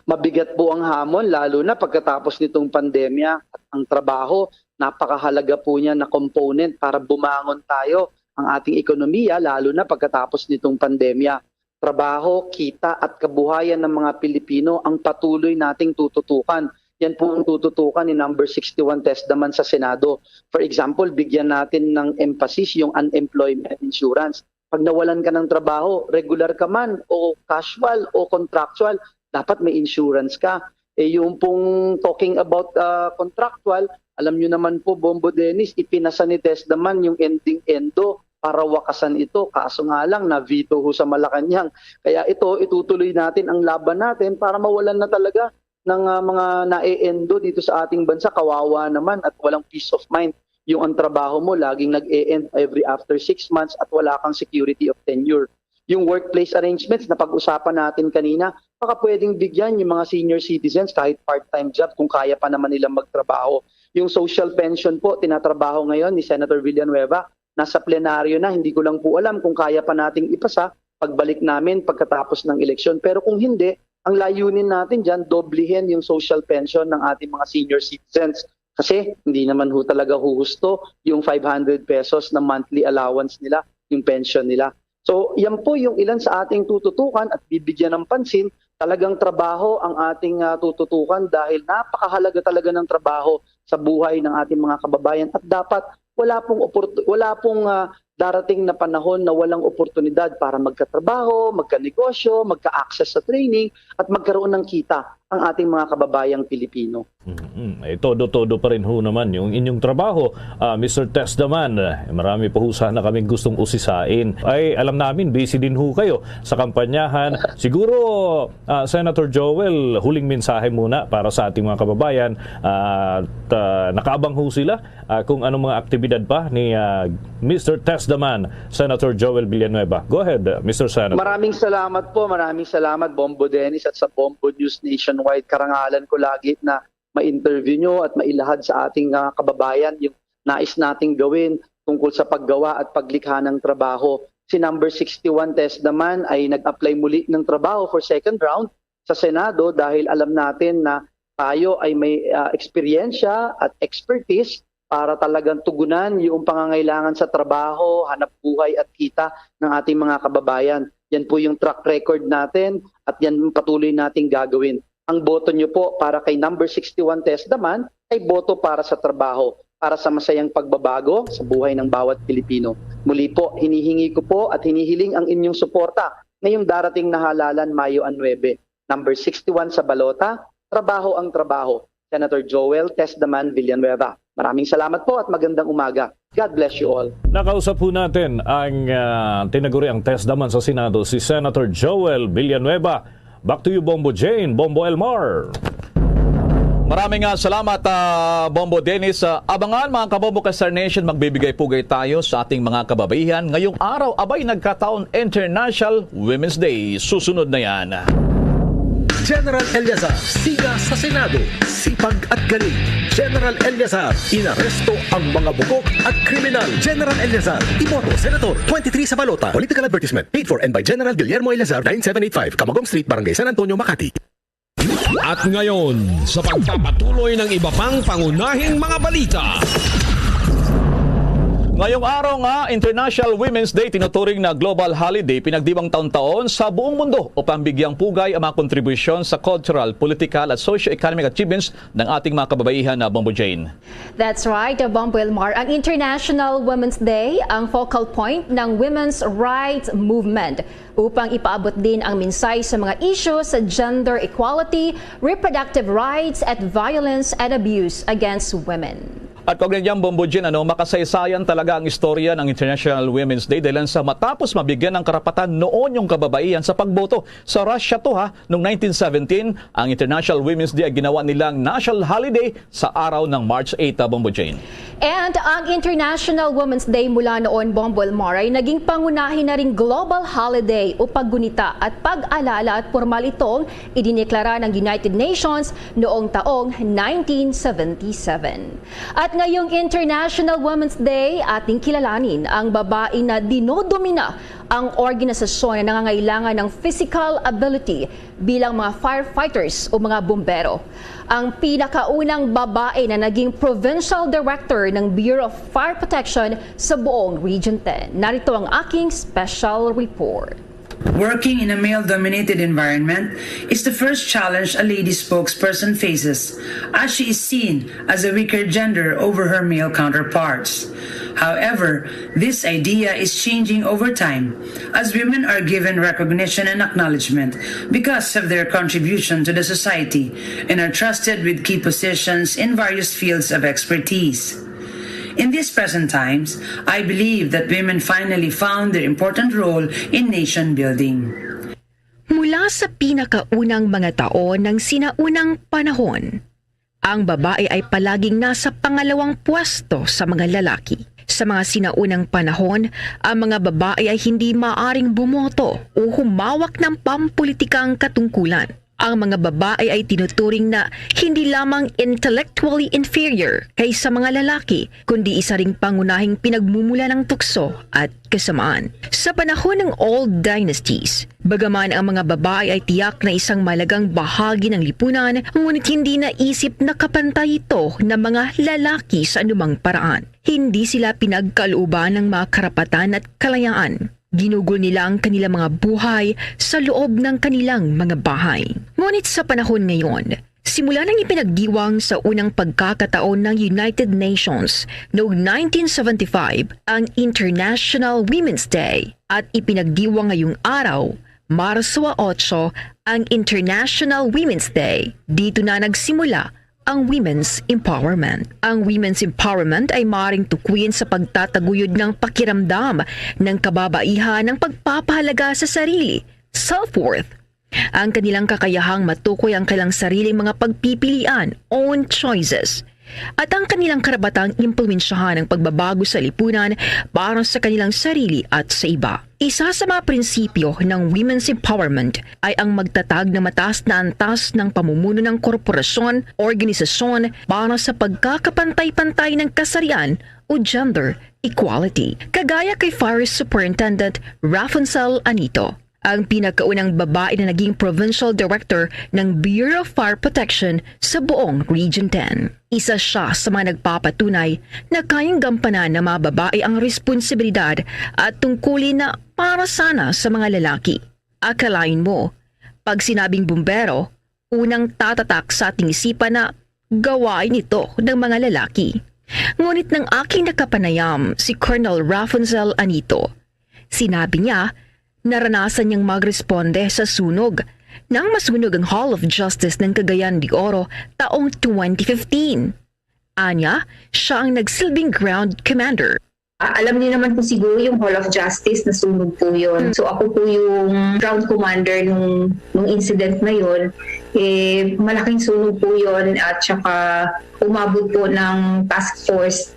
Mabigat po ang hamon, lalo na pagkatapos nitong pandemya at ang trabaho, napakahalaga po niya na component para bumangon tayo ang ating ekonomiya, lalo na pagkatapos nitong pandemya. Trabaho, kita at kabuhayan ng mga Pilipino ang patuloy nating tututukan. Yan po ang tututukan ni number 61 TESDAMAN sa Senado. For example, bigyan natin ng emphasis yung unemployment insurance. Pag nawalan ka ng trabaho, regular ka man o casual o contractual, dapat may insurance ka. Yung pong talking about contractual, alam nyo naman po, Bombo Dennis, ipinasa ni TESDAMAN yung ending endo para wakasan ito. Kaso nga lang, na-veto ho sa Malacanang. Kaya ito, itutuloy natin ang laban natin para mawalan na talaga ng mga na-e-endo dito sa ating bansa. Kawawa naman at walang peace of mind. Yung ang trabaho mo, laging nag-e-end every after 6 months at wala kang security of tenure. Yung workplace arrangements na pag-usapan natin kanina, baka pwedeng bigyan yung mga senior citizens kahit part-time job kung kaya pa naman nilang magtrabaho. Yung social pension po, tinatrabaho ngayon ni Senator Villanueva, nasa plenaryo na, hindi ko lang po alam kung kaya pa nating ipasa pagbalik namin pagkatapos ng eleksyon. Pero kung hindi, ang layunin natin dyan, doblihin yung social pension ng ating mga senior citizens. Kasi hindi naman ho talaga huhusto yung 500 pesos na monthly allowance nila, yung pension nila. So yan po yung ilan sa ating tututukan at bibigyan ng pansin. Talagang trabaho ang ating tututukan dahil napakahalaga talaga ng trabaho sa buhay ng ating mga kababayan at dapat wala pong darating na panahon na walang oportunidad para magkatrabaho, magkanegosyo, magka-access sa training at magkaroon ng kita ang ating mga kababayang Pilipino. Todo pa rin ho naman yung inyong trabaho, Mr. TESDAMAN. Marami po ho sana kaming gustong usisain. Ay, alam namin, busy din ho kayo sa kampanyahan. Siguro, Senator Joel, huling mensahe muna para sa ating mga kababayan. Nakaabang ho sila kung anong mga aktibidad pa ni Mr. TESDAMAN, Senator Joel Villanueva. Go ahead, Mr. Senator. Maraming salamat, Bombo Dennis at sa Bombo News Nationwide. Karangalan ko lagi na ma-interview nyo at mailahad sa ating kababayan yung nais nating gawin tungkol sa paggawa at paglikha ng trabaho. Si number 61 TESDAMAN ay nag-apply muli ng trabaho for second round sa Senado dahil alam natin na tayo ay may eksperyensya at expertise para talagang tugunan yung pangangailangan sa trabaho, hanap buhay at kita ng ating mga kababayan. Yan po yung track record natin at yan patuloy nating gagawin. Ang boto nyo po para kay number 61 TESDAMAN ay boto para sa trabaho. para sa masayang pagbabago sa buhay ng bawat Pilipino. Muli po, hinihingi ko po at hinihiling ang inyong suporta ngayong darating na halalan Mayo 9. Number 61 sa balota, trabaho ang trabaho. Senator Joel Tesdaman Villanueva. Maraming salamat po at magandang umaga. God bless you all. Nakausap po natin ang tinaguriang Tesdaman sa Senado, si Senator Joel Villanueva. Back to you, Bombo Jane, Bombo Elmar. Maraming salamat, Bombo Dennis. Abangan mga kabombo ka Star Nation, magbibigay-pugay tayo sa ating mga kababaihan. Ngayong araw, abay nagkataon International Women's Day. Susunod na yan. General Eliazar, siga sa Senado, sipag at galing. General Eliazar, inaresto ang mga bugok at kriminal. General Eliazar, iboto, Senator, 23 sa balota. Political advertisement, paid for and by General Guillermo Eliazar, 9785, Camagong Street, Barangay San Antonio, Makati. At ngayon, sa pagpapatuloy ng iba pang pangunahing mga balita. Ngayong araw nga, International Women's Day, tinuturing na global holiday, pinagdiwang taon-taon sa buong mundo upang bigyang pugay ang mga kontribusyon sa cultural, political at socio-economic achievements ng ating mga kababaihan na Bombo Jane. That's right, Bombo Elmar. Ang International Women's Day ang focal point ng women's rights movement upang ipaabot din ang minsay sa mga issue sa gender equality, reproductive rights at violence and abuse against women. At kaugnay niyang Bombo Jane, makasaysayan talaga ang istorya ng International Women's Day dahil sa matapos mabigyan ng karapatan noon yung kababaihan sa pagboto. Sa Russia to noong 1917, ang International Women's Day ay ginawa nilang national holiday sa araw ng March 8, Bombo Jane. And ang International Women's Day mula noon, Bombo Elmar, ay naging pangunahin na ring global holiday o paggunita at pag-alala at formal itong idineklara ng United Nations noong taong 1977. At ngayong International Women's Day, ating kilalanin ang babae na dinodomina ang organisasyon na nangangailangan ng physical ability bilang mga firefighters o mga bumbero. Ang pinakaunang babae na naging provincial director ng Bureau of Fire Protection sa buong Region 10. Narito ang aking special report. Working in a male-dominated environment is the first challenge a lady spokesperson faces, as she is seen as a weaker gender over her male counterparts. However, this idea is changing over time as women are given recognition and acknowledgement because of their contribution to the society and are trusted with key positions in various fields of expertise. In these present times, I believe that women finally found their important role in nation building. Mula sa pinakaunang mga taon ng sinaunang panahon, ang babae ay palaging nasa pangalawang pwesto sa mga lalaki. Sa mga sinaunang panahon, ang mga babae ay hindi maaring bumoto o humawak ng pampulitikang katungkulan. Ang mga babae ay tinuturing na hindi lamang intellectually inferior kaysa mga lalaki, kundi isa ring pangunahing pinagmumula ng tukso at kasamaan. Sa panahon ng old dynasties, bagaman ang mga babae ay tiyak na isang malagang bahagi ng lipunan, ngunit hindi naisip na kapantay ito ng mga lalaki sa anumang paraan. Hindi sila pinagkalooban ng mga karapatan at kalayaan. Ginugol nila ang kanilang mga buhay sa loob ng kanilang mga bahay. Ngunit sa panahon ngayon, simula nang ipinagdiwang sa unang pagkakataon ng United Nations noong 1975 ang International Women's Day at ipinagdiwang ngayong araw, Marso 8, ang International Women's Day. Dito na nagsimula ang women's empowerment. Ang women's empowerment ay maaaring tukuyin sa pagtataguyod ng pakiramdam ng kababaihan ng pagpapahalaga sa sarili, self-worth, ang kanilang kakayahang matukoy ang kanilang sariling mga pagpipilian, own choices, at ang kanilang karapatang impluwensyahan ang pagbabago sa lipunan para sa kanilang sarili at sa iba. Isa sa mga prinsipyo ng women's empowerment ay ang magtatag na mataas na antas ng pamumuno ng korporasyon, organisasyon para sa pagkakapantay-pantay ng kasarian o gender equality. Kagaya kay Fire Superintendent Rafancel Anito, ang pinakaunang babae na naging provincial director ng Bureau of Fire Protection sa buong Region 10. Isa siya sa mga nagpapatunay na kayang gampanan ng mga babae ang responsibilidad at tungkulin na para sana sa mga lalaki. Akalain mo, pag sinabing bumbero, unang tatatak sa ating isipan na gawain ito ng mga lalaki. Ngunit ng aking nakapanayam si Colonel Rapunzel Anito, sinabi niya naranasan niyang magresponde sa sunog nang masunog ang Hall of Justice ng Cagayan de Oro taong 2015. Anya, siya ang nagsilbing ground commander. Alam niyo naman po siguro yung Hall of Justice na sunog po yun. So ako po yung ground commander nung incident na yun. Malaking sunog po yun at saka umabot po ng task force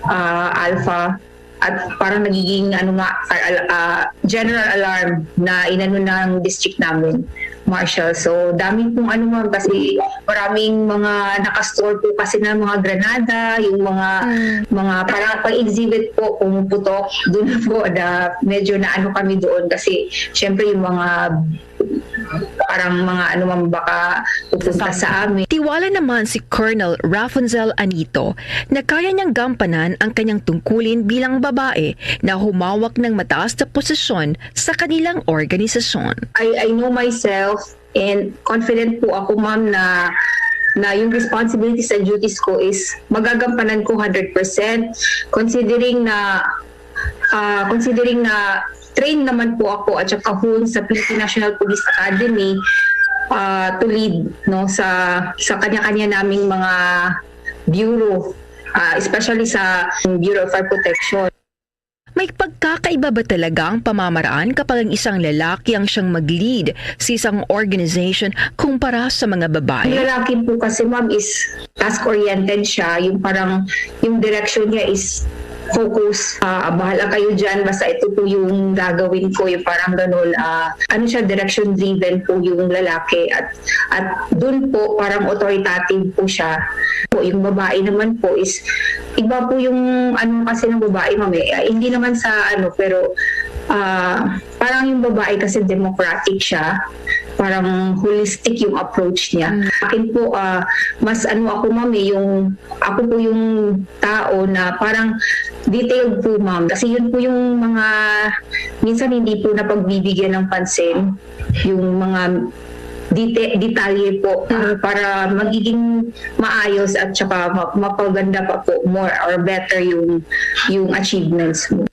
Alpha at parang nagiging general alarm na inano ng district namin. Marshall. So, dami pong kasi maraming mga nakastore po kasi ng mga granada, yung mga parang pang-exhibit po, pumuputok, doon po na medyo na kami doon kasi syempre yung mga parang mga baka pupunta sa amin. Tiwala naman si Colonel Rapunzel Anito na kaya niyang gampanan ang kanyang tungkulin bilang babae na humawak ng mataas na posisyon sa kanilang organisasyon. I know myself and confident po ako, ma'am, na yung responsibilities and duties ko is magagampanan ko 100% considering na train naman po ako at saka sa Philippine National Police Academy to lead sa kanya-kanya naming mga bureau, especially sa Bureau of Fire Protection. May pagkakaiba ba talaga ang pamamaraan kapag ang isang lalaki ang siyang mag-lead sa isang organization kumpara sa mga babae? Ang lalaki po kasi, ma'am, is task-oriented siya. Yung parang yung direction niya is focus, bahala kayo dyan, basta ito po yung gagawin ko, yung parang ganun, siya, direction driven po yung lalaki at dun po parang authoritative po siya. Yung babae naman po is iba po yung kasi ng babae, ma'am, hindi naman sa pero parang yung babae kasi democratic siya, parang holistic yung approach niya. Akin po, mas ako, ma'am, ako po yung tao na parang detailed po, ma'am. Kasi yun po yung mga, minsan hindi po napagbibigyan ng pansin, yung mga detalye po para magiging maayos at saka mapaganda pa po, more or better yung achievements mo.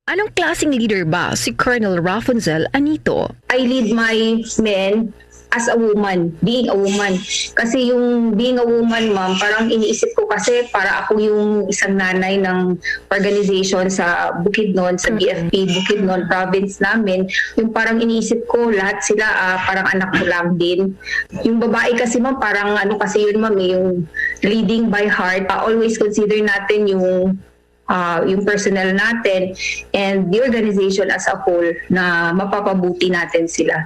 Anong klaseng leader ba si Colonel Rapunzel Anito? I lead my men as a woman, being a woman. Kasi yung being a woman, ma'am, parang iniisip ko kasi para ako yung isang nanay ng organization sa Bukidnon, sa BFP Bukidnon province namin. Yung parang iniisip ko, lahat sila parang anak ko lang din. Yung babae kasi, ma'am, parang kasi yun, ma'am, yung leading by heart. Always consider natin yung personnel natin and the organization as a whole na mapapabuti natin sila.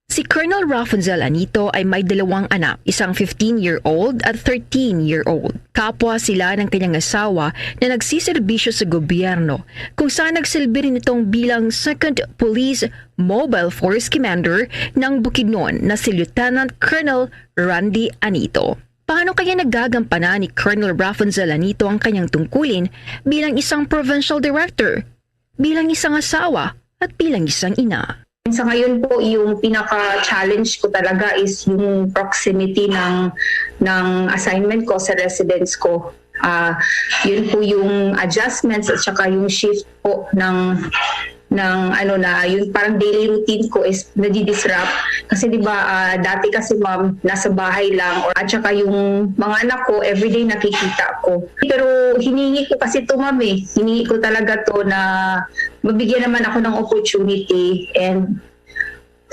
Si Colonel Rapunzel Anito ay may dalawang anak, isang 15-year-old at 13-year-old. Kapwa sila ng kanyang asawa na nagsiserbisyo sa gobyerno, kung saan nagsilbi rin itong bilang 2nd Police Mobile Force Commander ng Bukidnon na si Lieutenant Colonel Randy Anito. Paano kaya nagagampanan ni Colonel Rapunzel Anito ang kanyang tungkulin bilang isang provincial director, bilang isang asawa at bilang isang ina? Sa ngayon po, yung pinaka-challenge ko talaga is yung proximity ng assignment ko sa residence ko. Yun po yung adjustments at saka yung shift po ng yung parang daily routine ko is nadidisrupt. Kasi diba, dati kasi, ma'am, nasa bahay lang at saka yung mga anak ko, everyday nakikita ko. Pero hiningi ko kasi to, ma'am, hiningi ko talaga to na mabigyan naman ako ng opportunity and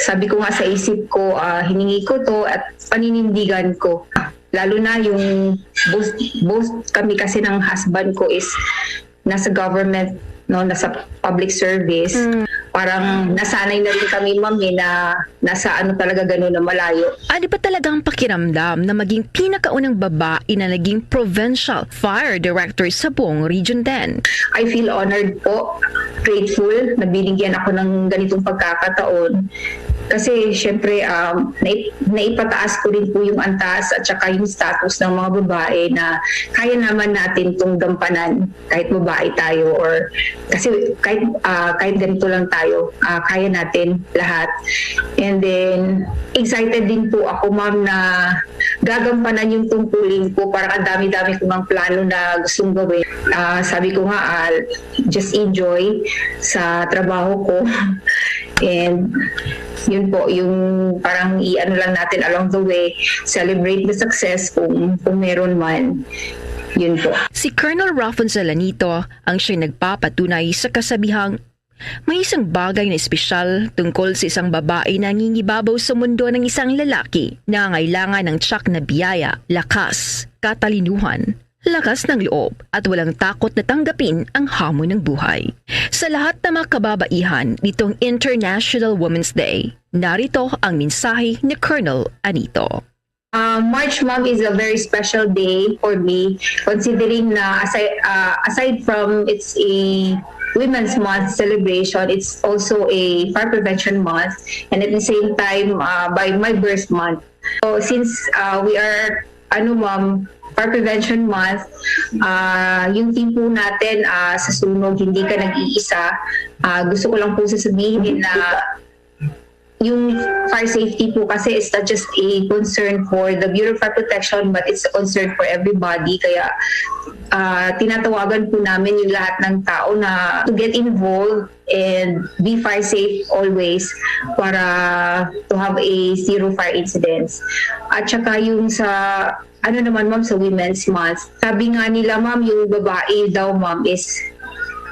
sabi ko nga sa isip ko, hiningi ko to at paninindigan ko. Lalo na yung both kami kasi ng husband ko is nasa government, nasa public service. Parang nasanay na rin kami, ma'am, na nasa talaga gano'n na malayo. Ano ba talagang pakiramdam na maging pinakaunang babae na naging provincial fire director sa buong Region 10? I feel honored po, grateful na binigyan ako ng ganitong pagkakataon. Kasi syempre naipataas ko rin po yung antas at saka yung status ng mga babae na kaya naman natin itong gampanan kahit babae tayo or kasi kahit ganito lang tayo, kaya natin lahat. And then excited din po ako, ma'am, na gagampanan yung tungkulin ko. Parang ang dami-dami ko ng plano na gustong gawin. Sabi ko nga, just enjoy sa trabaho ko. And yun po, yung parang i-ano lang natin along the way, celebrate the success kung meron man. Yun po. Si Colonel Raffon Zalanito ang siyang nagpapatunay sa kasabihang may isang bagay na espesyal tungkol sa isang babae na nangingibabaw sa mundo ng isang lalaki na ngailangan ng tiyak na biyaya, lakas, katalinuhan, lakas ng loob at walang takot na tanggapin ang hamon ng buhay. Sa lahat ng mga kababaihan nitong International Women's Day, narito ang mensahe ni Colonel Anito. March, ma'am, is a very special day for me, considering na aside from it's a Women's Month celebration, it's also a fire prevention month, and at the same time, by my birth month. So since we are, ma'am, fire prevention month, yung team po natin sa sunog, hindi ka nag-iisa. Gusto ko lang po sasabihin na yung fire safety po kasi is not just a concern for the Bureau of Fire Protection, but it's a concern for everybody. Kaya tinatawagan po namin yung lahat ng tao na to get involved and be fire safe always para to have a zero fire incidents. At saka yung sa naman, ma'am, sa Women's Month, sabi nga nila, ma'am, yung babae daw, ma'am, is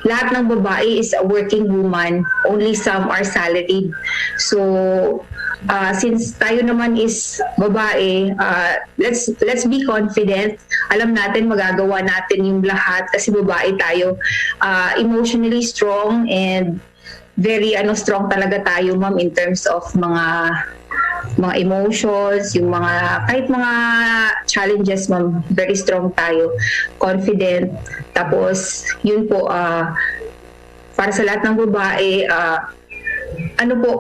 lahat ng babae is a working woman, only some are salaried. So since tayo naman is babae, let's be confident. Alam natin magagawa natin yung lahat kasi babae tayo. Emotionally strong and very strong talaga tayo, ma'am, in terms of mga emotions, yung kahit mga challenges, ma'am, very strong tayo, confident. Tapos yun po, para sa lahat ng babae,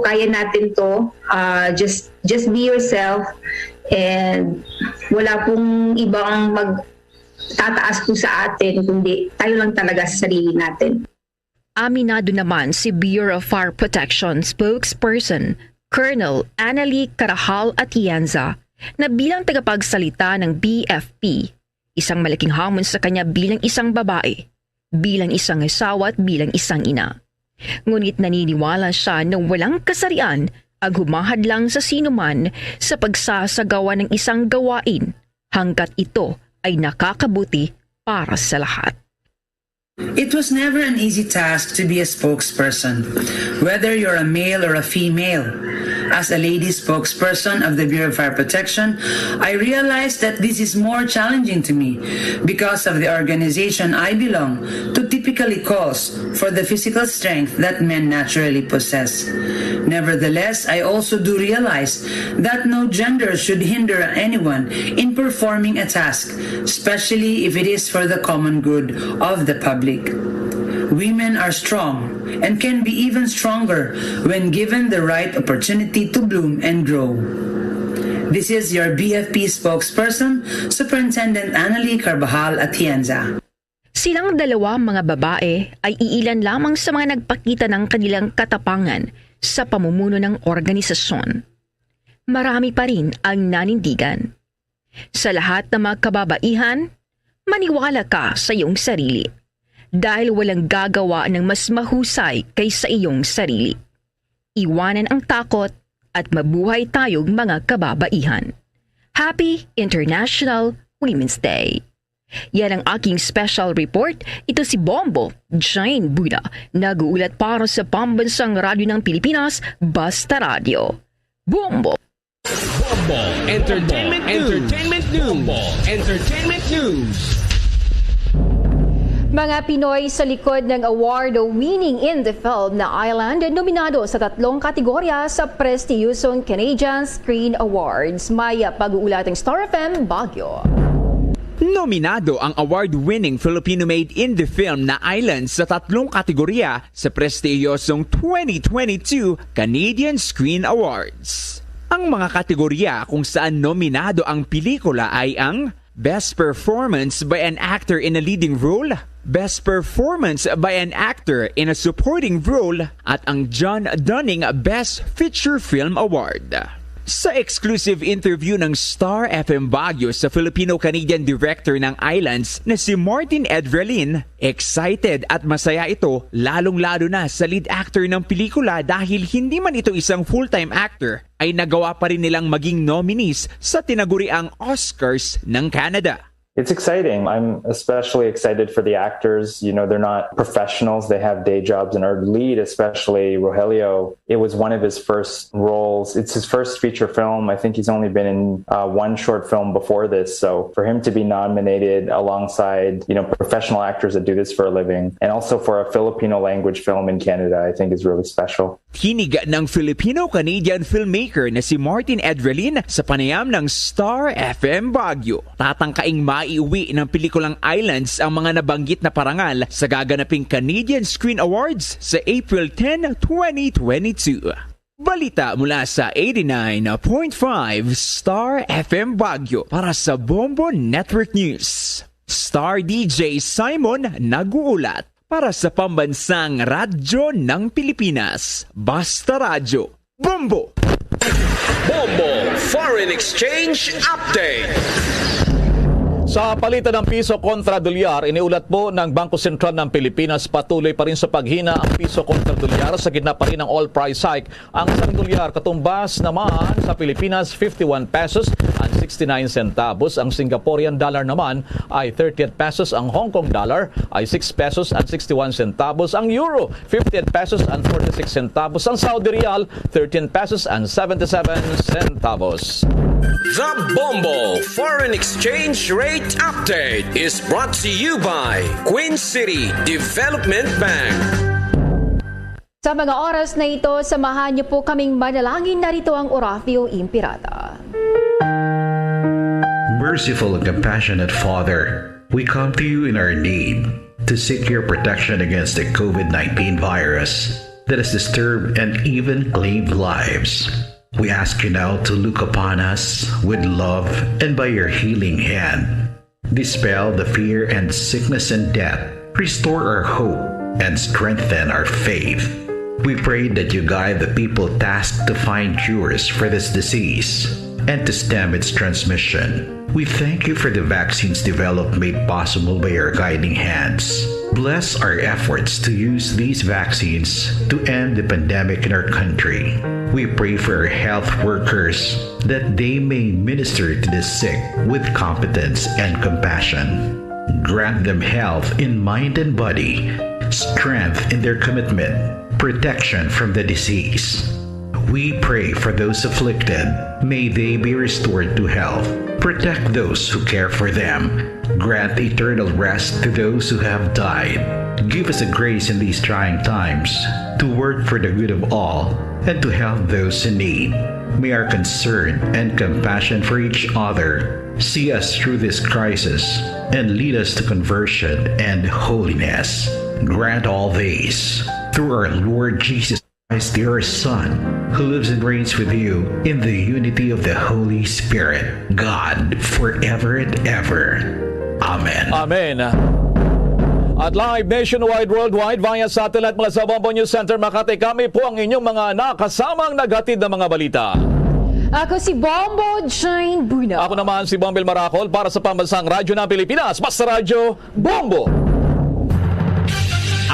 kaya natin to, just be yourself, and wala pong ibang magtataas po sa atin, kundi tayo lang talaga sa sarili natin. Aminado naman si Bureau of Fire Protection spokesperson Colonel Annalie Carajal Atienza na bilang tagapagsalita ng BFP, isang malaking hamon sa kanya bilang isang babae, bilang isang asawa at bilang isang ina. Ngunit naniniwala siya na walang kasarian ang humahadlang sa sinuman sa pagsasagawa ng isang gawain hanggat ito ay nakakabuti para sa lahat. It was never an easy task to be a spokesperson, whether you're a male or a female. As a lady spokesperson of the Bureau of Fire Protection, I realized that this is more challenging to me because of the organization I belong to typically calls for the physical strength that men naturally possess. Nevertheless, I also do realize that no gender should hinder anyone in performing a task, especially if it is for the common good of the public. Women are strong and can be even stronger when given the right opportunity to bloom and grow. This is your BFP spokesperson, Superintendent Annalie Carvajal Atienza. Silang dalawa mga babae ay iilan lamang sa mga nagpakita ng kanilang katapangan sa pamumuno ng organisasyon. Marami pa rin ang nanindigan. Sa lahat ng mga kababaihan, maniwala ka sa iyong sarili. Dahil walang gagawa ng mas mahusay kaysa iyong sarili. Iwanan ang takot at mabuhay tayong mga kababaihan. Happy International Women's Day! Yan ang aking special report. Ito si Bombo Jane Buda, nag-uulat para sa Pambansang Radyo ng Pilipinas, Basta Radio. Bombo! Bombo Entertainment News. Bombo Entertainment News. Mga Pinoy sa likod ng award winning in the film na Island, nominado sa 3 kategorya sa prestiyosong Canadian Screen Awards. May pag-uulatang Star FM Baguio. Nominado ang award-winning Filipino-made indie film na Islands sa 3 kategorya sa prestiyosong 2022 Canadian Screen Awards. Ang mga kategorya kung saan nominado ang pelikula ay ang Best Performance by an Actor in a Leading Role, Best Performance by an Actor in a Supporting Role, at ang John Dunning Best Feature Film Award. Sa exclusive interview ng Star FM Baguio sa Filipino-Canadian director ng Islands na si Martin Edrelin, excited at masaya ito lalong-lalo na sa lead actor ng pelikula dahil hindi man ito isang full-time actor ay nagawa pa rin nilang maging nominees sa tinaguriang Oscars ng Canada. It's exciting. I'm especially excited for the actors. You know, they're not professionals. They have day jobs. And our lead, especially Rogelio, it was one of his first roles. It's his first feature film. I think he's only been in one short film before this. So for him to be nominated alongside, you know, professional actors that do this for a living, and also for a Filipino language film in Canada, I think is really special. Hinig ng Filipino-Canadian filmmaker na si Martin Edrelin sa panayam ng Star FM Baguio. Tatangkaing maiuwi ng pelikulang Islands ang mga nabanggit na parangal sa gaganaping Canadian Screen Awards sa April 10, 2022. Balita mula sa 89.5 Star FM Baguio para sa Bombo Network News. Star DJ Simon nag-uulat para sa pambansang radyo ng Pilipinas. Basta Radyo. Bombo! Bombo Foreign Exchange Update. Sa palitan ng piso kontra dolyar, iniulat po ng Bangko Sentral ng Pilipinas patuloy pa rin sa paghina ang piso kontra dolyar sa gitna pa rin ng oil price hike. Ang isang dolyar katumbas naman sa Pilipinas 51 pesos and 69 centavos. Ang Singaporean dollar naman ay 38 pesos. Ang Hong Kong dollar ay 6 pesos and 61 centavos. Ang euro 58 pesos and 46 centavos. Ang Saudi Riyal 13 pesos and 77 centavos. The Bombo Foreign Exchange Rate Update is brought to you by Queen City Development Bank. Sa mga oras na ito, samahan niyo po kaming manalangin. Narito ang Orafio Impirata. Merciful and compassionate Father, we come to you in our need to seek your protection against the COVID-19 virus that has disturbed and even claimed lives. We ask you now to look upon us with love and by your healing hand. Dispel the fear and sickness and death. Restore our hope and strengthen our faith. We pray that you guide the people tasked to find cures for this disease and to stem its transmission. We thank you for the vaccines developed made possible by your guiding hands. Bless our efforts to use these vaccines to end the pandemic in our country. We pray for our health workers that they may minister to the sick with competence and compassion. Grant them health in mind and body, strength in their commitment, protection from the disease. We pray for those afflicted. May they be restored to health. Protect those who care for them. Grant eternal rest to those who have died. Give us a grace in these trying times to work for the good of all and to help those in need. May our concern and compassion for each other see us through this crisis and lead us to conversion and holiness. Grant all these through our Lord Jesus Christ, your Son, who lives and reigns with you in the unity of the Holy Spirit, God, forever and ever. Amen. Amen. At live nationwide, worldwide, via satellite mula sa Bombo News Center Makati, kami po ang inyong mga nakasamang naghatid ng mga balita. Ako si Bombo Jane Buno. Ako naman si Bombel Maracol para sa pambansang radyo ng Pilipinas. Basta Radyo, Bombo!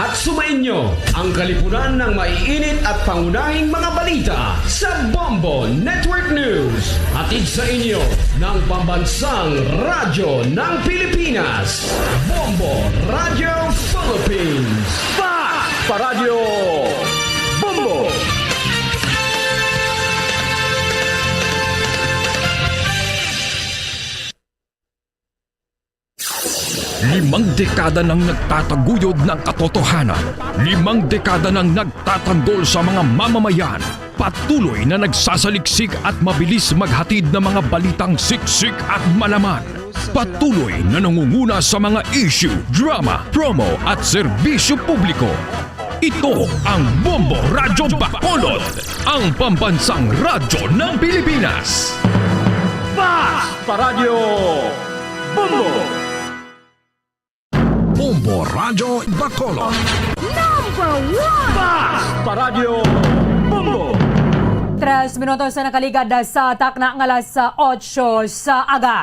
At sumainyo ang kalipunan ng maiinit at pangunahing mga balita sa Bombo Network News. Hatid sa inyo ng pambansang radyo ng Pilipinas, Bombo Radio Philippines. Basta Radyo, Bombo! Limang dekada nang nagtataguyod ng katotohanan. 5 dekada nang nagtatanggol sa mga mamamayan. Patuloy na nagsasaliksik at mabilis maghatid ng mga balitang siksik at malaman. Patuloy na nangunguna sa mga issue, drama, promo at serbisyo publiko. Ito ang Bombo Radyo Bacolod, ang pambansang radyo ng Pilipinas. Fast Paradyo Bombo! Bombo Radyo Bacolod. Number 1! Fast Paradyo Bombo! 3 minutos na nakaligad sa takna ng alas 8 sa aga.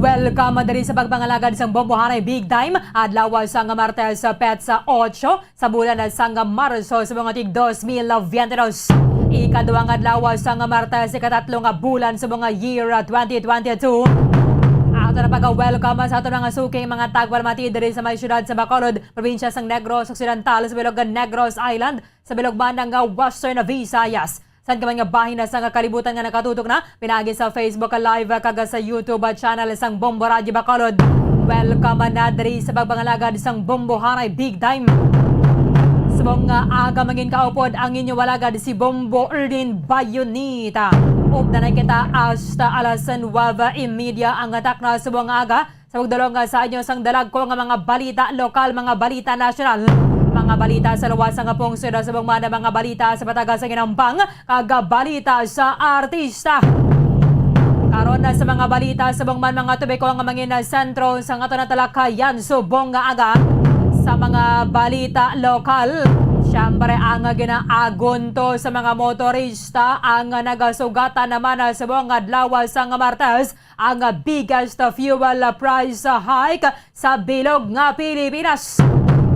Welcome diri sa pagpangalagad sang Bombohanay Big Time adlaw sa Martes sa Petsa 8 sa bulan sang Marso sa mga tig 2022. Ikaduhang adlaw sa Martes ikatatlong bulan sa mga year 2022. Ato na pag-welcome sa ato mga suking mga tagwalmati diri sa may syudad sa Bacolod, probinsya sang Negros Occidental, sa bilog Negros Island, sa bilog bandang Western Visayas. San ka mga bahin na sa kalibutan nga nakatutok na, pinagi sa Facebook Live kaga sa YouTube channel sang Bombo Radyo Bacolod. Welcome na diri sa pagpangalagad sang Bombohanay Big Time. Subong aga mangin kaupod ang inyo walagad si Bombo Erdin Bayonita. Na kita hasta alas 9:30 ang atak na subong aga sa pagdulong sa inyo sang dalag ko nga mga balita lokal, mga balita nasyonal, mga balita sa luwas nga pungsod sa subong mga balita sa patagas sa ginambang, kaga balita sa artista. Karon na sa mga balita sa subong mga tubiko nga mangin sentro sa ato na talakayan subong nga aga sa mga balita lokal. Siyempre ang ginaagonto sa mga motorista ang nagasugatan naman sa buong adlaw sa Martes ang biggest fuel price hike sa bilog nga Pilipinas.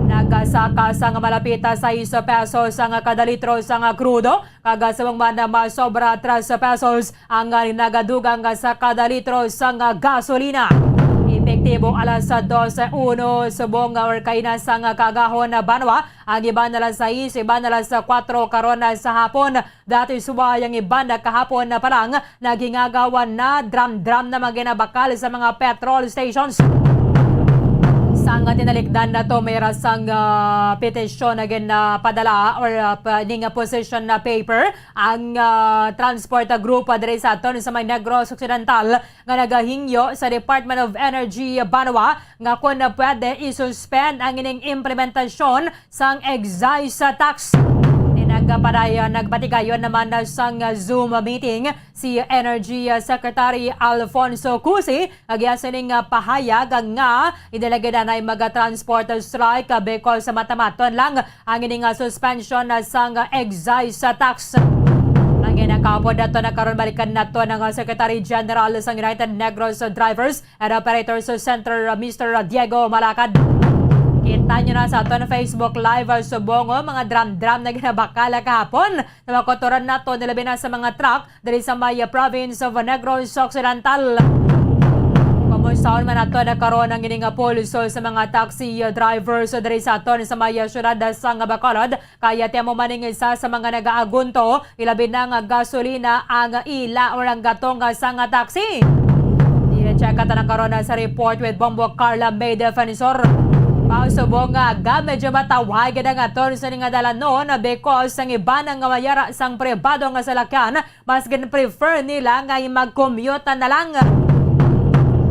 Nagasaka sa malapit sa 6 pesos ang kada litro sa krudo, kaga sa mga masobra 3 pesos ang nagadugang sa kada litro sa gasolina. Epektibo alas 12:01 subong or kainas sang kagahon na banwa, ang iban na alas 6, iban na alas 4 karon sa hapon. Dati subayang iban na kahapon na palang nagingagawan na drum na maginabakal sa mga petrol stations. Sang tinalikdan na to may rasang petisyon na padala or ning position na paper ang transport group diri sa aton sa may Negros Occidental nga nagahingyo sa Department of Energy Banwa nga kung pwede isuspend ang ining implementasyon sang excise tax. Nagbatigayon naman sang Zoom meeting si Energy Secretary Alfonso Cusi, agyasaning pahayag nga idalagad na mag-transport strike because sa matamaton lang ang ining suspension sang excise tax. Ang ginakapod nato na karon balikan nato ng Secretary General sang United Negros Drivers and Operators Center, Mr. Diego Malacad. Kita nyo na sa ato na Facebook Live subong mga drum na ginabakala kahapon na makotoran na to nilabi na sa mga truck dali sa may province of Negros Occidental. Kumustaon man ato na karon ang ining pulso sa mga taxi drivers dali sa ato sa may syudad sa Bacolod, kaya temo maning isa sa mga nagaagunto ilabi na nga gasolina ang ila or ang gatong sa taxi. I-check na karon sa report with Bombo Carla May Defensor. Pausubong nga medyo matawag na nga to sa nga dala noon because ang iba nga mayara sang pribado nga salakyan mas prefer nila nga mag-commute na lang.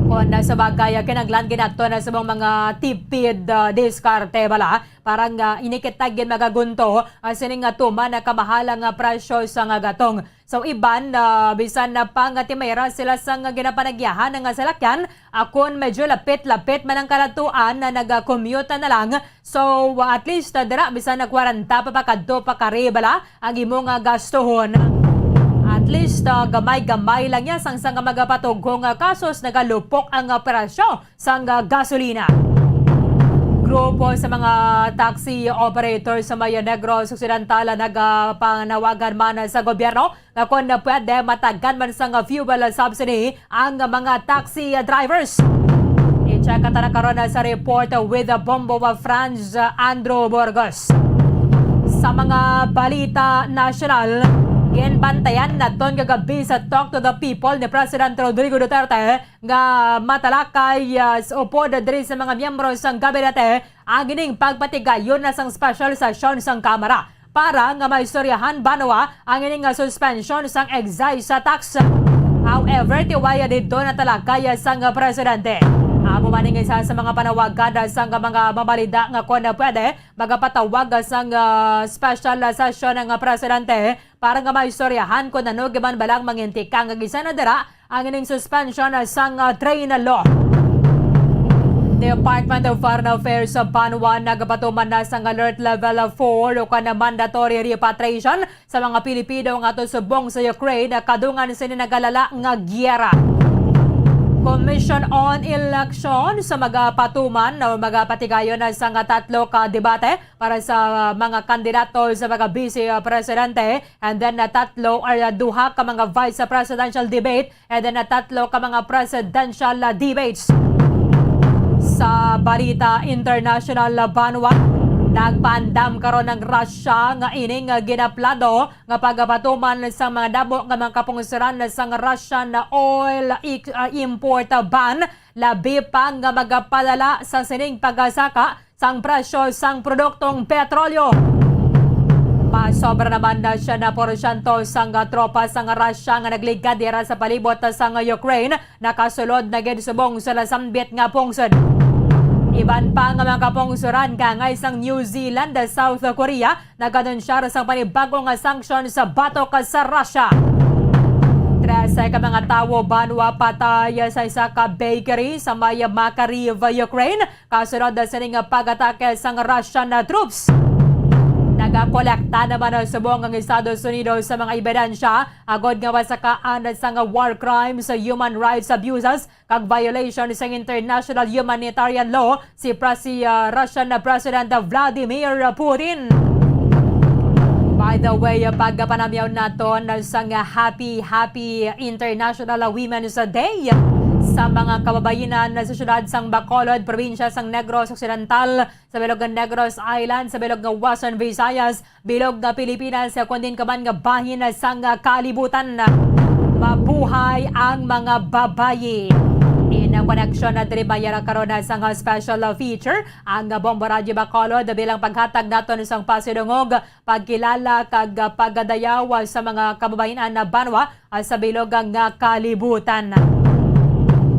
Kung sa bagay kinaglan ginato na sa mga tipid diskarte bala parang inikitagin magagunto sining nga tuman na kamahalang presyo sa nga gatong. So iban bisan na pangatimera sila sa ginapanagyahan ng salakyan akon medyo lapit-lapit man ang kalatuan na nag-commute na lang. So at least dira bisan na 40 pa karibala ang imong gastuhon. At least gamay-gamay lang yan sang magapatugong kasos nagalupok ang presyo sang gasolina. Grupo sa mga taxi operators sa may Negros Occidental nagpanawagan man sa gobyerno na kung pwede matagan man sa fuel subsidy ang mga taxi drivers. I-check na karon sa report with Bombo of Franz Andrew Burgos. Sa mga balita nasyonal, ginbantayan na ton kagabi sa Talk to the People ni President Rodrigo Duterte nga matalakay sa upod diri sa mga miyembro sang gabinete ang gining pagpatigayon na sang special session sang Kamara para nga maistoryahan banwa ang ining suspension sang excise tax. However, tiwaya dito na talakaya sang presidente. Amo maning isa sa mga panawagan sang mga mabalida nga kung pwede magapatawag sang special session ng presidente para nga maistoryahan kung ano giman balang manginti kang gisa na dira ang ining suspension sang train law. Department of Foreign Affairs sa Banwa nagapatuman na sang alert level 4 o kana mandatory repatriation sa mga Pilipino nga subong sa Ukraine kadungan sini nagalala nga gyera. Commission on Election sa magapatuman o magapatigayon na sa tatlo ka debate para sa mga kandidato sa mga vice presidente and then tatlo or duha ka mga vice presidential debate and then tatlo ka mga presidential debates. Sa balita international Banwa, nagpandam karon ng Russia nga ining ginaplado nga pagapatuman sa mga dabo nga mga kapungsuran sa Russian oil import ban labi pa nga magapalala sa sining pagasaka sang presyo sang produktong petrolyo. Pasobra naman na siya na porsyento sang tropa sang Russia nga nagligad dira sa palibot sang Ukraine nakasulod na gid subong sa lasambit nga pungsod. Iban pa nga mga kapungsuran kangay sang New Zealand at South Korea naganunsar sa panibagong sanction sa batok sa Russia. 13 ka mga tawo Banwa patay sa isa ka bakery sa may Makariv, Ukraine kasunod sa ning pag-atake sang Russian troops. Nagakolekta naman ang subong ang Estados Unidos sa mga ebidensya agod nga masakaan sa war crimes, human rights abuses kag violation sa international humanitarian law si Russian President Vladimir Putin. By the way, pagpanamyaw naton sa Happy International Women's Day sa mga kababayanan sa syudad sang Bacolod, probinsya sang Negros Occidental, sa bilog ng Negros Island, sa bilog ng Western Visayas, bilog ng Pilipinas, sa kundin kaman nga bahin sang kalibutan. Mabuhay ang mga babayi. Koneksyon na diribayara karon sa special feature ang Bombo Radio Bacolod bilang paghatag naton sang pasidungog pagkilala kag pagadayaw sa mga kababayan na Banwa sa bilog nga kalibutan.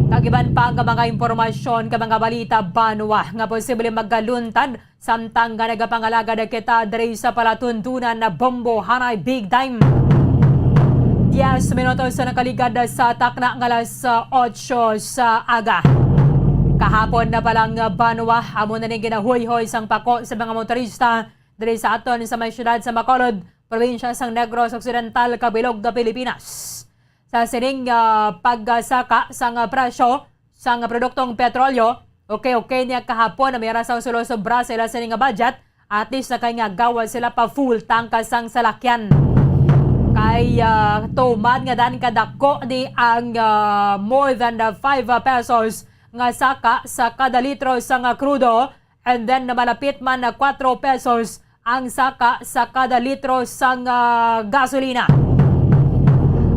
Kagiban pa ang mga impormasyon ka mga balita Banwa nga posible magaluntad samtang nga nagapangalaga kita diri sa palatuntunan na Bombo Hanay Big Time. 10 minutos sa nakaligad sa takna ng alas 8 sa aga. Kahapon na palang Banwa, amo na ning ginahuy-hoy sang pako sa mga motorista diri sa aton sa may syudad sa Bacolod, probinsya sang Negros Occidental, kabilog na Pilipinas. Sa sining pagsaka sang presyo sang produktong petrolyo, okay niya kahapon na mayroon sa sulo-sobra sila sining budget, at least na kay nga gawa sila pa full tangka sang salakyan. Kay tumad nga dan kadako di ang more than 5 pesos nga saka sa kada litro sang krudo and then malapit man na 4 pesos ang saka sa kada litro sang gasolina.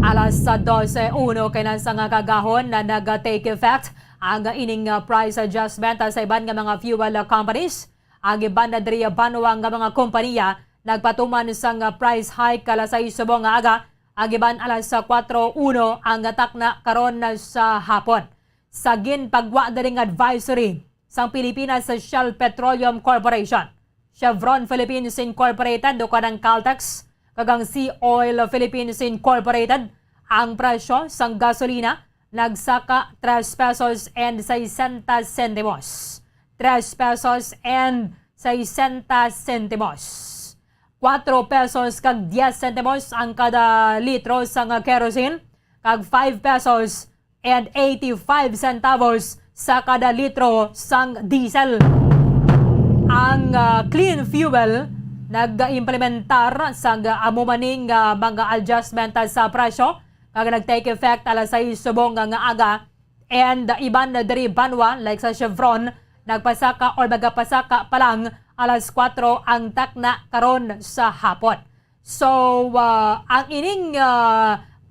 Alas 12:01 kay sang kagahon na nag-take effect ang ining price adjustment sa iban nga mga fuel companies. Ang iban na diri Banwa nga mga kompanya nagpatuman sang price hike alas 6 subong nga aga, agiban alas 4:01 ang takna karon sa hapon. Sa ginpagwa daring advisory sang Pilipinas Shell Petroleum Corporation, Chevron Philippines Incorporated o kanang Caltex, kagang Sea Oil Philippines Incorporated, ang presyo sang gasolina nagsaka 3 pesos and 60 centimos. 3 pesos and 60 centimos. 4 pesos kag 10 centimos ang kada litro sang kerosene, kag 5 pesos and 85 centavos sa kada litro sang diesel. Ang clean fuel nag-implementar sa amumaning mga adjustment sa presyo kag nag-take effect alas 6 subong nga aga, and iban na diri Banwa like sa Chevron nagpasaka or magapasaka pa lang alas 4 ang takna karon sa hapon. So, ang ining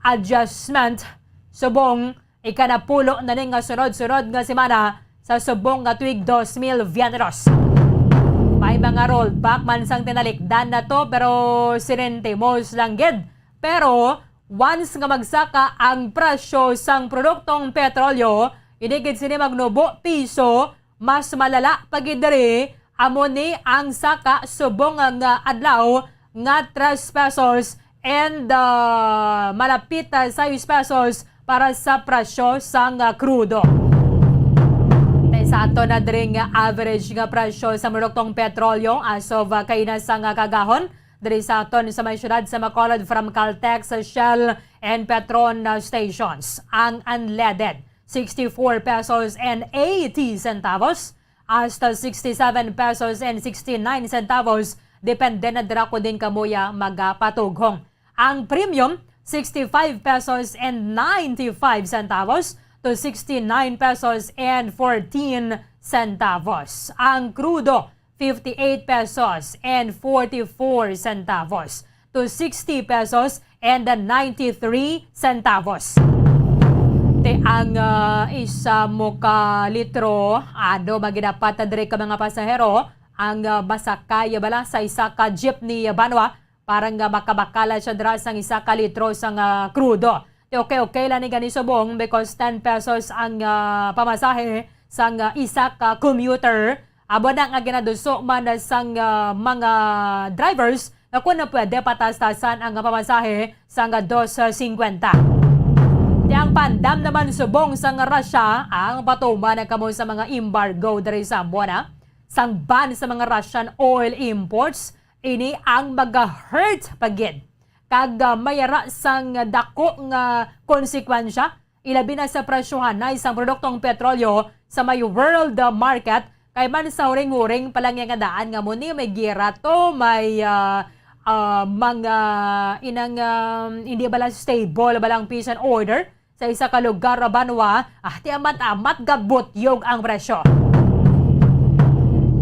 adjustment subong ikanapulo na ning sunod-sunod nga semana sa subong nga tuig 2022. May mga rollback man sang tinalikdan na to pero sinintimos lang gid. Pero once nga magsaka ang presyo sang produktong petrolyo, inigid sini magnubo piso, mas malala pagidiri amo ni ang saka subong nga adlaw nga 3 pesos and malapit sa 6 pesos para sa presyo sang krudo. Sa ato na diri nga average nga presyo sa produktong petrolyo as of kainas sang kagahon diri sa aton sa may syudad sa Bacolod from Caltex, Shell and Petron stations. Ang unleaded 64 pesos and 80 centavos hasta 67 pesos and 69 centavos depende na dira ko din kamuya magapatughong. Ang premium 65 pesos and 95 centavos to 69 pesos and 14 centavos. Ang crudo 58 pesos and 44 centavos to 60 pesos and 93 centavos. Ang isa mo ka litro, magidapat na dire ka mga pasahero, ang masakay bala sa isa ka jeepney banwa, parang makabakala siya dira sang isa ka litro sang crudo. Okay lang ni gani subong because 10 pesos ang pamasahe sang isa ka commuter. Abo na nga ginaduso man sang mga drivers na kung na pwede patas-tasan ang pamasahe sang 2.50. Ang pandam naman subong sang Russia ang patuma na kamo sa mga embargo diri sa buwana. Sang ban sa mga Russian oil imports, ini ang mag-hurt pagid. Kag mayara sang dako nga konsekwensya, ilabi na sa presyohan na isang produktong petrolyo sa may world market, kay man sa uring-uring palang nga daan nga muni may gira to, may mga inang hindi bala stable balang peace and order sa isa ka lugar banwa, ti amat-amat gabutyog ang presyo.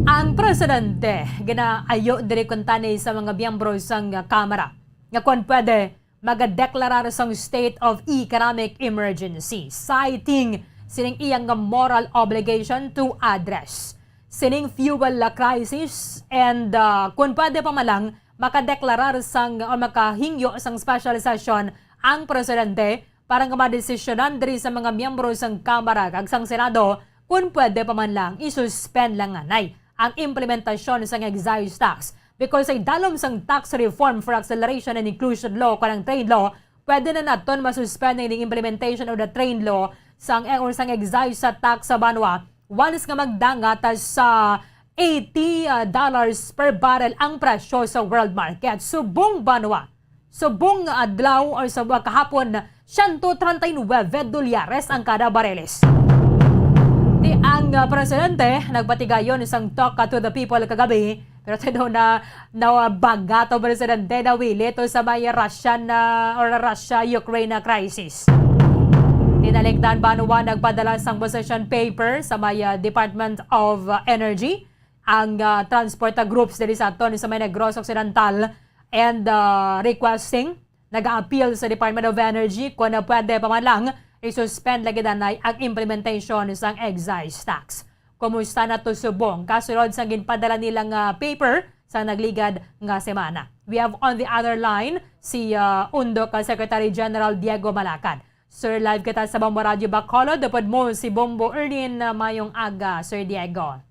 Ang presidente ginaayo diri kuntani sa mga miyembro sang kamera nga kung pwede magadeklarar sang state of economic emergency, citing sining iyang moral obligation to address sining fuel crisis and kung pwede pa malang makadeklarar sang o makahingyo sang special session ang presidente para nga madesisyonan diri sa mga miyembro sang kamara kag sang senado kung pwede pa man lang isuspend lang anay ang implementasyon sang excise tax. Because ay dalom sang tax reform for acceleration and inclusion law kanang trade law, pwede na naton masuspend ang implementation of the trade law sang excise sa tax sa banwa once nga magdangat sa $80 per barrel ang presyo sa world market. Subong banwa, subong adlaw or sa kahapon, $139 ang kada bareles. Ang presidente nagbatigayon isang talk to the people kagabi, pero tayo na baga to presidente na wili to sa may Russia-Ukraine crisis. Tinalikdan banwa nagpadala sang position paper sa may Department of Energy ang transport groups diri sa aton sa may Negros Occidental and requesting nag-appeal sa Department of Energy kung na pwede pa man lang i-suspend lagi danay ang implementation ng excise tax. Kumusta na to subong? Kasunod sa ginpadala nilang paper sa nagligad nga semana. We have on the other line si Undok Secretary General Diego Malacad. Sir, live kita sa Bombo Radio Bacolod. Dapat mo si Bombo Erlin mayong aga, Sir Diego.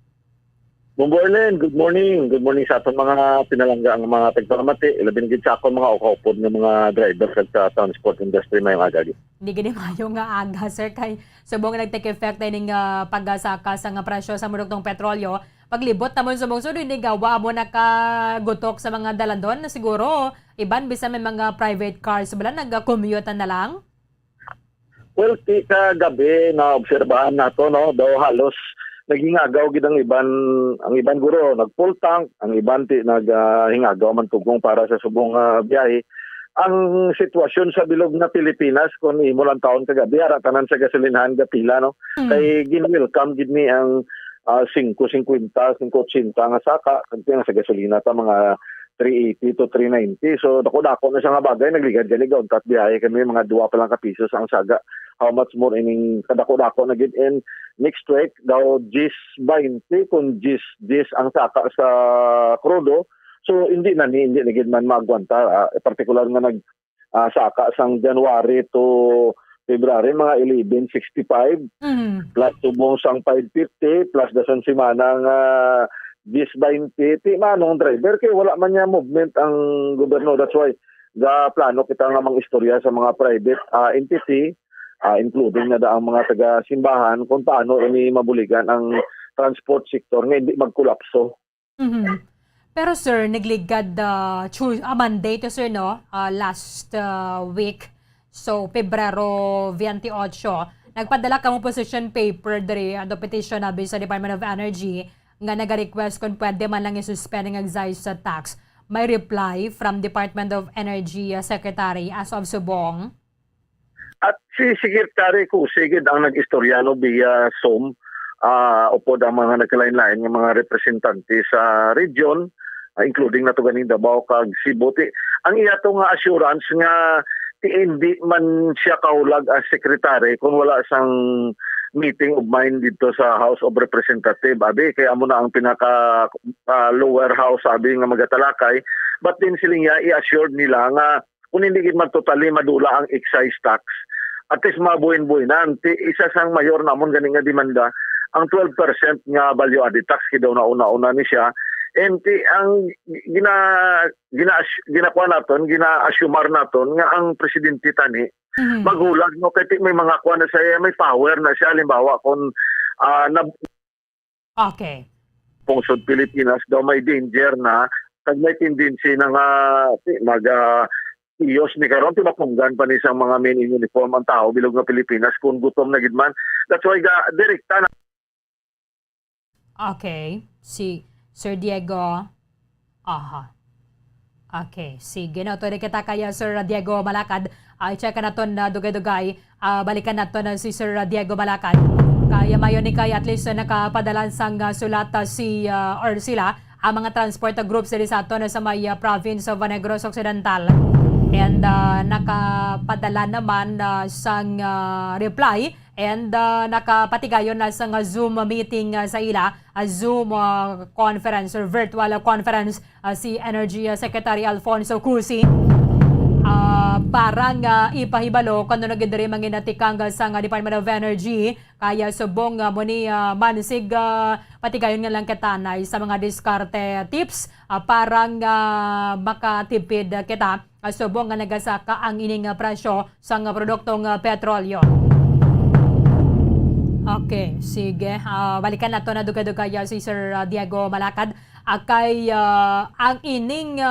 Bombo Erlin, good morning. Good morning sa aton mga pinalangga ang mga tagpamati. Ilabing gid sa akong mga ukopod ng mga drivers sa transport industry mayong aga. Hindi gini mayong aga, sir, kay subong nag-take effect ay ning paggasaka sa presyo sa produktong petrolyo. Paglibot namon subong sunod, hindi gawa mo nakagutok sa mga dalandon na siguro iban bisa may mga private cars bala nag-commute na lang. Well, kagabi na obserbahan nato no, daw halos naging agaw gid ang iban guro nag full tank, ang iban naghingagaw man tugong para sa subong biyahe. Ang sitwasyon sa bilog na Pilipinas kung imo lang taon kagabi ara tanan sa gasolinahan gapila no. Kay gin-welcome gid ni ang 5.50 nga saka kanang sa gasolina ta mga 380 to 390. So dako-dako na siya nga bagay nagligad gani gaon tat biyahe kami mga 2 pa lang ka piso ang saga. How much more ining kadako-dako na gid and next week daw 20 kung 10 ang saka sa crudo. So hindi na gid man maagwanta particular nga saka sang January to February, mga 1165 plus subong sang 550 plus dasan semana nga 10-20 ti manong driver kay wala man niya movement ang gobyerno. That's why ga plano kita nga mang istorya sa mga private entity including na ang mga taga-simbahan kung paano ini mabuligan ang transport sector nga hindi magkulapso. Pero sir, nagligad Monday to sir, no? Last week. So, Pebrero 28, nagpadala ka mo position paper diri ano petition na sa Department of Energy nga naga-request kung pwede man lang i-suspend ang excise sa tax. May reply from Department of Energy Secretary as of subong. At si Secretary Kusigid ang nag-istoryano via Zoom upod ang mga nagkalain-lain ng mga representante sa region, including na to ganing Davao kag Cebu. Ang iya to nga assurance nga hindi man siya kaulag as secretary kung wala sang meeting of mind dito sa House of Representatives. Abi, kaya amo na ang pinaka lower house sabi nga magatalakay. But din siling i-assured nila nga kung hindi man totally madula ang excise tax, at least mabuhin-buhin na. Isa sang mayor namon ganing nga demanda ang 12% nga value added tax kidaw na una-una ni siya. And ang ginakuha naton, gina-assumar naton nga ang presidente tani maghulag no kay may mga kuha na siya, may power na siya halimbawa kung Okay. Pungsod Pilipinas daw may danger na kag may tendency na nga iyos ni karon mapunggan pa ni sa mga men in uniform ang tao bilog nga Pilipinas kung gutom na gid man. That's why direkta na. Okay. Si Sir Diego. Okay. Sige na. Ito kita kaya Sir Diego Malacad. I-check na ito na dugay-dugay. Balikan na ito na si Sir Diego Malacad. Kaya mayon ni kaya at least nakapadalan sang sulata sila ang mga transport groups sa ito na sa may province of Negros Occidental. And nakapadala naman sang reply and nakapatigayon na sa Zoom meeting sa ila, Zoom conference or virtual conference si Energy Secretary Alfonso Cusi. Parang ipahibalo kung nagdiri manginatikang sa Department of Energy kaya subong muni mansig patigayon nga lang katanay sa mga diskarte tips parang makatipid kita subong nga nagasaka ang ining presyo sa produktong petrolyo. Okay, sige. Balikan na ito na duga-duga si Sir Diego Malacad. Kay ang ining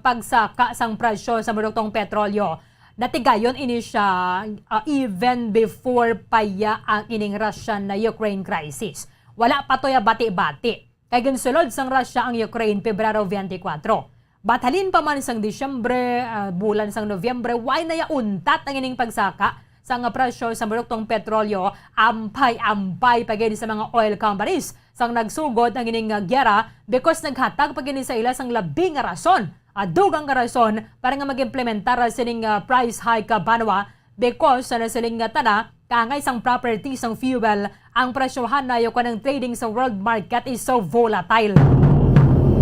pagsaka sang presyo sa produktong petrolyo. Natigayon ini siya even before paya ang ining Russian-Ukraine crisis. Wala pa to ya bati-bati. Kay ginsulod sang Russia ang Ukraine Pebrero 24. Bathalin pa man sang Disyembre, bulan sang Nobyembre, why na ya untat ang ining pagsaka sa nga presyo sa produktong petrolyo, ampay-ampay pagini sa mga oil companies sang nagsugod ang ining gyera because naghatag pagini sa ila sang labing nga rason, dugang nga rason para nga mag-implementar sining price hike banwa because sa siling tana kangay sang property sang fuel ang presyohan na yung kanang trading sa world market is so volatile.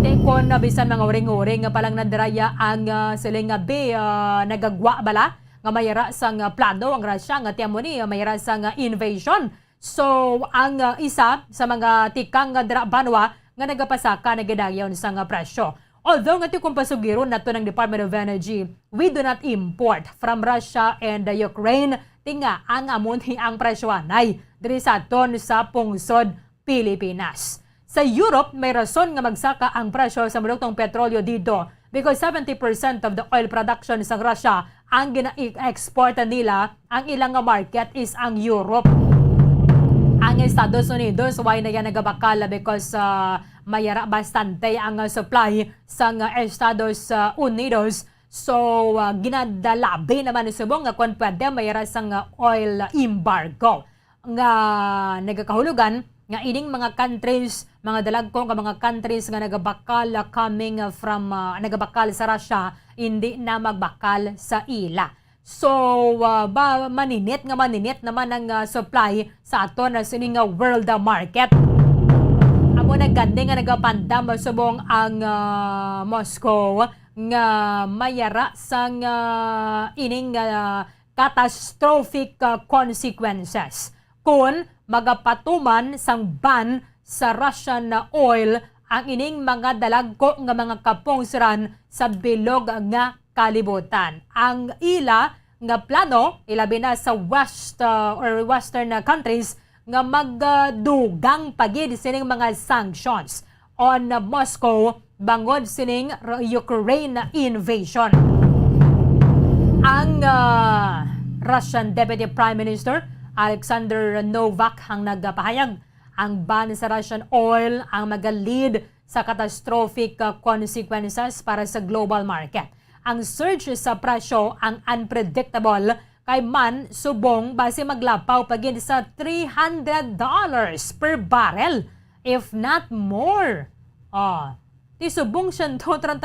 Tekon na bisan mga uring-uring nga palang nandiraya ang siling nagagwa bala nga mayara sang plano ang Russia nga tiamo ni mayara sang invasion. So ang isa sa mga tikang banwa nga nagapasaka nagadayon sang presyo. Although nga kung pasugiron nato ng Department of Energy, we do not import from Russia and Ukraine. Tinga ang amunti ang presyoanay diri sa aton sa pungsod Pilipinas. Sa Europe may rason nga magsaka ang presyo sa produktong petrolyo dito because 70% of the oil production sa Russia ang gina-export nila, ang ilang market is ang Europe. Ang Estados Unidos, why na yan nagabakal because mayara bastante ang supply sa Estados Unidos. So, ginadalabi naman subong nga kung pwede mayara sang oil embargo. Nga nagakahulugan, nga ining mga countries, mga dalagkong mga countries nga nagabakal coming from nagabakal sa Russia, hindi na magbakal sa ila. So, maninit naman ang supply sa ato na sining world market. Amo nagandi nga nagapandam subong ang Moscow nga mayara sang ining catastrophic consequences kung magapatuman sang ban sa Russian na oil ang ining mga dalagko nga mga kapungsiran sa bilog nga kalibutan. Ang ila nga plano ilabi na sa western countries nga magdugang pagid sining mga sanctions on Moscow bangod sining Ukraine invasion. Ang Russian Deputy Prime Minister Alexander Novak ang nagpahayag ang ban sa Russian oil ang mag-lead sa catastrophic consequences para sa global market. Ang surge sa presyo ang unpredictable kay man subong base maglapaw pagin sa $300 per barrel if not more. Ti subong $139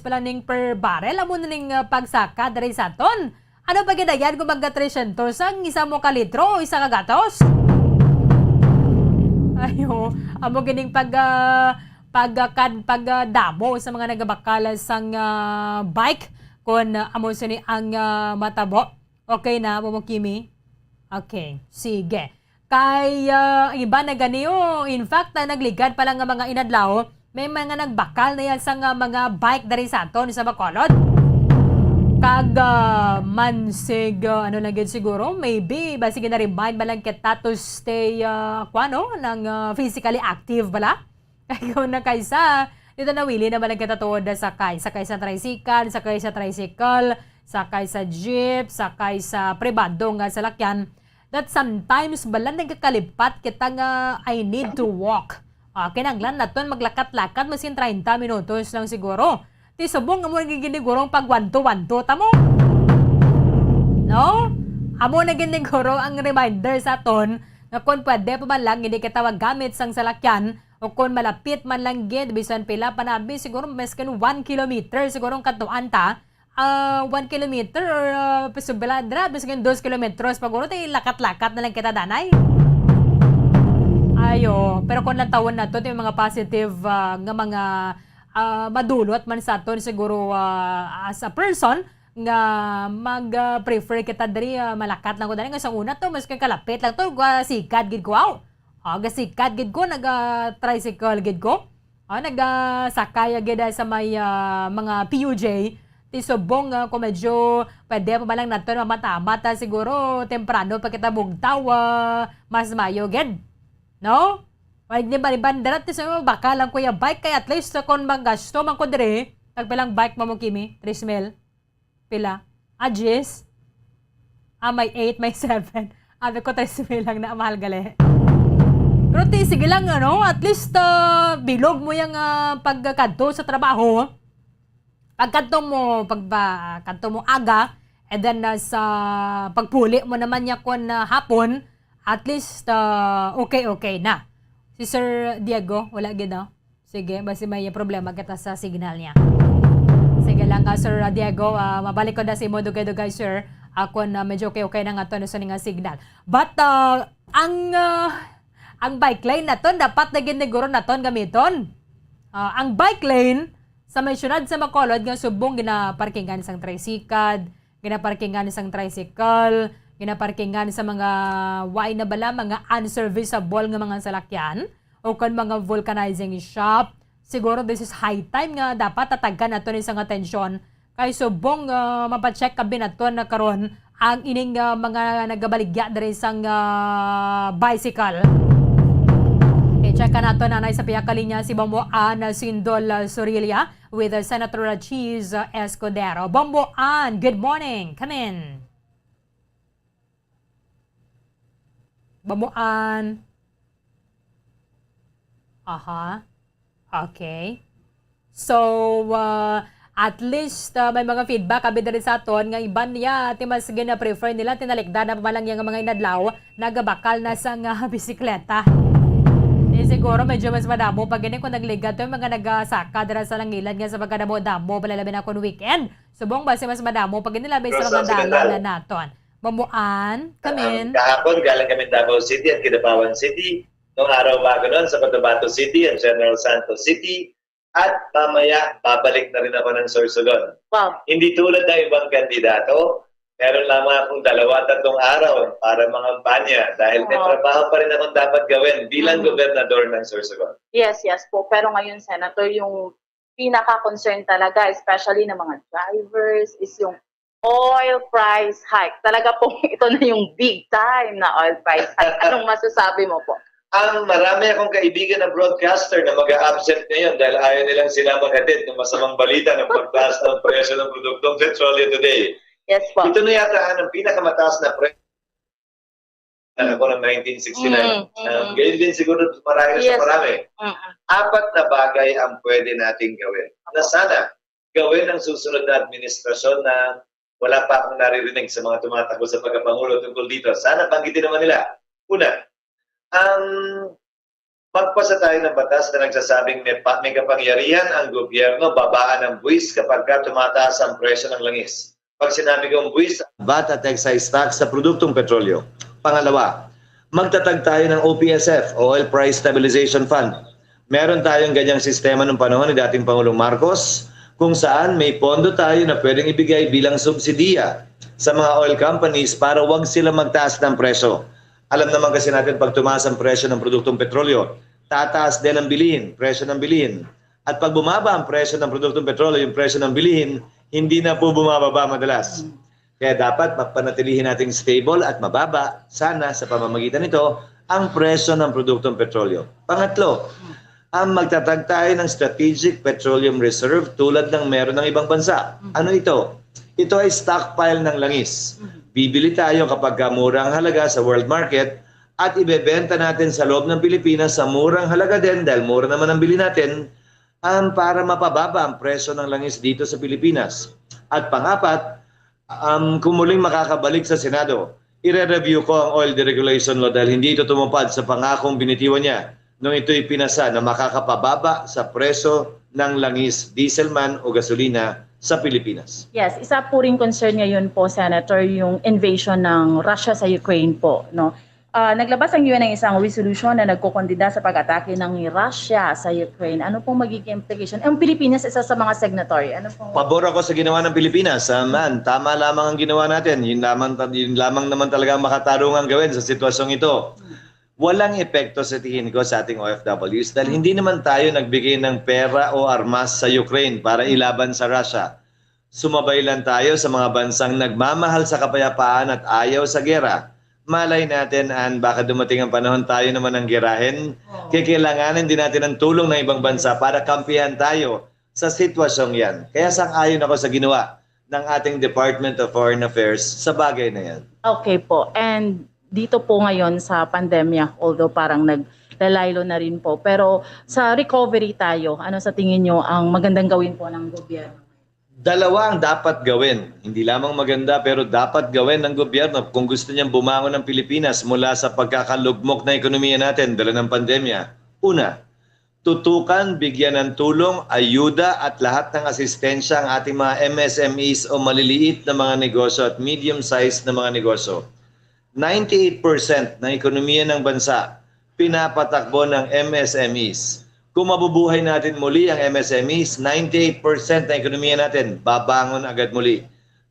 pala ning per barrel amo na ning pagsaka diri sa aton. Ano pa ginayan kung magka 300 ang isa mo ka litro o isa ka gatos? Ayo, amo gining pagdamo sa mga nagabakala sang bike kung amo sini ang matabo. Okay na, Momokimi? Okay, sige. Kay iba na ganiyo, in fact, nagligad pa lang nga mga inadlaw, may mga nagbakal na yan sa mga bike dari sa aton sa Bacolod. Kag mansig, ano lang yun siguro, maybe, basig na remind ba lang kita to stay, ng physically active bala? Kaya na kaysa, dito nawili na ba lang kita tuod na sakay sa tricycle, sakay sa jeep, sakay sa pribado nga salakyan, that sometimes bala nagkakalipat kita nga I need to walk. Kinanglan naton maglakat-lakat masin 30 minutos lang siguro. Ti subong amo nagiginigurong pag 1-2 tamo. No? Amo naginiguro ang reminder sa aton nga kung pwede pa man lang hindi kita gamit sang salakyan o kung malapit man lang gid bisan pila panabi siguro mesken 1 kilometer siguro katuan ta 1 kilometer or pisubila dra bisken 2 kilometros paguro tay lakat-lakat na lang kita danay. Ayo, pero kung natawon na to yung mga positive nga mga madulot man sa aton siguro as a person nga mag-prefer kita diri malakat lang ko dali nga sa una to mas kalapit lang to sikad gid ko gasikad gid ko tricycle gid ko nagsakay gid sa may mga PUJ ti subong kung medyo pwede pa lang naton mamata-mata siguro temprano pa kita bugtaw mas mayo gid no. Wag ni balibandarat ti sa baka lang kuya bike kay at least kung magasto man ko dire tagpilang bike mo Kimi 3,000 pila Jis may 8 may 7 abi ko 3,000 lang na mahal gali pero ti sige lang at least bilog mo yung pagkadto sa trabaho pagkadto mo aga and then sa pagpuli mo naman niya kun hapon at least okay na. Si Sir Diego, wala gid no? Sige, basi may problema kita sa signal niya. Sige lang Sir Diego, mabalik ko na si mo dugay-dugay sir. Ako na medyo okay na nga to sa nga signal. But ang bike lane na to dapat na giniguro na to gamiton. Ang bike lane sa may syudad sa Bacolod nga subong ginaparkingan sang tricycle, ginaparkingan sa mga why na bala, mga unserviceable nga mga salakyan o kan mga vulcanizing shop. Siguro this is high time nga dapat tatagan nato ni sang atensyon kay subong mapacheck kabi nato na karon ang ining mga nagabaligya diri sang bicycle. I-check nato nanay sa piya kalinya si Bomboan Sindol Sorilia with Senator Cheese Escudero. Bomboan, good morning. Come in. Bamuan. Okay. So, at least may mga feedback abi diri sa aton nga iban niya ti mas gina-prefer nila tinalikdan na pa lang yang mga inadlaw nagabakal na sa bisikleta. Siguro medyo mas madamo pag ganyan kung nagligad to yung mga nagasaka dira sa langilan nga sa pagkadamo-damo palalabi na kung weekend. Subong base mas madamo pag ganyan labi sa mga dala na naton. Bamuan, kamin. Kahapon, galing kami Davao City at Kidapawan City. Noong araw bago nun, sa Cotabato City at General Santos City. At mamaya, babalik na rin ako ng Sorsogon. Wow. Hindi tulad ng ibang kandidato, meron lamang akong 2-3 araw para mangampanya dahil may trabaho pa rin akong dapat gawin bilang gobernador ng Sorsogon. Yes po. Pero ngayon, Senator, yung pinaka-concern talaga, especially ng mga drivers, is yung oil price hike. Talaga po, ito na yung big time na oil price hike. Anong masasabi mo po? Marami akong kaibigan na broadcaster na mag-a-absent ngayon dahil ayaw nilang sila maghatid ng masamang balita ng pagtaas ng presyo ng produktong petrolyo today. Yes po. Ito na yata ang pinakamataas na presyo ako ng 1969. Ganyan din siguro marami sa marami. 4 na bagay ang pwede nating gawin. Na sana gawin ng susunod na administrasyon na wala pa akong naririnig sa mga tumatakbo sa pagkapangulo tungkol dito. Sana banggitin naman nila. Una, magpasa tayo ng batas na nagsasabing may kapangyarihan ang gobyerno babaan ng buwis kapag tumataas ang presyo ng langis. Pag sinabi kong buwis, VAT at excise tax sa produktong petrolyo. Pangalawa, magtatag tayo ng OPSF, Oil Price Stabilization Fund. Meron tayong ganyang sistema ng panahon ni dating Pangulong Marcos kung saan may pondo tayo na pwedeng ibigay bilang subsidiya sa mga oil companies para wag sila magtaas ng presyo. Alam naman kasi natin pag tumaas ang presyo ng produktong petrolyo, tataas din ang bilihin, presyo ng bilihin. At pag bumaba ang presyo ng produktong petrolyo, yung presyo ng bilihin, hindi na po bumababa madalas. Kaya dapat mapanatilihin nating stable at mababa, sana sa pamamagitan nito, ang presyo ng produktong petrolyo. Pangatlo, magtatag tayo ng Strategic Petroleum Reserve tulad ng meron ng ibang bansa. Ano ito? Ito ay stockpile ng langis. Bibili tayo kapag murang halaga sa world market at ibebenta natin sa loob ng Pilipinas sa murang halaga din dahil mura naman ang bili natin para mapababa ang presyo ng langis dito sa Pilipinas. At pangapat, kung muling makakabalik sa Senado, i-review ko ang oil deregulation law dahil hindi ito tumupad sa pangakong binitiwan niya nung ito'y pinasa na makakapababa sa presyo ng langis, diesel man o gasolina sa Pilipinas. Yes, isa po rin concern ngayon po, Senator, yung invasion ng Russia sa Ukraine po. No? Naglabas ang UN ng isang resolution na nagkukondida sa pag-atake ng Russia sa Ukraine. Ano pong magiging implication? Ang Pilipinas, isa sa mga signatory. Ano pong... Pabor ako sa ginawa ng Pilipinas. Tama lamang ang ginawa natin. Yun lamang naman talaga makatarungan gawin sa sitwasyong ito. Walang epekto sa tingin ko sa ating OFWs dahil hindi naman tayo nagbigay ng pera o armas sa Ukraine para ilaban sa Russia. Sumabay lang tayo sa mga bansang nagmamahal sa kapayapaan at ayaw sa gera. Malay natin, baka dumating ang panahon tayo naman ang gerahin. Kailanganin din natin ang tulong ng ibang bansa para kampihan tayo sa sitwasyong yan. Kaya sang-ayon ako sa ginawa ng ating Department of Foreign Affairs sa bagay na yan. Okay po. And dito po ngayon sa pandemya, although parang naglalaylo na rin po, pero sa recovery tayo, ano sa tingin nyo ang magandang gawin po ng gobyerno? Dalawa ang dapat gawin. Hindi lamang maganda pero dapat gawin ng gobyerno kung gusto niyang bumangon ng Pilipinas mula sa pagkakalugmok na ekonomiya natin dala ng pandemya. Una, tutukan, bigyan ng tulong, ayuda at lahat ng asistensya ang ating mga MSMEs o maliliit na mga negosyo at medium-sized na mga negosyo. 98% ng ekonomiya ng bansa pinapatakbo ng MSMEs. Kung mabubuhay natin muli ang MSMEs, 98% ng ekonomiya natin babangon agad muli.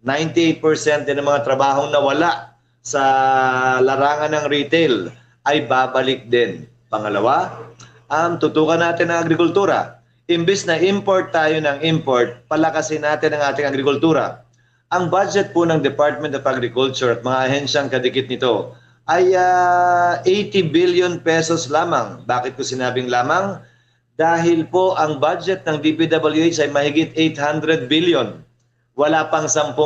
98% din ng mga trabahong nawala sa larangan ng retail ay babalik din. Pangalawa, tutukan natin ang agrikultura. Imbis na import tayo ng import, palakasin natin ang ating agrikultura. Ang budget po ng Department of Agriculture at mga ahensyang kadikit nito ay 80 billion pesos lamang. Bakit ko sinabing lamang? Dahil po ang budget ng DPWH ay mahigit 800 billion. Wala pang 10%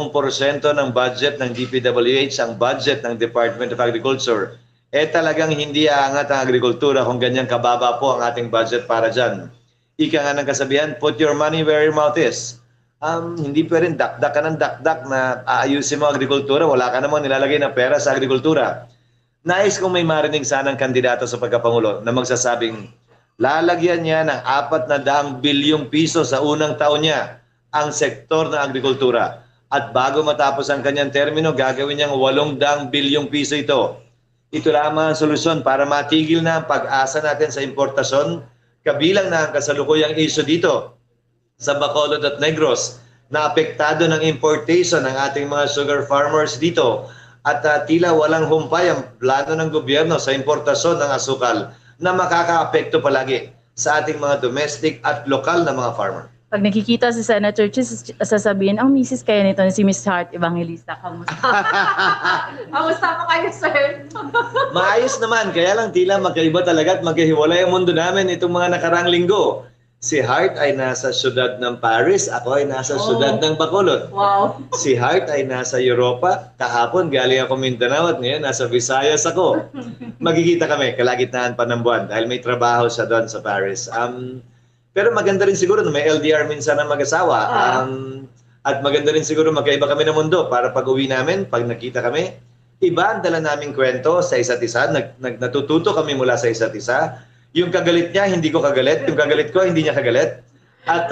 ng budget ng DPWH ang budget ng Department of Agriculture. Talagang hindi aangat ang agrikultura kung ganyan kababa po ang ating budget para dyan. Ika nga ng kasabihan, put your money where your mouth is. Hindi pa rin dakdak ka ng dakdak na aayusin mo agrikultura. Wala ka namang nilalagay na pera sa agrikultura. Nais kong may marinig sanang kandidato sa pagkapangulo na magsasabing lalagyan niya ng 400 bilyong piso sa unang taon niya ang sektor ng agrikultura. At bago matapos ang kanyang termino, gagawin niyang 800 bilyong piso ito. Ito lamang ang solusyon para matigil na ang pag-asa natin sa importasyon Kabilang na ang kasalukuyang issue dito sa Bacolod at Negros na apektado ng importation ng ating mga sugar farmers dito at tila walang humpay ang plano ng gobyerno sa importasyon ng asukal na makakaapekto palagi sa ating mga domestic at lokal na mga farmer. Pag nakikita si Senator Chis, sasabihin, ang misis kaya nito si Miss Hart Evangelista. Kamusta? Kamusta po kayo, sir? Maayos naman, kaya lang tila magkaiba talaga at magkahiwalay ang mundo namin itong mga nakaraang linggo. Si Hart ay nasa syudad ng Paris, ako ay nasa syudad ng Bacolod. Wow. Si Hart ay nasa Europa, kahapon galing ako Mindanao at ngayon nasa Visayas ako. Magkikita kami kalagitnaan pa ng buwan dahil may trabaho siya doon sa Paris. Pero maganda rin siguro na may LDR minsan ang mag-asawa. At maganda rin siguro magkaiba kami ng mundo para pag uwi namin, pag nakita kami, iba ang dala naming kwento sa isa't isa. Natututo kami mula sa isa't isa. Yung kagalit niya, hindi ko kagalit. Yung kagalit ko, hindi niya kagalit. At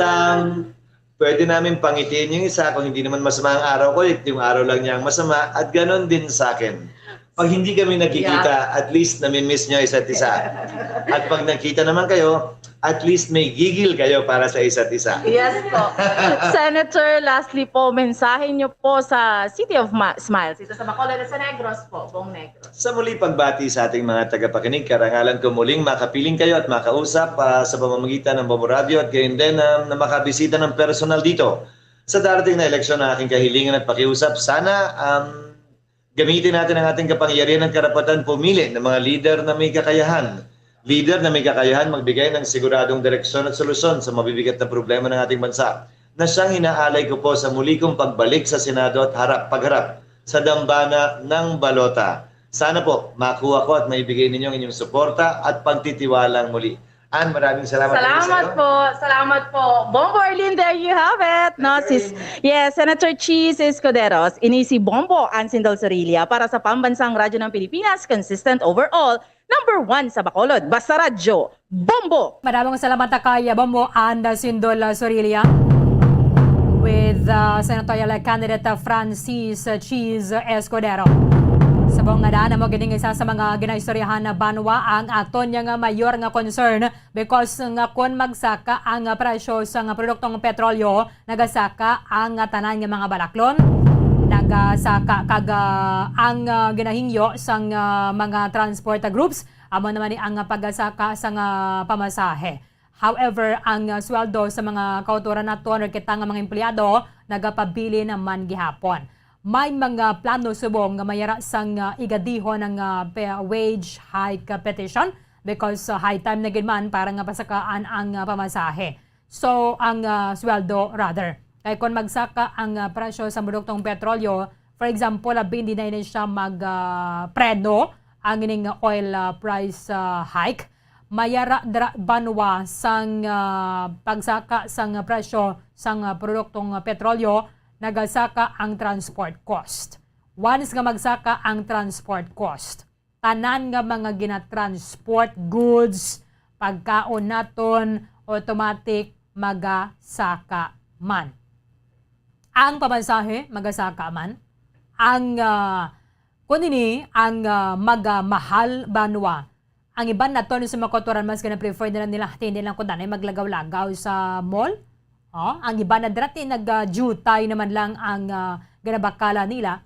pwede namin pangitiin yung isa kung hindi naman masama ang araw ko, yung araw lang niya ang masama. At ganon din sa akin. Pag hindi kami nagkikita, at least nami-miss niyo isa't isa. At pag nagkita naman kayo, at least may gigil kayo para sa isa't isa. Yes po. Senator, lastly po, mensahe niyo po sa City of Smiles, ito sa Bacolod at sa Negros po, buong Negros. Sa muli pagbati sa ating mga tagapakinig, karangalan ko muling makapiling kayo at makausap sa pamamagitan ng Bombo Radio at gayon din na makabisita ng personal dito. Sa darating na eleksyon na aking kahilingan at pakiusap, sana gamitin natin ang ating kapangyarihan at karapatan pumili ng mga leader na may kakayahan. Leader na may kakayahan magbigay ng siguradong direksyon at solusyon sa mabibigat na problema ng ating bansa na siyang hinaalay ko po sa muli kong pagbalik sa Senado at pagharap sa dambana ng balota. Sana po makuha ko at maibigay ninyo ang inyong suporta at pagtitiwalang muli. Ann, maraming salamat. Salamat po. Bombo Arlene, there you have it. No, Senator Chis Escuderos, inisi Bombo Ansindol Sorilla para sa Pambansang Radyo ng Pilipinas, consistent overall, number 1 sa Bacolod, Basta Radyo, Bombo! Maraming salamat kay Bombo Ansindol Sorilla with senatorial candidate Francis Chis Escudero. Sa buong daan mo gining isa sa mga ginaistoryahan na banwa ang aton nga mayor nga concern because nga kon magsaka ang presyo sa nga produktong petrolyo, nagasaka ang tanan nga mga balaklon, nagasaka ang ginahingyo sa mga transport groups, amo naman ni ang pagasaka sa pamasahe. However, ang sweldo sa mga kauturan naton or kita nga mga empleyado nagapabili naman gihapon. May mga plano subong nga mayara sang igadihon ng wage hike petition because high time na gid man para nga pasakaan ang pamasahe. So ang sweldo rather. Kay kon magsaka ang presyo sa produktong petrolyo, for example, hindi na siya magpreno ang ining oil price hike. Mayara banwa sang pagsaka sang presyo sang produktong petrolyo, nagasaka ang transport cost. Once nga magsaka ang transport cost, tanan nga mga ginatransport goods, pagkaon naton, automatic magasaka man. Ang pamasahe, magasaka man. Ang magamahal banwa. Ang iban naton sa makotoran mas gana prefer nila hindi lang kung danay maglagaw-lagaw sa mall. Ang iba na dati nag-jutay naman lang ang ginabakala nila,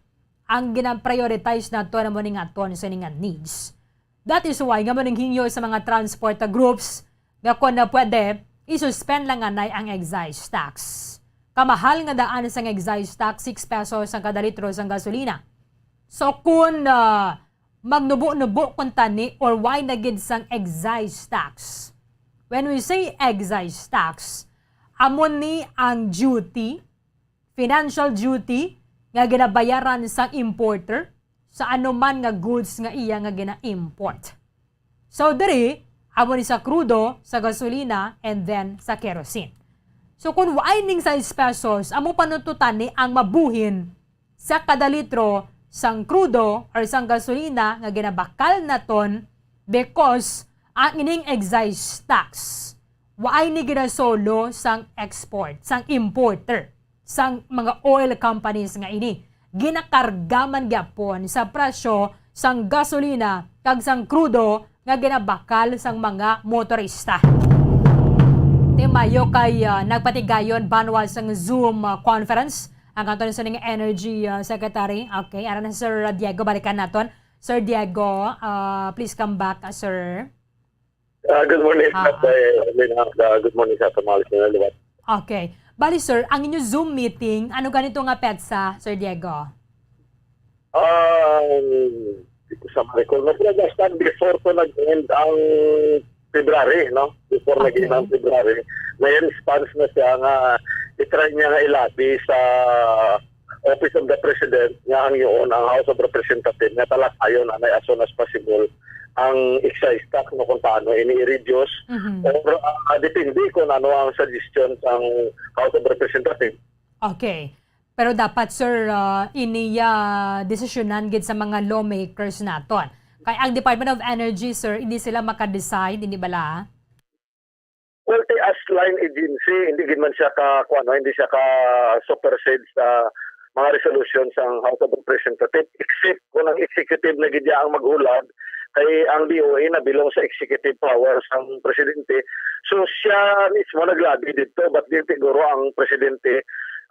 ang gina-prioritize na ito naman nga ito sa nga needs. That is why nga man hingyo sa mga transport groups nga kung na pwede, isuspend lang anay ang excise tax. Kamahal nga daan sa excise tax, 6 pesos ang kada litro sa gasolina. So kung magnubo-nubo kung tani or why nagid sang excise tax, when we say excise tax, amon ni ang duty, financial duty, nga ginabayaran sa importer sa anuman nga goods nga iya nga gina-import. So, diri, amon ni sa krudo, sa gasolina, and then sa kerosene. So, kung waining sa 6 pesos, amo panututan ni ang mabuhin sa kada litro sang krudo or sang gasolina nga ginabakal naton because ang ining excise tax waay ni ginasolo sang export, sang importer, sang mga oil companies nga ini. Ginakargaman gyapon sa presyo sang gasolina kag sang krudo nga ginabakal sang mga motorista. mayo kay nagpatigayon banwa sang Zoom conference ang kanton sa ning Energy Secretary. Okay, ara na Sir Diego, balikan naton. Sir Diego, please come back, sir. Good morning, good morning sa mga listeners. Okay. Bali sir, ang inyo Zoom meeting, ano ganito nga petsa, Sir Diego? Hindi ko sa recall. Nag-start before ko nag-end ang February, no? Before nag-end ang February. May response na siya nga itry niya nga ilabi sa Office of the President nga ang yun, ang House of Representatives nga talakayon na as soon as possible ang excise tax no kung paano ini-reduce or depende kung ano ang suggestions ng House of Representatives. Okay. Pero dapat sir iniya desisyonan gid sa mga lawmakers naton. Kay ang Department of Energy sir, hindi sila maka-decide, hindi bala? Well, as line agency, hindi gid man siya hindi siya ka supersede sa mga resolutions ng House of Representatives except kung ang executive na gid ang maghulad kay ang DOA na bilong sa executive powers ng presidente. So siya mismo naglabi dito, but di siguro ang presidente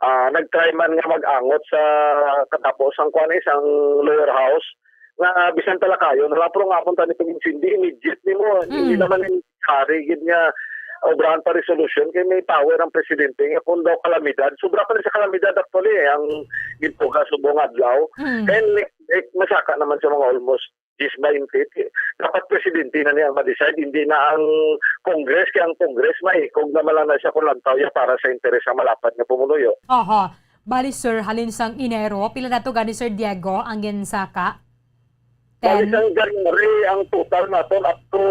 nag-try man nga mag-angot sa katapos ang isang lower house na bisan talakayon wala pro nga punta ni hindi immediate nimo hindi naman hari gid nga obrahan pa resolution kay may power ang presidente nga kung daw kalamidad sobra pa rin sa kalamidad actually ang gito ka subong adlaw and masaka naman sa mga almost 10-20 dapat presidente na niya ma-decide hindi na ang Congress kaya ang Congress maikog na lang na siya kung lantaw ya para sa interes sa malapad nga pumunuyo. Aha. Bali sir, halin sang Enero, pila na to gani Sir Diego ang ginsaka? Bali sang January ang total naton up to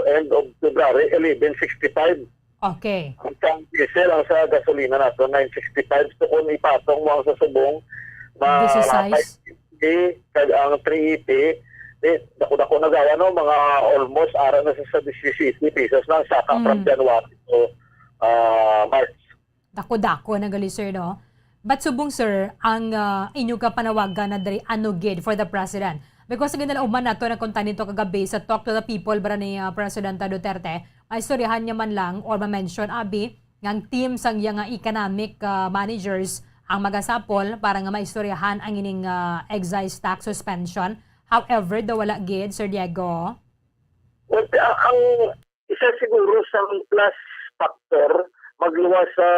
end of February 1165. Okay. Ang diesel ang sa gasolina naton 965 so kung ipatong mo ang sa subong kag ang 380 dako nagawa no mga almost ara na sa 17 pesos na saka from January to March. Dako nagali sir no. But subong sir ang inyo ka panawagan na diri ano gid for the president because ganda na uman nato na konta nito kagabi sa Talk to the People bara ni President Duterte ay istoryahan niya man lang or ma-mention abi ngang team sang nga economic managers ang magasapol para nga maistoryahan ang ining excise tax suspension. However, daw wala gid, Sir Diego. Well, ang isa siguro sa plus factor magluwas sa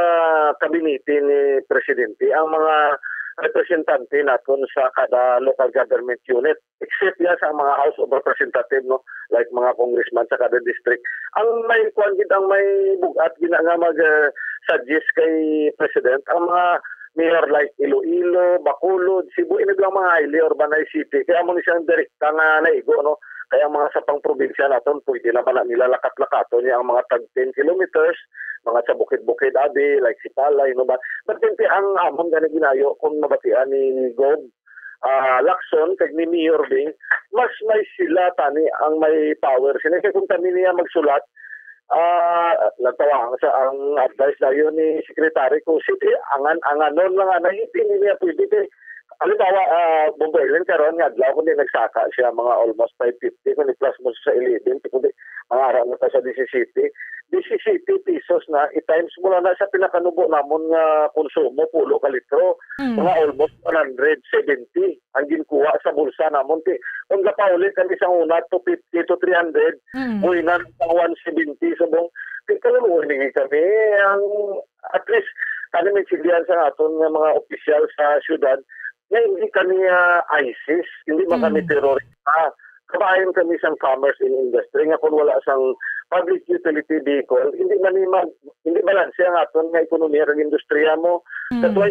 kabinete ni Presidente ang mga representante naton sa kada local government unit except ya sa mga House of Representatives no like mga congressman sa kada district ang may kwangit ang may bugat gina nga mag suggest kay President ang mga mayor like Iloilo, Bacolod, Cebu, inaglang mga highly urbanized city. Kaya mo ni siyang direkta nga naigo, no? Kaya mga sa pang probinsya natin, pwede naman na nilalakat-lakato niya ang mga tag 10 kilometers, mga sa bukid-bukid abi, like si Palay, no ba? But ang amon na ginayo kung mabatian ni Gob, Lacson, kag ni Mayor Bing, mas may sila tani ang may power. Sinasya kung tani niya magsulat, nagtawang sa ang advice dayon ni Secretary ko city anganon lang na hindi niya pwede halimbawa Bomboylen karon nga adlaw kundi nagsaka siya mga almost 550 kundi plus mo sa 11 kundi mga araw na sa 17 pesos na i-times mo na sa pinakanubo namon nga konsumo pulo ka litro mga almost 170 ang ginkuha sa bulsa namon kung gapaulit kami sa una 250 to 300 buhinan sa 170 subong kaluluhin kami ang at least kami may siglihan sa aton nga mga opisyal sa syudad na hindi kami ISIS hindi man kami terorista kabayan kami sa commerce in industry nga kung wala sang public utility vehicle hindi balance ang aton nga ekonomiya ng industriya mo that's why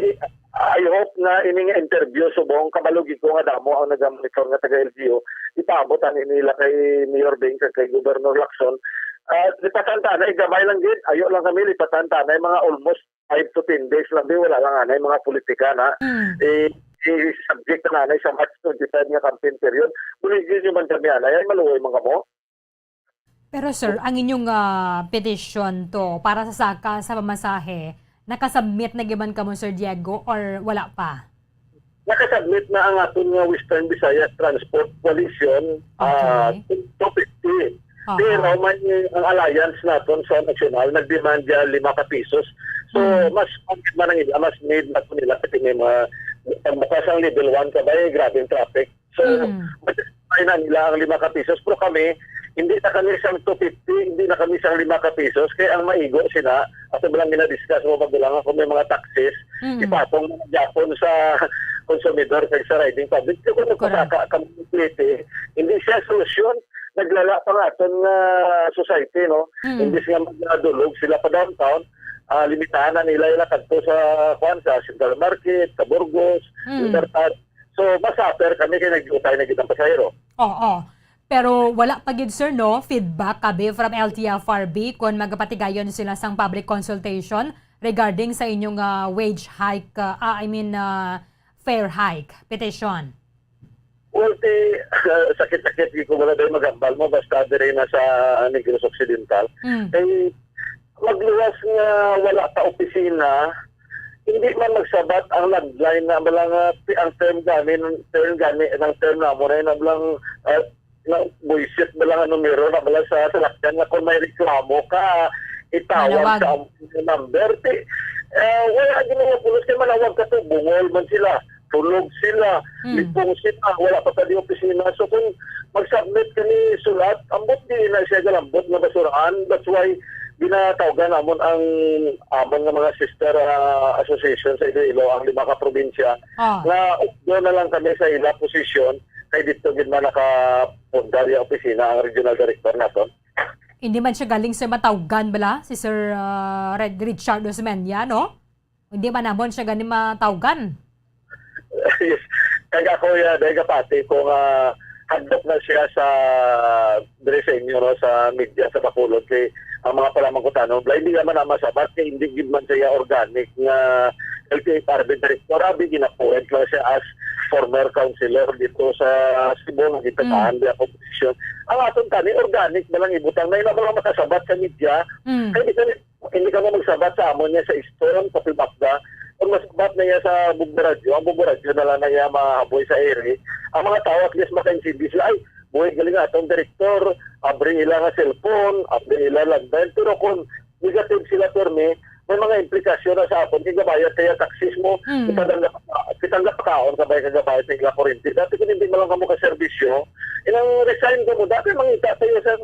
I hope na ini nga interview subong kabalugi ko nga damo ang nagamonitor nga taga LGU ipaabot ani nila kay Mayor Bing kay Governor Lacson lipatan tanay gamay lang gid ayo lang kami lipatan tanay mga almost 5 to 10 days lang di wala lang anay mga politika na subject na nanay sa March 25 nga campaign period. Buligin nyo man kami anay, ay maluoy mga mo. Pero sir, ang inyong petition to para sa saka sa pamasahe, nakasubmit na giban ka mo Sir Diego or wala pa? Nakasubmit na ang aton nga Western Visayas Transport Coalition 250. Pero may ang alliance naton sa national nagdemand diya 5 ka pesos. So mas man ang ila, mas need na po nila kasi may mga pagbukas ang level 1 kabay, grabe yung traffic. So mas na nila ang 5 ka pesos. Pero kami, hindi na kami siyang 250, hindi na kami siyang 5 ka pesos. Kaya ang maigo sila, at bilang ginadiscuss mo pagbilang kung may mga taxes, ipatong mga Japon sa konsumidor sa riding public. Kung nagpataka kami hindi siya solusyon. Naglala pa nga itong society, no? Hindi siya magdulog sila pa downtown. Limitahan na nila kadto sa Central Market, sa Burgos, Libertad. So, masaper kami kaya nag-utay na kitang pasahero. Oo. Pero wala pa gid sir no feedback kabi from LTFRB kung magpatigayon sila sang public consultation regarding sa inyong wage hike, fair hike petition. Well, sakit-sakit ko wala dahil magambal mo basta diri na sa Negros Occidental. Eh, magluwas nga wala pa opisina, hindi man magsabat ang nagline na balang ang term na mo na balang buisit balang numero na balang sa salakyan na kung may reklamo ka itawag sa number. Wala din mga pulos kaya manawag ka to, bungol man sila. Tulog sila, lipong sila, wala pa tadi opisina. So kung mag-submit ka ni sulat, ambot din na siya galambot na basuraan. That's why binatawagan namon ang amon ng mga sister association sa Iloilo, ang 5 ka probinsya, na doon na lang kami sa ila posisyon kay dito gid man nakapunta yung opisina ang regional director naton. Hindi man siya galing sa matawgan bala si Sir Richard Osmeña, no? Hindi man namon siya galing matawgan. Yes. Kaya ako dahil kapati kung handok na siya sa disenyo no, sa media sa Bacolod kay ang mga palamang ko tanong, hindi naman na masabat kay hindi gid man siya organic nga LTFRB director. Abi ginapuwed lang siya as former councilor dito sa Cebu, gitatahan di ako posisyon. Ang aton tani organic na lang ibutang na ilang mga makasabat sa media. Kaya hindi ka mo magsabat sa amon niya sa Stone, sa Pilbakda. Kung masabat na niya sa Bugbaradyo, ang Bugbaradyo na lang na niya mahaboy sa ere, ang mga tao at least maka-insindi sila, ay, buhay galing atong direktor, abri ila nga cellphone, abri ila landline, pero kung negative sila perme, may mga implikasyon na sa aton, kagabayad kaya taxis mo, kitang kapakaon, kabay kagabayad ng kurinti. Dati kung hindi mo lang kamo ka-servisyo, ilang resign ka mo, dati mangita tayo sa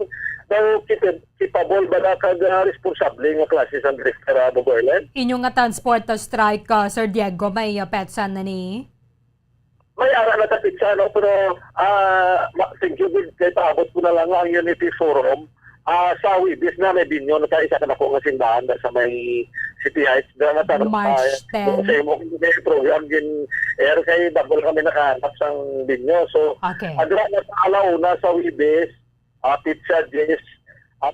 capable ba na responsable nga klase sa director Boborland? Inyong nga transport strike, Sir Diego, may petsan na ni? May ara na tapitsa, no? Pero thank you, kay paabot ko na lang ang Unity Forum. Sa Wibis na may binyo, isa ka na po nga simbahan sa may City Heights. March 10. Sa imo program din air kay double kami nakahanap sa binyo. So, adra na sa alauna sa Wibis, pizza dish,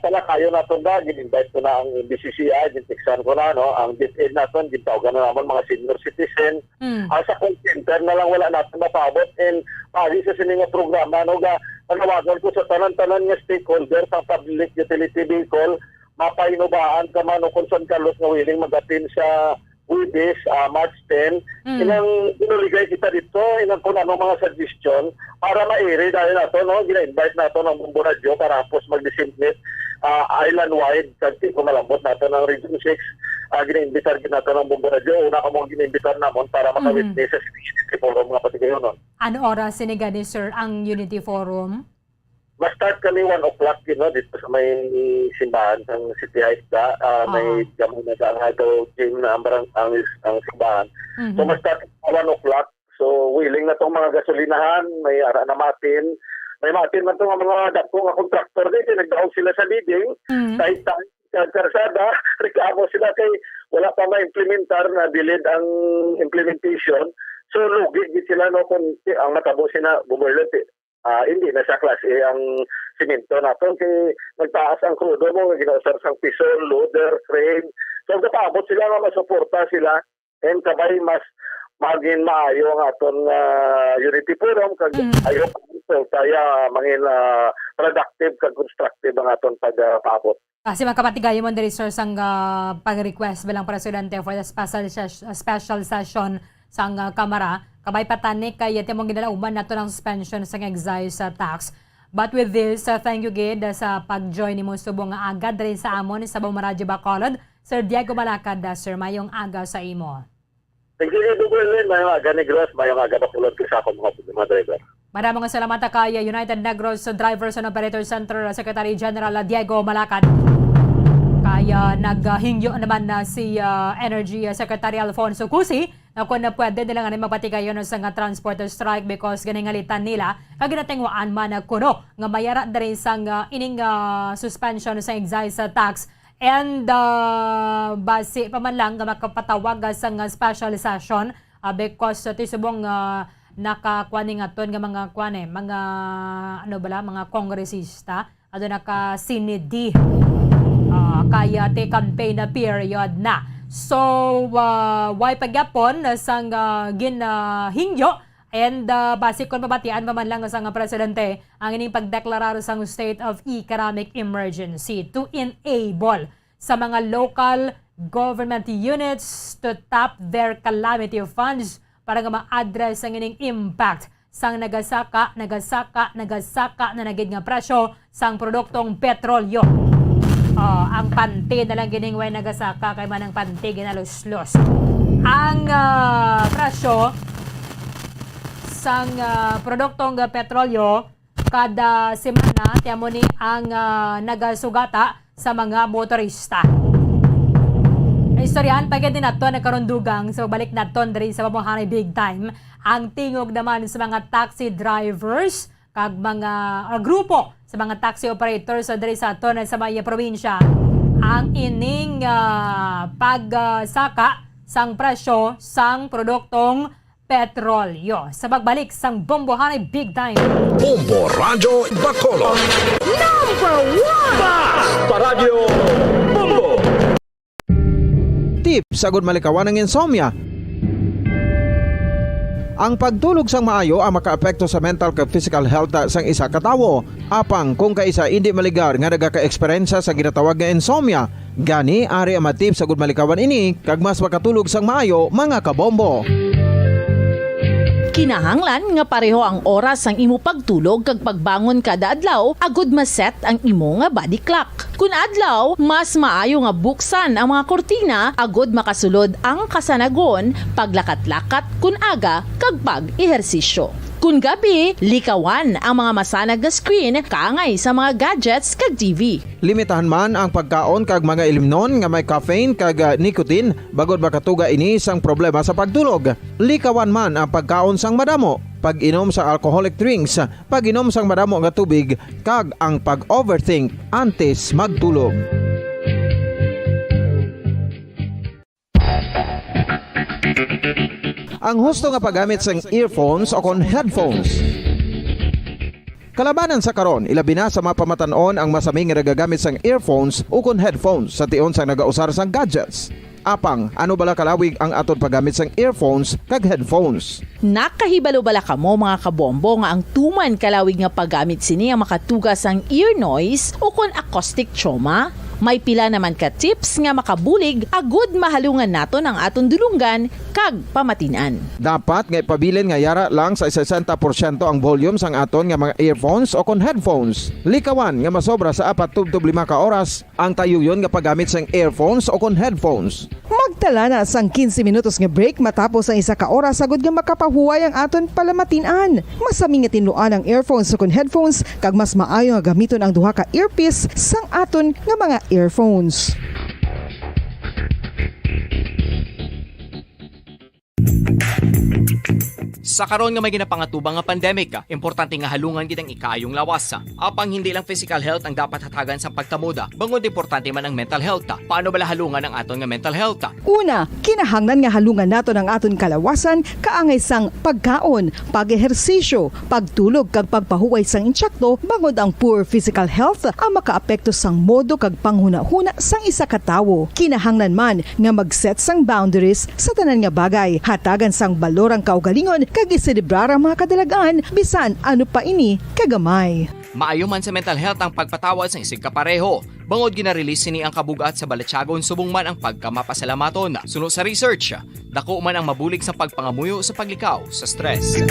pala kayo na ito na, gin-invite ko na ang BCCI, gin-texan ko na, no? Ang DepEd natin, gin-tawagan na naman mga senior citizen. Sa call center na lang wala natin mapabot. And pari sa sininga programa, no? Panawagan ko sa tanan-tanan nga stakeholder sa public utility vehicle, mapainubaan ka man o kung saan kalos na willing mag-attend sa Wibis, March 10. Ilang inuligay kita dito, ilang kung ano mga suggestion para ma-ere dahil nato, no? Gina-invite nato ng Bumbo Radio para hapos mag-disseminate island-wide kasi kung malambot nato ng Region 6. Gina-invitar nato ng Bumbo Radio. Una ka mong gina-invitar namon para maka-witness sa Unity Forum nga pati kayo nun. Ano oras sinigani, sir, ang Unity Forum? Ma-start kami 1 o'clock dito sa may simbahan ng City Heights may gamon na sa Hado Gym na ang simbahan. So ma-start 1 o'clock. So willing na itong mga gasolinahan, may ara na matin. May matin na itong mga dakong kontraktor dito. Nagdaog sila sa bidding. Kahit karsada, reklamo sila kay wala pa ma-implementar na delayed ang implementation. So lugi sila no kung ang matabo sila bumerlet hindi na sa class A ang simento natin kay nagtaas ang krudo mo, ginausar sang pisol, loader, crane. So kapabot sila nga masuporta sila and kabay mas maging maayo ang aton Unity Forum kag ayo kaya mangin productive kag constructive ang aton pagpaabot. Kasi magkapatigayo mo diri sir sang pag-request bilang presidente for the special session sang Kamara. Kabay patanik kay yate mong ginalauman nato ng suspension sa excise tax. But with this, thank you gid sa pag-join ni mo subong nga agad rin sa amon sa Radyo Bacolod. Sir Diego Malacad, sir, mayong aga sa imo. Thank you, Duguelin. Mayong aga Negros, mayong aga Bacolod ko sa akong mga driver. Maraming salamat kay United Negros Drivers and Operator Center Secretary General Diego Malacad. Kaya naghingyo naman na si Energy Secretary Alfonso Cusi na kung na pwede nila nga mapatigay yun sa nga transporter strike because ganingalitan nila kaginatingwaan man na kuno nga mayara na rin sa ining suspension sa excise tax and base pa man lang nga makapatawag sa nga special session because tisubong nakakuaning aton nga mga mga kongresista ado naka-sinidi kaya te campaign na period na. So, why pagyapon sang ginahingyo and basikon pabatian pa man lang sang presidente ang ining pagdeklarar sang state of economic emergency to enable sa mga local government units to tap their calamity funds para nga ma-address ang ining impact sang nagasaka na nagid nga presyo sang produktong petrolyo. Ang panty na lang giningway nagasaka kay manang panty ginaluslos. Ang presyo sang produktong petrolyo kada semana tiamo ni ang nagasugata sa mga motorista. Istoryan pagka din nato nagkarundugang so balik naton diri sa pamumuhay big time ang tingog naman sa mga taxi drivers kag mga grupo sa mga taxi operators sa diri sa aton sa mga probinsya ang ining pagsaka sang presyo sang produktong petrolyo. Sa pagbalik sang Bombohanay Big Time. Bombo Radyo Bacolod. Number 1! Basta Radyo Bombo! Tip sagod malikawan ng insomnia. Ang pagtulog sang maayo ang makaapekto sa mental kag physical health sang isa ka tawo. Apang kung kaisa hindi maligar nga nagaka-eksperyensya sa ginatawag nga insomnia, gani ari ang matip sagud malikawan ini kag mas makatulog sang maayo mga kabombo. Kinahanglan nga pareho ang oras ang imo pagtulog kag pagbangon kada adlaw agud maset ang imo nga body clock. Kun adlaw, mas maayo nga buksan ang mga kortina agud makasulod ang kasanagon, paglakat-lakat kun aga kag pag-ehersisyo. Kun gabi, likawan ang mga masanag na screen kaangay sa mga gadgets kag TV. Limitahan man ang pagkaon kag mga ilimnon nga may caffeine kag nicotine bagod makatuga ini sang problema sa pagtulog. Likawan man ang pagkaon sang madamo, pag-inom sa alcoholic drinks, pag-inom sang madamo nga tubig kag ang pag-overthink antes magtulog. Ang husto nga paggamit sang earphones o kon headphones. Kalabanan sa karon, ilabi na sa mga pamatanon ang masaming nga nagagamit sang earphones o kon headphones sa tion sang nagausar sang gadgets. Apang, ano bala kalawig ang aton paggamit sang earphones kag headphones? Nakahibalo bala kamo mga kabombo nga ang tuman kalawig nga paggamit sini ang makatugas ang ear noise o kon acoustic trauma? May pila naman ka tips nga makabulig agud mahalungan naton ang aton dulungan kag pamatinan. Dapat nga ipabilin nga yara lang sa 60% ang volume sang aton nga mga earphones o kon headphones. Likawan nga masobra sa 4-5 ka oras ang tayuyon nga paggamit sang earphones o kon headphones. Magtala na sang 15 minutos nga break matapos ang 1 ka oras sagud nga makapahuway ang aton palamatinan. Masami nga tinluan ang earphones o kon headphones kag mas maayo nga gamiton ang duha ka earpiece sang aton nga mga earphones. Sa karon nga may ginapangatubang nga pandemic, importante nga halungan gid ang ikayong lawas. Apang hindi lang physical health ang dapat hatagan sa pagtamuda, bangod importante man ang mental health. Paano bala halungan ang aton nga mental health? Una, kinahanglan nga halungan naton ang aton kalawasan kaangay sang pagkaon, pag-ehersisyo, pagtulog kag pagpahuway sang insyakto bangod ang poor physical health ang makaapekto sang modo kag panghuna-huna sang isa ka tawo. Kinahanglan man nga mag-set sang boundaries sa tanan nga bagay, hatagan sang balorang kaugalingon kag iselebrar ang mga kadalagaan bisan ano pa ini kagamay. Maayo man sa mental health ang pagpatawad sa isig kapareho. Bangod ginarelease ni ang kabugat sa balatsagon subong man ang pagkamapasalamaton. Suno sa research, dako man ang mabulig sa pagpangamuyo sa paglikaw sa stress.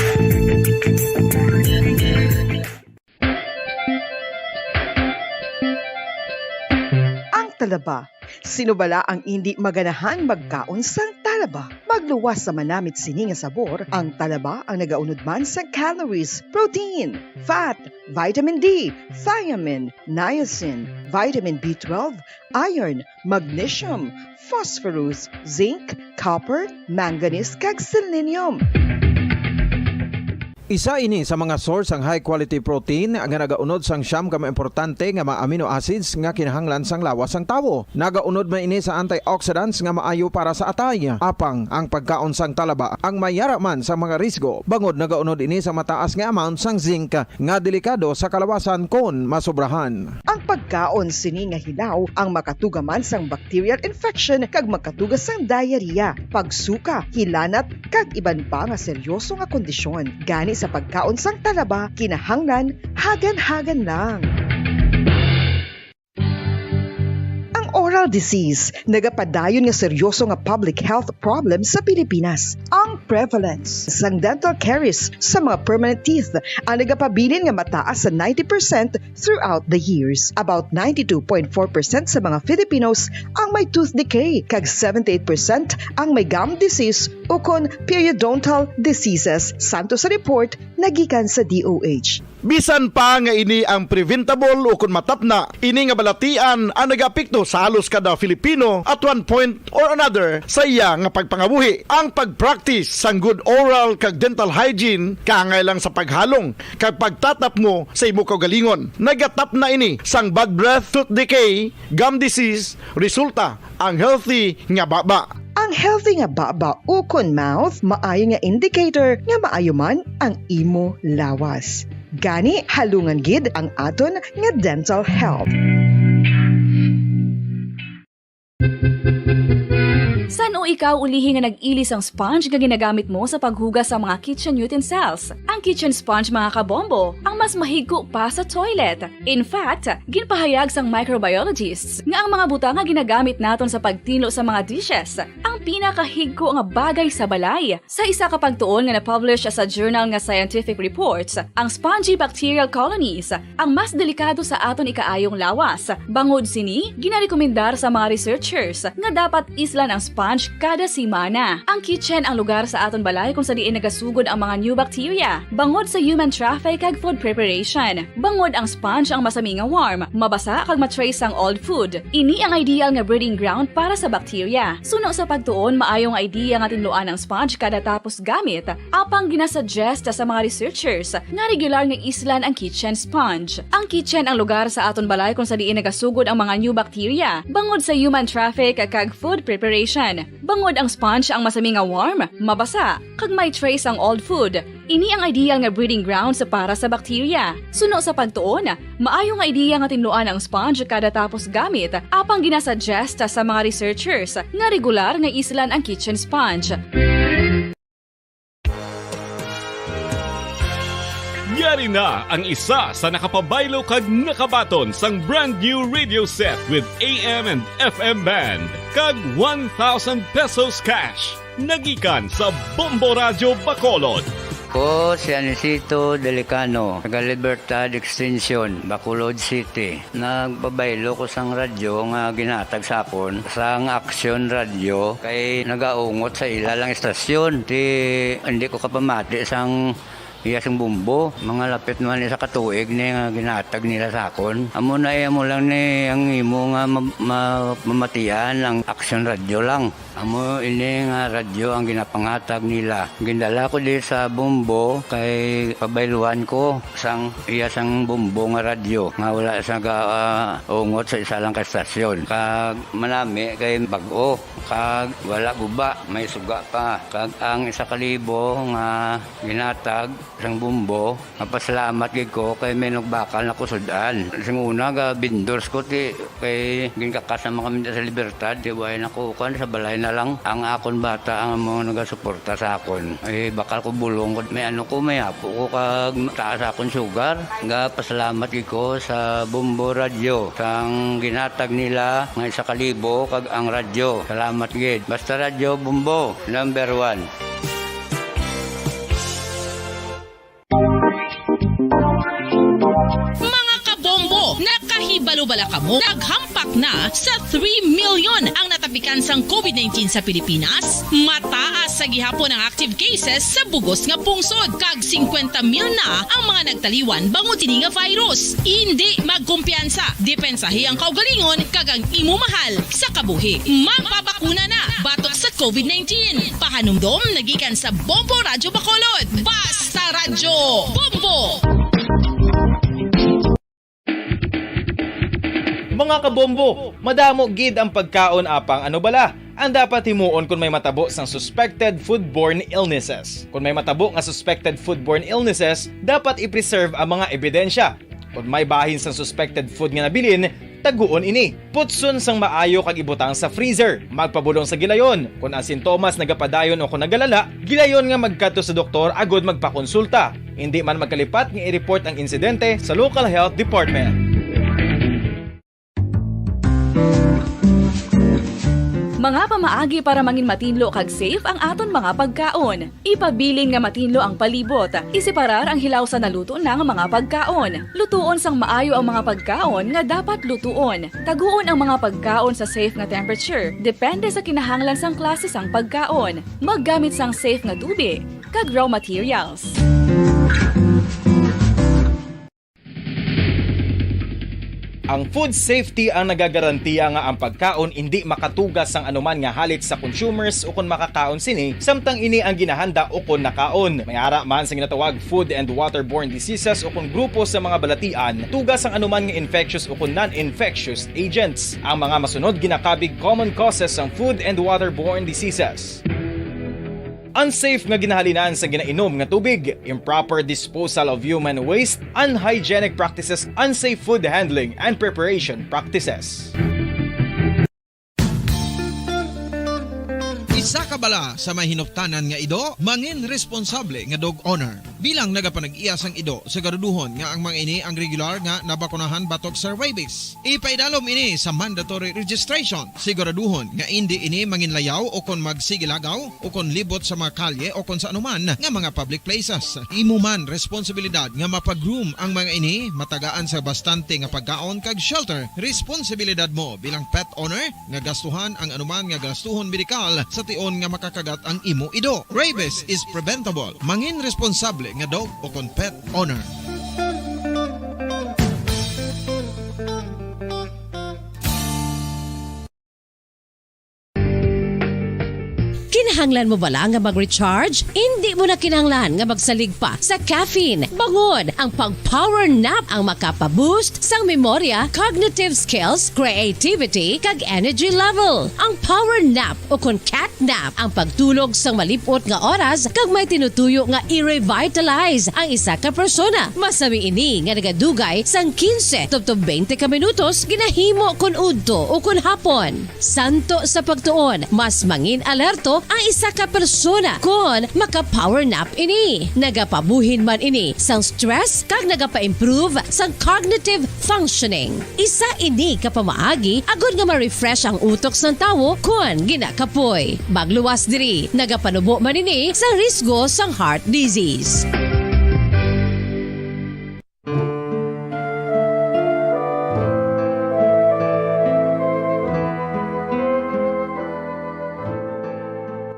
talaba. Sino bala ang hindi maganahan magkaon sang talaba? Magluwas sa manamit sini nga sabor, ang talaba ang nagaunod man sa calories, protein, fat, vitamin D, thiamine, niacin, vitamin B12, iron, magnesium, phosphorus, zinc, copper, manganese kag selenium. Isa ini sa mga source ang high quality protein nga nagaunod sang siyam ka importante nga mga amino acids nga kinahanglan sang lawas sang tawo. Nagaunod man ini sa antioxidants nga maayo para sa atay. Apang ang pagkaon sang talaba ang mayara man sa mga risgo. Bangod nagaunod ini sa mataas nga amount sang zinc nga delikado sa kalawasan kon masobrahan. Ang pagkaon sini nga hilaw ang makatuga man sang bacterial infection kag makatuga sang diarrhea, pagsuka, hilanat kag iban pa nga seryoso nga kondisyon. Gani sa pagkaon sang talaba, kinahanglan hagan-hagan lang. Oral disease, nagapadayon nga seryoso nga public health problem sa Pilipinas. Ang prevalence sang dental caries sa mga permanent teeth ang nagapabilin nga mataas sa 90% throughout the years. About 92.4% sa mga Filipinos ang may tooth decay, kag 78% ang may gum disease o kon periodontal diseases, santo sa report nagikan sa DOH. Bisan pa nga ini ang preventable o kung matapna, ini nga balatian ang nagapikto sa halos kada Filipino at one point or another sa iya nga pagpangabuhi. Ang pag-practice sang good oral kag dental hygiene kaangay lang sa paghalong kag pagtatap mo sa imo kaugalingon. Nagatap na ini sang bad breath, tooth decay, gum disease, resulta ang healthy nga baba. Ang healthy nga baba o kon mouth maayo nga indicator nga maayo man ang imo lawas. Gani halungan gid ang aton nga dental health. San o ikaw ulihi nga nag-ilis ang sponge nga ginagamit mo sa paghugas sa mga kitchen utensils? Ang kitchen sponge mga kabombo ang mas mahigko pa sa toilet. In fact, ginpahayag sang microbiologists nga ang mga butang nga ginagamit naton sa pagtino sa mga dishes ang pinakahigko nga bagay sa balay. Sa isa ka pagtuon nga na-publish sa journal nga Scientific Reports, ang spongy bacterial colonies ang mas delikado sa aton ikaayong lawas. Bangod sini, ginarekomendar sa mga researchers nga dapat islan ang sponge kada simana. Ang kitchen ang lugar sa aton balay kung sa diin nagasugod ang mga new bacteria. Bangod sa human traffic kag food preparation. Bangod ang sponge ang masami nga warm, mabasa kag matrace ang old food. Ini ang ideal nga breeding ground para sa bacteria. Suno sa pagtuon, maayong idea nga tinluan ang sponge kada tapos gamit. Apang ginasuggest sa mga researchers nga regular nga islan ang kitchen sponge. Ang kitchen ang lugar sa aton balay kung sa diin nagasugod ang mga new bacteria. Bangod sa human traffic kag food preparation. Bangod ang sponge ang masami nga warm, mabasa, kag may trace ang old food. Ini ang ideal nga breeding ground sa para sa bacteria. Suno sa pagtuon, maayo nga idea nga tinluan ang sponge kada tapos gamit, apang ginasuggest sa mga researchers nga regular nga islan ang kitchen sponge. Yari na ang isa sa nakapabaylo kag nakabaton sang brand new radio set with AM and FM band kag 1,000 pesos cash. Nagikan sa Bombo Radio Bacolod. Ko si Anisito Delicano, taga Libertad Extension, Bacolod City. Nagbabaylo ko sang radyo nga ginatag sapon sang Action Radio kay nagaungot sa ilalang estasyon. Hindi ko kapamati sang iyasang bumbo, mga lapit naman sa katuig ni nga ginatag nila sa akon. Amo na mo lang ni ang imo nga mamatian ang Action Radio lang. Amo ini nga radyo ang ginapangatag nila. Gindala ko di sa bumbo kay pabayluan ko sang iyasang bumbo nga radyo nga wala sa ungot sa isa lang ka stasyon. Kag manami kay bag-o, kag wala guba, may suga pa. Kag ang 1,000 nga ginatag sang bumbo, mapasalamat gid ko kay may nagbakal na kusudan. Sing una ga bindors ko ti kay ginkakasama kami sa Libertad, di way nakukan sa balay na lang ang akon bata ang mga nagasuporta sa akon. Eh bakal ko bulong ko may may apo ko kag taas akon sugar. Nga pasalamat gid ko sa Bumbo Radio sang ginatag nila nga 1,000 kag ang radyo. Salamat gid. Basta Radio Bumbo number 1. Nakahibalo-bala ka mo, naghampak na sa 3 million ang natapikan sang COVID-19 sa Pilipinas. Mataas sa gihapon ang active cases sa bugos nga pungsod kag 50 mil na ang mga nagtaliwan bango tini nga virus. Hindi magkumpiyansa, depensahi ang kaugalingon kag ang imo mahal sa kabuhi. Magpabakuna na batok sa COVID-19. Pahanumdom nagikan sa Bombo Radyo Bacolod. Basta Radyo Bombo! Mga kabombo, madamo gid ang pagkaon apang ano bala. Ang dapat himuon kung may matabo sang suspected foodborne illnesses. Kung may matabo nga suspected foodborne illnesses, dapat i-preserve ang mga ebidensya. Kung may bahin sang suspected food nga nabilin, taguon ini. Putson sang maayo kag ibutang sa freezer. Magpabulong sa gilayon. Kung ang sintomas nagapadayon o kung nagalala, gilayon nga magkadto sa doktor agud magpakonsulta. Hindi man magkalipat nga i-report ang insidente sa local health department. Mga pamaagi para mangin matinlo kag safe ang aton mga pagkaon. Ipabilin nga matinlo ang palibot. Isiparar ang hilaw sa naluto ng mga pagkaon. Lutuon sang maayo ang mga pagkaon nga dapat lutuon. Taguon ang mga pagkaon sa safe nga temperature. Depende sa kinahanglan sang klase sang pagkaon. Maggamit sang safe nga tubig kag raw materials. Ang food safety ang nagagarantiya nga ang pagkaon hindi makatugas sang anuman nga halit sa consumers o kung makakaon sini, samtang ini ang ginahanda o kung nakaon. May ara man sa ginatawag food and waterborne diseases o kung grupo sa mga balatian, tugas ang anuman nga infectious o kung non-infectious agents. Ang mga masunod ginakabig common causes ng food and waterborne diseases. Unsafe nga ginahalinan sa ginainom nga tubig, improper disposal of human waste, unhygienic practices, unsafe food handling and preparation practices. Isa ka bala sa may hinuptanan nga ido, mangin responsable nga dog owner. Bilang nagapanag-iyas ang ido, siguraduhon nga ang mga ini ang regular nga nabakunahan batok sa rabies. Ipaidalom ini sa mandatory registration. Siguraduhon nga hindi ini manginlayaw o kon magsigilagaw o kon libot sa mga kalye o kon sa anuman nga mga public places. Imo man responsibilidad nga mapag-groom ang mga ini, matagaan sa bastante nga pagkaon kag shelter. Responsibilidad mo bilang pet owner nga gastuhan ang anuman nga gastuhon medikal sa tion nga makakagat ang imo ido. Rabies is preventable. Mangin responsable nga dog o kon pet owner. Kinahanglan mo bala nga mag-recharge? Hindi mo na kinahanglan nga magsalig pa sa caffeine. Bangod ang pag-power nap ang makapaboost sang memorya, cognitive skills, creativity, kag energy level. Ang power nap o kon cat nap ang pagtulog sang malipot nga oras kag may tinutuyo nga i-revitalize ang isa ka persona. Masami ini nga nagadugay sang 15 to 20 ka minutos ginahimo kun udto o kun hapon. Santo sa pagtuon, mas mangin alerto ang isa ka persona kung maka-power nap ini. Nagapabuhin man ini sang stress kag nagapa-improve sang cognitive functioning. Isa ini kapamaagi agud nga ma-refresh ang utok sang tawo kung ginakapoy. Magluwas diri, nagapanubo man ini sa risgo sang heart disease.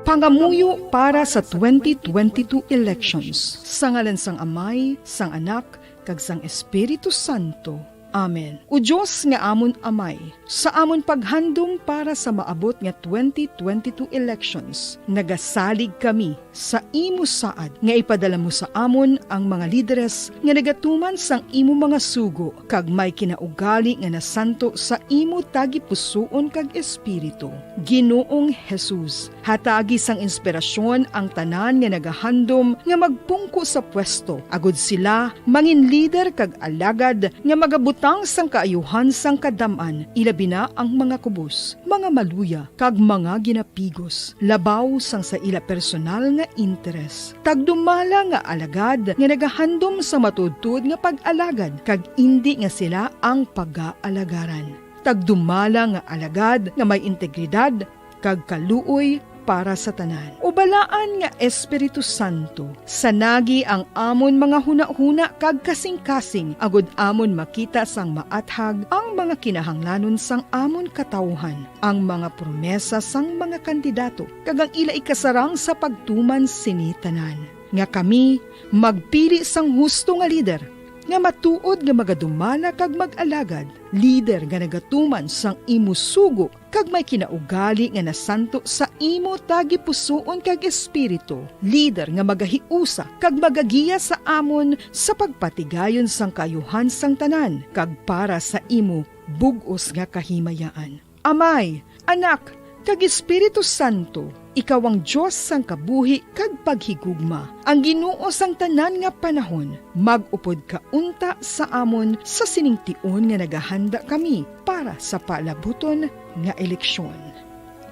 Pangamuyo para sa 2022 elections. Sa ngalan sang Amay, sang Anak, kag sang Espiritu Santo. Amen. O Diyos nga amon Amay, sa amon paghandom para sa maabot nga 2022 elections, nagasalig kami sa imo saad nga ipadala mo sa amon ang mga lideres nga nagatuman sang imo mga sugo kag may kinaugali nga nasanto sa imo tagipusoon kag espiritu. Ginoong Jesus, hatagi sang inspirasyon ang tanan nga nagahandom nga magpungko sa pwesto, agud sila mangin leader kag alagad nga magabutang sang kaayuhan sang kadaman, ilabi na ang mga kubos, mga maluya kag mga ginapigos, labaw sang sa ila personal nga interes. Tagdumala nga alagad nga nagahandom sa matudtod nga pag-alagad kag indi nga sila ang pag-aalagaran. Tagdumala nga alagad nga may integridad kag kaluoy para sa tanan. Ubalaan nga Espiritu Santo, sanagi ang amon mga huna-huna kag kasing-kasing, agud amon makita sang maathag ang mga kinahanglanon sang amon katawhan, ang mga promesa sang mga kandidato, kag ang ila ikasarang sa pagtuman sini tanan. Nga kami magpili sang husto nga lider, nga matuod nga magadumala kag mag-alagad, lider nga nagatuman sang imo sugo kag may kinaugali nga nasanto sa imo tagi pusoon kag espiritu, lider nga magahiusa kag magagiya sa amon sa pagpatigayon sang kayuhan sang tanan kag para sa imo bug-os nga kahimayaan. Amay, Anak, kag Espiritu Santo, ikaw ang Diyos sang kabuhi kag paghigugma. Ang Ginoo sang tanan nga panahon, mag-upod ka unta sa amon sa siningtion nga nagahanda kami para sa palabuton nga eleksyon.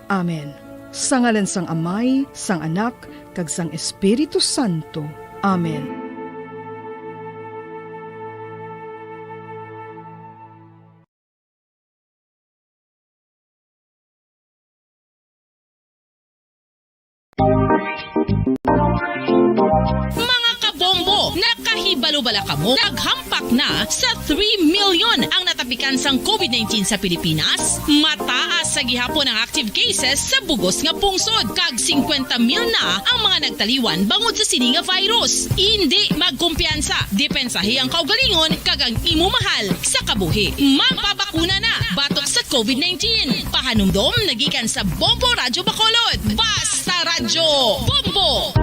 Amen. Sa ngalan sang Amay, sang Anak, kag sang Espiritu Santo. Amen. Mga kabombo, nakahibalo-bala ka mo? Naghampak na sa 3 million ang natapikan sang COVID-19 sa Pilipinas. Mataas sa gihapon ang active cases sa bugos nga pungsod. Kag 50 mil na ang mga nagtaliwan bangod sa sini nga virus. Hindi magkumpiyansa. Depensahi ang kaugalingon kag ang imo mahal sa kabuhi. Magpabakuna na batok sa COVID-19. Pahanumdom nagikan sa Bombo Radyo Bacolod. Basta Radyo Bombo!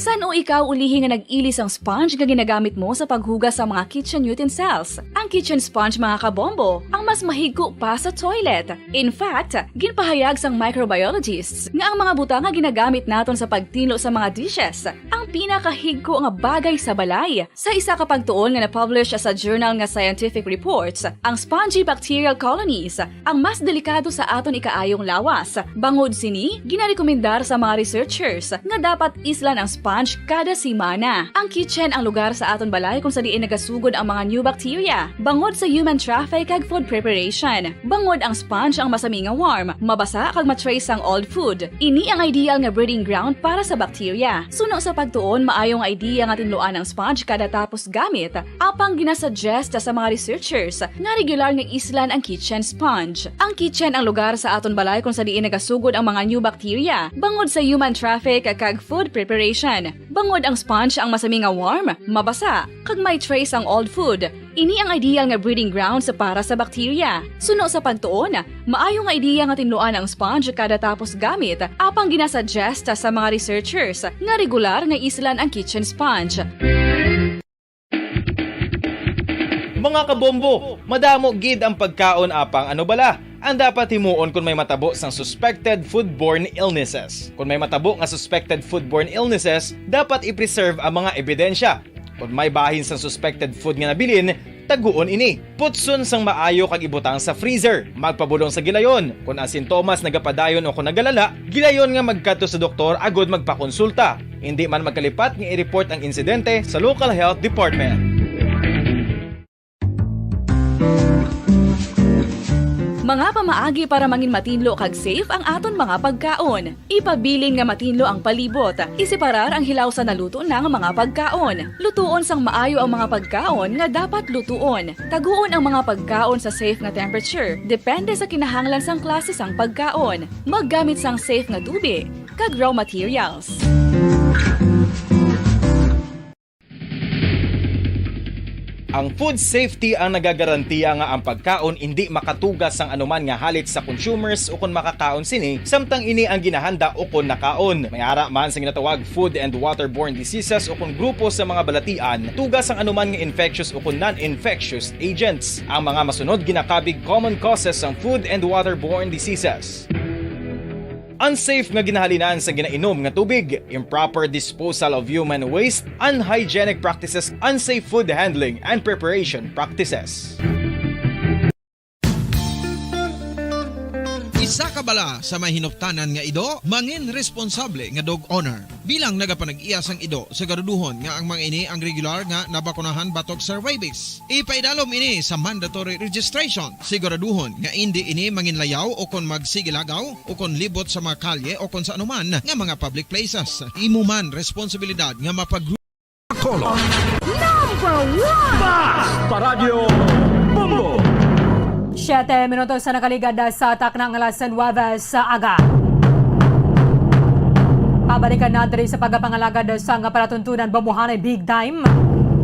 San o ikaw ulihi nga nag-ilis ang sponge nga ginagamit mo sa paghugas sa mga kitchen utensils? Ang kitchen sponge, mga kabombo, ang mas mahigko pa sa toilet. In fact, ginpahayag sang microbiologists nga ang mga butang nga ginagamit naton sa pagtinlo sa mga dishes ang pinakahigko nga bagay sa balay. Sa isa ka pagtuon nga na-publish sa journal nga Scientific Reports, ang spongy bacterial colonies ang mas delikado sa aton ikaayong lawas. Bangod sini, ginarekomendar sa mga researchers nga dapat islan ang sponge kada simana. Ang kitchen ang lugar sa aton balay kung sa diin nagasugod ang mga new bacteria. Bangod sa human traffic kag food preparation. Bangod ang sponge ang masami nga warm, mabasa kag matrace ang old food. Ini ang ideal nga breeding ground para sa bacteria. Suno sa pagtuon, maayong idea nga tinluan ang sponge kada tapos gamit. Apang ginasuggest sa mga researchers nga regular nga islan ang kitchen sponge. Ang kitchen ang lugar sa aton balay kung sa diin nagasugod ang mga new bacteria. Bangod sa human traffic kag food preparation. Bangod ang sponge ang masami nga warm, mabasa, kag may trace ang old food. Ini ang ideal nga breeding ground sa para sa bacteria. Suno sa pagtuon, maayong idea nga tinluan ang sponge kada tapos gamit, apang ginasuggest sa mga researchers nga regular nga islan ang kitchen sponge. Mga kabombo, madamo gid ang pagkaon apang ano bala ang dapat himuon kung may matabo sang suspected foodborne illnesses. Kung may matabo nga suspected foodborne illnesses, dapat i-preserve ang mga ebidensya. Kung may bahin sang suspected food nga nabilin, taguon ini. Putson sang maayo kag ibutang sa freezer. Magpabulong sa gilayon. Kung ang sintomas nagapadayon o kung nagalala, gilayon nga magkadto sa doktor agud magpakonsulta. Hindi man magkalipat nga i-report ang insidente sa local health department. Mga pamaagi para mangin matinlo kag safe ang aton mga pagkaon. Ipabilin nga matinlo ang palibot. Isiparar ang hilaw sa naluto ng mga pagkaon. Lutuon sang maayo ang mga pagkaon nga dapat lutuon. Taguon ang mga pagkaon sa safe nga temperature. Depende sa kinahanglan sang klase sang pagkaon. Maggamit sang safe nga tubig kag raw materials. Ang food safety ang nagagarantiya nga ang pagkaon hindi makatugas sang anuman nga halit sa consumers o kung makakaon sini, samtang ini ang ginahanda o kung nakaon. May ara man sa ginatawag food and waterborne diseases o kung grupo sa mga balatian, tugas ang anuman nga infectious o kung non-infectious agents. Ang mga masunod ginakabig common causes ng food and waterborne diseases. Unsafe nga ginahalinan sa ginainom nga tubig, improper disposal of human waste, unhygienic practices, unsafe food handling and preparation practices. Sa kabala sa may hinuptanan nga ido, mangin responsable nga dog owner. Bilang nagapanag-iyas ang ido, siguraduhon nga ang mga ini ang regular nga nabakunahan batok sa rabies. Ipaidalom ini sa mandatory registration. Siguraduhon nga hindi ini manginlayaw o kon magsigilagaw o kon libot sa mga kalye o kon sa anuman nga mga public places. Imo man responsibilidad nga Color. Number 1! Basta Radio Bombo! 7 minutos sa nakaligad sa atak ng alas 9 sa aga. Pabalikan natin sa pagpangalagad sa palatuntunan Bamuhanay Big Time.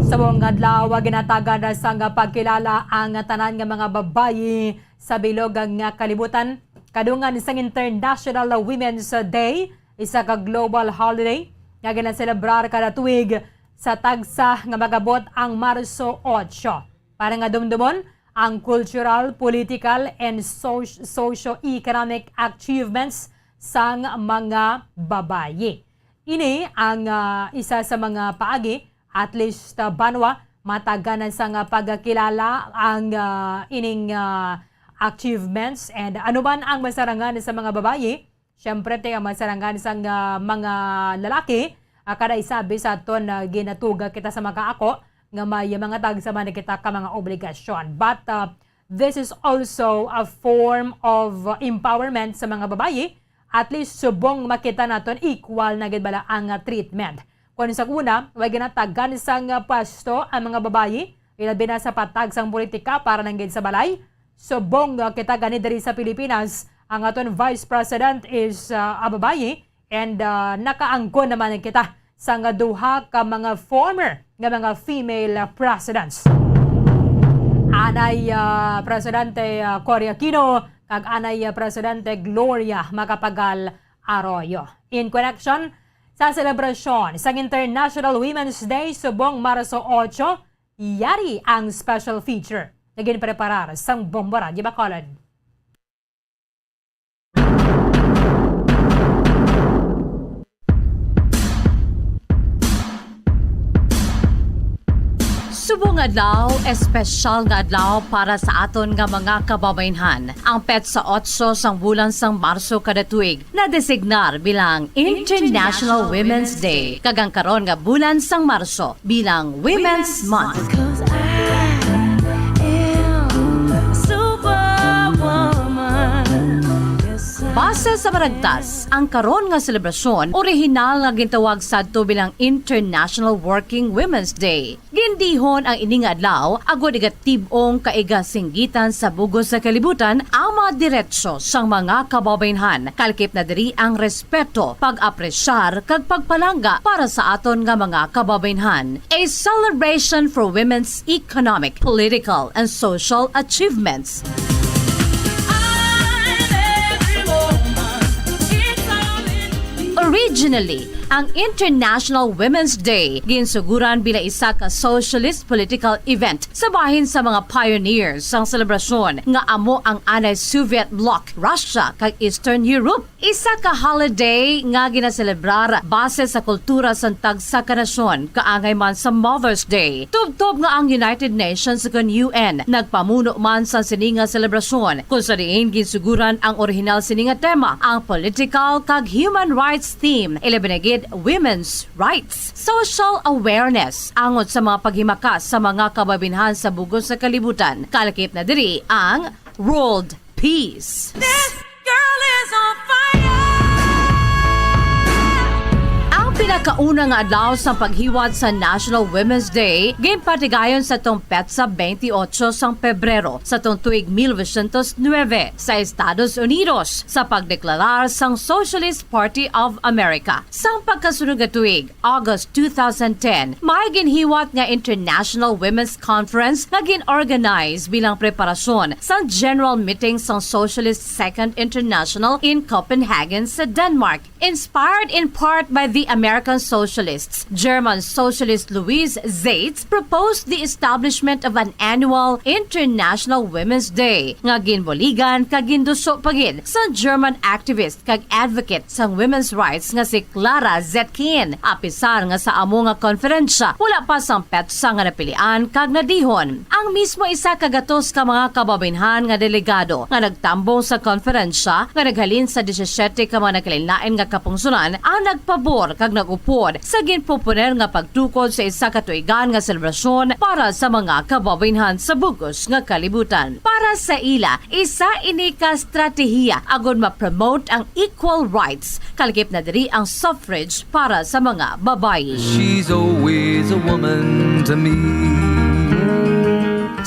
Sa buong adlaw, ginatagan sa pagkilala ang tanan ng mga babayi sa bilog nga kalibutan. Kadungan isang International Women's Day, isa ka global holiday nga ginaselebrar kada tuig sa tagsa nga magabot ang Marso 8. Para nga dumdumon ang cultural, political, and socio-economic achievements sang mga babayi. Ini ang isa sa mga paagi, at least banwa, mataganan sa pagkilala ang ining achievements and anuman ang masarangan sa mga babayi. Siyempre, ang masarangan sa mga lalaki, kada isabi sa aton na ginatuga kita sa mga ako, nga may mga tagsaman na kita ka mga obligasyon. But this is also a form of empowerment sa mga babayi. At least subong makita naton equal na gidbala ang treatment. Kung sa una, way ginatagan sang pasto ang mga babayi, ilabi na sa patag sang politika para nanggid sa balay. Subong kita gani diri sa Pilipinas, ang aton Vice President is a babayi and nakaangkon naman kita sa duha ka mga former nga mga female presidents. Anay Presidente Cory Aquino kag anay Presidente Gloria Macapagal Arroyo. In connection sa selebrasyon sa International Women's Day subong Marso 8, yari ang special feature na ginpreparar sang Bombo Radio Bacolod. Subong adlaw, espesyal nga adlaw para sa aton nga mga kababaynhan. Ang petsa 8 sang bulan sang Marso kada tuig na designar bilang International Women's Day. Kagang karon nga bulan sang Marso bilang Women's Month. Base sa maragtas, ang karon nga selebrasyon orihinal nga gintawag sadto bilang International Working Women's Day. Gindihon ang ining adlaw agod igatib-ong kaigasinggitan sa bugos sa kalibutan ang mga diretso sang mga kababaynhan. Kalkip na diri ang respeto, pag-apresyar kag pagpalangga para sa aton nga mga kababaynhan. A celebration for women's economic, political, and social achievements. Originally, ang International Women's Day ginsuguran bila isa ka socialist political event sa bahin sa mga pioneers sang selebrasyon nga amo ang anay Soviet bloc, Russia kag Eastern Europe. Isa ka holiday nga ginaselebrar base sa kultura sa tagsa ka nasyon kaangay man sa Mother's Day. Tubtob nga ang United Nations kag UN nagpamuno man sa sininga selebrasyon kung sa diin ginsuguran ang original sininga tema, ang political kag human rights theme, ilabinagid women's rights, social awareness, angot sa mga paghimakas sa mga kababaynhan sa bugos sa kalibutan. Kalakip na diri ang World Peace. This girl is on fire! Pinakauna nga adlaw sa paghiwat sa National Women's Day, ginpatigayon sa tong petsa 28 sang Pebrero sa tong tuig 1909 sa Estados Unidos sa pagdeklarar sang Socialist Party of America. Sang pagkasunod nga tuig, August 2010, may ginhiwat nga International Women's Conference nga gin-organize bilang preparasyon sa General Meeting sang Socialist Second International in Copenhagen sa Denmark. Inspired in part by the American American socialists, German socialist Louise Zeitz, proposed the establishment of an annual International Women's Day nga ginboligan kag ginduso pagin sa German activist kag advocate sa women's rights nga si Clara Zetkin. Apisar nga sa amo nga konferensya, wala pa sang petsa nga napilian kag nadihon. Ang mismo isa kagatos ka mga kababainhan nga delegado nga nagtambong sa konferensya nga naghalin sa 17 ka mga nagkalain-lain nga kapungsunan ang nagpabor kag nagupod sa ginpopuner nga pagtukod sa isa ka tuigan nga selebrasyon para sa mga kababainhan sa bugos nga kalibutan. Para sa ila, isa ini ka stratehiya agud ma-promote ang equal rights, kalgip na diri ang suffrage para sa mga babayi. She's always a woman to me.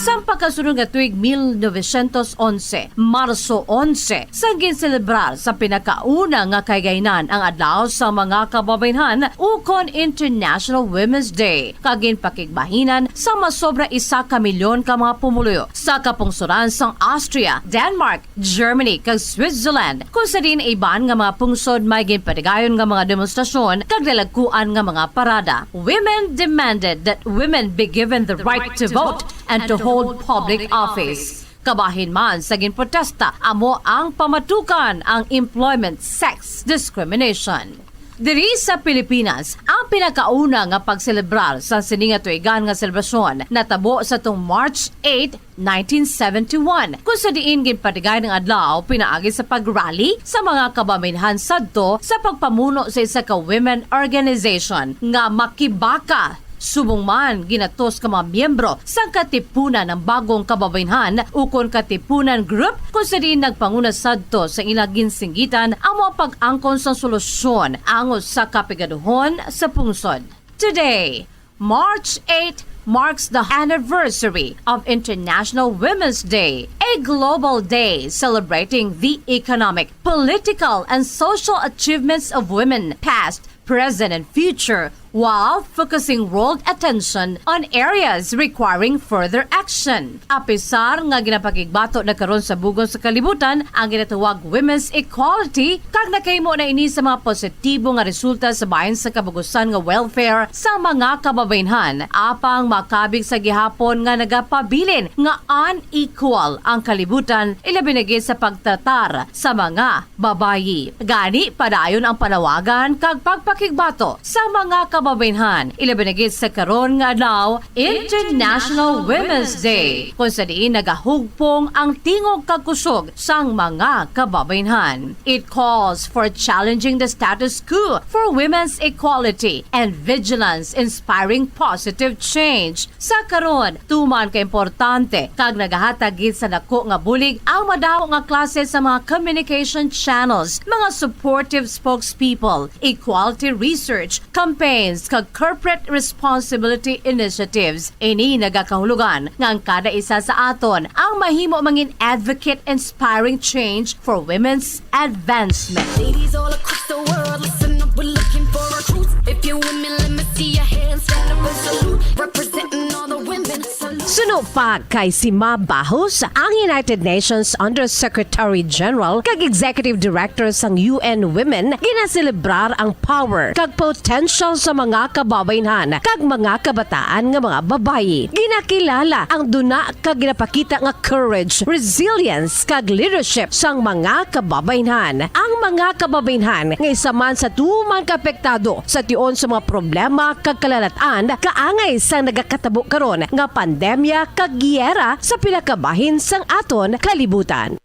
Sa pagkasunod nga tuig 1911, Marso 11, sa ginselebrar sa pinakauna nga kaygaynan ang adlaw sa mga kababainhan ukon International Women's Day. Kagin pakigbahinan sa masobra 1 milyon ka mga pumuluyo sa kapungsuran sang Austria, Denmark, Germany kag Switzerland. Kung sa din iban nga mga pungsod may ginpatigayon nga mga demonstrasyon kag dalagkuan nga mga parada. Women demanded that women be given the right to vote and to hold public office. Kabahin man sa ginprotesta, amo ang pamatukan ang employment sex discrimination. Diri sa Pilipinas, ang pinakauna nga pagselebrar sa sininga tuigan nga selebrasyon natabo sa tung March 8, 1971, kung sa diin ginpatigay ng adlaw pinaagi sa pagrally sa mga kababainhan sadto sa pagpamuno sa isa ka women organization nga Makibaka. Subong man ginatos ka mga miyembro sa katipunan ng bagong kababainhan ukon katipunan group kung sa din nagpanguna sadto sa ilang ginsinggitan ang mga pag-angkon sa solusyon angos sa kapigaduhon sa pungsod. Today, March 8, marks the anniversary of International Women's Day, a global day celebrating the economic, political, and social achievements of women, past, present, and future, while focusing world attention on areas requiring further action. Apisar nga ginapakigbato na karon sa bugong sa kalibutan ang ginatawag women's equality kag nakahimo na ini sa mga positibo nga resulta sa bahin sa kabugusan nga welfare sa mga kababainhan apang makabig sa gihapon nga nagapabilin nga unequal ang kalibutan ilabi na sa pagtatar sa mga babayi. Gani padayon ang panawagan kag pagpakigbato sa mga kababainhan ilabinagit sa karon nga adlaw International Women's Day kung sa diin nagahugpong ang tingog kagkusog sang mga kababainhan. It calls for challenging the status quo for women's equality and vigilance, inspiring positive change. Sa karon tuman ka importante kag nagahatagid sa dako nga bulig ang madaw nga klase sa mga communication channels, mga supportive spokespeople, equality research campaigns kag corporate responsibility initiatives. Ini nagakahulugan nga ang kada isa sa aton ang mahimo mangin advocate inspiring change for women's advancement. Ladies all across the world, listen up, we're looking for recruits. If you're women, let me see your hands, stand up and salute, representing all the women. Suno pa kay si Ma Bajos, ang United Nations Under-Secretary General kag Executive Director sang UN Women, ginaselebrar ang power kag potential sa mga kababainhan kag mga kabataan nga mga babayi. Ginakilala ang duna kag ginapakita nga courage, resilience kag leadership sang mga kababainhan. Ang mga kababainhan nga isa man sa tumang kapektado sa tion sa mga problema kag kalalatan kaangay sang nagakatabo karon nga pandemya kag giyera sa pinakabahin sang aton kalibutan.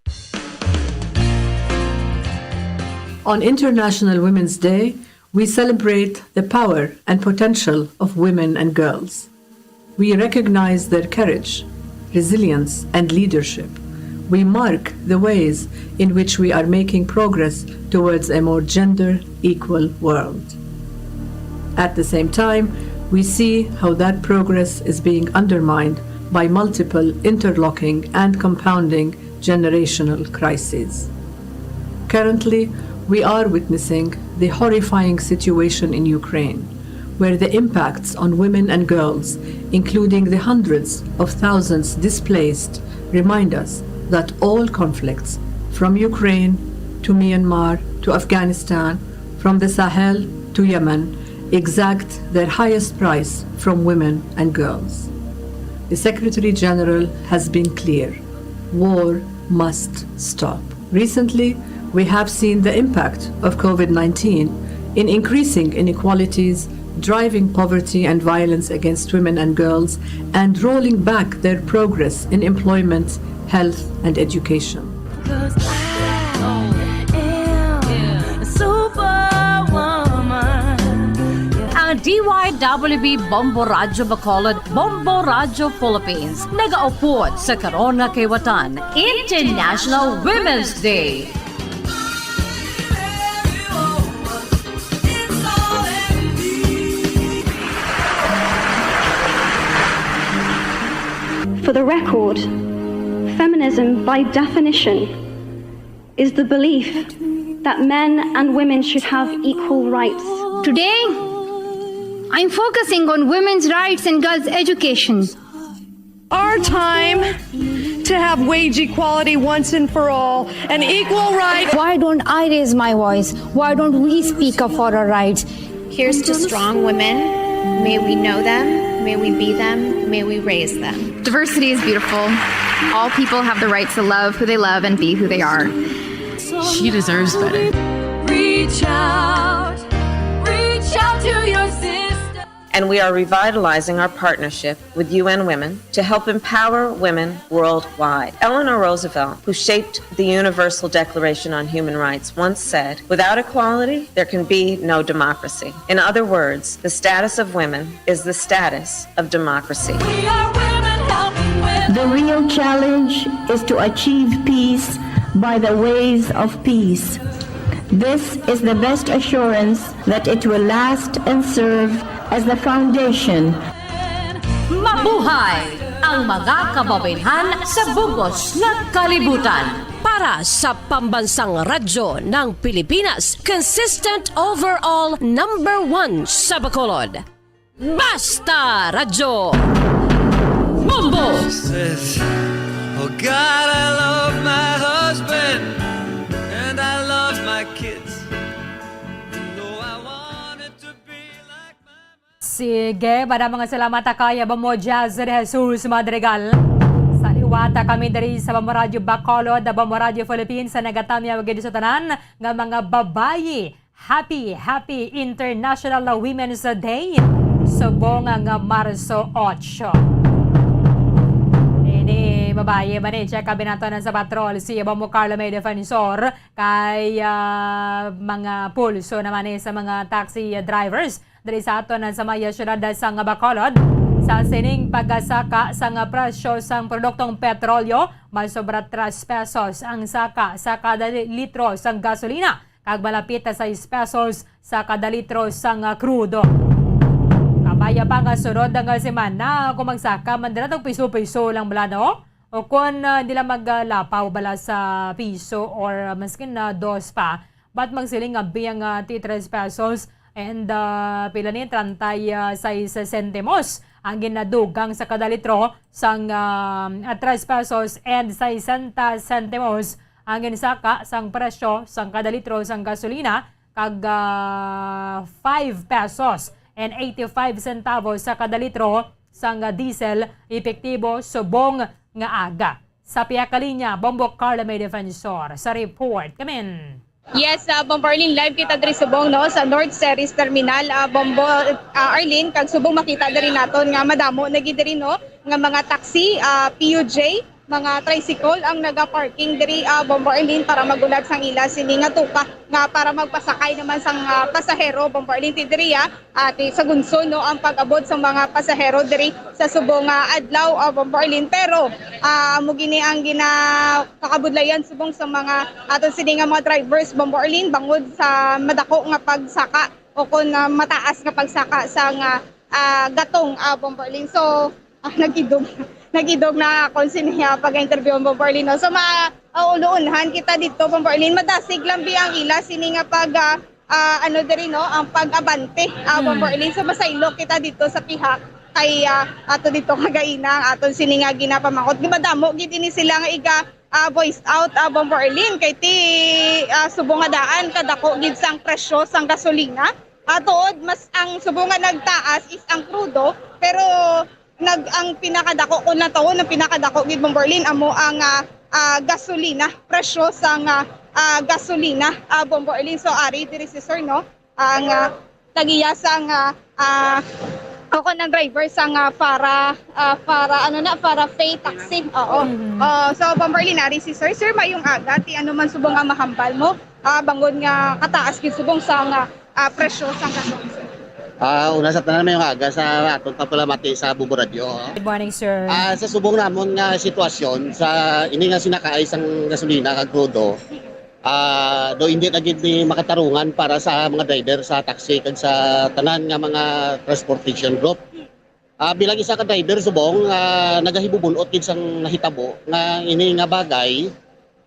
On International Women's Day, we celebrate the power and potential of women and girls. We recognize their courage, resilience, and leadership. We mark the ways in which we are making progress towards a more gender-equal world. At the same time, we see how that progress is being undermined by multiple interlocking and compounding generational crises. Currently, we are witnessing the horrifying situation in Ukraine, where the impacts on women and girls, including the hundreds of thousands displaced, remind us that all conflicts, from Ukraine to Myanmar to Afghanistan, from the Sahel to Yemen, exact their highest price from women and girls. The Secretary General has been clear. War must stop. Recently, we have seen the impact of COVID-19 in increasing inequalities, driving poverty and violence against women and girls, and rolling back their progress in employment, health, and education. Ang DYWB Bombo Radyo Bacolod, Bombo Radyo Philippines, nagaupod sa karon nga kaiwatan, International Women's Day. For the record, feminism by definition is the belief that men and women should have equal rights. Today, I'm focusing on women's rights and girls' education. Our time to have wage equality once and for all and equal rights. Why don't I raise my voice? Why don't we speak up for our rights? Here's to strong women. May we know them, may we be them, may we raise them. Diversity is beautiful. All people have the right to love who they love and be who they are. She deserves better. Reach out to your sister. And we are revitalizing our partnership with UN Women to help empower women worldwide. Eleanor Roosevelt, who shaped the Universal Declaration on Human Rights, once said, "Without equality, there can be no democracy." In other words, the status of women is the status of democracy. The real challenge is to achieve peace by the ways of peace. This is the best assurance that it will last and serve as the foundation. Mabuhay ang mga kababayan sa bugos ng kalibutan. Para sa pambansang radyo ng Pilipinas, consistent overall #1 sa Bacolod. Basta Radyo Bombo! Oh God, I love my husband and I love my kids. Sige, mga salamat kaya ba mo Jazz de Jesus Madrigal. Sa liwata kami dari sa Bamoradyo Bacolod, Bamoradyo Philippines sa nagatamya wagid sa tanan nga mga babayi. Happy International Women's Day subong nga Marso 8. Ini babayi ba ni check kabinato na sa patrol si Bamo Carlo May Defensor kay mga pulso naman sa mga taxi drivers dari sa ato na sa maya syudad sa nga Bacolod sa sining pagasaka sa nga presyo sang produktong petrolyo masobra 3 pesos ang saka sa kada litro sang gasolina kag malapit sa 6 pesos sa kada litro sang krudo. Kamaya pa nga sunod nga semana kung magsaka man dira tong piso-piso lang bala no o kung nila maglapaw bala sa piso or maskin na 2 pa but magsiling nga biyang 3 pesos and pila ni 36 centimos ang ginadugang sa kada litro sang 3 pesos and 60 centimos ang ginsaka sang presyo sang kada litro sang gasolina kag 5 pesos and 85 centavos sa kada litro sang diesel epektibo subong nga aga. Sa piyakalinya, Bombo Carla May Defensor sa report. Kamin. Yes, Bombo Arlene, live kita diri subong no sa North Ceres Terminal. Bombo Arlene, kag subong makita diri naton nga madamo na gid diri no nga mga taxi, PUJ, mga tricycle ang naga-parking diri Bombo Arlene para magulat sang ila sini nga tuka nga para magpasakay naman sang pasahero Bombo Arlene diri at sa gunso no ang pag-abot sa mga pasahero diri sa subong adlaw Bombo Arlene pero mo gini ang kakabudlayan subong sa mga aton sini nga mga drivers Bombo Arlene bangod sa madako nga pagsaka o kun mataas nga pagsaka sa gatong Bombo Arlene. So nagidog na akong siniya pag-interview ang Bombo Arlene. So mauluunhan kita dito Bombo Arlene. Madasig lang biyang ila sini nga pag diri no ang pag-abante Bombo Arlene. So masailok kita dito sa pihak kay ato dito kagaina ang aton sini nga ginapamangkot. Gimadamo gid ini sila nga iga voiced out Bombo Arlene kay ti subong nga daan kadako gid sang presyo sang gasolina. Tuod mas ang subungan nagtaas is ang krudo, pero ang pinakadako ko na taon, ang pinakadako gid Ma'am Berlin amo ang gasolina, presyo sa gasolina Ma'am Berlin. So ari diri si sir no, ang tagiya sang ako ng driver sang para pay taxi. Oo. So Ma'am Berlin ari si sir mayong aga ti ano man subong nga mahambal mo bangod nga kataas gid subong sang presyo sang gasolina. Una sa tanan may aga sa aton papalamati sa Bubo Radio. Good morning, sir. Sa subong namon nga sitwasyon sa ini nga sinakaay sang gasolina kag krudo. Do hindi na gid ni makatarungan para sa mga driver sa taxi kag sa tanan nga mga transportation group. Bilang isa ka driver subong nagahibubunot gid sang nahitabo nga ini nga bagay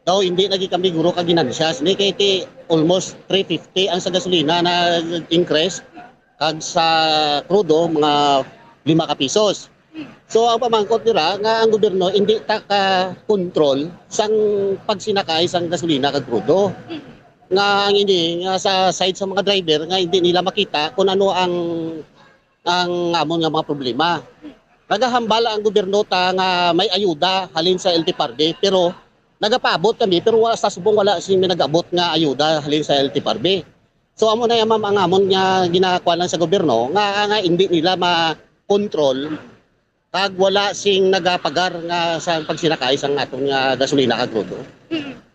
daw hindi nagi kami guro kag ginansya. Ni kay almost 350 ang sa gasolina na increase. Kag sa krudo mga 5 ka pesos. So ang pamangkot nila nga ang gobyerno hindi ta ka control sang pagsinakay sang gasolina kag krudo. Nga ang ini nga sa side sa mga driver nga hindi nila makita kung ano ang amon nga mga problema. Nagahambala ang gobyerno ta nga may ayuda halin sa LTFRB pero nagapaabot kami pero wala sa subong wala sing nagabot nga ayuda halin sa LTFRB. So amo na ma'am ang amon nga ginakuha lang sa gobyerno nga hindi nila ma-control kag wala sing nagapagar nga sa pagsinakay sang aton nga gasolina kag krudo.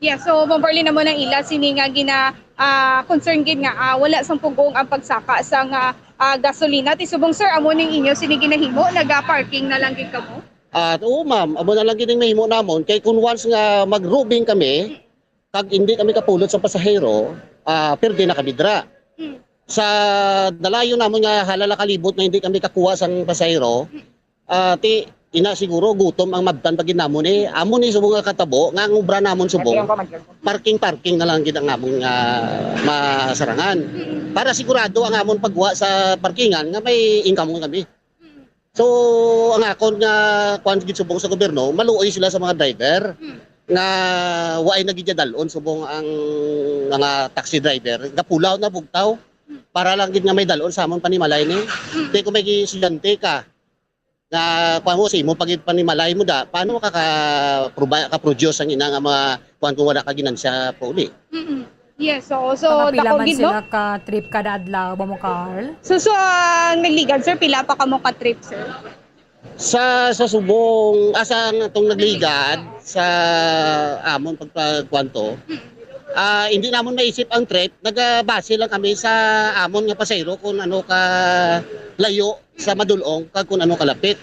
Yeah, so Ma'am Berlin namo nang ila sini nga concern gid nga wala sang pugong ang pagsaka sang gasolina. Ti subong sir amo ning inyo sini ginahimo naga-parking na lang gid kamo? Oo ma'am, amo na lang gid mahimo namon kay kun once nga mag-robbing kami kag hindi kami kapulot sa pasahero, perde na kami dra. Sa dalayo namon nga halala kalibot na hindi kami kakuha sang pasahero, ti ina siguro gutom ang mabtan pagin namon amo ni subong nga katabo nga ang ubra namon subong parking na lang gid ang amon nga masarangan para sigurado ang amon pagwa sa parkingan nga may income kami. So ang akon nga kuan gid subong sa gobyerno maluoy sila sa mga driver nga waay nagidyadalon subong ang mga taxi driver kapulaw na bugtaw para lang gid nga may dalon sa amon panimalay ni. Di ko may estudyante ka nga kuan mo si mo pagit panimalay mo da paano ka-produce ang ina nga mga kuan kung wala ka ginansya pa uli. Yes, so Pila man gid no. sila ka trip kada adlaw ba mo Carl? So ang nagligan sir pila pa kamo ka trip sir? Sa subong asa itong nagligad sa amon pagkwanto hindi namon maisip ang trip, nagabase lang kami sa amon nga pasayro kung ano ka layo sa madulong kag kung ano kalapit.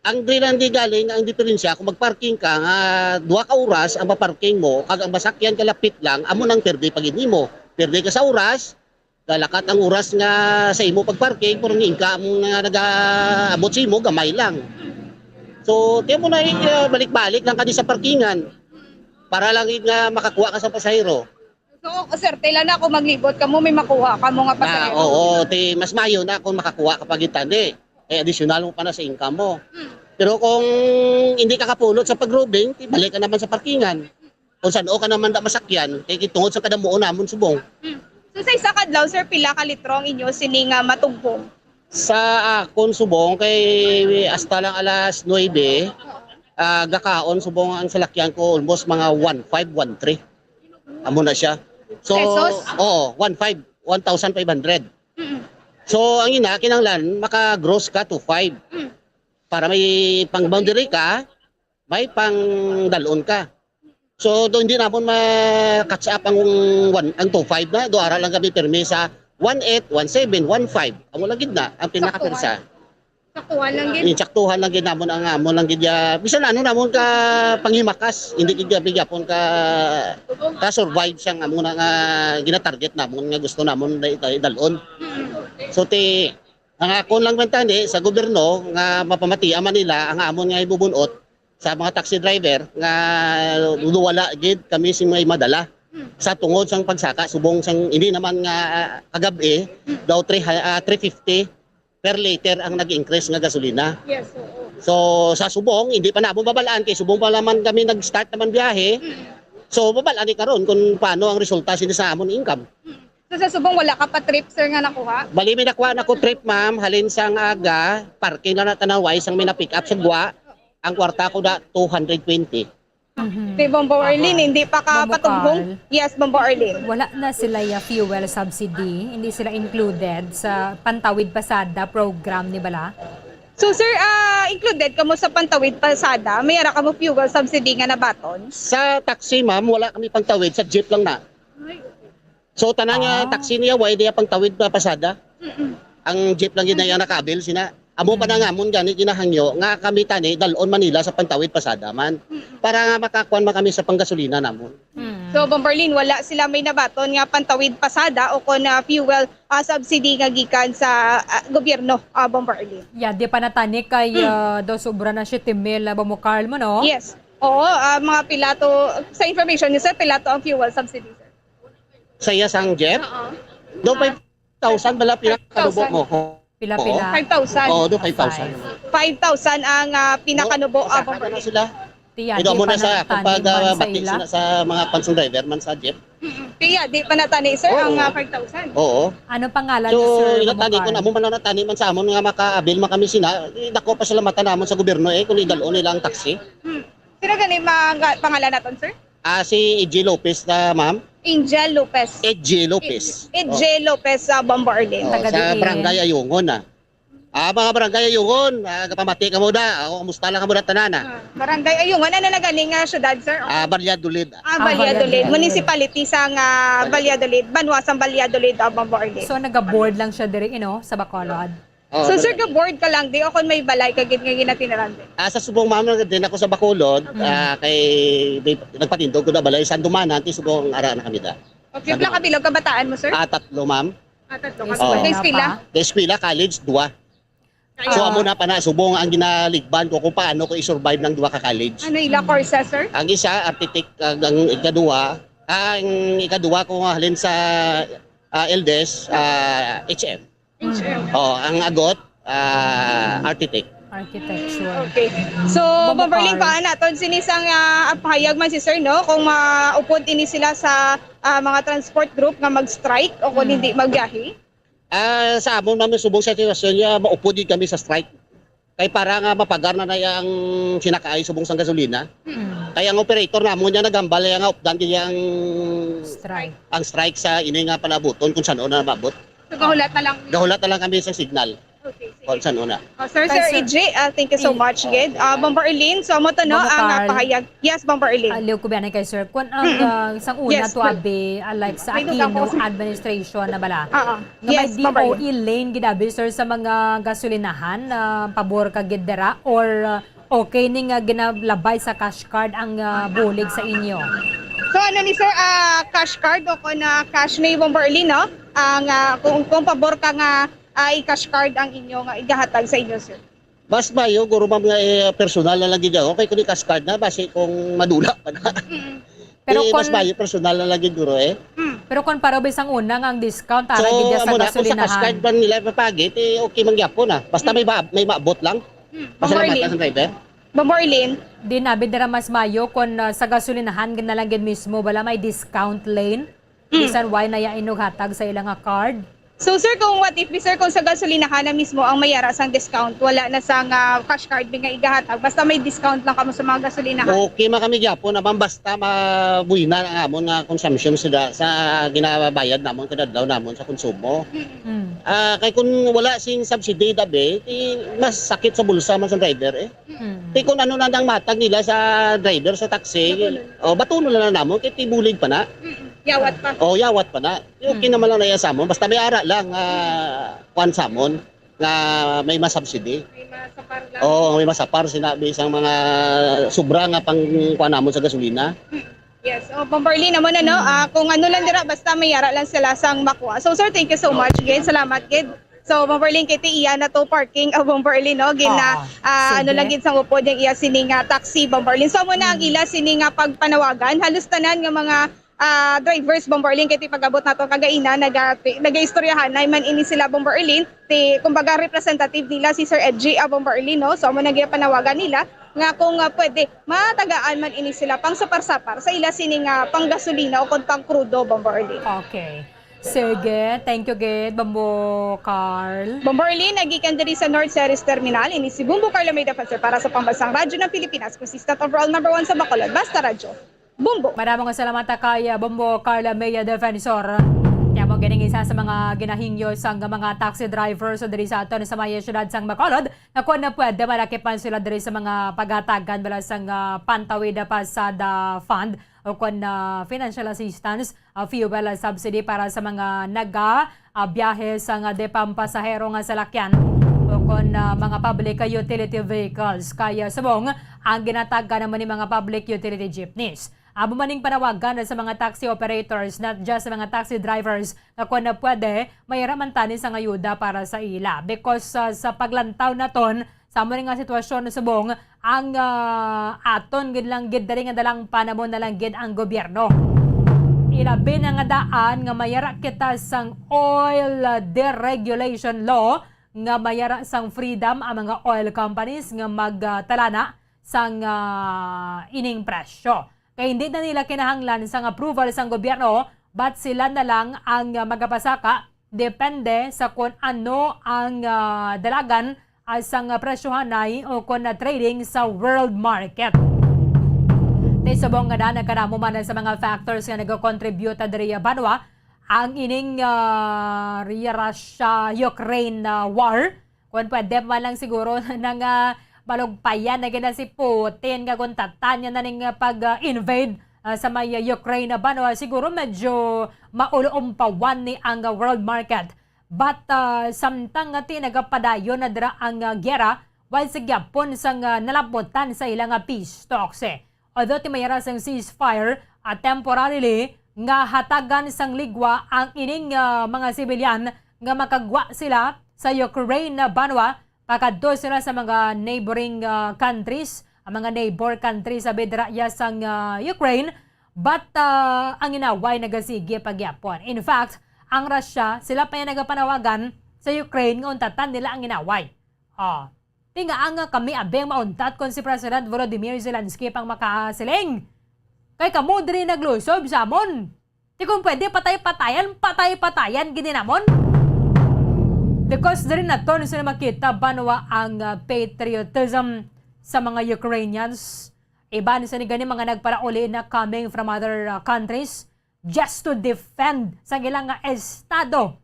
Ang di galing ang diferensya kung magparking ka nga 2 ka oras ang maparking mo kag ang masakyan kalapit lang amo nang perde pagid nimo. Perde ka sa oras, galakat ang oras nga sa imo pagparking pero ngingka mo nga nagaabot sa imo gamay lang. So tiyan mo na balik-balik lang kadi sa parkingan para lang nga makakuha ka sa pasahero. So sir, tila na ako maglibot kamo may makuha kamo nga pasahero. Oo, mas mayo na kung makakuha ka pagitandi. Additional mo pa na sa income mo. Pero kung hindi ka kapulot sa pag-robbing, balik ka naman sa parkingan. Kung saan ka naman da masakyan, kay tungod sa kadamuon namon subong. So sa isa kadlaw sir pila ka litro ang inyo sini nga matugpong? Sa akon subong kay hasta lang alas 9, gakaon subong ang salakyan ko almost mga 1,500. Amo na siya. So, pesos? Oo, 1,500. So, ang ina, kinanglan, maka-gross ka to 5. Para may pang-boundary ka, may pang-dalon ka. So, doon hindi naman ma-catch up ang 2.5 na. Doon aral lang kami permi sa 1.8, 1.7, 1.5. Ang walang gitna, ang pinaka-persa. Saktuhan lang gid. Saktuhan lang gid namon ang amon lang gid bisan ano namon ka panghimakas hindi gid bigapon ka survive sang amon nga gina-target namon nga gusto namon dalon. So ang akon lang man tani sa gobyerno nga mapamatian man nila ang amon nga ibubunot sa mga taxi driver nga wala gid kami sing may madala sa tungod sang pagsaka subong sang hindi naman nga kagabi daw 350 per liter ang nag-increase nga gasolina. Yes, so sa subong hindi pa namo babalaan kay subong pa naman kami nag-start naman biyahe. So babalaan ni karon kung paano ang resulta sini sa amon income. So sa subong wala ka pa trip sir nga nakuha? Bali may nakuha na ko trip ma'am, halin sang aga, parking na natanaway sang may na-pick up sa Gwa. Ang kwarta ko na 220. Kay Bombo Arlene, hindi pa ka Bombo patugbong? Yes, Bombo Arlene. Wala na sila yung fuel subsidy, hindi sila included sa Pantawid Pasada program ni Bala. So sir, included ka mo sa Pantawid Pasada, mayara ka mo fuel subsidy nga na baton? Sa taxi ma'am, wala kami pangtawid, sa jeep lang na. So tanang taxi niya, why diya pangtawid na pasada? Ang jeep lang yun na yung nakabil, sina. Amo pa na nga mon gani ginahangyo nga kami tani dalon Manila sa Pantawid Pasada man para nga makakuan man kami sa panggasolina namon. So Bomberlin, wala sila may nabaton nga Pantawid Pasada o kun fuel subsidy nga gikan sa gobyerno Bomberlin. Yeah, di pa natani kay do sobra na 7,000 bumukal mo no? Yes. Oo, mga pilato sa information niyo sir, pilato ang fuel subsidy sir. Sa iya sang jeep? Do 5,000 bala pinakanubo mo. Pila-pila. 5,000. Oo, do 5,000. 5,000 ang pinakanubo Bomberlin sila. Tiya, Ito di mo pa na sa kapag natani bati sila sa mga pansong driver man sa jeep. Kaya di pa natani sir Oo. ang 5,000. Oo. Ano pangalan So, ni Sir inatani ko na mo man natani man sa amon nga makaabil man kami sina. Dako pa sila mata namon sa gobyerno kung idalon nila ang taxi. Sino gani mga pangalan naton sir? Si EJ Lopez na ma'am. Angel Lopez. EJ Lopez. EJ Lopez sa Bomberlin. Sa Barangay Ayungon na. Mga Barangay Ayungon, kapamati ka mo da. Kamusta lang ka mo da tanana? Barangay Ayungon, ano na galing syudad sir? Valladolid. Valladolid. Municipality sa Valladolid. Banwasang Valladolid Bomberlin. So nag-board lang siya diri sa Bacolod. So sir, ka-board ka lang di o kung may balay kagit nga ginatinaran din? Sa subong ma'am din ako sa Bacolod, kay nagpatindog ko na balay sa Dumanan, ti subong ara na kami da. Okay, pila ka bilog kabataan mo sir? 3 ma'am. Tatlo. Kay eskwela? Eskwela, college, 2. So amo na pa na subong ang ginaligban ko kung paano ko i-survive ng 2 ka college. Ano ila course sir? Ang isa architect, ang ikaduwa ko halin sa LDS HM. Ang agot architect. Architecture. Okay. So Bomberlin pa naton sinisang pahayag man si sir no kung maupod ini sila sa mga transport group nga mag-strike o kung hindi magbiyahe. Sa amon namin subong sa sitwasyon niya maupod din kami sa strike. Kay para nga mapagar na ang sinakaay subong sang gasolina. Kaya ang operator namon niya nagambal nga updan ang strike. Ang strike sa ini nga panabuton kung saan na mabot. So gahulat na lang. Gahulat na lang kami sa signal. Okay. Kung saan una. Sir EJ, thank you so much gid. Bomberlin, so mo to no ang pahayag. Yes, Bomberlin. Aliw ko biyanay kay sir. Kung ang isang una Yes, to abi like sa Aquino administration na bala. Yes, may DOE lane gidabi sir sa mga gasolinahan pabor ka gidera or okay ning ginalabay sa cash card ang bulig sa inyo. So ano ni sir, cash card o kung cash ni Bomberlin no? Ang kung pabor ka nga i-cash card ang inyo nga igahatag sa inyo sir. Bas bayo guro ma'am nga personal na lang gid okay kun cash card na basi kung madula pa na. Pero bas bayo personal na lang gid guro Pero kung para bisang una nga ang discount ara so, gid sa kung gasolinahan. sa cash card ba nila ipapagit okay man gyapon basta may maabot lang. Pasalamat sa driver. Bomberlin. Di nabi dira mas mayo kung sa gasolinahan ginalang gid mismo bala may discount lane. Bisan why na ya inuhatag sa ilang card. So sir, kung what if sir kung sa gasolinahan na mismo ang mayara sang discount, wala na sang cash card nga igahatag, basta may discount lang kamo sa mga gasolinahan. Okay man kami gyapon naman basta mabuhi na ang amon nga consumption sa ginabayad namon kada adlaw namon sa konsumo. Kay kung wala sing subsidy dabe, mas sakit sa bulsa man sa driver Kay kung ano na nang matag nila sa driver sa taxi, batuno na namon kay tibulig pa na. Yawat pa. Yawat pa na. Okay naman lang na yan sa amon. Basta may ara lang kwan sa amon nga may masubsidy. May masapar lang. May masapar sinabi isang mga sobra nga pang kwan namon sa gasolina. Yes. Bomberlin naman kung ano lang dira basta may ara lang sila sang makuha. So sir, thank you so much gid. Salamat gid. So Bomberlin kay iya na to parking Bomberlin no gina ano lang gid sang upod yung iya sining taxi Bomberlin. So mo na ang ila sining pagpanawagan halos tanan nga mga drivers Bomberlin kay pag-abot nato kagaina nagaistoryahan na man ini sila Bomberlin kumbaga representative nila si Sir EJ Bomberlin no. So mo panawagan nila nga kung pwede matagaan man ini sila pang sapar-sapar sa ila sining pang gasolina o kung pang crudo Bomberlin. Okay. Sige, thank you gid Bambo Carl. Bombo Arlene, nagikan diri sa North Ceres Terminal. Ini si Bumbo Carlo May Defensor para sa Pambansang Radyo ng Pilipinas. Consistent overall number 1 sa Bacolod. Basta Radyo. Bumbo. Maraming salamat kay Bambo Carla May Defensor. Kaya mo ganing isa sa mga ginahingyo sang mga taxi drivers diri sa aton sa mga syudad sang Bacolod na kung na pwede malakipan sila diri sa mga pagatagan bala sang Pantawid Pasada Fund o kung financial assistance, fuel subsidy para sa mga biyahe sa depampasahero nga salakyan o kung mga public utility vehicles. Kaya subong ang ginataga naman ni mga public utility jeepneys. Maning panawagan sa mga taxi operators, not just sa mga taxi drivers, na kung na pwede, may ramantani sa ayuda para sa ila. Because sa paglantaw na ton, sa mga nga sitwasyon na subong, ang aton gid lang gid dali nga dalang panamon na lang gid ang gobyerno. Ilabi na nga daan nga mayara kita sang oil deregulation law, nga mayara sang freedom ang mga oil companies nga magtalana sang ining presyo. Kaya hindi na nila kinahanglan sang approval sang gobyerno, but sila na lang ang magapasaka depende sa kung ano ang dalagan sang presyohanay o kung trading sa world market. Tisabong nga na nagkanamo man sa mga factors nga nag-contribute diri banwa ang ining Russia-Ukraine war. Kung pwede man lang siguro ng balugpayan na gina si Putin kaguntatan niya na ning pag-invade sa may Ukraine banwa, siguro medyo maulo-umpawan ni ang world market. But samtang nagapadayon na dira ang gera, while sa Gyapon sang nalabutan sa ilang peace talks. Although timayara sang ceasefire temporarily nga hatagan sang ligwa ang ining mga sibilyan nga makagwa sila sa Ukraine banwa, pakadto sila sa mga neighboring countries, ang mga neighbor countries sa bedraya sang Ukraine, but ang inaway nagasige pagyapon. In fact, ang Russia, sila pa yung nagapanawagan sa Ukraine nga untatan nila ang inaway. Tinga ang kami abeng mauntat kon si President Volodymyr Zelensky pang makasiling. Kay kamo diri naglusob sa amon. Di kung pwede patay-patayan gininamon. Because diri na to sila makita banwa ang patriotism sa mga Ukrainians. Iba sa ni gani mga nagparauli na coming from other countries just to defend sa ilang estado.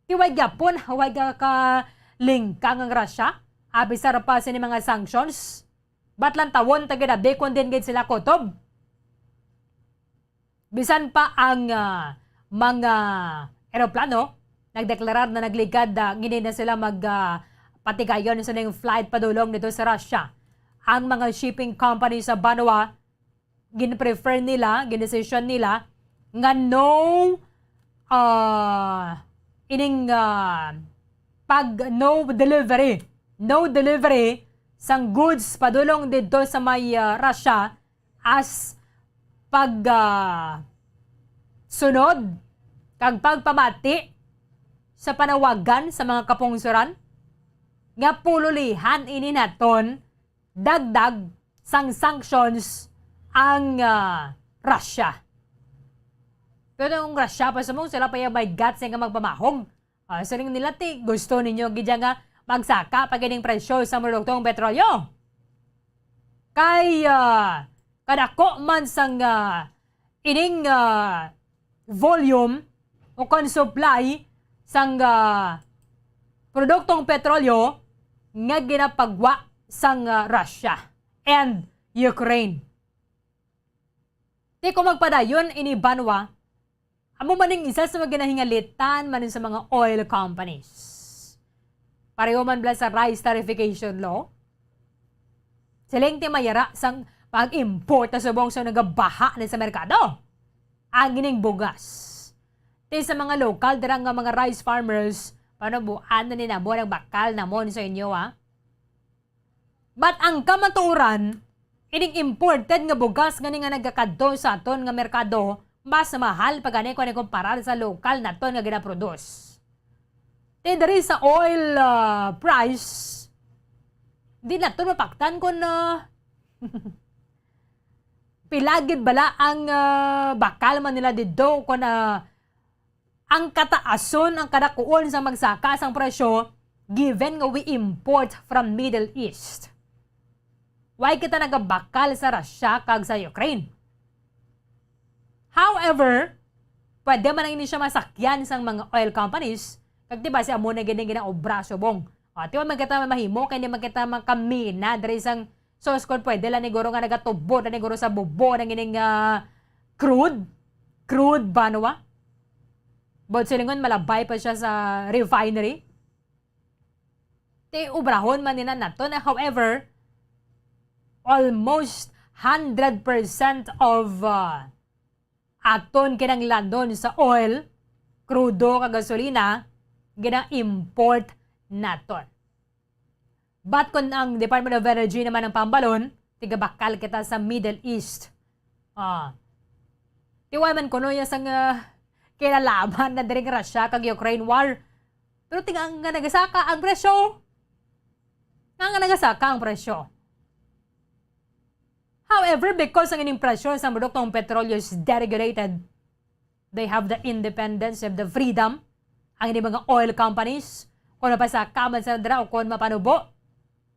Iwag Japon, huwag ka lingkang ang Russia. Abisar pa sa ni mga sanctions. Ba't lang tawon tagadabi kung din gid sila kotob? Bisan pa ang mga eroplano nagdeklarar na nagligad, gini na sila magpatigayon sa ng flight padulong nito sa Russia. Ang mga shipping company sa banwa, gin-prefer nila, gin-decision nila, nga no delivery sang goods padulong dito sa may Russia as sunod kag pagpamati sa panawagan sa mga kapungsuran nga pululihan ini naton dagdag sang sanctions ang Russia. Pero ang Russia pa sa mong sila pa yung may guts nga magpamahog. Saling nila gusto ninyo gidya nga magsaka pagining presyo sa produktong petrolyo. Kay kadako man sang ining volume o kon supply sang produktong petrolyo nga ginapagwa sang Russia and Ukraine. Di ko magpadayon ini banwa, amo maning isa sa mga ginahingalitan manin sa mga oil companies. Pareho man bala sa rice tarification law. Siling timayara sang pag-import na subong sa nagabaha na sa merkado. Ang gining bugas. Di sa mga local, dirang nga mga rice farmers, paano buan na ninabo ng bakal na mon sa inyo, ha? But ang kamaturan, ining imported nga bugas nga nga nagkakadto sa aton nga merkado, mas mahal pa gani kung kumpara sa local na aton nga ginaproduce. Di dari sa oil price, di na ito mapaktan kung pilagid bala ang bakal man nila dito kung ang kataason ang kadakuon sa magsaka sang presyo given nga we import from Middle East. Why kita nagabakal sa Russia kag sa Ukraine? However, pwede man ini siya masakyan sang mga oil companies kag diba si amo na gina obra subong. Tiwa man kita mahimo kay di man kita makamina diri sang source code pwede lang niguro nga nagatubo na niguro sa bubo ng ining crude banwa. But silingon malabay pa siya sa refinery. Te ubrahon man nila nato na however almost 100% of aton kinanglandon sa oil, krudo kag gasolina gina-import naton. But kung ang Department of Energy naman ang pambalon, tigabakal kita sa Middle East. Tiwaman ko no yung sang kinalaban na diring Russia kag Ukraine war. Pero tingang nga nagasaka ang presyo. Nga nagasaka ang presyo. However, because ang ining presyo sa produktong petrolyo is deregulated, they have the independence, have the freedom, ang ining mga oil companies, kung napasaka man sa dra o kung mapanubo,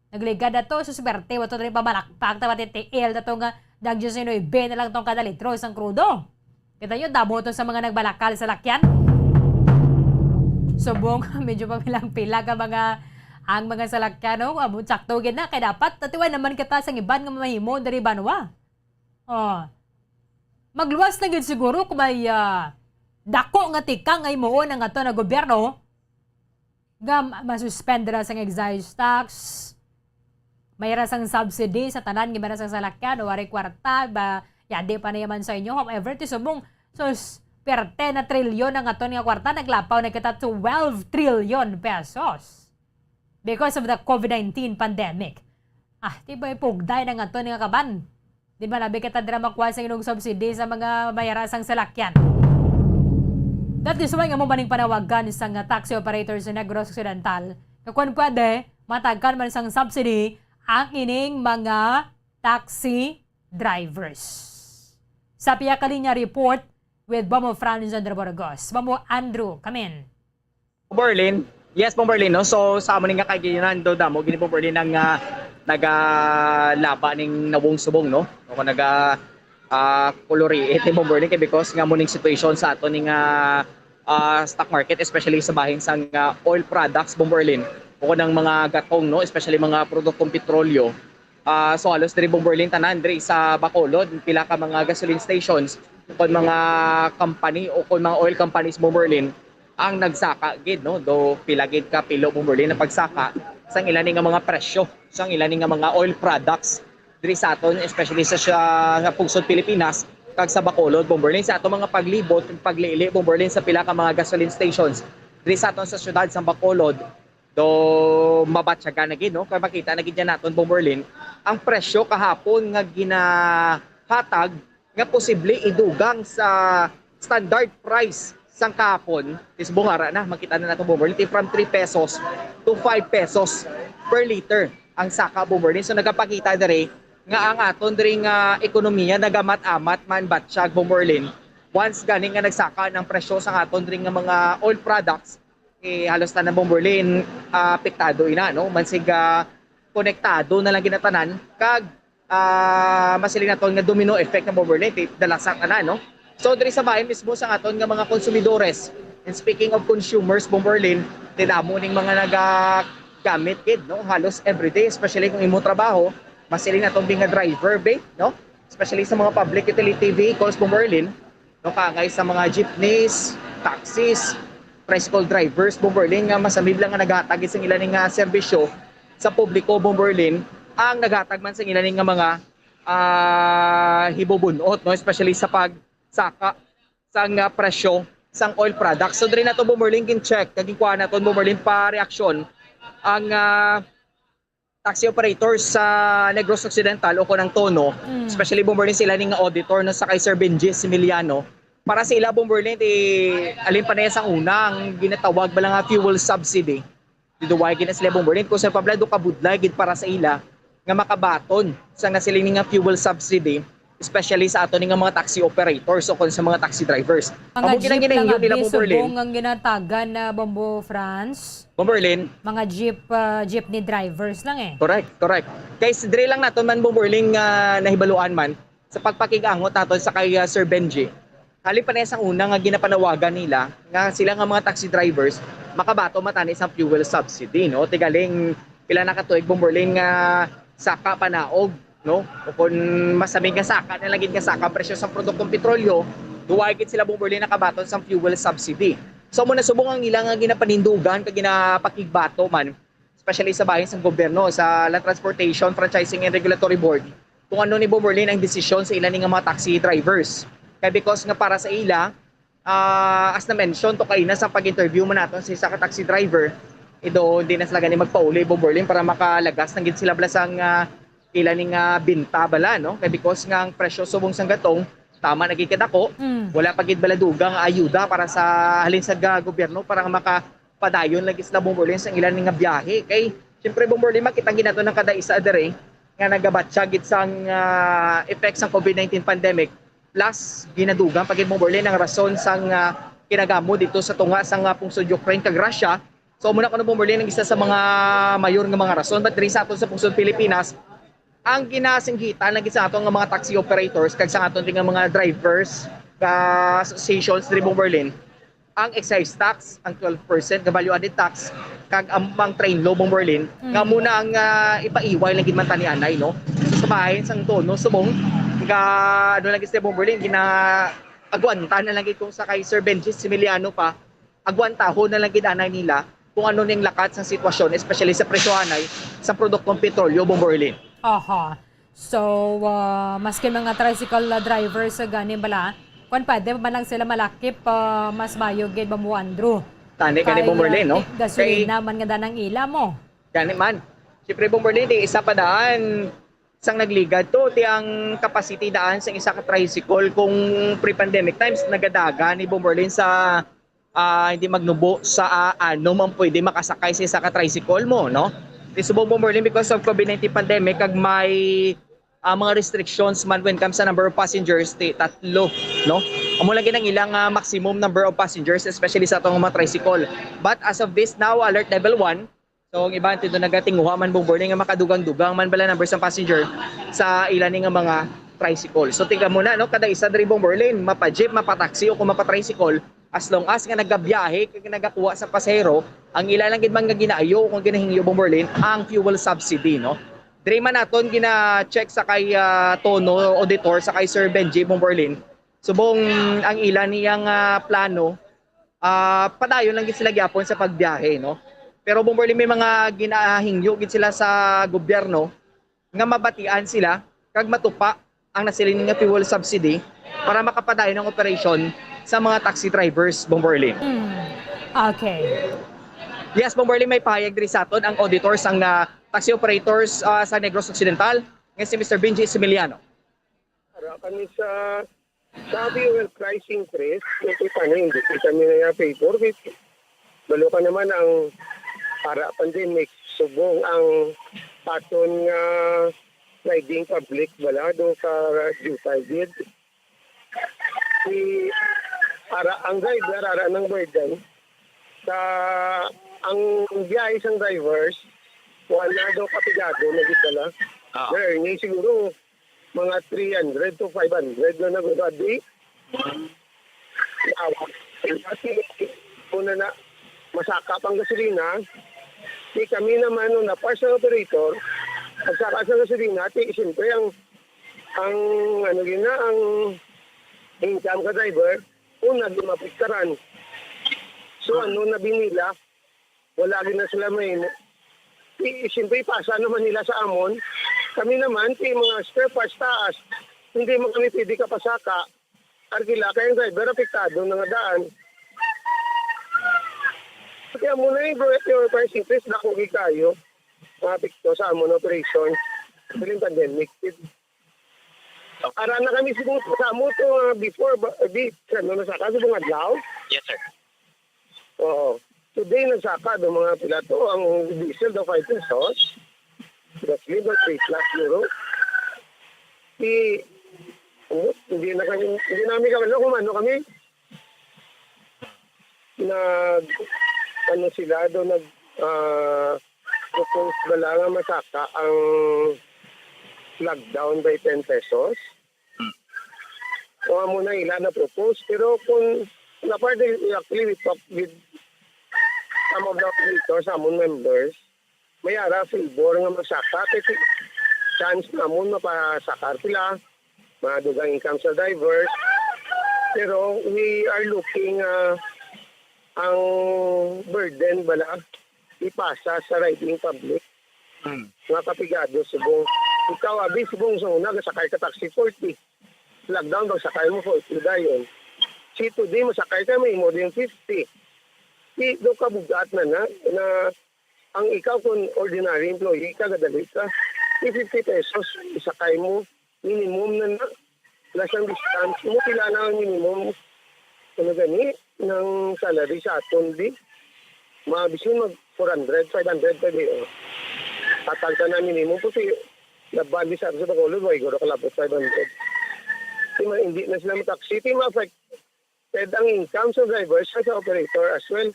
nagligad na to, suswerte, wato rin pamalakpak, tapatitiil na to nga, dagjusinoy, na lang tong kada litro isang krudo. Kita nyo, damo to sa mga nagbalakal sa lakyan. Subong, medyo pamilang-pila ka ang mga salakyano, sakto gina, kaya dapat, tatiwa naman kita sa iban nga mahimo dari banwa. Magluwas na gid siguro kung may dako nga tikang ay mo ng ato na gobyerno, nga masuspend na sang excise tax, may rasang subsidy sa tanan, nga may rasang salakyan, o wari kwarta, ba, yadi pa na yaman sa inyo. However, tisubong, so, perte na trilyon ang aton nga kwarta, naglapaw na kita 12 trillion pesos. Because of the COVID-19 pandemic. Di ba ipugday ng aton nga kaban? Di ba nabi kita dira makuha sa inong subsidy sa mga mayarasang salakyan? That is why nga mo maning panawagan sa taxi operators sa Negros Occidental. Kung pwede, matagkan man sang subsidy ang ining mga taxi drivers. Sa Pia Kalinya report with Bomo Franz Andrew Borgos. Bomo Andrew, come in. Berlin, yes po Berlin, no? So sa amin nga kaginan do damo gini po Berlin ang nagalaba ning nawong subong, no? Ako kolori ete mo Berlin kay because nga muning situation sa ato ning stock market, especially sa bahin sang oil products po Berlin. O ng mga gatong, no? Especially mga produktong petrolyo. So halos diri bong Berlin tanan diri sa Bacolod, pila ka mga gasoline stations kung mga company o kung mga oil companies mo Berlin ang nagsaka gid, no? Do pila gid ka pilo mo Berlin na pagsaka sang ilan nga mga presyo, sang ilan nga mga oil products diri sa aton, especially sa Pugsod Pilipinas kag sa Bacolod mo Berlin sa ato mga paglibot, paglili mo Berlin sa pila ka mga gasoline stations diri sa aton sa syudad sa Bacolod. Do mabatsaga na gid, no? Kaya makita na gid naton bong Berlin ang presyo kahapon nga ginahatag nga posible idugang sa standard price sang kahapon is bungara na makita na nato bong Berlin from 3 pesos to 5 pesos per liter ang saka bong Berlin. So nagapakita diri nga ang aton diri nga ekonomiya nagamat-amat man batsyag bong Berlin once gani nga nagsaka ng presyo sa aton diri nga mga oil products. Halos tanan bong Berlin apektado ina, no? Mansig konektado na lang ginatanan kag masiling naton nga domino effect ng Berlin dalasak na, no? So diri sa bahin mismo sa aton nga mga konsumidores, and speaking of consumers bong Berlin, tinamo ning mga nagagamit gid, no? Halos everyday, especially kung imo trabaho, masiling naton nga driver ba, no? Especially sa mga public utility vehicles bong Berlin, no? Kangay sa mga jeepneys, taxis, tricycle drivers bong Berlin nga masamib lang nga naghatag sa ilan nga serbisyo sa publiko bong Berlin ang naghatag man sa ilan nga mga hibubunot, no? Especially sa pagsaka sang presyo sang oil products. So diri nato bong Berlin kin-check kaging kuha naton bong Berlin pa reaksyon ang taxi operators sa Negros Occidental o kunang Tono, especially bong Berlin sila ning auditor na sa kay Sir Benjis Emiliano. Para sa ila bong Berlin, alin pa na sa unang ginatawag ba lang fuel subsidy. Dito why gina sila bong Berlin, kung sa pablado kabudlay gid para sa ila nga makabaton sa nasiling nga fuel subsidy, especially sa ato nga mga taxi operators o sa mga taxi drivers. Mga jeep lang nila subong ang ginatagan na Bombo France. Bomberlin. Mga jeepney drivers lang eh. Correct. Kay dire lang naton man Bomberlin nga nahibaluan man sa pagpakigangot naton sa kay Sir Benji. Halip pa na isang una nga ginapanawagan nila nga sila nga mga taxi drivers makabato matanis ang fuel subsidy, no? Tigaling pila na katuig Bomberlin nga saka panaog, no? O kung masamig nga saka na lagid nga saka presyo sa produktong petrolyo, duway gid sila Bomberlin nakabaton sa fuel subsidy. So mo nasubong ang ilang nga ginapanindugan kag ginapakigbato man, especially sa bahin sa gobyerno sa Land Transportation Franchising and Regulatory Board. Kung ano ni Bomberlin ang desisyon sa ilan nga mga taxi drivers. Kaya because nga para sa ila, as na-mention to kayo na sa pag-interview mo natin sa isa ka taxi driver, hindi na sila gani magpauli Bomberlin para makalagas nang gid sila blasang ilan nga binta bala, no? Kaya because nga ang presyo subong sang gatong tama nagikadako, wala pa gid baladugang ayuda para sa halin sa gobyerno para makapadayon lagi sila Bomberlin sa ilan nga biyahe. Kay syempre Bomberlin makita ginato ng kada isa dere nga nagabatsa gid sang effects ng COVID-19 pandemic. Plus, ginadugang pagin Bomberlin ang rason sang kinagamo dito sa tunga sang pungsod Ukraine kag Russia. So muna kuno Bomberlin ang isa sa mga mayor nga mga rason but diri sa aton sa pungsod Pilipinas ang ginasinggitan lagi sa aton nga mga taxi operators kag sa aton nga mga drivers associations diri Bomberlin ang excise tax, ang 12% nga value added tax kag ang train law Bomberlin nga muna ang ipaiway lagi man tani anay, no? So, sa bahin sang tono subong ano lagi sa Bomberlin agwanta na lagi kung sa kay Sir Benji Similiano pa agwantaho na lagi anay nila kung ano ning lakat sa sitwasyon especially sa presyohanay sa produktong petrolyo Bomberlin. Aha. So, maski mga tricycle drivers gani bala, kung pwede pa lang sila malakip, mas mayo gid ba mo Andrew. Tani kani Bomberlin, no? Gasolina man nga danang ila mo. Gani man. Siyempre Bomberlin, di isa pa daan sang nagligad to ti ang capacity daan sa isa ka tricycle kung pre-pandemic times nagadaga ni Bomberlin sa hindi magnubo sa ano man pwede makasakay sa isa ka tricycle mo, no? Di subong Bomberlin because of COVID-19 pandemic kag may mga restrictions man when comes sa number of passengers tatlo, no? Amo lagi nang ilang maximum number of passengers especially sa atong mga tricycle. But as of this now alert level 1. So ang iba tito nagatinguha man Bomberlin nga makadugang-dugang man bala numbers ng passenger sa ilan nga mga tricycle. So tingnan mo na, no, kada isa diri Bomberlin mapa-jeep, mapa-taxi o kung mapa-tricycle as long as nga nagabiyahe kag nagakuha sa pasahero, ang ila lang gid man nga ginaayo kung ginahingyo Bomberlin ang fuel subsidy, no? Diri man naton gina-check sa kay Tono auditor sa kay Sir Benji Bomberlin. Subong ang ila niyang plano padayon lang gid sila gyapon sa pagbiyahe, no? Pero Bomberlin may mga ginahingyo gid sila sa gobyerno nga mabatian sila kag matupa ang nasilin nga fuel subsidy para makapadayon ang operation sa mga taxi drivers Bomberlin. Okay. Yes, Bomberlin, may pahayag diri sa aton ang auditors ang taxi operators sa Negros Occidental nga si Mr. Benji Similiano. Kami sa fuel price increase, ito hindi kami na paper with balo ka naman ang para pandemic subong ang paton nga riding public wala doon sa due para ang driver ara ng burden sa ang biyahe ng drivers wala daw kapigado na gitala. Ni siguro mga 300 to 500 na nagod a day. Una na masakap ang gasolina. Di kami naman nung na-partial operator, pagsaka sa gasolina, siyempre ang income ka driver, una di mapiktaran. So na binila, wala rin na sila may siyempre ipasa naman nila sa amon. Kami naman, mga spare parts taas, hindi mo kami pwede kapasaka. Arkila, kayong driver, apektado na nga daan. Kaya muna yung price increase na kung kayo, apekto sa amon operation, during pandemic. Ara na kami sa amon before, nasaka sa mga adlaw? Yes, sir. Oo. Today, nagsaka do mga pilato, ang diesel do 5 pesos, gas libre 3 €. Hindi namin kabalo kung ano kami. Sila doon propose bala nga masaka ang lockdown by 10 pesos. O muna ila na propose. Pero kung actually we talked with some of the operators, among members, may ara favor nga masaka. Kasi chance namon mapasakar sila, madugang income sa divers. Pero we are looking ang burden bala ipasa sa riding public. Mga kapigado, subong. Ikaw, abi, subong sa una, sakay ka taxi 40. Lockdown, pag sakay mo 40 dayon. Si today, masakay ka, may more than 50. Do ka bugat na ang ikaw kung ordinary employee, kagadali ka. 50 pesos, isakay mo, minimum na plus ang distance mo, pila na ang minimum ng salary sa aton, di? Mabisin mag 400, 500 pa di. Tatag ka na minimum po si nabali sa Bacolod, may guro kalabot 500. Hindi na sila mataksi. Ma-affected ang income sa drivers at sa operator as well.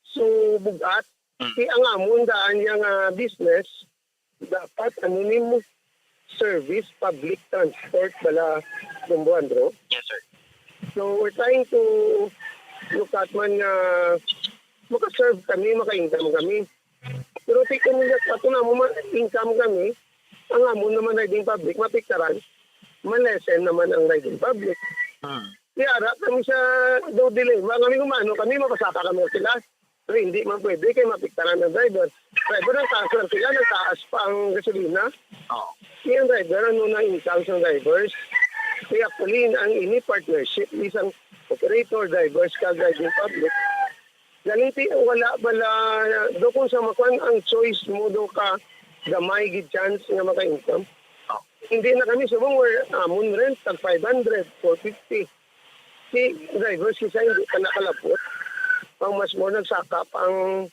So, bugat. Ang amon daan yung business, dapat anonymous service, public transport bala Bumbuandro. Yes, sir. So, we're trying to look at man maka-serve kami, maka-income kami. Pero tika nila, ato na mo income kami, ang amon naman riding public, mapiktaran, malesen naman ang riding public. Kaya kami sa do dilemma, kami kumano, kami mapasaka kami sila. Pero hindi man pwede, kaya mapiktaran ng driver. Driver, nagtaas lang sila, nagtaas pa ang gasolina. Kaya ang driver, na income sa drivers. Kaya actually, ang ini partnership, isang operator, drivers, riding public. Galinti, wala bala, do kung sa makuan, ang choice mo do ka, gamay, gid chance nga maka-income. Hindi na kami subong, we're amon rent, tag 500, 450. Si drivers, isa hindi ka nakalapot. Ang mas mo nagsakap ang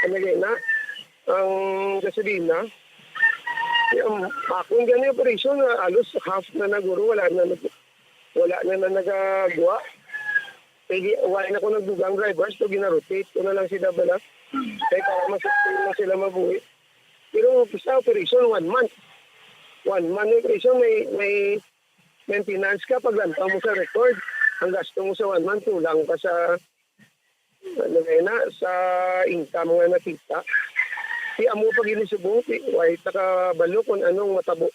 ang gasolina. Akong ganyan operation, alos half na naguro, wala na nagagawa. Kaya wala na ko nagdugang drivers, so ginarotate ko na lang sila bala. Kaya para masakit na sila mabuhi. Pero sa operation, 1 month. 1 month operation, may maintenance ka, paglampang mo sa record. Ang gasto mo sa 1 month, tulang pa sa sa income nga nakita. Kaya mo pag inisubong, why takabalo kung anong matabo.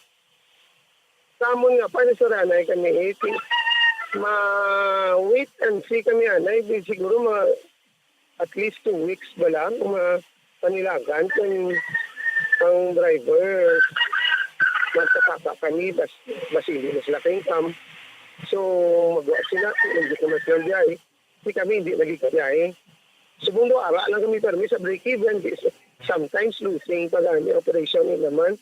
Samon nga pa, nasaranay kami, wait and see kami, anay, siguro at least 2 weeks ba lang, panilagan kung ang driver magkakaka kami, basili na sila kay income. So, magawa sila, hindi ko mas lang biyahe. Hindi kami, hindi naging kabiyahe. Subong do, ara lang kami permis sa break-even. Sometimes losing pag operation naman.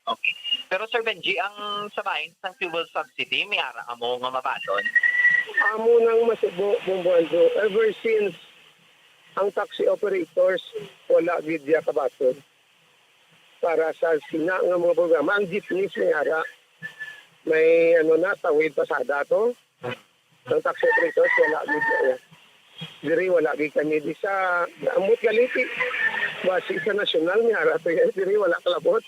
Okay. Pero Sir Benji, ang sabahin sa fuel subsidy, may ara mo nga mabalon? Amo nang masubo, Bumbuandro. Ever since ang taxi operators wala vidya kabaton para sa sina nga mga programa. Ang jeepneys may ara. May tawid pasada to. Ang taxi operators wala vidya. Diri wala gi kami di sa amot galiti. Basi sa nasyonal may ara to. Diri wala kalabot.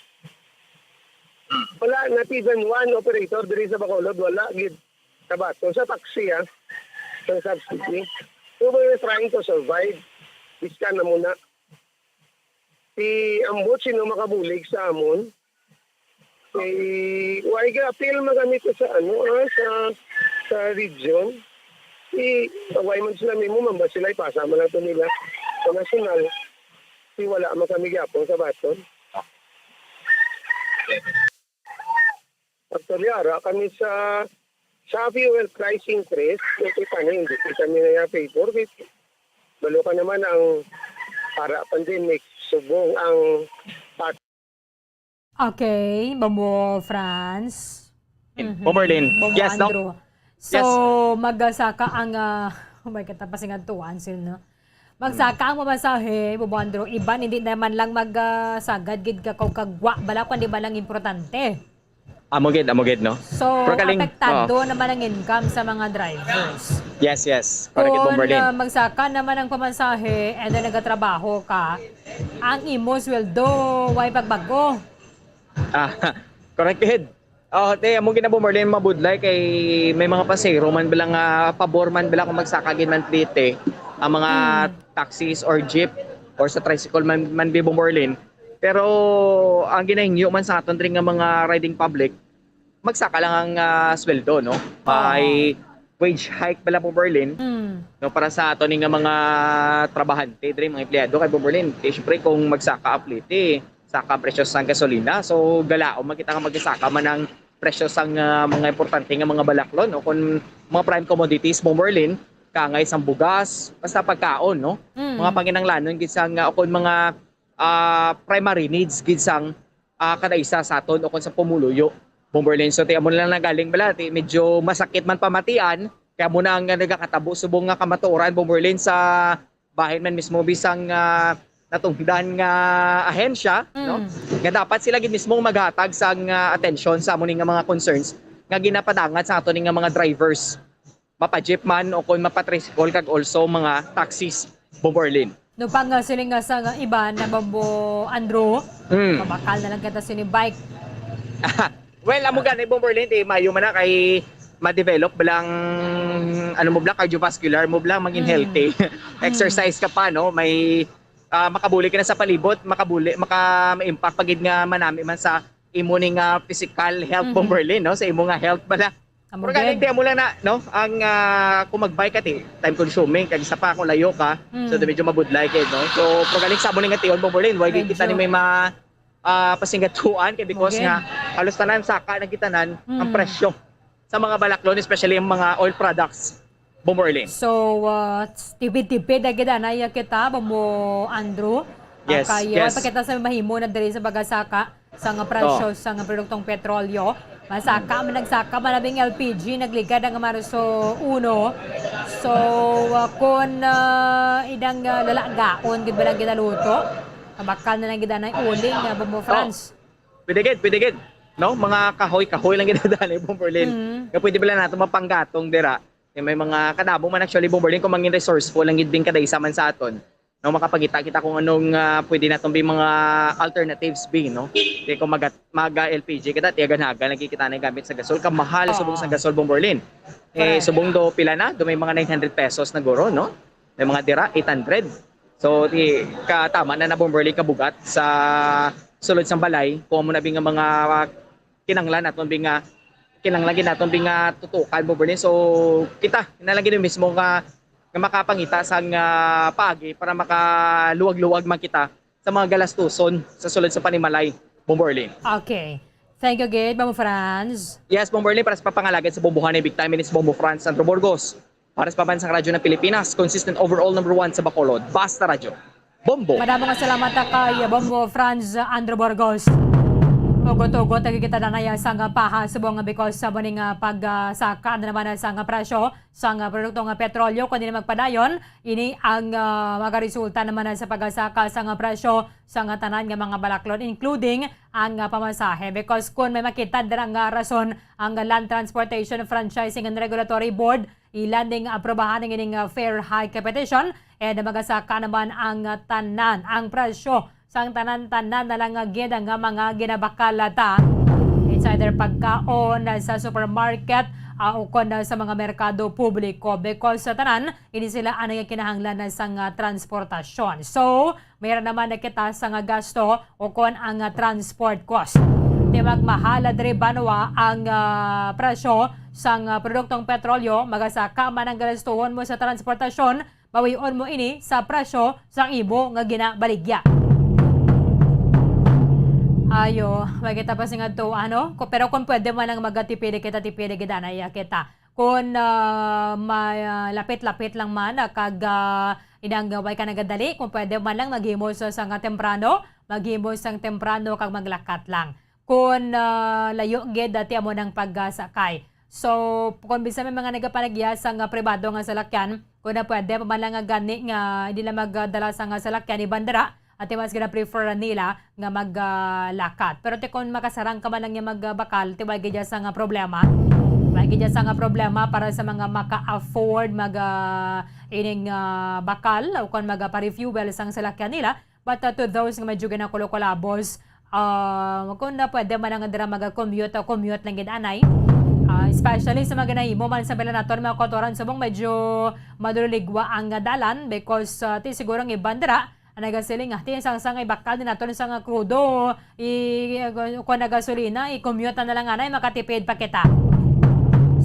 Wala not even one operator diri sa Bacolod wala gid kabato sa taxi sa subsidy. So we're trying to survive. Iska na muna. Si ambot sino makabulig sa amon. Why ga-appeal magamit ko sa sa region. Why man sila mo mamba sila ipasama lang to nila sa national. Wala man kami gyapon sa baton. Actually, ara kami sa fuel price increase, kita na hindi kami na favor. Balo ka naman ang para pandemic, subong ang Okay, Mamo France. Bomberlin. Yes, no? So, magsaka ang, oh my God, tapasingan to, Ansel, no? Magsaka ang mamasahe, Bumandro, iban, hindi naman lang magsagad, gid ka kagwa, bala kung di ba lang importante. Amoged, no? So, Pero kaling- apektado naman ang income sa mga drivers. Yes. Para kay Kung Bomberlin. magsaka naman ang pamasahe and then nagatrabaho ka, ang imo sweldo, way pagbago. Correct, kid. Te, among Bomberlin mabudlay kay may mga pasero man bilang pabor man bilang kung magsakagin man plite ang mga taxis or jeep or sa tricycle man bi Bomberlin. Pero ang ginahingyo man sa aton ring nga mga riding public, magsaka lang ang sweldo, no? May wage hike bala Bomberlin. No, para sa aton nga mga trabahante, diri mga empleyado kay Bomberlin. Syempre kung magsaka aplite, saka presyo sa gasolina. So galao makita nga magsaka man ang presyo sang mga importante nga mga balaklon, no? Kung mga prime commodities Bomberlin, kangay sang bugas, basta pagkaon, no? Mga panginanglanon gid sang kun mga primary needs gid sang kada isa sa aton o kun sa pumuluyo Bomberlin. So tiya mo lang nagaling bala, medyo masakit man pamatian, kaya mo na ang nagakatabo subong nga kamatuoran Bomberlin sa bahin man mismo bisang natungdan nga ahensya, no? Nga dapat sila gid mismo maghatag sa atensyon sa amo nga mga concerns nga ginapadangat sa ato nga mga drivers. Mapa-jeep man o kung mapa-tricycle kag also mga taxis Bomberlin. No pang siling nga sa iba na Bombo Andrew, mabakal na lang kita sini bike. Well, amo gani Bomberlin mayo man na kay ma-develop bilang mo bilang cardiovascular mo bilang maging healthy. Exercise ka pa, no? May makabuli ka na sa palibot, maka-impact pagid nga manami man sa imo ning physical health Bomberlin, no? Sa imo nga health bala. Pero galing mo lang na, no? Ang kung mag-bike ka time consuming kag isa pa kung layo ka, so medyo mabudlay kay, no? So pero galing sa amo ning tion Bomberlin, why kita ni may pasinggatuan kay because nga halos tanan saka nagkitanan ang presyo sa mga balaklon, especially yung mga oil products Bomberlin. So, tipid-tipid agad na kita, Bombo Andrew. Yes, Kaya yes. pakita sa mahimo na diri sa bagasaka sa nga presyo sa nga produktong petrolyo. Masaka, nagsaka, manabing LPG, nagligad ang Marso 1. So, kung idang lalagaon, gid ba lang ginaluto, bakal na lang gid na uling, Bombo France. Pwede gid. No? Mga kahoy lang ginadala yung Bomberlin. Kaya pwede ba lang natin mapanggatong dira. May mga kadamo man actually Bomberlin kung mangin resourceful lang gid din kada isa man sa aton. No, makapagita-kita kung anong pwede naton bi mga alternatives bi, no? Kaya kung maga LPG kada tiyagan-haga nakikita na gamit sa gasol, kamahal subong sa gasol Bomberlin. Subong do pila na, do may mga 900 pesos na guro, no? May mga dira 800. So tama na Bomberlin kabugat sa sulod sang balay kung mo na bi nga mga kinanglan naton bi nga kinanglagin naton bi nga tutukan Bomberlin. So kita inalagin mismo nga makapangita sa paagi para makaluwag-luwag man kita sa mga galastuson sa sulod sa panimalay Bomberlin. Okay. Thank you, Gid, Bombo Franz. Yes, Bomberlin, para sa papangalagan sa Bombohan Big Time Minutes Bombo Franz Sandro Burgos. Para sa Pabansang Radyo ng Pilipinas, consistent overall number 1 sa Bacolod, Basta Radyo. Bombo! Madamong salamat kay Bombo Franz Andro Burgos. Ugot-ugot kita na naya sa paha subong because sa maning pagsaka na naman sa presyo sa produktong petrolyo kundi na magpadayon ini ang magaresulta naman sa pagsaka sa presyo sa tanan nga mga balaklon including ang pamasahe because kung may makita darang rason ang Land Transportation Franchising and Regulatory Board ilanding aprobahan ng ining fair hike petition magasaka naman ang tanan ang presyo sang tanan-tanan na lang gid ang mga ginabakalata. It's either pagkaon sa supermarket o kon sa mga merkado publiko because sa tanan, hindi sila ang kinahanglan sa transportasyon. So, mayroon naman na kita sa gasto o kon ang transport cost. Di magmahala diri banwa ang presyo sang produktong petrolyo, magasaka man ang gastuhon mo sa transportasyon, bawion mo ini sa presyo sang ibo nga ginabaligya. Ayo, magkita pa singa to, pero kung pwede man lang magatipid kita na kita. Kung lapit-lapit lang man, kag inanggaway ka nagadali, kung pwede man lang maghimos sa temprano, kag maglakat lang. Kung layo gid dati mo ng pagsakay. So, kung bisa may mga nagapanagya sa pribado nga salakyan, kung na pwede pa man lang gani nga hindi lang magdala sa salakyan ni bandera, at mas gina-prefer nila nga maglakat. Pero te kung makasarang ka man lang nga magbakal, tiwag gidya sa nga problema. Gidya sa nga problema para sa mga maka-afford ining bakal o kung magpa-refuel sang salakyan nila. But to those nga medyo ginakulo-kulabos, kung na pwede man ang dira mag-commute o commute lang gidanay. Especially sa mga ganahimo man sa naton mga kotoran subong medyo maduligwa ang dalan because ti siguro ng ibandera nagasiling ti sang ibakal din naton sang krudo kung nagasolina i-commute na lang anay makatipid pa kita.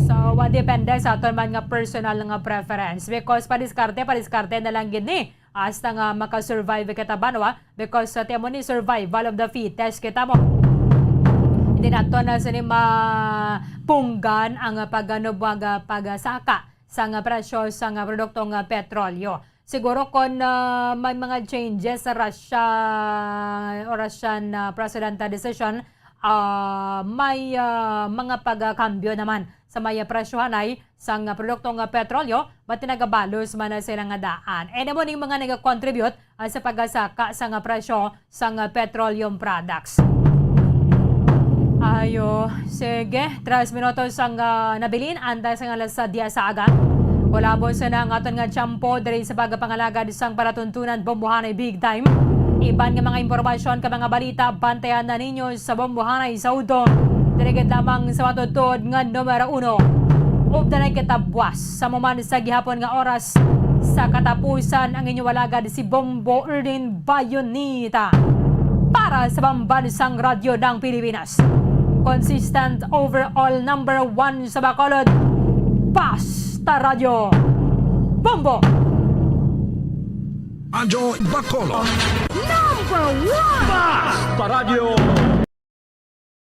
So depende sa aton man nga personal nga preference because padiskarte na lang gid ni hasta nga makasurvive kita banwa because ti mo ni survival of the fittest kita mo. Hindi nato na sa mapunggan ang pagsaka sa presyo sa produktong petrolyo. Siguro kung may mga changes sa Russian presidential decision, may mga pagkambyo naman sa may presyohan ay sa produktong petrolyo, ba't nagabalos man na silang daan. Mo ning mga nag-contribute sa pagsaka sa presyo sa petroleum products. Ayo, sige, 3 minutos ang nabilin, anda sa alas 10 sa aga. Wala po sa na nga aton nga tiyampo diri sa pagpangalagad sang palatuntunan Bombohanay Big Time. Iban nga mga impormasyon ka mga balita, bantayan na ninyo sa Bombohanay sa Udon. Dirigid lamang sa matutod nga numero 1. Updanay kitabwas sa muman sa gihapon nga oras sa katapusan ang inyong walagad si Bombo Erdin Bayonita. Para sa Pambansang Radyo ng Pilipinas. Consistent overall number 1 sa Bacolod, Basta Radio. Bombo! Anjo Bacolod. Number 1! Basta Radio.